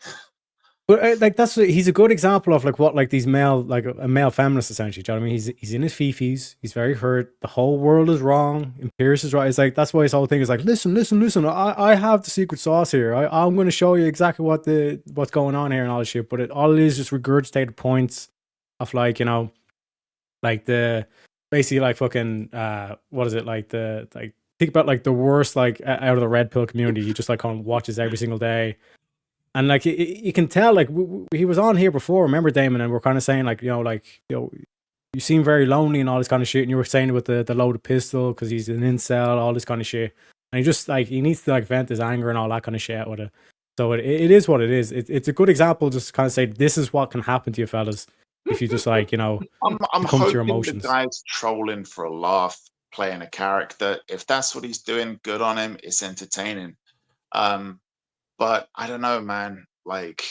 Speaker 5: But like he's a good example of like what like these male, like a male feminist essentially. Do you know what I mean? He's in his fifis. He's very hurt. The whole world is wrong. Imperius is right. It's like that's why his whole thing is like, listen. I have the secret sauce here. I'm going to show you exactly what's going on here and all this shit. But all it is just regurgitated points of like, you know, like the basically like fucking what is it like the like think about like the worst like out of the red pill community. He just like kind of watches every single day. And like you can tell, like he was on here before. Remember, Damon, and we're kind of saying like, you seem very lonely and all this kind of shit. And you were saying with the loaded pistol because he's an incel, all this kind of shit. And he just like he needs to like vent his anger and all that kind of shit with it. So it is what it is. It's a good example, just to kind of say this is what can happen to you fellas if you just like
Speaker 1: I'm
Speaker 5: come to your
Speaker 1: hoping
Speaker 5: emotions.
Speaker 1: the guy's trolling for a laugh, playing a character. If that's what he's doing, good on him. It's entertaining. But I don't know, man. Like,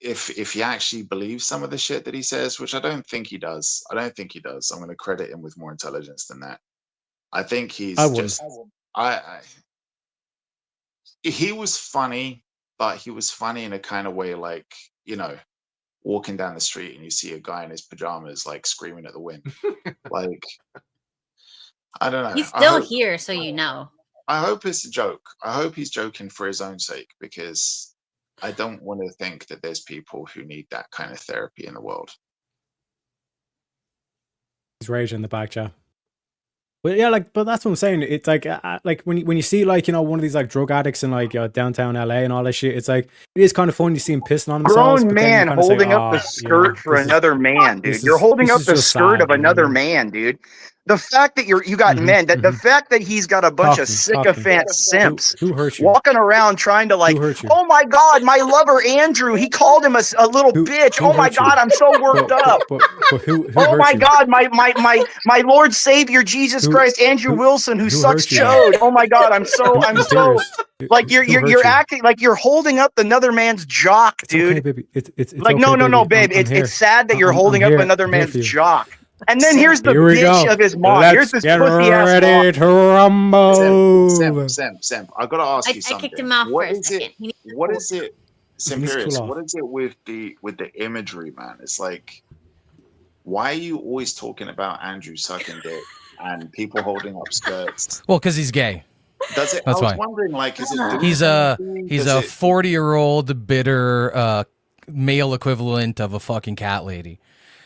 Speaker 1: if he actually believes some of the shit that he says, which I don't think he does. I don't think he does. I'm going to credit him with more intelligence than that. I think he's just. He was funny, but he was funny in a kind of way, like, you know, walking down the street and you see a guy in his pajamas like screaming at the wind. Like, I don't know.
Speaker 3: He's still here, so you know.
Speaker 1: I hope it's a joke. I hope he's joking for his own sake, because I don't want to think that there's people who need that kind of therapy in the world.
Speaker 5: He's raging in the back chat. But yeah, like, but that's what I'm saying. It's like when you see, like, you know, one of these like drug addicts in like downtown LA and all that shit, it's like, it is kind of fun to see him pissing on themselves.
Speaker 14: Grown man holding up the skirt for another man, dude. You're holding up the skirt of another man, dude. The fact that you got men, that the fact that he's got a bunch of sycophant simps
Speaker 5: who hurt you?
Speaker 14: Walking around trying to like, oh my God, my lover Andrew, he called him a little bitch. Oh my God, I'm so worked up. Oh my God, my Lord Savior Jesus Christ, Andrew Wilson, who sucks chode. Oh my God, I'm so like you're acting like you're holding up another man's jock, dude.
Speaker 5: Okay, baby. It's
Speaker 14: like
Speaker 5: okay,
Speaker 14: no, babe. It's sad that you're holding up another man's jock. And then here's the bitch of his mom. Here's this pussy ass mom.
Speaker 5: Ready to rumble.
Speaker 1: Sam, I gotta ask you something.
Speaker 3: I kicked him off for a second.
Speaker 1: What is it, Simperius? What is it with the imagery, man? It's like, why are you always talking about Andrew sucking dick and people holding up skirts?
Speaker 15: Well, because he's gay.
Speaker 1: Does it?
Speaker 15: That's
Speaker 1: I was
Speaker 15: why.
Speaker 1: wondering, like, is it?
Speaker 15: He's a 40-year-old bitter male equivalent of a fucking cat lady.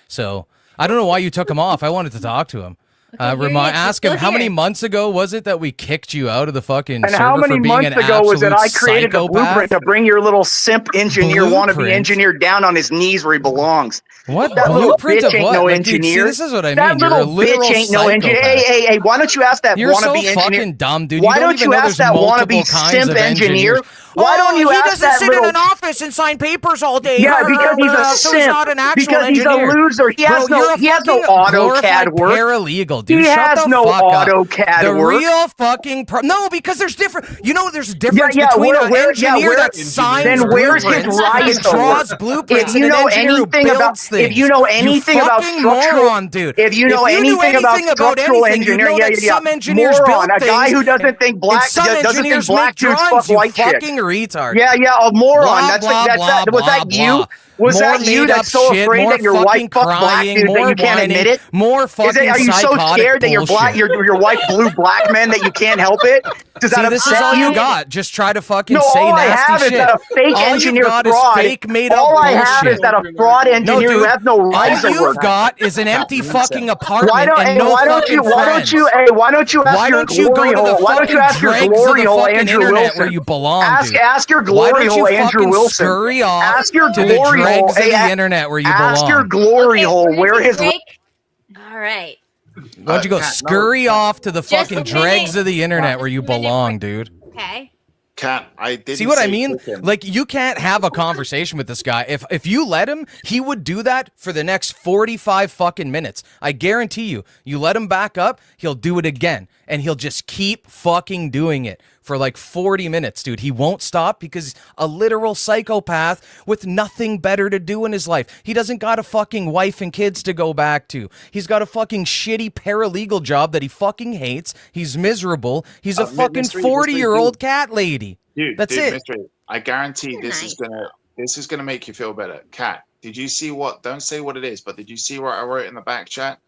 Speaker 15: So I don't know why you took him off. I wanted to talk to him. Ask him, how many months ago was it that we kicked you out of the fucking server
Speaker 14: how many
Speaker 15: for being
Speaker 14: months
Speaker 15: an
Speaker 14: ago was it I
Speaker 15: absolute
Speaker 14: created a blueprint
Speaker 15: psychopath?
Speaker 14: to bring your little simp engineer, wannabe
Speaker 15: Blueprint?
Speaker 14: engineer down on his knees where he belongs?
Speaker 15: What
Speaker 14: that little
Speaker 15: blueprint
Speaker 14: bitch
Speaker 15: of
Speaker 14: ain't
Speaker 15: what?
Speaker 14: no
Speaker 15: Like, dude, see,
Speaker 14: engineer.
Speaker 15: this is what I
Speaker 14: That
Speaker 15: mean. You're a
Speaker 14: little
Speaker 15: literal
Speaker 14: bitch ain't no engineer.
Speaker 15: psychopath.
Speaker 14: Hey, why don't you ask that
Speaker 15: You're
Speaker 14: wannabe
Speaker 15: so
Speaker 14: engineer?
Speaker 15: fucking dumb, dude.
Speaker 14: Why
Speaker 15: You
Speaker 14: don't you
Speaker 15: even know
Speaker 14: ask
Speaker 15: there's
Speaker 14: that
Speaker 15: multiple
Speaker 14: wannabe
Speaker 15: kinds
Speaker 14: simp
Speaker 15: of
Speaker 14: engineer?
Speaker 15: engineers.
Speaker 14: Why don't you
Speaker 12: he
Speaker 14: ask
Speaker 12: doesn't
Speaker 14: that
Speaker 12: sit
Speaker 14: little?
Speaker 12: in an office and sign papers all day.
Speaker 14: Yeah, because he's a
Speaker 12: so he's
Speaker 14: simp.
Speaker 12: not an actual
Speaker 14: Because he's
Speaker 12: engineer.
Speaker 14: a loser. He has
Speaker 15: Bro,
Speaker 14: no AutoCAD work.
Speaker 15: Paralegal, dude.
Speaker 14: He
Speaker 15: Shut
Speaker 14: has
Speaker 15: the
Speaker 14: no
Speaker 15: fuck up.
Speaker 14: AutoCAD
Speaker 15: The
Speaker 14: work.
Speaker 15: real fucking no, because there's different. You know, there's a difference
Speaker 14: Yeah,
Speaker 15: between an
Speaker 14: where-
Speaker 15: engineer
Speaker 14: where-
Speaker 15: that signs
Speaker 14: then where's his
Speaker 15: blueprints
Speaker 14: rise
Speaker 15: and
Speaker 14: to
Speaker 15: draws
Speaker 14: work?
Speaker 15: blueprints
Speaker 14: If you
Speaker 15: and an
Speaker 14: know
Speaker 15: engineer who
Speaker 14: anything
Speaker 15: builds
Speaker 14: about,
Speaker 15: things.
Speaker 14: if you know anything about
Speaker 15: fucking
Speaker 14: structural,
Speaker 15: moron, dude.
Speaker 14: if you know
Speaker 15: knew
Speaker 14: anything about structural
Speaker 15: anything, you'd
Speaker 14: engineering,
Speaker 15: know that some engineers
Speaker 14: moron,
Speaker 15: build
Speaker 14: a guy
Speaker 15: things,
Speaker 14: who doesn't think black,
Speaker 15: and some
Speaker 14: doesn't think
Speaker 15: engineers
Speaker 14: black
Speaker 15: make
Speaker 14: dudes
Speaker 15: drawings,
Speaker 14: fuck
Speaker 15: you
Speaker 14: white chicks.
Speaker 15: fucking retard.
Speaker 14: Yeah, a moron.
Speaker 15: Blah,
Speaker 14: That's
Speaker 15: blah,
Speaker 14: that.
Speaker 15: blah,
Speaker 14: Was that
Speaker 15: blah,
Speaker 14: you?
Speaker 15: blah.
Speaker 14: Was
Speaker 15: More
Speaker 14: that you
Speaker 15: made up
Speaker 14: that's so
Speaker 15: shit,
Speaker 14: afraid
Speaker 15: more
Speaker 14: that your wife
Speaker 15: fucking
Speaker 14: fuck black
Speaker 15: crying,
Speaker 14: dudes that
Speaker 15: more
Speaker 14: you can't
Speaker 15: whining,
Speaker 14: admit it?
Speaker 15: more fucking
Speaker 14: Are you so
Speaker 15: psychotic
Speaker 14: scared that your wife blew black men that you can't help it? Does
Speaker 15: See,
Speaker 14: that
Speaker 15: this is
Speaker 14: upset
Speaker 15: all
Speaker 14: you?
Speaker 15: you got. Just try to fucking
Speaker 14: No,
Speaker 15: say
Speaker 14: all I
Speaker 15: nasty
Speaker 14: have
Speaker 15: shit.
Speaker 14: is that a fake
Speaker 15: all
Speaker 14: engineer
Speaker 15: you've got
Speaker 14: fraud.
Speaker 15: is fake made up
Speaker 14: All I
Speaker 15: bullshit.
Speaker 14: have is that a fraud engineer who
Speaker 15: dude,
Speaker 14: has no rise
Speaker 15: all
Speaker 14: to
Speaker 15: you've
Speaker 14: work.
Speaker 15: got is an empty fucking apartment
Speaker 14: Why don't,
Speaker 15: and no
Speaker 14: why don't
Speaker 15: fucking
Speaker 14: you? Why don't
Speaker 15: friends.
Speaker 14: you? Why don't you ask
Speaker 15: Why
Speaker 14: your
Speaker 15: don't you
Speaker 14: glory
Speaker 15: go to the
Speaker 14: hole? Why don't you
Speaker 15: fucking
Speaker 14: ask your
Speaker 15: dregs of
Speaker 14: glory
Speaker 15: the
Speaker 14: hole,
Speaker 15: fucking
Speaker 14: Andrew
Speaker 15: internet
Speaker 14: Wilson?
Speaker 15: where you belong, dude?
Speaker 14: Ask your
Speaker 15: Why
Speaker 14: glory
Speaker 15: don't you
Speaker 14: hole, Andrew
Speaker 15: fucking
Speaker 14: Wilson.
Speaker 15: scurry off
Speaker 14: Ask your
Speaker 15: to the
Speaker 14: glory hole.
Speaker 15: dregs of the internet where you belong?
Speaker 14: Ask your glory hole where his.
Speaker 3: All right.
Speaker 15: Why don't you go scurry off to the
Speaker 3: Just a
Speaker 15: fucking
Speaker 3: minute.
Speaker 15: dregs of the internet where you belong, dude?
Speaker 3: Okay.
Speaker 1: Cat, I didn't
Speaker 15: See what I
Speaker 1: say
Speaker 15: mean?
Speaker 1: kick him.
Speaker 15: Like, you can't have a conversation with this guy. If you let him, he would do that for the next 45 fucking minutes. I guarantee you. You let him back up, he'll do it again. And he'll just keep fucking doing it for like 40 minutes, dude. He won't stop because he's a literal psychopath with nothing better to do in his life. He doesn't got a fucking wife and kids to go back to. He's got a fucking shitty paralegal job that he fucking hates. He's miserable. He's a fucking
Speaker 1: Mystery,
Speaker 15: 40-year-old cat lady.
Speaker 1: Dude,
Speaker 15: That's
Speaker 1: dude,
Speaker 15: it.
Speaker 1: Mystery, I guarantee this is gonna make you feel better. Cat, did you see what? Don't say what it is, but did you see what I wrote in the back chat?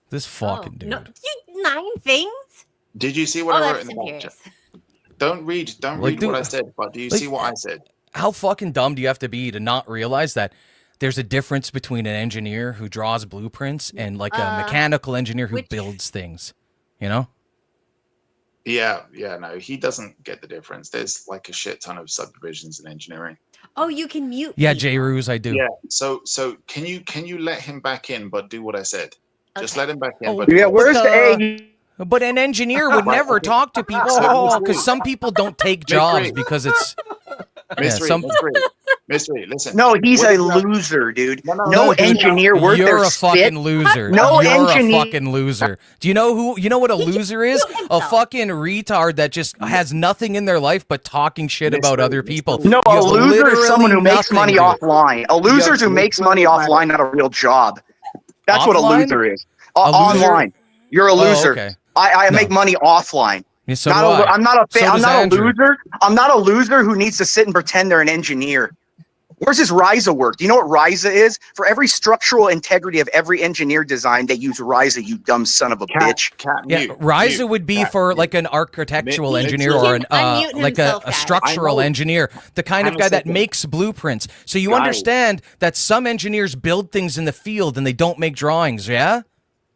Speaker 15: This fucking dude.
Speaker 3: No, 9 things?
Speaker 1: Did you see what I wrote in the back
Speaker 3: Simperius.
Speaker 1: chat? Don't read
Speaker 15: Like,
Speaker 1: what I said, but do you see what I said?
Speaker 15: How fucking dumb do you have to be to not realize that there's a difference between an engineer who draws blueprints and like a mechanical engineer who builds things, you know?
Speaker 1: Yeah, no, he doesn't get the difference. There's like a shit ton of subdivisions in engineering.
Speaker 3: Oh, you can mute.
Speaker 15: Yeah, J. Ruse, I do.
Speaker 1: Yeah, so can you let him back in, but do what I said? Just let him back in.
Speaker 15: Oh,
Speaker 1: but
Speaker 14: Yeah, where's the A?
Speaker 15: But an engineer would never talk to people because some people don't take jobs because it's
Speaker 1: Mystery, listen.
Speaker 14: No, he's a loser, dude. No
Speaker 15: dude,
Speaker 14: engineer worth
Speaker 15: you're
Speaker 14: their
Speaker 15: a
Speaker 14: spit.
Speaker 15: fucking loser.
Speaker 14: No
Speaker 15: you're
Speaker 14: engineer.
Speaker 15: a fucking loser. Do you know what a loser is? A fucking retard that just has nothing in their life but talking shit about other people.
Speaker 14: No,
Speaker 15: You
Speaker 14: a
Speaker 15: have
Speaker 14: loser is someone who
Speaker 15: literally
Speaker 14: makes money
Speaker 15: nothing, dude.
Speaker 14: offline. A loser is who makes money offline, not a real job. That's what a
Speaker 15: Offline?
Speaker 14: loser is.
Speaker 15: A loser?
Speaker 14: Online, you're a
Speaker 15: Oh,
Speaker 14: loser.
Speaker 15: okay.
Speaker 14: I
Speaker 15: No.
Speaker 14: make money offline.
Speaker 15: Yeah, so
Speaker 14: Not
Speaker 15: do I.
Speaker 14: I'm not a
Speaker 15: So
Speaker 14: I'm
Speaker 15: does
Speaker 14: not
Speaker 15: Andrew.
Speaker 14: a loser. I'm not a loser who needs to sit and pretend they're an engineer. Where's his Ryza work? Do you know what Ryza is? For every structural integrity of every engineer design, they use Ryza, you dumb son of a bitch.
Speaker 15: Yeah, Ryza would be for like an architectural engineer or an like a structural engineer, the kind of guy that makes blueprints. So you understand that some engineers build things in the field and they don't make drawings, yeah?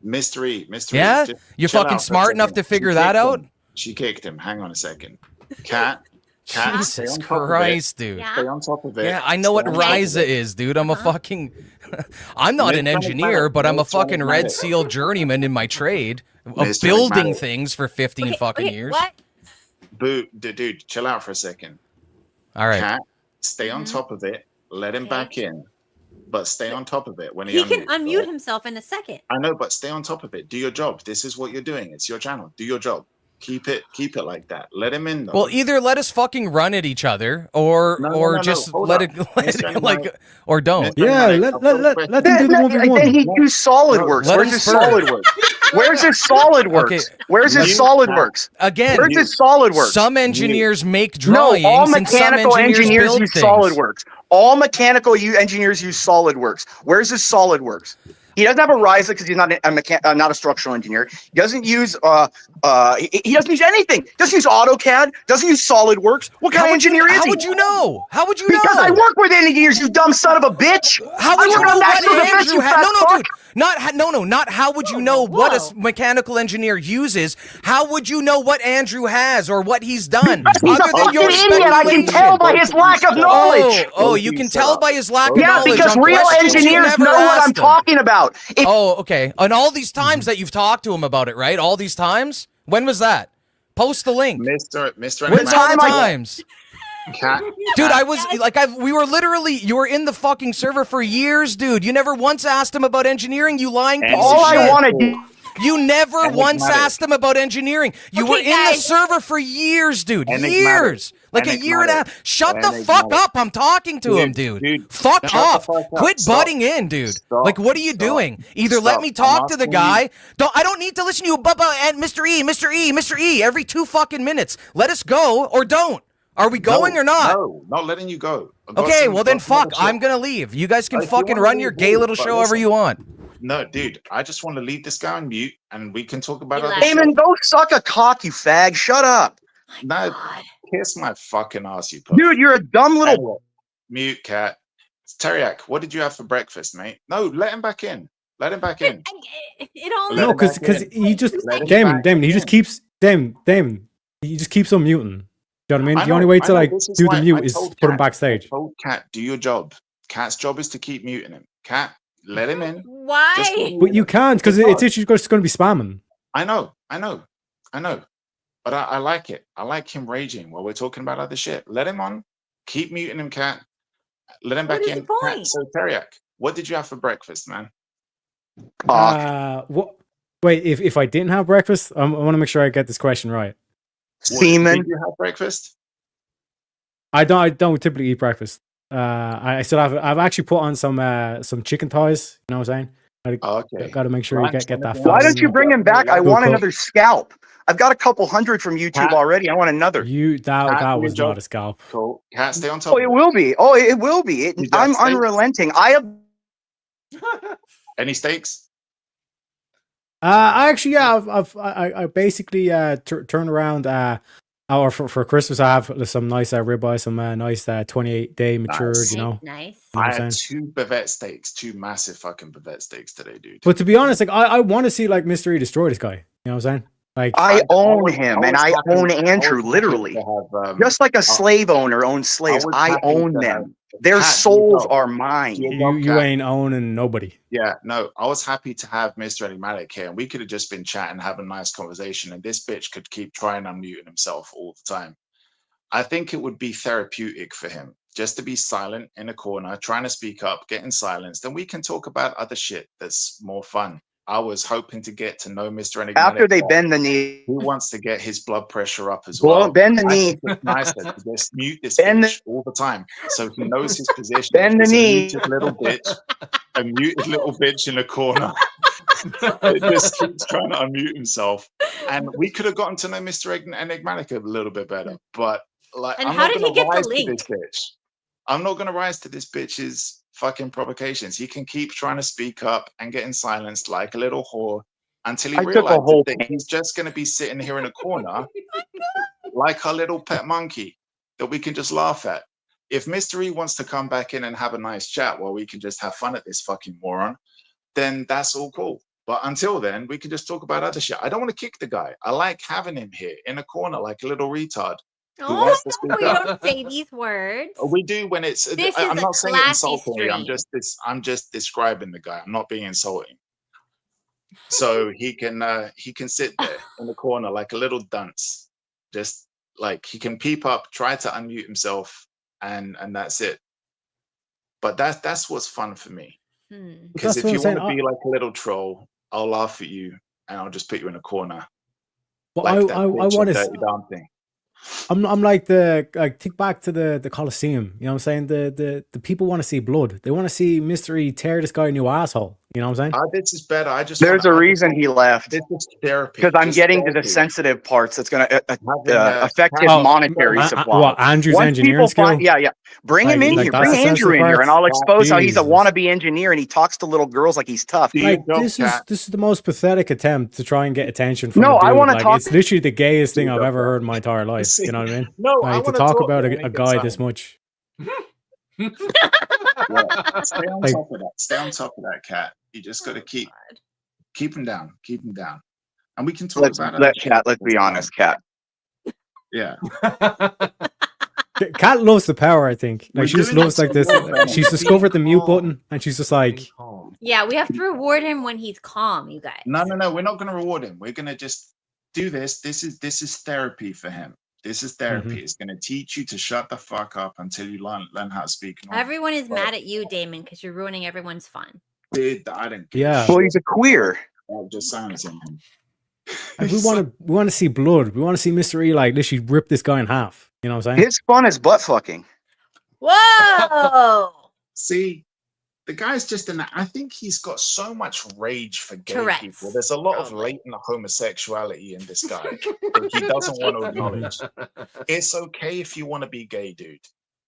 Speaker 1: Mystery.
Speaker 15: Yeah?
Speaker 1: Just
Speaker 15: You're
Speaker 1: chill
Speaker 15: fucking
Speaker 1: out for a
Speaker 15: smart enough
Speaker 1: second.
Speaker 15: to figure
Speaker 1: She
Speaker 15: that
Speaker 1: kicked
Speaker 15: out?
Speaker 1: him. She kicked him. Hang on a second. Cat, stay
Speaker 15: Jesus
Speaker 1: on top of it.
Speaker 15: Christ, dude.
Speaker 1: Stay on top of it.
Speaker 15: Yeah, I know what
Speaker 1: Stay on top of
Speaker 15: Ryza
Speaker 1: it.
Speaker 15: is, dude. I'm a fucking I'm not an engineer, but I'm a fucking Red Seal journeyman in my trade of
Speaker 1: Mr.
Speaker 15: building
Speaker 1: Enigmatic.
Speaker 15: things for 15 fucking years.
Speaker 1: Boo, dude, chill out for a second.
Speaker 15: All right.
Speaker 1: Cat, stay on top of it. Let him back in, but stay on top of it when
Speaker 3: He
Speaker 1: he
Speaker 3: can
Speaker 1: unmutes,
Speaker 3: unmute
Speaker 1: right?
Speaker 3: himself in a second.
Speaker 1: I know, but stay on top of it. Do your job. This is what you're doing. It's your channel. Do your job. Keep it like that. Let him in though.
Speaker 15: Well, either let us fucking run at each other, or just
Speaker 1: hold
Speaker 15: let
Speaker 1: up.
Speaker 15: it like, or don't.
Speaker 5: Yeah, let them do the 1v1.
Speaker 14: Then he use SolidWorks.
Speaker 15: Let
Speaker 14: Where's
Speaker 15: him
Speaker 14: his
Speaker 15: first.
Speaker 14: SolidWorks? Where's his SolidWorks?
Speaker 15: Okay.
Speaker 14: Where's his SolidWorks?
Speaker 15: Again,
Speaker 14: Where's his SolidWorks?
Speaker 15: Some engineers make
Speaker 14: No,
Speaker 15: drawings,
Speaker 14: all
Speaker 15: and some
Speaker 14: mechanical
Speaker 15: engineers
Speaker 14: engineers
Speaker 15: build
Speaker 14: use
Speaker 15: things.
Speaker 14: SolidWorks. All mechanical engineers use SolidWorks. Where's his SolidWorks? He doesn't have a Ryza because he's not not a structural engineer. He doesn't use he doesn't use anything. Doesn't use AutoCAD. Doesn't use SolidWorks. What kind of engineer is he?
Speaker 15: How would you know? How would you
Speaker 14: because
Speaker 15: know?
Speaker 14: I work with engineers, you dumb son of a bitch.
Speaker 15: How would
Speaker 14: I
Speaker 15: you
Speaker 14: work
Speaker 15: know
Speaker 14: on
Speaker 15: what
Speaker 14: National Defense,
Speaker 15: Andrew
Speaker 14: you
Speaker 15: had?
Speaker 14: fat
Speaker 15: No,
Speaker 14: fuck.
Speaker 15: dude. Not how would you know what a mechanical engineer uses? How would you know what Andrew has or what he's done?
Speaker 14: He's a
Speaker 15: other than your
Speaker 14: fucking idiot. I can
Speaker 15: speculation?
Speaker 14: tell by his lack of knowledge.
Speaker 15: Oh, you can tell by his lack of
Speaker 14: Yeah,
Speaker 15: knowledge.
Speaker 14: because
Speaker 15: on
Speaker 14: real
Speaker 15: questions you
Speaker 14: engineers
Speaker 15: never
Speaker 14: know what I'm
Speaker 15: asked him.
Speaker 14: talking about.
Speaker 15: Oh, okay. And all these times that you've talked to him about it, right? All these times? When was that? Post the link.
Speaker 1: Mr.
Speaker 15: When's all the times?
Speaker 1: Cat.
Speaker 15: Dude, I was like, we were literally, you were in the fucking server for years, dude. You never once asked him about engineering, you lying piece
Speaker 14: All
Speaker 15: of shit.
Speaker 14: I want to do.
Speaker 15: You never once asked him about engineering. You were in the server for years, dude. Years. Like a year and a half. Shut the fuck up. I'm talking to him, dude. Fuck off. Quit butting in, dude. Like, what are you doing? Either let me talk to the guy. I don't need to listen to you, Bubba and Mr. E every 2 fucking minutes. Let us go or don't. Are we going or not?
Speaker 1: No, not letting you go.
Speaker 15: Okay, well then fuck. I'm gonna leave. You guys can fucking run your gay little show however you want.
Speaker 1: No, dude, I just want to leave this guy on mute and we can talk about other
Speaker 14: Damon,
Speaker 1: shit.
Speaker 14: go suck a cock, you fag. Shut up.
Speaker 1: No, kiss my fucking ass, you pussy.
Speaker 14: Dude, you're a dumb little.
Speaker 1: Anyway, mute, cat. Teriak, what did you have for breakfast, mate? No, let him back in. Let him back in.
Speaker 3: It only
Speaker 5: No, because he just Damon, he just keeps he just keeps on muting. Do you know what I mean? The only way to like do the mute is put him backstage.
Speaker 1: I told Cat, do your job. Cat's job is to keep muting him. Cat, let him in.
Speaker 3: Why?
Speaker 5: But you can't because it's actually just going to be spamming.
Speaker 1: I know. But I like it. I like him raging while we're talking about other shit. Let him on. Keep muting him, Cat. Let him back in. Cat, so Teriak, what did you have for breakfast, man?
Speaker 5: What? Wait, if I didn't have breakfast, I want to make sure I get this question right.
Speaker 14: Semen.
Speaker 1: Did you have breakfast?
Speaker 5: I don't typically eat breakfast. I've actually put on some chicken thighs. You know what I'm saying?
Speaker 1: Okay.
Speaker 5: Got to make sure you get that.
Speaker 14: Why don't you bring him back? I
Speaker 5: Good
Speaker 14: want
Speaker 5: cook.
Speaker 14: another scalp. I've got a couple hundred from YouTube already. I want another.
Speaker 5: That was not a scalp.
Speaker 1: Cool. Cat, stay on top.
Speaker 14: Oh, it will be. Oh, it will be. I'm
Speaker 1: steaks?
Speaker 14: unrelenting. I have.
Speaker 1: Any steaks?
Speaker 5: I actually, yeah, I basically turned around. Or for Christmas, I have some nice ribeye, some nice 28-day matured.
Speaker 1: Nice.
Speaker 5: You know,
Speaker 3: nice.
Speaker 5: You know
Speaker 1: I
Speaker 5: what I'm
Speaker 1: had
Speaker 5: saying?
Speaker 1: 2 bavette steaks, 2 massive fucking bavette steaks today, dude.
Speaker 5: But to be honest, like I want to see like Mystery destroy this guy. You know what I'm saying? Like
Speaker 14: I own him, and I own Andrew, literally. Just like a slave owner owns slaves, I own them. Their souls are mine.
Speaker 5: you ain't owning nobody.
Speaker 1: Yeah, no, I was happy to have Mr. Enigmatic here, and we could have just been chatting, having a nice conversation, and this bitch could keep trying unmuting himself all the time. I think it would be therapeutic for him just to be silent in a corner, trying to speak up, getting silenced. Then we can talk about other shit that's more fun. I was hoping to get to know Mr. Enigmatic.
Speaker 14: After they bend the knee.
Speaker 1: Who wants to get his blood pressure up as well?
Speaker 14: Bend the
Speaker 1: I
Speaker 14: knee.
Speaker 1: think it's nicer to just mute this
Speaker 14: Bend
Speaker 1: bitch all the time so he knows his position.
Speaker 14: Bend the
Speaker 1: He's
Speaker 14: knee.
Speaker 1: a muted little bitch in a corner. It just keeps trying to unmute himself. And we could have gotten to know Mr. Enigmatic a little bit better. But like,
Speaker 3: And
Speaker 1: I'm
Speaker 3: how
Speaker 1: not
Speaker 3: did
Speaker 1: gonna
Speaker 3: he get the
Speaker 1: rise to
Speaker 3: link?
Speaker 1: this bitch. I'm not gonna rise to this bitch's fucking provocations. He can keep trying to speak up and getting silenced like a little whore until he
Speaker 14: I took a
Speaker 1: realizes
Speaker 14: whole
Speaker 1: that he's just gonna be sitting here in a corner like a little pet monkey that we can just laugh at. If Mystery wants to come back in and have a nice chat while we can just have fun at this fucking moron, then that's all cool. But until then, we can just talk about other shit. I don't want to kick the guy. I like having him here in a corner like a little retard who wants to speak
Speaker 3: you
Speaker 1: up.
Speaker 3: don't say these words.
Speaker 1: We do when it's.
Speaker 3: This
Speaker 1: I'm
Speaker 3: is
Speaker 1: not
Speaker 3: a
Speaker 1: saying it
Speaker 3: classy
Speaker 1: insultingly. I'm just describing the guy. I'm not being insulting. So he can sit there in the corner like a little dunce, just like he can peep up, try to unmute himself, and that's it. But that's what's fun for me. Because if you want to be like a little troll, I'll laugh at you and I'll just put you in a corner.
Speaker 5: But
Speaker 1: Like
Speaker 5: I want to.
Speaker 1: thing.
Speaker 5: I'm like think back to the Colosseum. You know what I'm saying? The people want to see blood. They want to see Mystery tear this guy a new asshole. You know what I'm saying?
Speaker 1: This is better.
Speaker 14: There's a reason he left.
Speaker 1: This is therapy.
Speaker 14: Because I'm getting to the sensitive parts that's going to affect his monetary supply.
Speaker 5: What, Andrew's
Speaker 14: Once
Speaker 5: engineering
Speaker 14: people find,
Speaker 5: skill?
Speaker 14: yeah. Bring him in here. Bring Andrew in here, and I'll expose how he's a wannabe engineer and he talks to little girls like he's tough.
Speaker 5: Like this is the most pathetic attempt to try and get attention from.
Speaker 14: No,
Speaker 5: a dude.
Speaker 14: I want to
Speaker 5: like,
Speaker 14: talk.
Speaker 5: It's literally the gayest thing I've ever heard in my entire life. You know what I mean?
Speaker 1: No,
Speaker 5: like, to talk about a guy this much.
Speaker 1: Yeah. Stay on top of that. Stay on top of that, Cat. You just got to keep him down. Keep him down, and we can talk about it.
Speaker 14: Cat. Let's be honest, Cat.
Speaker 1: Yeah.
Speaker 5: Cat loves the power. I think. Like she just loves like this. She's discovered the mute button, and she's just like.
Speaker 3: Yeah, we have to reward him when he's calm, you guys.
Speaker 1: No. We're not going to reward him. We're going to just do this. This is therapy for him. This is therapy. It's going to teach you to shut the fuck up until you learn how to speak.
Speaker 3: Everyone is mad at you, Damon, because you're ruining everyone's fun.
Speaker 1: Dude, I don't.
Speaker 5: Yeah.
Speaker 14: Well, he's a queer.
Speaker 1: Just silencing him.
Speaker 5: Like, we want to see blood. We want to see Mystery like literally rip this guy in half. You know what I'm saying?
Speaker 14: His fun is butt fucking.
Speaker 3: Whoa!
Speaker 1: See, the guy's just in. I think he's got so much rage for gay
Speaker 3: Tourette's.
Speaker 1: people. There's a lot of latent homosexuality in this guy that he doesn't want to acknowledge. It's okay if you want to be gay, dude.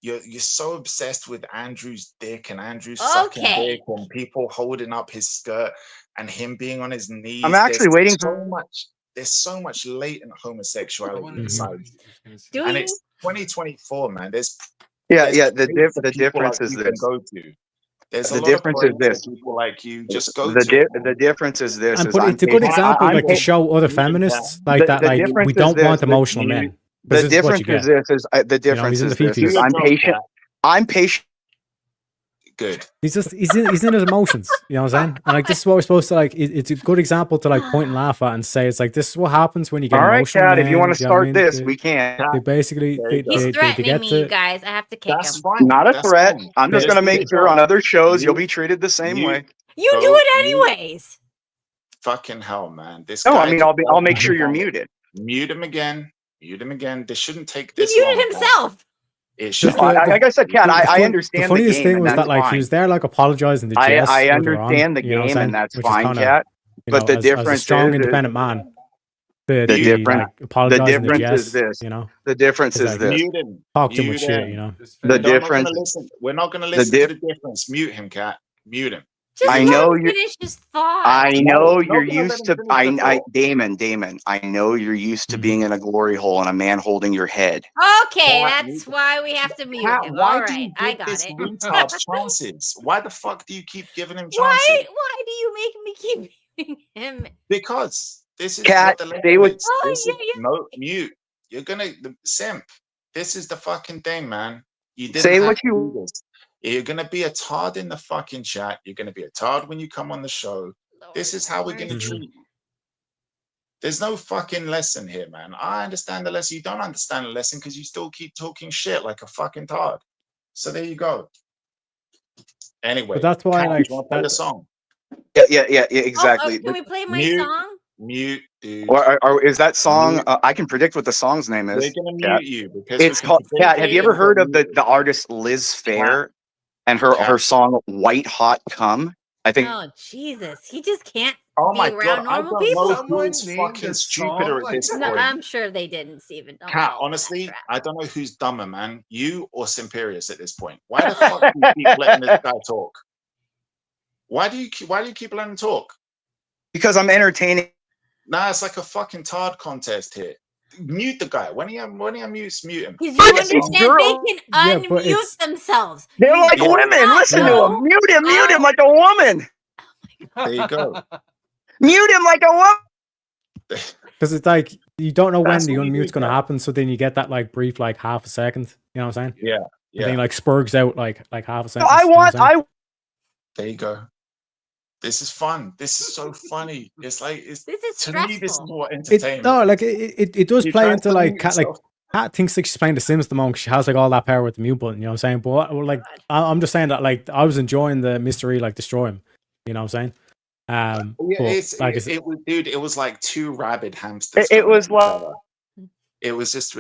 Speaker 1: You're so obsessed with Andrew's dick and Andrew's sucking dick and people holding up his skirt and him being on his knees.
Speaker 14: I'm actually waiting
Speaker 1: so much. There's so much latent homosexuality inside you. And it's 2024, man. The
Speaker 14: difference is this.
Speaker 1: There's
Speaker 14: the difference is this.
Speaker 1: People like you just go
Speaker 14: the difference is this.
Speaker 5: It's a good example, like to show other feminists like that. Like we don't want emotional men.
Speaker 14: The difference is this. The difference is this. I'm patient. I'm patient.
Speaker 1: Good.
Speaker 5: He's in his emotions. You know what I'm saying? And like this is what we're supposed to like. It's a good example to like point and laugh at and say it's like this is what happens when you get emotional.
Speaker 14: All right, Cat.
Speaker 5: Men,
Speaker 14: if you want to start this,
Speaker 5: they,
Speaker 14: we can.
Speaker 5: They basically
Speaker 3: He's threatening me, you guys. I have to kick him.
Speaker 14: Not a threat. I'm just gonna make sure on other shows you'll be treated the same way.
Speaker 3: You do it anyways.
Speaker 1: Fucking hell, man. This.
Speaker 14: No, I mean I'll make sure you're muted.
Speaker 1: Mute him again. Mute him again. This shouldn't take this.
Speaker 3: He muted himself.
Speaker 1: It should.
Speaker 14: Like I said, Cat, I understand.
Speaker 5: The funniest
Speaker 14: the game,
Speaker 5: thing was that like he was there like apologizing to Jess.
Speaker 14: I understand the game, and that's fine, Cat. But the difference
Speaker 5: as a strong, independent man.
Speaker 14: The difference is this.
Speaker 5: You know,
Speaker 14: the difference is this.
Speaker 1: Mute him.
Speaker 5: Talk too much shit. You know,
Speaker 14: the difference.
Speaker 1: We're not going to listen to the difference. Mute him, Cat. Mute him.
Speaker 14: I know
Speaker 3: you finish his thought.
Speaker 14: I know you're used to. Damon. I know you're used to being in a glory hole and a man holding your head.
Speaker 3: Okay, that's why we have to mute him. All right, I got it.
Speaker 1: Retard chances. Why the fuck do you keep giving him chances?
Speaker 3: Why do you make me keep muting him?
Speaker 1: Because this is
Speaker 14: Cat.
Speaker 1: No, mute. You're gonna simp. This is the fucking thing, man. You didn't
Speaker 14: say
Speaker 1: have
Speaker 14: what
Speaker 1: to
Speaker 14: you.
Speaker 1: do this. You're going to be a tard in the fucking chat. You're going to be a tard when you come on the show. This is how we're going to treat you. There's no fucking lesson here, man. I understand the lesson. You don't understand the lesson because you still keep talking shit like a fucking tard. So there you go. Anyway,
Speaker 5: But that's why,
Speaker 1: Kat,
Speaker 5: like,
Speaker 1: you want to play the song?
Speaker 14: Yeah, exactly.
Speaker 3: Can we play my
Speaker 1: Mute.
Speaker 3: song?
Speaker 1: Mute, dude.
Speaker 14: Or is that song?
Speaker 1: Mute.
Speaker 14: I can predict what the song's name
Speaker 1: We're
Speaker 14: is.
Speaker 1: gonna
Speaker 14: Kat.
Speaker 1: mute you because
Speaker 14: It's
Speaker 1: we can
Speaker 14: called
Speaker 1: predict
Speaker 14: Kat. Have
Speaker 1: it
Speaker 14: you
Speaker 1: and
Speaker 14: ever
Speaker 1: we're
Speaker 14: heard
Speaker 1: gonna
Speaker 14: of
Speaker 1: mute
Speaker 14: the artist Liz Fair and
Speaker 1: Kat.
Speaker 14: her song "White Hot Cum"? I think.
Speaker 3: Oh Jesus, he just can't
Speaker 1: Oh
Speaker 3: be
Speaker 1: my
Speaker 3: around
Speaker 1: God, I
Speaker 3: normal
Speaker 1: don't
Speaker 3: people.
Speaker 1: know who
Speaker 6: Someone
Speaker 1: is
Speaker 6: named
Speaker 1: fucking
Speaker 6: a
Speaker 1: stupider
Speaker 6: song
Speaker 1: at this
Speaker 3: No,
Speaker 1: point.
Speaker 3: I'm sure they didn't, Steven. Don't
Speaker 1: Kat,
Speaker 3: fall for that
Speaker 1: honestly,
Speaker 3: trap.
Speaker 1: I don't know who's dumber, man. You or Simperius at this point. Why the fuck do you keep letting this guy talk? Why do you keep letting him talk?
Speaker 14: Because I'm entertaining.
Speaker 1: Nah, it's like a fucking tard contest here. Mute the guy. When he unmutes, mute him.
Speaker 3: Because you understand they can
Speaker 5: Yeah, but
Speaker 3: unmute
Speaker 5: it's-
Speaker 3: themselves.
Speaker 14: They're
Speaker 3: You
Speaker 14: like
Speaker 3: do
Speaker 14: women.
Speaker 3: not
Speaker 14: Listen to
Speaker 3: know
Speaker 14: him. Mute him like a woman.
Speaker 1: There you go.
Speaker 14: Mute him like a woman.
Speaker 5: Because it's like you don't know when
Speaker 1: That's
Speaker 5: the
Speaker 1: what you
Speaker 5: unmute's
Speaker 1: do,
Speaker 5: going to
Speaker 1: Kat.
Speaker 5: happen, so then you get that like brief like half a second. You know what I'm saying?
Speaker 1: Yeah,
Speaker 5: And
Speaker 1: yeah.
Speaker 5: then like spurgs out like half a second.
Speaker 14: I want.
Speaker 1: There you go. This is fun. This is so funny. It's like
Speaker 3: This is
Speaker 1: to me, this is
Speaker 3: stressful.
Speaker 1: what entertainment.
Speaker 5: No, like it does
Speaker 1: You
Speaker 5: play
Speaker 1: try
Speaker 5: into
Speaker 1: to
Speaker 5: like
Speaker 1: mute
Speaker 5: Kat, like
Speaker 1: yourself.
Speaker 5: Kat thinks like she's playing The Sims the moment she has like all that power with the mute button. You know what I'm saying? But like I'm just saying that like I was enjoying the mystery like destroy him. You know what I'm saying?
Speaker 1: Yeah,
Speaker 5: but,
Speaker 1: it was, dude. It was like two rabid hamsters.
Speaker 14: It
Speaker 1: going
Speaker 14: was
Speaker 1: at each
Speaker 14: like.
Speaker 1: other. It was just,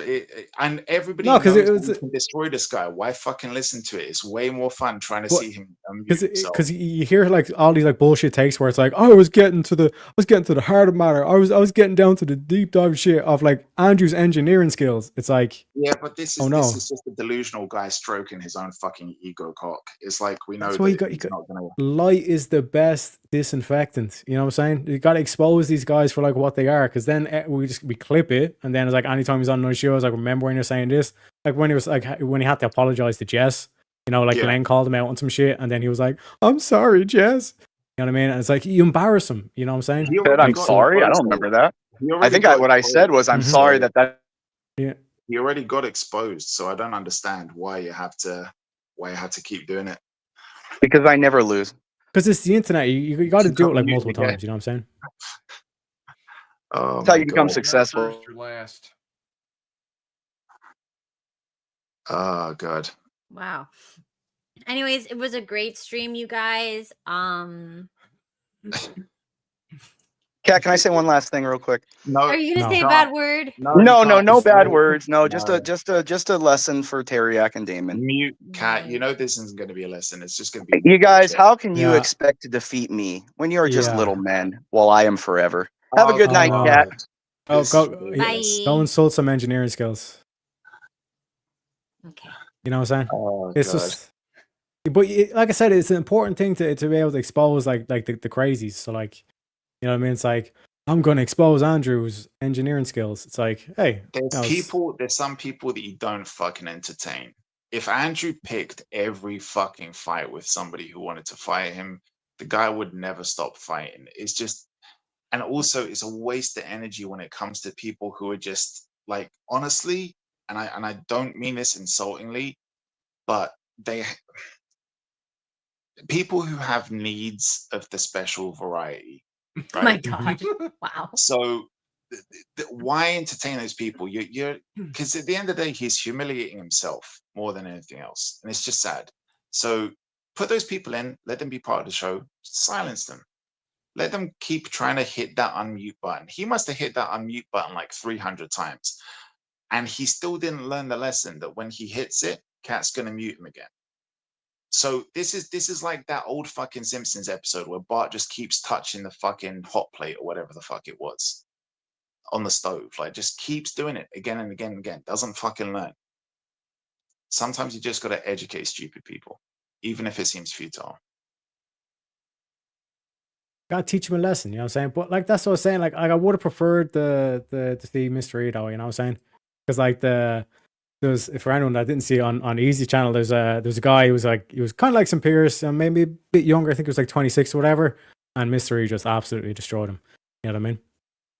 Speaker 1: and everybody
Speaker 5: No, 'cause
Speaker 1: knows
Speaker 5: it was-
Speaker 1: you can destroy this guy. Why fucking listen to it? It's way more fun trying to see him unmute himself.
Speaker 5: because you hear like all these like bullshit takes where it's like, oh, I was getting to the heart of matter. I was getting down to the deep dive shit of like Andrew's engineering skills. It's like,
Speaker 1: Yeah, but this is
Speaker 5: oh no,
Speaker 1: this is just a delusional guy stroking his own fucking ego cock. It's like we know
Speaker 5: that's why
Speaker 1: that
Speaker 5: you
Speaker 1: he's
Speaker 5: got
Speaker 1: not gonna.
Speaker 5: light is the best disinfectant. You know what I'm saying? You got to expose these guys for like what they are, because then we clip it, and then it's like anytime he's on another show, it's like, remember when you're saying this? Like when he was like when he had to apologize to Jess. You know, like
Speaker 1: Yeah.
Speaker 5: Len called him out on some shit, and then he was like, "I'm sorry, Jess." You know what I mean? And it's like you embarrass him. You know what I'm saying?
Speaker 14: I'm sorry. I don't remember that. I think what I said was, I'm sorry that.
Speaker 5: Yeah.
Speaker 1: He already got exposed, so I don't understand why you have to keep doing it.
Speaker 14: Because I never lose.
Speaker 5: Because it's the internet. You got to do it like
Speaker 1: Continue
Speaker 5: multiple
Speaker 1: to get-
Speaker 5: times. You know what I'm saying?
Speaker 1: Oh,
Speaker 14: That's how
Speaker 1: my
Speaker 14: you become
Speaker 1: God.
Speaker 14: successful.
Speaker 6: First or last.
Speaker 1: Oh God.
Speaker 3: Wow. Anyways, it was a great stream, you guys.
Speaker 14: Kat, can I say one last thing real quick?
Speaker 1: No.
Speaker 3: Are you gonna say a bad word?
Speaker 14: No bad words. No, just a lesson for Teriak and Damon.
Speaker 1: Mute, Cat. You know this isn't going to be a lesson. It's just going to be.
Speaker 14: You guys, how can you
Speaker 5: Yeah.
Speaker 14: expect to defeat me when you're just
Speaker 5: Yeah.
Speaker 14: little men while I am forever? Have a good night,
Speaker 5: God.
Speaker 14: Kat.
Speaker 5: Oh,
Speaker 1: This
Speaker 5: go,
Speaker 1: is ridiculous.
Speaker 5: yeah, go insult some engineering skills.
Speaker 3: Okay.
Speaker 5: You know what I'm saying?
Speaker 1: Oh,
Speaker 5: It's
Speaker 1: God.
Speaker 5: just, but like I said, it's an important thing to be able to expose like the crazies. So like, you know what I mean? It's like, I'm going to expose Andrew's engineering skills. It's like, hey,
Speaker 1: There's some people that you don't fucking entertain. If Andrew picked every fucking fight with somebody who wanted to fight him, the guy would never stop fighting. It's just, and also it's a waste of energy when it comes to people who are just like, honestly, and I don't mean this insultingly, but people who have needs of the special variety.
Speaker 3: Oh my God. Wow.
Speaker 1: So why entertain those people? You're because at the end of the day, he's humiliating himself more than anything else, and it's just sad. So put those people in, let them be part of the show, silence them, let them keep trying to hit that unmute button. He must have hit that unmute button like 300 times, and he still didn't learn the lesson that when he hits it, Cat's gonna mute him again. So this is like that old fucking Simpsons episode where Bart just keeps touching the fucking hot plate or whatever the fuck it was on the stove. Like just keeps doing it again and again and again. Doesn't fucking learn. Sometimes you just got to educate stupid people, even if it seems futile.
Speaker 5: gotta teach him a lesson. You know what I'm saying? But like that's what I was saying. Like I would have preferred the Steve Mystery though. You know what I'm saying? Because like there's, for anyone that didn't see on Easy Channel, there's a guy who was like, he was kind of like some Pierce, maybe a bit younger. I think it was like 26 or whatever. And Mystery just absolutely destroyed him. You know what I mean?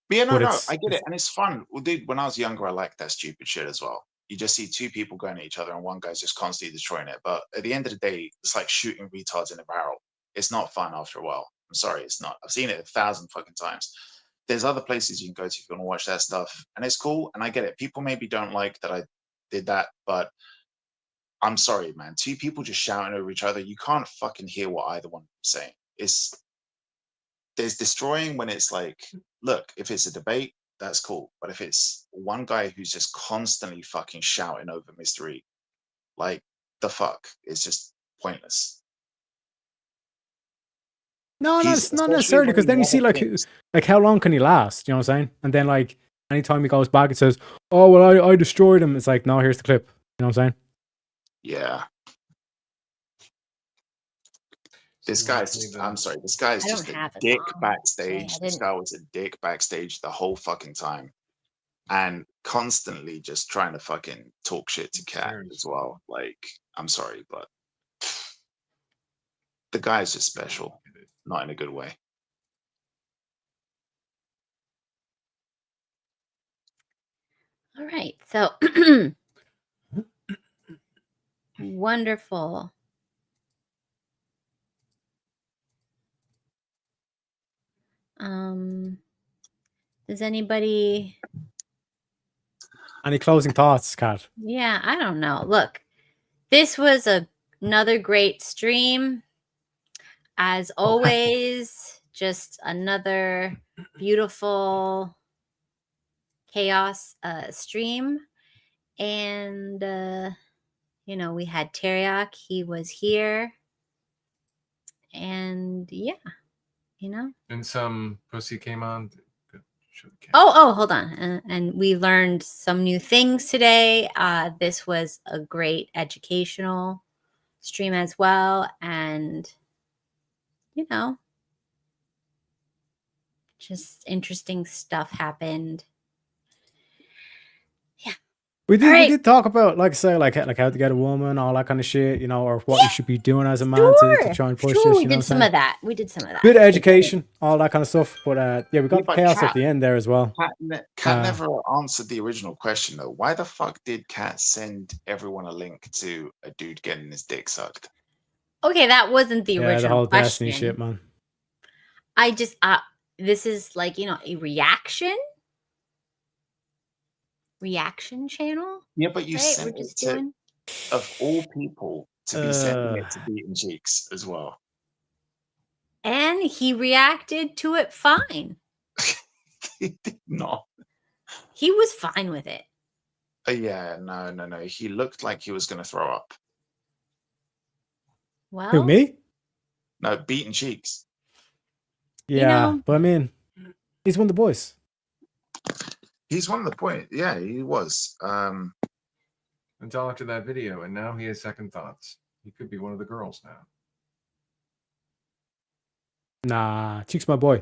Speaker 1: But yeah, no,
Speaker 5: But
Speaker 1: no,
Speaker 5: it's-
Speaker 1: I get it, and it's fun. Well, dude, when I was younger, I liked that stupid shit as well. You just see two people going at each other, and one guy's just constantly destroying it. But at the end of the day, it's like shooting retards in a barrel. It's not fun after a while. I'm sorry, it's not. I've seen it 1,000 fucking times. there's other places you can go to if you want to watch that stuff, and it's cool. And I get it. People maybe don't like that I did that, but I'm sorry, man. Two people just shouting over each other, you can't fucking hear what either one is saying. There's destroying when it's like, look, if it's a debate, that's cool. But if it's one guy who's just constantly fucking shouting over Mr. E, like, the fuck, it's just pointless.
Speaker 5: No, not necessarily, because then you see like how long can he last? You know what I'm saying? And then like anytime he goes back and says, "Oh well, I destroyed him," it's like, no, here's the clip. You know what I'm saying?
Speaker 1: Yeah. This guy's just, I'm sorry, this guy is just a dick backstage. This guy was a dick backstage the whole fucking time. And constantly just trying to fucking talk shit to Cat as well. Like, I'm sorry, but the guy is just special. Not in a good way.
Speaker 3: All right. So wonderful. Does anybody...
Speaker 5: Any closing thoughts, Kat?
Speaker 3: Yeah, I don't know. Look, this was another great stream. As always, just another beautiful chaos stream. And, you know, we had Teriak. He was here. And, yeah, you know.
Speaker 6: And some pussy came on.
Speaker 3: Oh, hold on. And we learned some new things today. This was a great educational stream as well. And, you know, just interesting stuff happened. Yeah.
Speaker 5: We did talk about, like I say, like how to get a woman, all that kind of shit, you know, or what you should be doing as a man to try and push this.
Speaker 3: We did some of that. We did some of that.
Speaker 5: Bit of education, all that kind of stuff. But yeah, we got chaos at the end there as well.
Speaker 1: Kat never answered the original question though. Why the fuck did Kat send everyone a link to a dude getting his dick sucked?
Speaker 3: Okay, that wasn't the original
Speaker 5: the whole
Speaker 3: question.
Speaker 5: Destiny shit, man.
Speaker 3: I just this is like, you know, a reaction channel.
Speaker 1: Yeah, but you
Speaker 3: right?
Speaker 1: sent it to, of all people, to be sending it to Beaten Cheeks as well.
Speaker 3: And he reacted to it fine.
Speaker 1: He did not.
Speaker 3: He was fine with it.
Speaker 1: Yeah, no. He looked like he was going to throw up.
Speaker 3: Well,
Speaker 5: Who, me?
Speaker 1: No, Beaten Cheeks.
Speaker 5: Yeah, but I mean, he's one of the boys.
Speaker 1: He's one of the point. Yeah, he was.
Speaker 6: Until after that video, and now he has second thoughts. He could be one of the girls now.
Speaker 5: Nah, Cheeks my boy.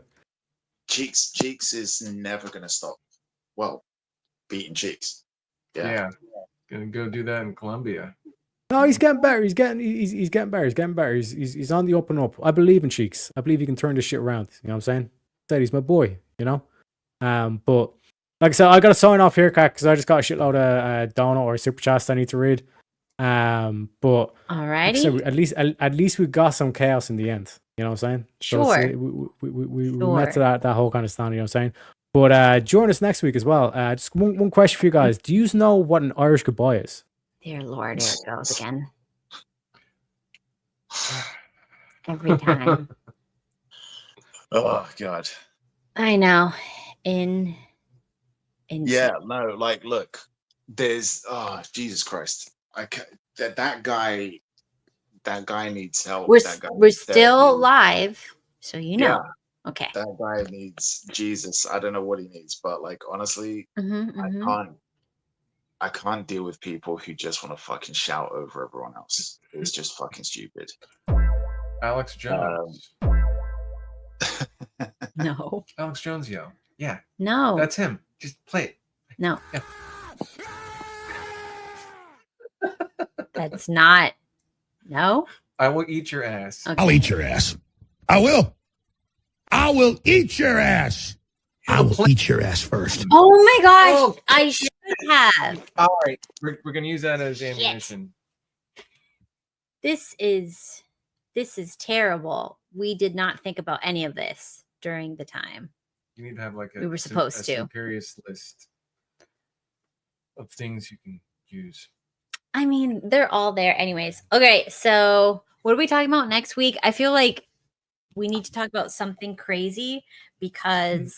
Speaker 1: Cheeks is never going to stop. Well, Beaten Cheeks.
Speaker 6: Yeah. Gonna go do that in Colombia.
Speaker 5: No, he's getting better. He's getting better. He's getting better. He's on the up and up. I believe in Cheeks. I believe he can turn this shit around. You know what I'm saying? Said he's my boy. You know. But like I said, I got to sign off here, Kat, because I just got a shitload of donut or super chats I need to read. But
Speaker 3: alrighty.
Speaker 5: Like at least we got some chaos in the end. You know what I'm saying?
Speaker 3: Sure.
Speaker 5: So we met to that whole kind of stand. You know what I'm saying? But join us next week as well. Just one question for you guys: do you know what an Irish goodbye is?
Speaker 3: Dear Lord, here it goes again. Every time.
Speaker 1: Oh God.
Speaker 3: I know.
Speaker 1: Yeah, no, like, look, there's Jesus Christ. That guy needs help.
Speaker 3: We're still live, so you know.
Speaker 1: Yeah,
Speaker 3: okay.
Speaker 1: That guy needs Jesus. I don't know what he needs, but like honestly, I can't deal with people who just want to fucking shout over everyone else. It's just fucking stupid.
Speaker 6: Alex Jones.
Speaker 3: No.
Speaker 6: Alex Jones, yo. Yeah.
Speaker 3: No.
Speaker 6: That's him. Just play it.
Speaker 3: No.
Speaker 6: Yeah.
Speaker 3: That's not. No.
Speaker 6: I will eat your ass.
Speaker 3: Okay.
Speaker 8: I'll eat your ass. I will. I will eat your ass. I will eat your ass first.
Speaker 3: Oh my gosh. I should have.
Speaker 6: All right. We're going to use that as ammunition.
Speaker 3: This is terrible. We did not think about any of this during the time.
Speaker 6: You need to have like
Speaker 3: We were supposed to.
Speaker 6: Superious list of things you can use.
Speaker 3: I mean, they're all there anyways. Okay, so what are we talking about next week? I feel like we need to talk about something crazy because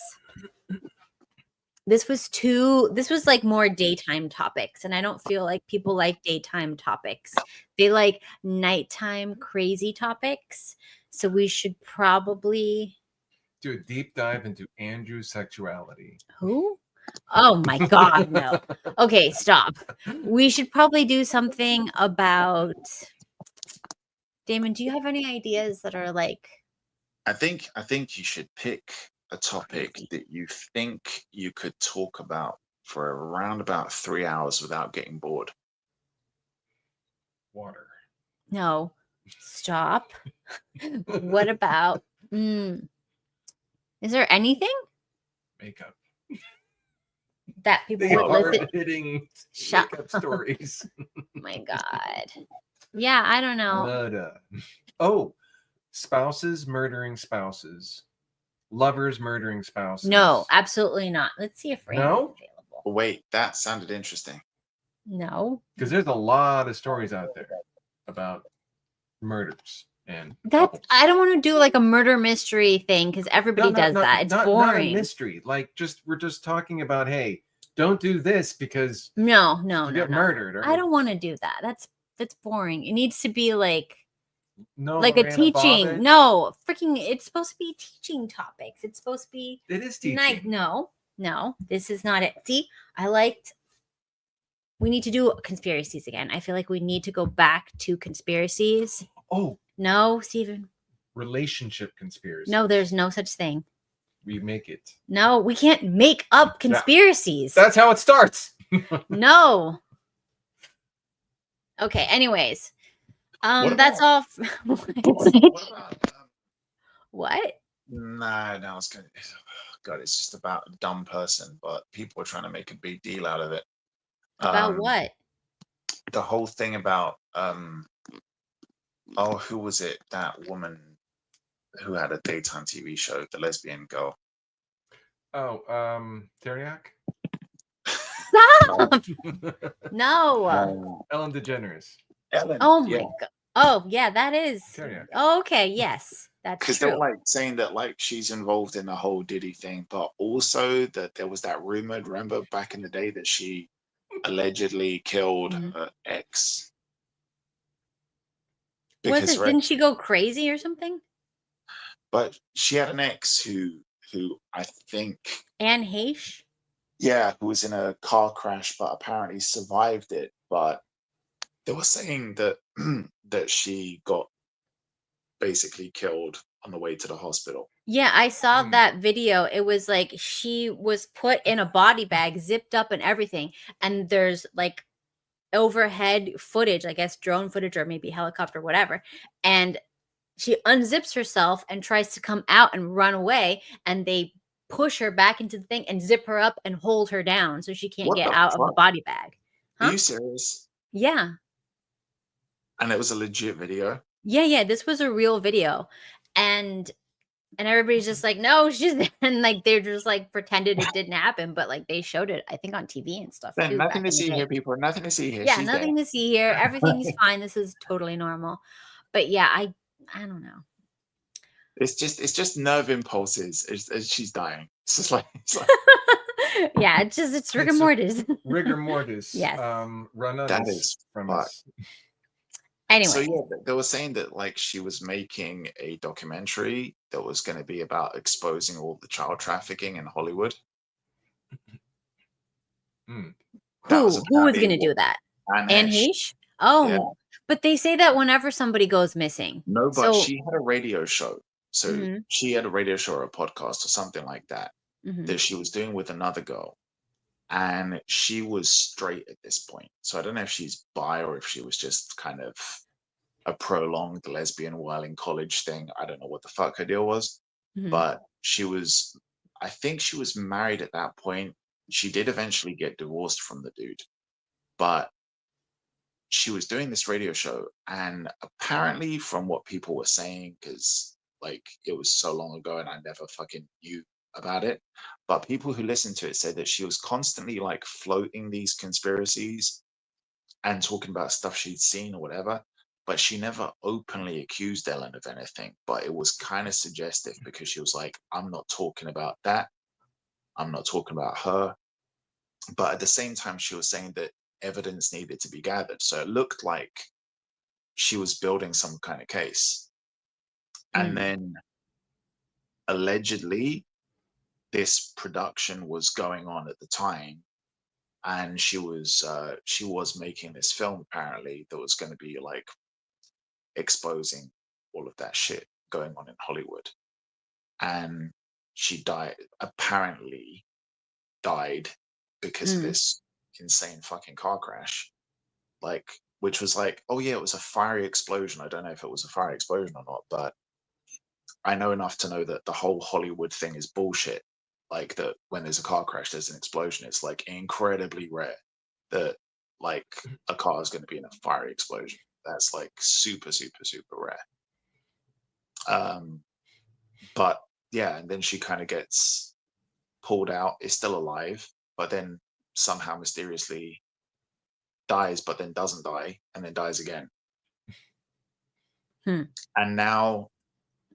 Speaker 3: this was like more daytime topics, and I don't feel like people like daytime topics. They like nighttime crazy topics. So we should probably
Speaker 6: do a deep dive into Andrew's sexuality.
Speaker 3: Who? Oh my God, no. Okay, stop. We should probably do something about. Damon, do you have any ideas that are like?
Speaker 1: I think you should pick a topic that you think you could talk about for around about 3 hours without getting bored.
Speaker 6: Water.
Speaker 3: No, stop. What about? Is there anything
Speaker 6: Makeup
Speaker 3: that people
Speaker 6: They
Speaker 3: would
Speaker 6: are
Speaker 3: listen?
Speaker 6: hitting
Speaker 3: Shut
Speaker 6: makeup stories.
Speaker 3: My God. Yeah, I don't know.
Speaker 6: Murder. Oh, spouses murdering spouses, lovers murdering spouses.
Speaker 3: No, absolutely not. Let's see if Raymond's
Speaker 6: No?
Speaker 3: available.
Speaker 1: Wait, that sounded interesting.
Speaker 3: No.
Speaker 6: Because there's a lot of stories out there about murders and
Speaker 3: I don't want to do like a murder mystery thing because everybody does that. It's boring.
Speaker 6: Not a mystery. Like we're just talking about, hey, don't do this because
Speaker 3: no,
Speaker 6: you get murdered. Or,
Speaker 3: I don't want to do that. That's boring. It needs to be like
Speaker 6: like
Speaker 3: a teaching. No, freaking! It's supposed to be teaching topics. It's supposed to be.
Speaker 6: It is teaching.
Speaker 3: No, this is not it. See, we need to do conspiracies again. I feel like we need to go back to conspiracies.
Speaker 6: Oh.
Speaker 3: No, Steven.
Speaker 6: Relationship conspiracy.
Speaker 3: No, there's no such thing.
Speaker 6: We make it.
Speaker 3: No, we can't make up conspiracies.
Speaker 6: That's how it starts.
Speaker 3: No. Okay, anyways. That's all. What?
Speaker 1: Nah, no, it's good. God, it's just about a dumb person, but people are trying to make a big deal out of it.
Speaker 3: About what?
Speaker 1: The whole thing about who was it? That woman who had a daytime TV show, the lesbian girl.
Speaker 6: Oh, Teriak?
Speaker 3: Stop! No.
Speaker 6: Ellen DeGeneres.
Speaker 1: Ellen.
Speaker 3: Oh my God. Oh, yeah, that is.
Speaker 6: Teriak.
Speaker 3: Oh, okay, yes. That's
Speaker 1: Because
Speaker 3: true.
Speaker 1: they're like saying that like she's involved in the whole Diddy thing, but also that there was that rumored, remember back in the day that she allegedly killed her ex.
Speaker 3: Didn't she go crazy or something?
Speaker 1: But she had an ex who I think
Speaker 3: Anne Heche?
Speaker 1: Yeah, who was in a car crash but apparently survived it. But they were saying that that she got basically killed on the way to the hospital.
Speaker 3: Yeah, I saw that video. It was like she was put in a body bag, zipped up and everything. And there's like overhead footage, I guess drone footage or maybe helicopter, whatever. And she unzips herself and tries to come out and run away. And they push her back into the thing and zip her up and hold her down so she can't get out of the body bag. Huh?
Speaker 1: Are you serious?
Speaker 3: Yeah.
Speaker 1: And it was a legit video?
Speaker 3: Yeah, this was a real video. And everybody's just like, no, she's and like they're just like pretended it didn't happen, but like they showed it, I think, on TV and stuff.
Speaker 1: Then
Speaker 3: too,
Speaker 1: nothing
Speaker 3: back
Speaker 1: to
Speaker 3: in the
Speaker 1: see
Speaker 3: day.
Speaker 1: here, people. Nothing to see here.
Speaker 3: Yeah,
Speaker 1: She's
Speaker 3: nothing
Speaker 1: dead.
Speaker 3: to see here. Everything's fine. This is totally normal. But yeah, I don't know.
Speaker 1: It's just nerve impulses. She's dying. It's just like
Speaker 3: Yeah, it's rigor mortis.
Speaker 6: Rigor mortis.
Speaker 3: Yes.
Speaker 6: Run
Speaker 1: that is
Speaker 6: from
Speaker 1: fuck.
Speaker 6: us.
Speaker 3: Anyway.
Speaker 1: So yeah, they were saying that like she was making a documentary that was going to be about exposing all the child trafficking in Hollywood.
Speaker 3: Who was going to do that? Anne Heche? Oh,
Speaker 1: Yeah.
Speaker 3: but they say that whenever somebody goes missing.
Speaker 1: No, but
Speaker 3: So-
Speaker 1: she had a radio show. So
Speaker 3: Mhm.
Speaker 1: she had a radio show or a podcast or something like that
Speaker 3: Mhm.
Speaker 1: that she was doing with another girl. And she was straight at this point. So I don't know if she's bi or if she was just kind of a prolonged lesbian while in college thing. I don't know what the fuck her deal was.
Speaker 3: Mhm.
Speaker 1: But I think she was married at that point. She did eventually get divorced from the dude. But she was doing this radio show. And apparently from what people were saying, because like it was so long ago and I never fucking knew about it. But people who listened to it said that she was constantly like floating these conspiracies and talking about stuff she'd seen or whatever. But she never openly accused Ellen of anything. But it was kind of suggestive because she was like, I'm not talking about that. I'm not talking about her. But at the same time, she was saying that evidence needed to be gathered. So it looked like she was building some kind of case. And then allegedly, this production was going on at the time. And she was making this film apparently that was going to be like exposing all of that shit going on in Hollywood. And she apparently died because of this insane fucking car crash. Like, which was like, oh yeah, it was a fiery explosion. I don't know if it was a fiery explosion or not, but I know enough to know that the whole Hollywood thing is bullshit. Like that when there's a car crash, there's an explosion. It's like incredibly rare that like a car is going to be in a fiery explosion. That's like super, super, super rare. But yeah, and then she kind of gets pulled out, is still alive, but then somehow mysteriously dies, but then doesn't die, and then dies again. And now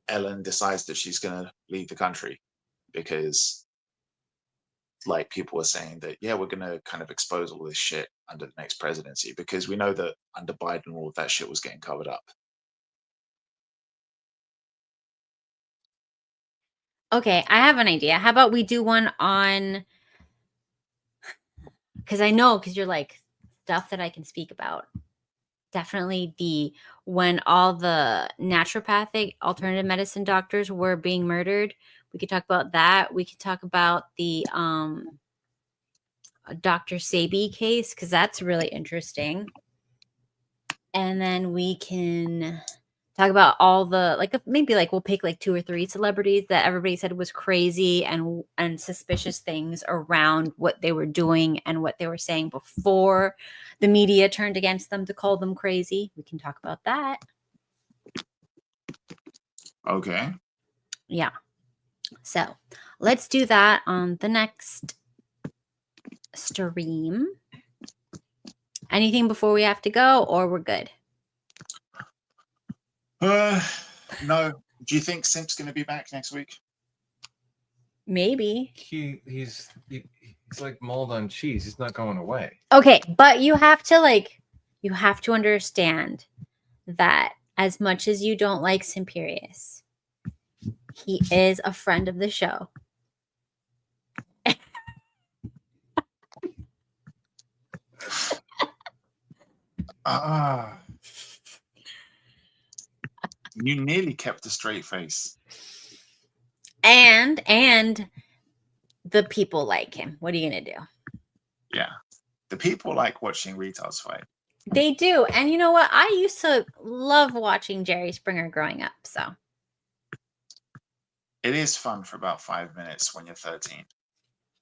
Speaker 1: Ellen decides that she's going to leave the country because like people were saying that, yeah, we're going to kind of expose all this shit under the next presidency because we know that under Biden, all of that shit was getting covered up.
Speaker 3: Okay, I have an idea. How about we do one on, because you're like stuff that I can speak about. Definitely when all the naturopathic alternative medicine doctors were being murdered. We could talk about that. We could talk about the Dr. Sebi case because that's really interesting. And then we can talk about all the we'll pick like 2 or 3 celebrities that everybody said was crazy and suspicious things around what they were doing and what they were saying before the media turned against them to call them crazy. We can talk about that.
Speaker 1: Okay.
Speaker 3: Yeah. So let's do that on the next stream. Anything before we have to go, or we're good?
Speaker 1: No. Do you think Simp's going to be back next week?
Speaker 3: Maybe.
Speaker 6: He's like mold on cheese. He's not going away.
Speaker 3: Okay, but you have to understand that as much as you don't like Simperius, he is a friend of the show.
Speaker 1: You nearly kept a straight face.
Speaker 3: And the people like him. What are you going to do?
Speaker 1: Yeah. The people like watching retards fight.
Speaker 3: They do. And you know what? I used to love watching Jerry Springer growing up. So
Speaker 1: it is fun for about 5 minutes when you're 13.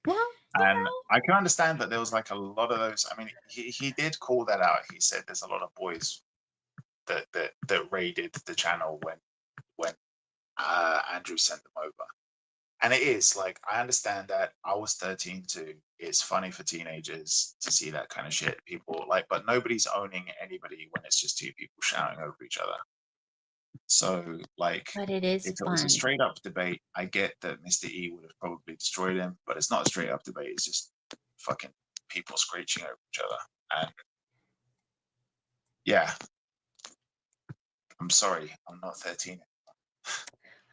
Speaker 3: Well,
Speaker 1: and I can understand that there was like a lot of those. I mean, he did call that out. He said there's a lot of boys that raided the channel when Andrew sent them over. And it is like, I understand that. I was 13 too. It's funny for teenagers to see that kind of shit. People like, but nobody's owning anybody when it's just 2 people shouting over each other. So like,
Speaker 3: but it is
Speaker 1: if it
Speaker 3: fun.
Speaker 1: was a straight up debate, I get that Mr. E would have probably destroyed him, but it's not a straight up debate. It's just fucking people screeching over each other. And yeah, I'm sorry, I'm not 13.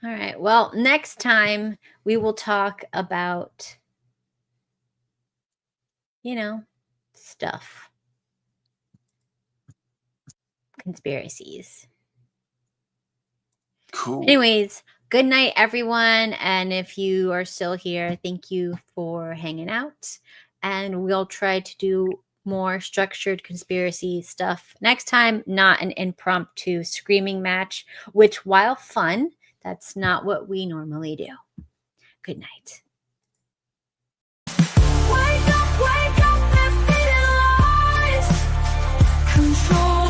Speaker 3: All right. Well, next time we will talk about, stuff. Conspiracies.
Speaker 1: Cool.
Speaker 3: Anyways, good night, everyone. And if you are still here, thank you for hanging out. And we'll try to do more structured conspiracy stuff next time, not an impromptu screaming match, which, while fun, that's not what we normally do. Good night.
Speaker 2: Wake up, and feel lies. Control.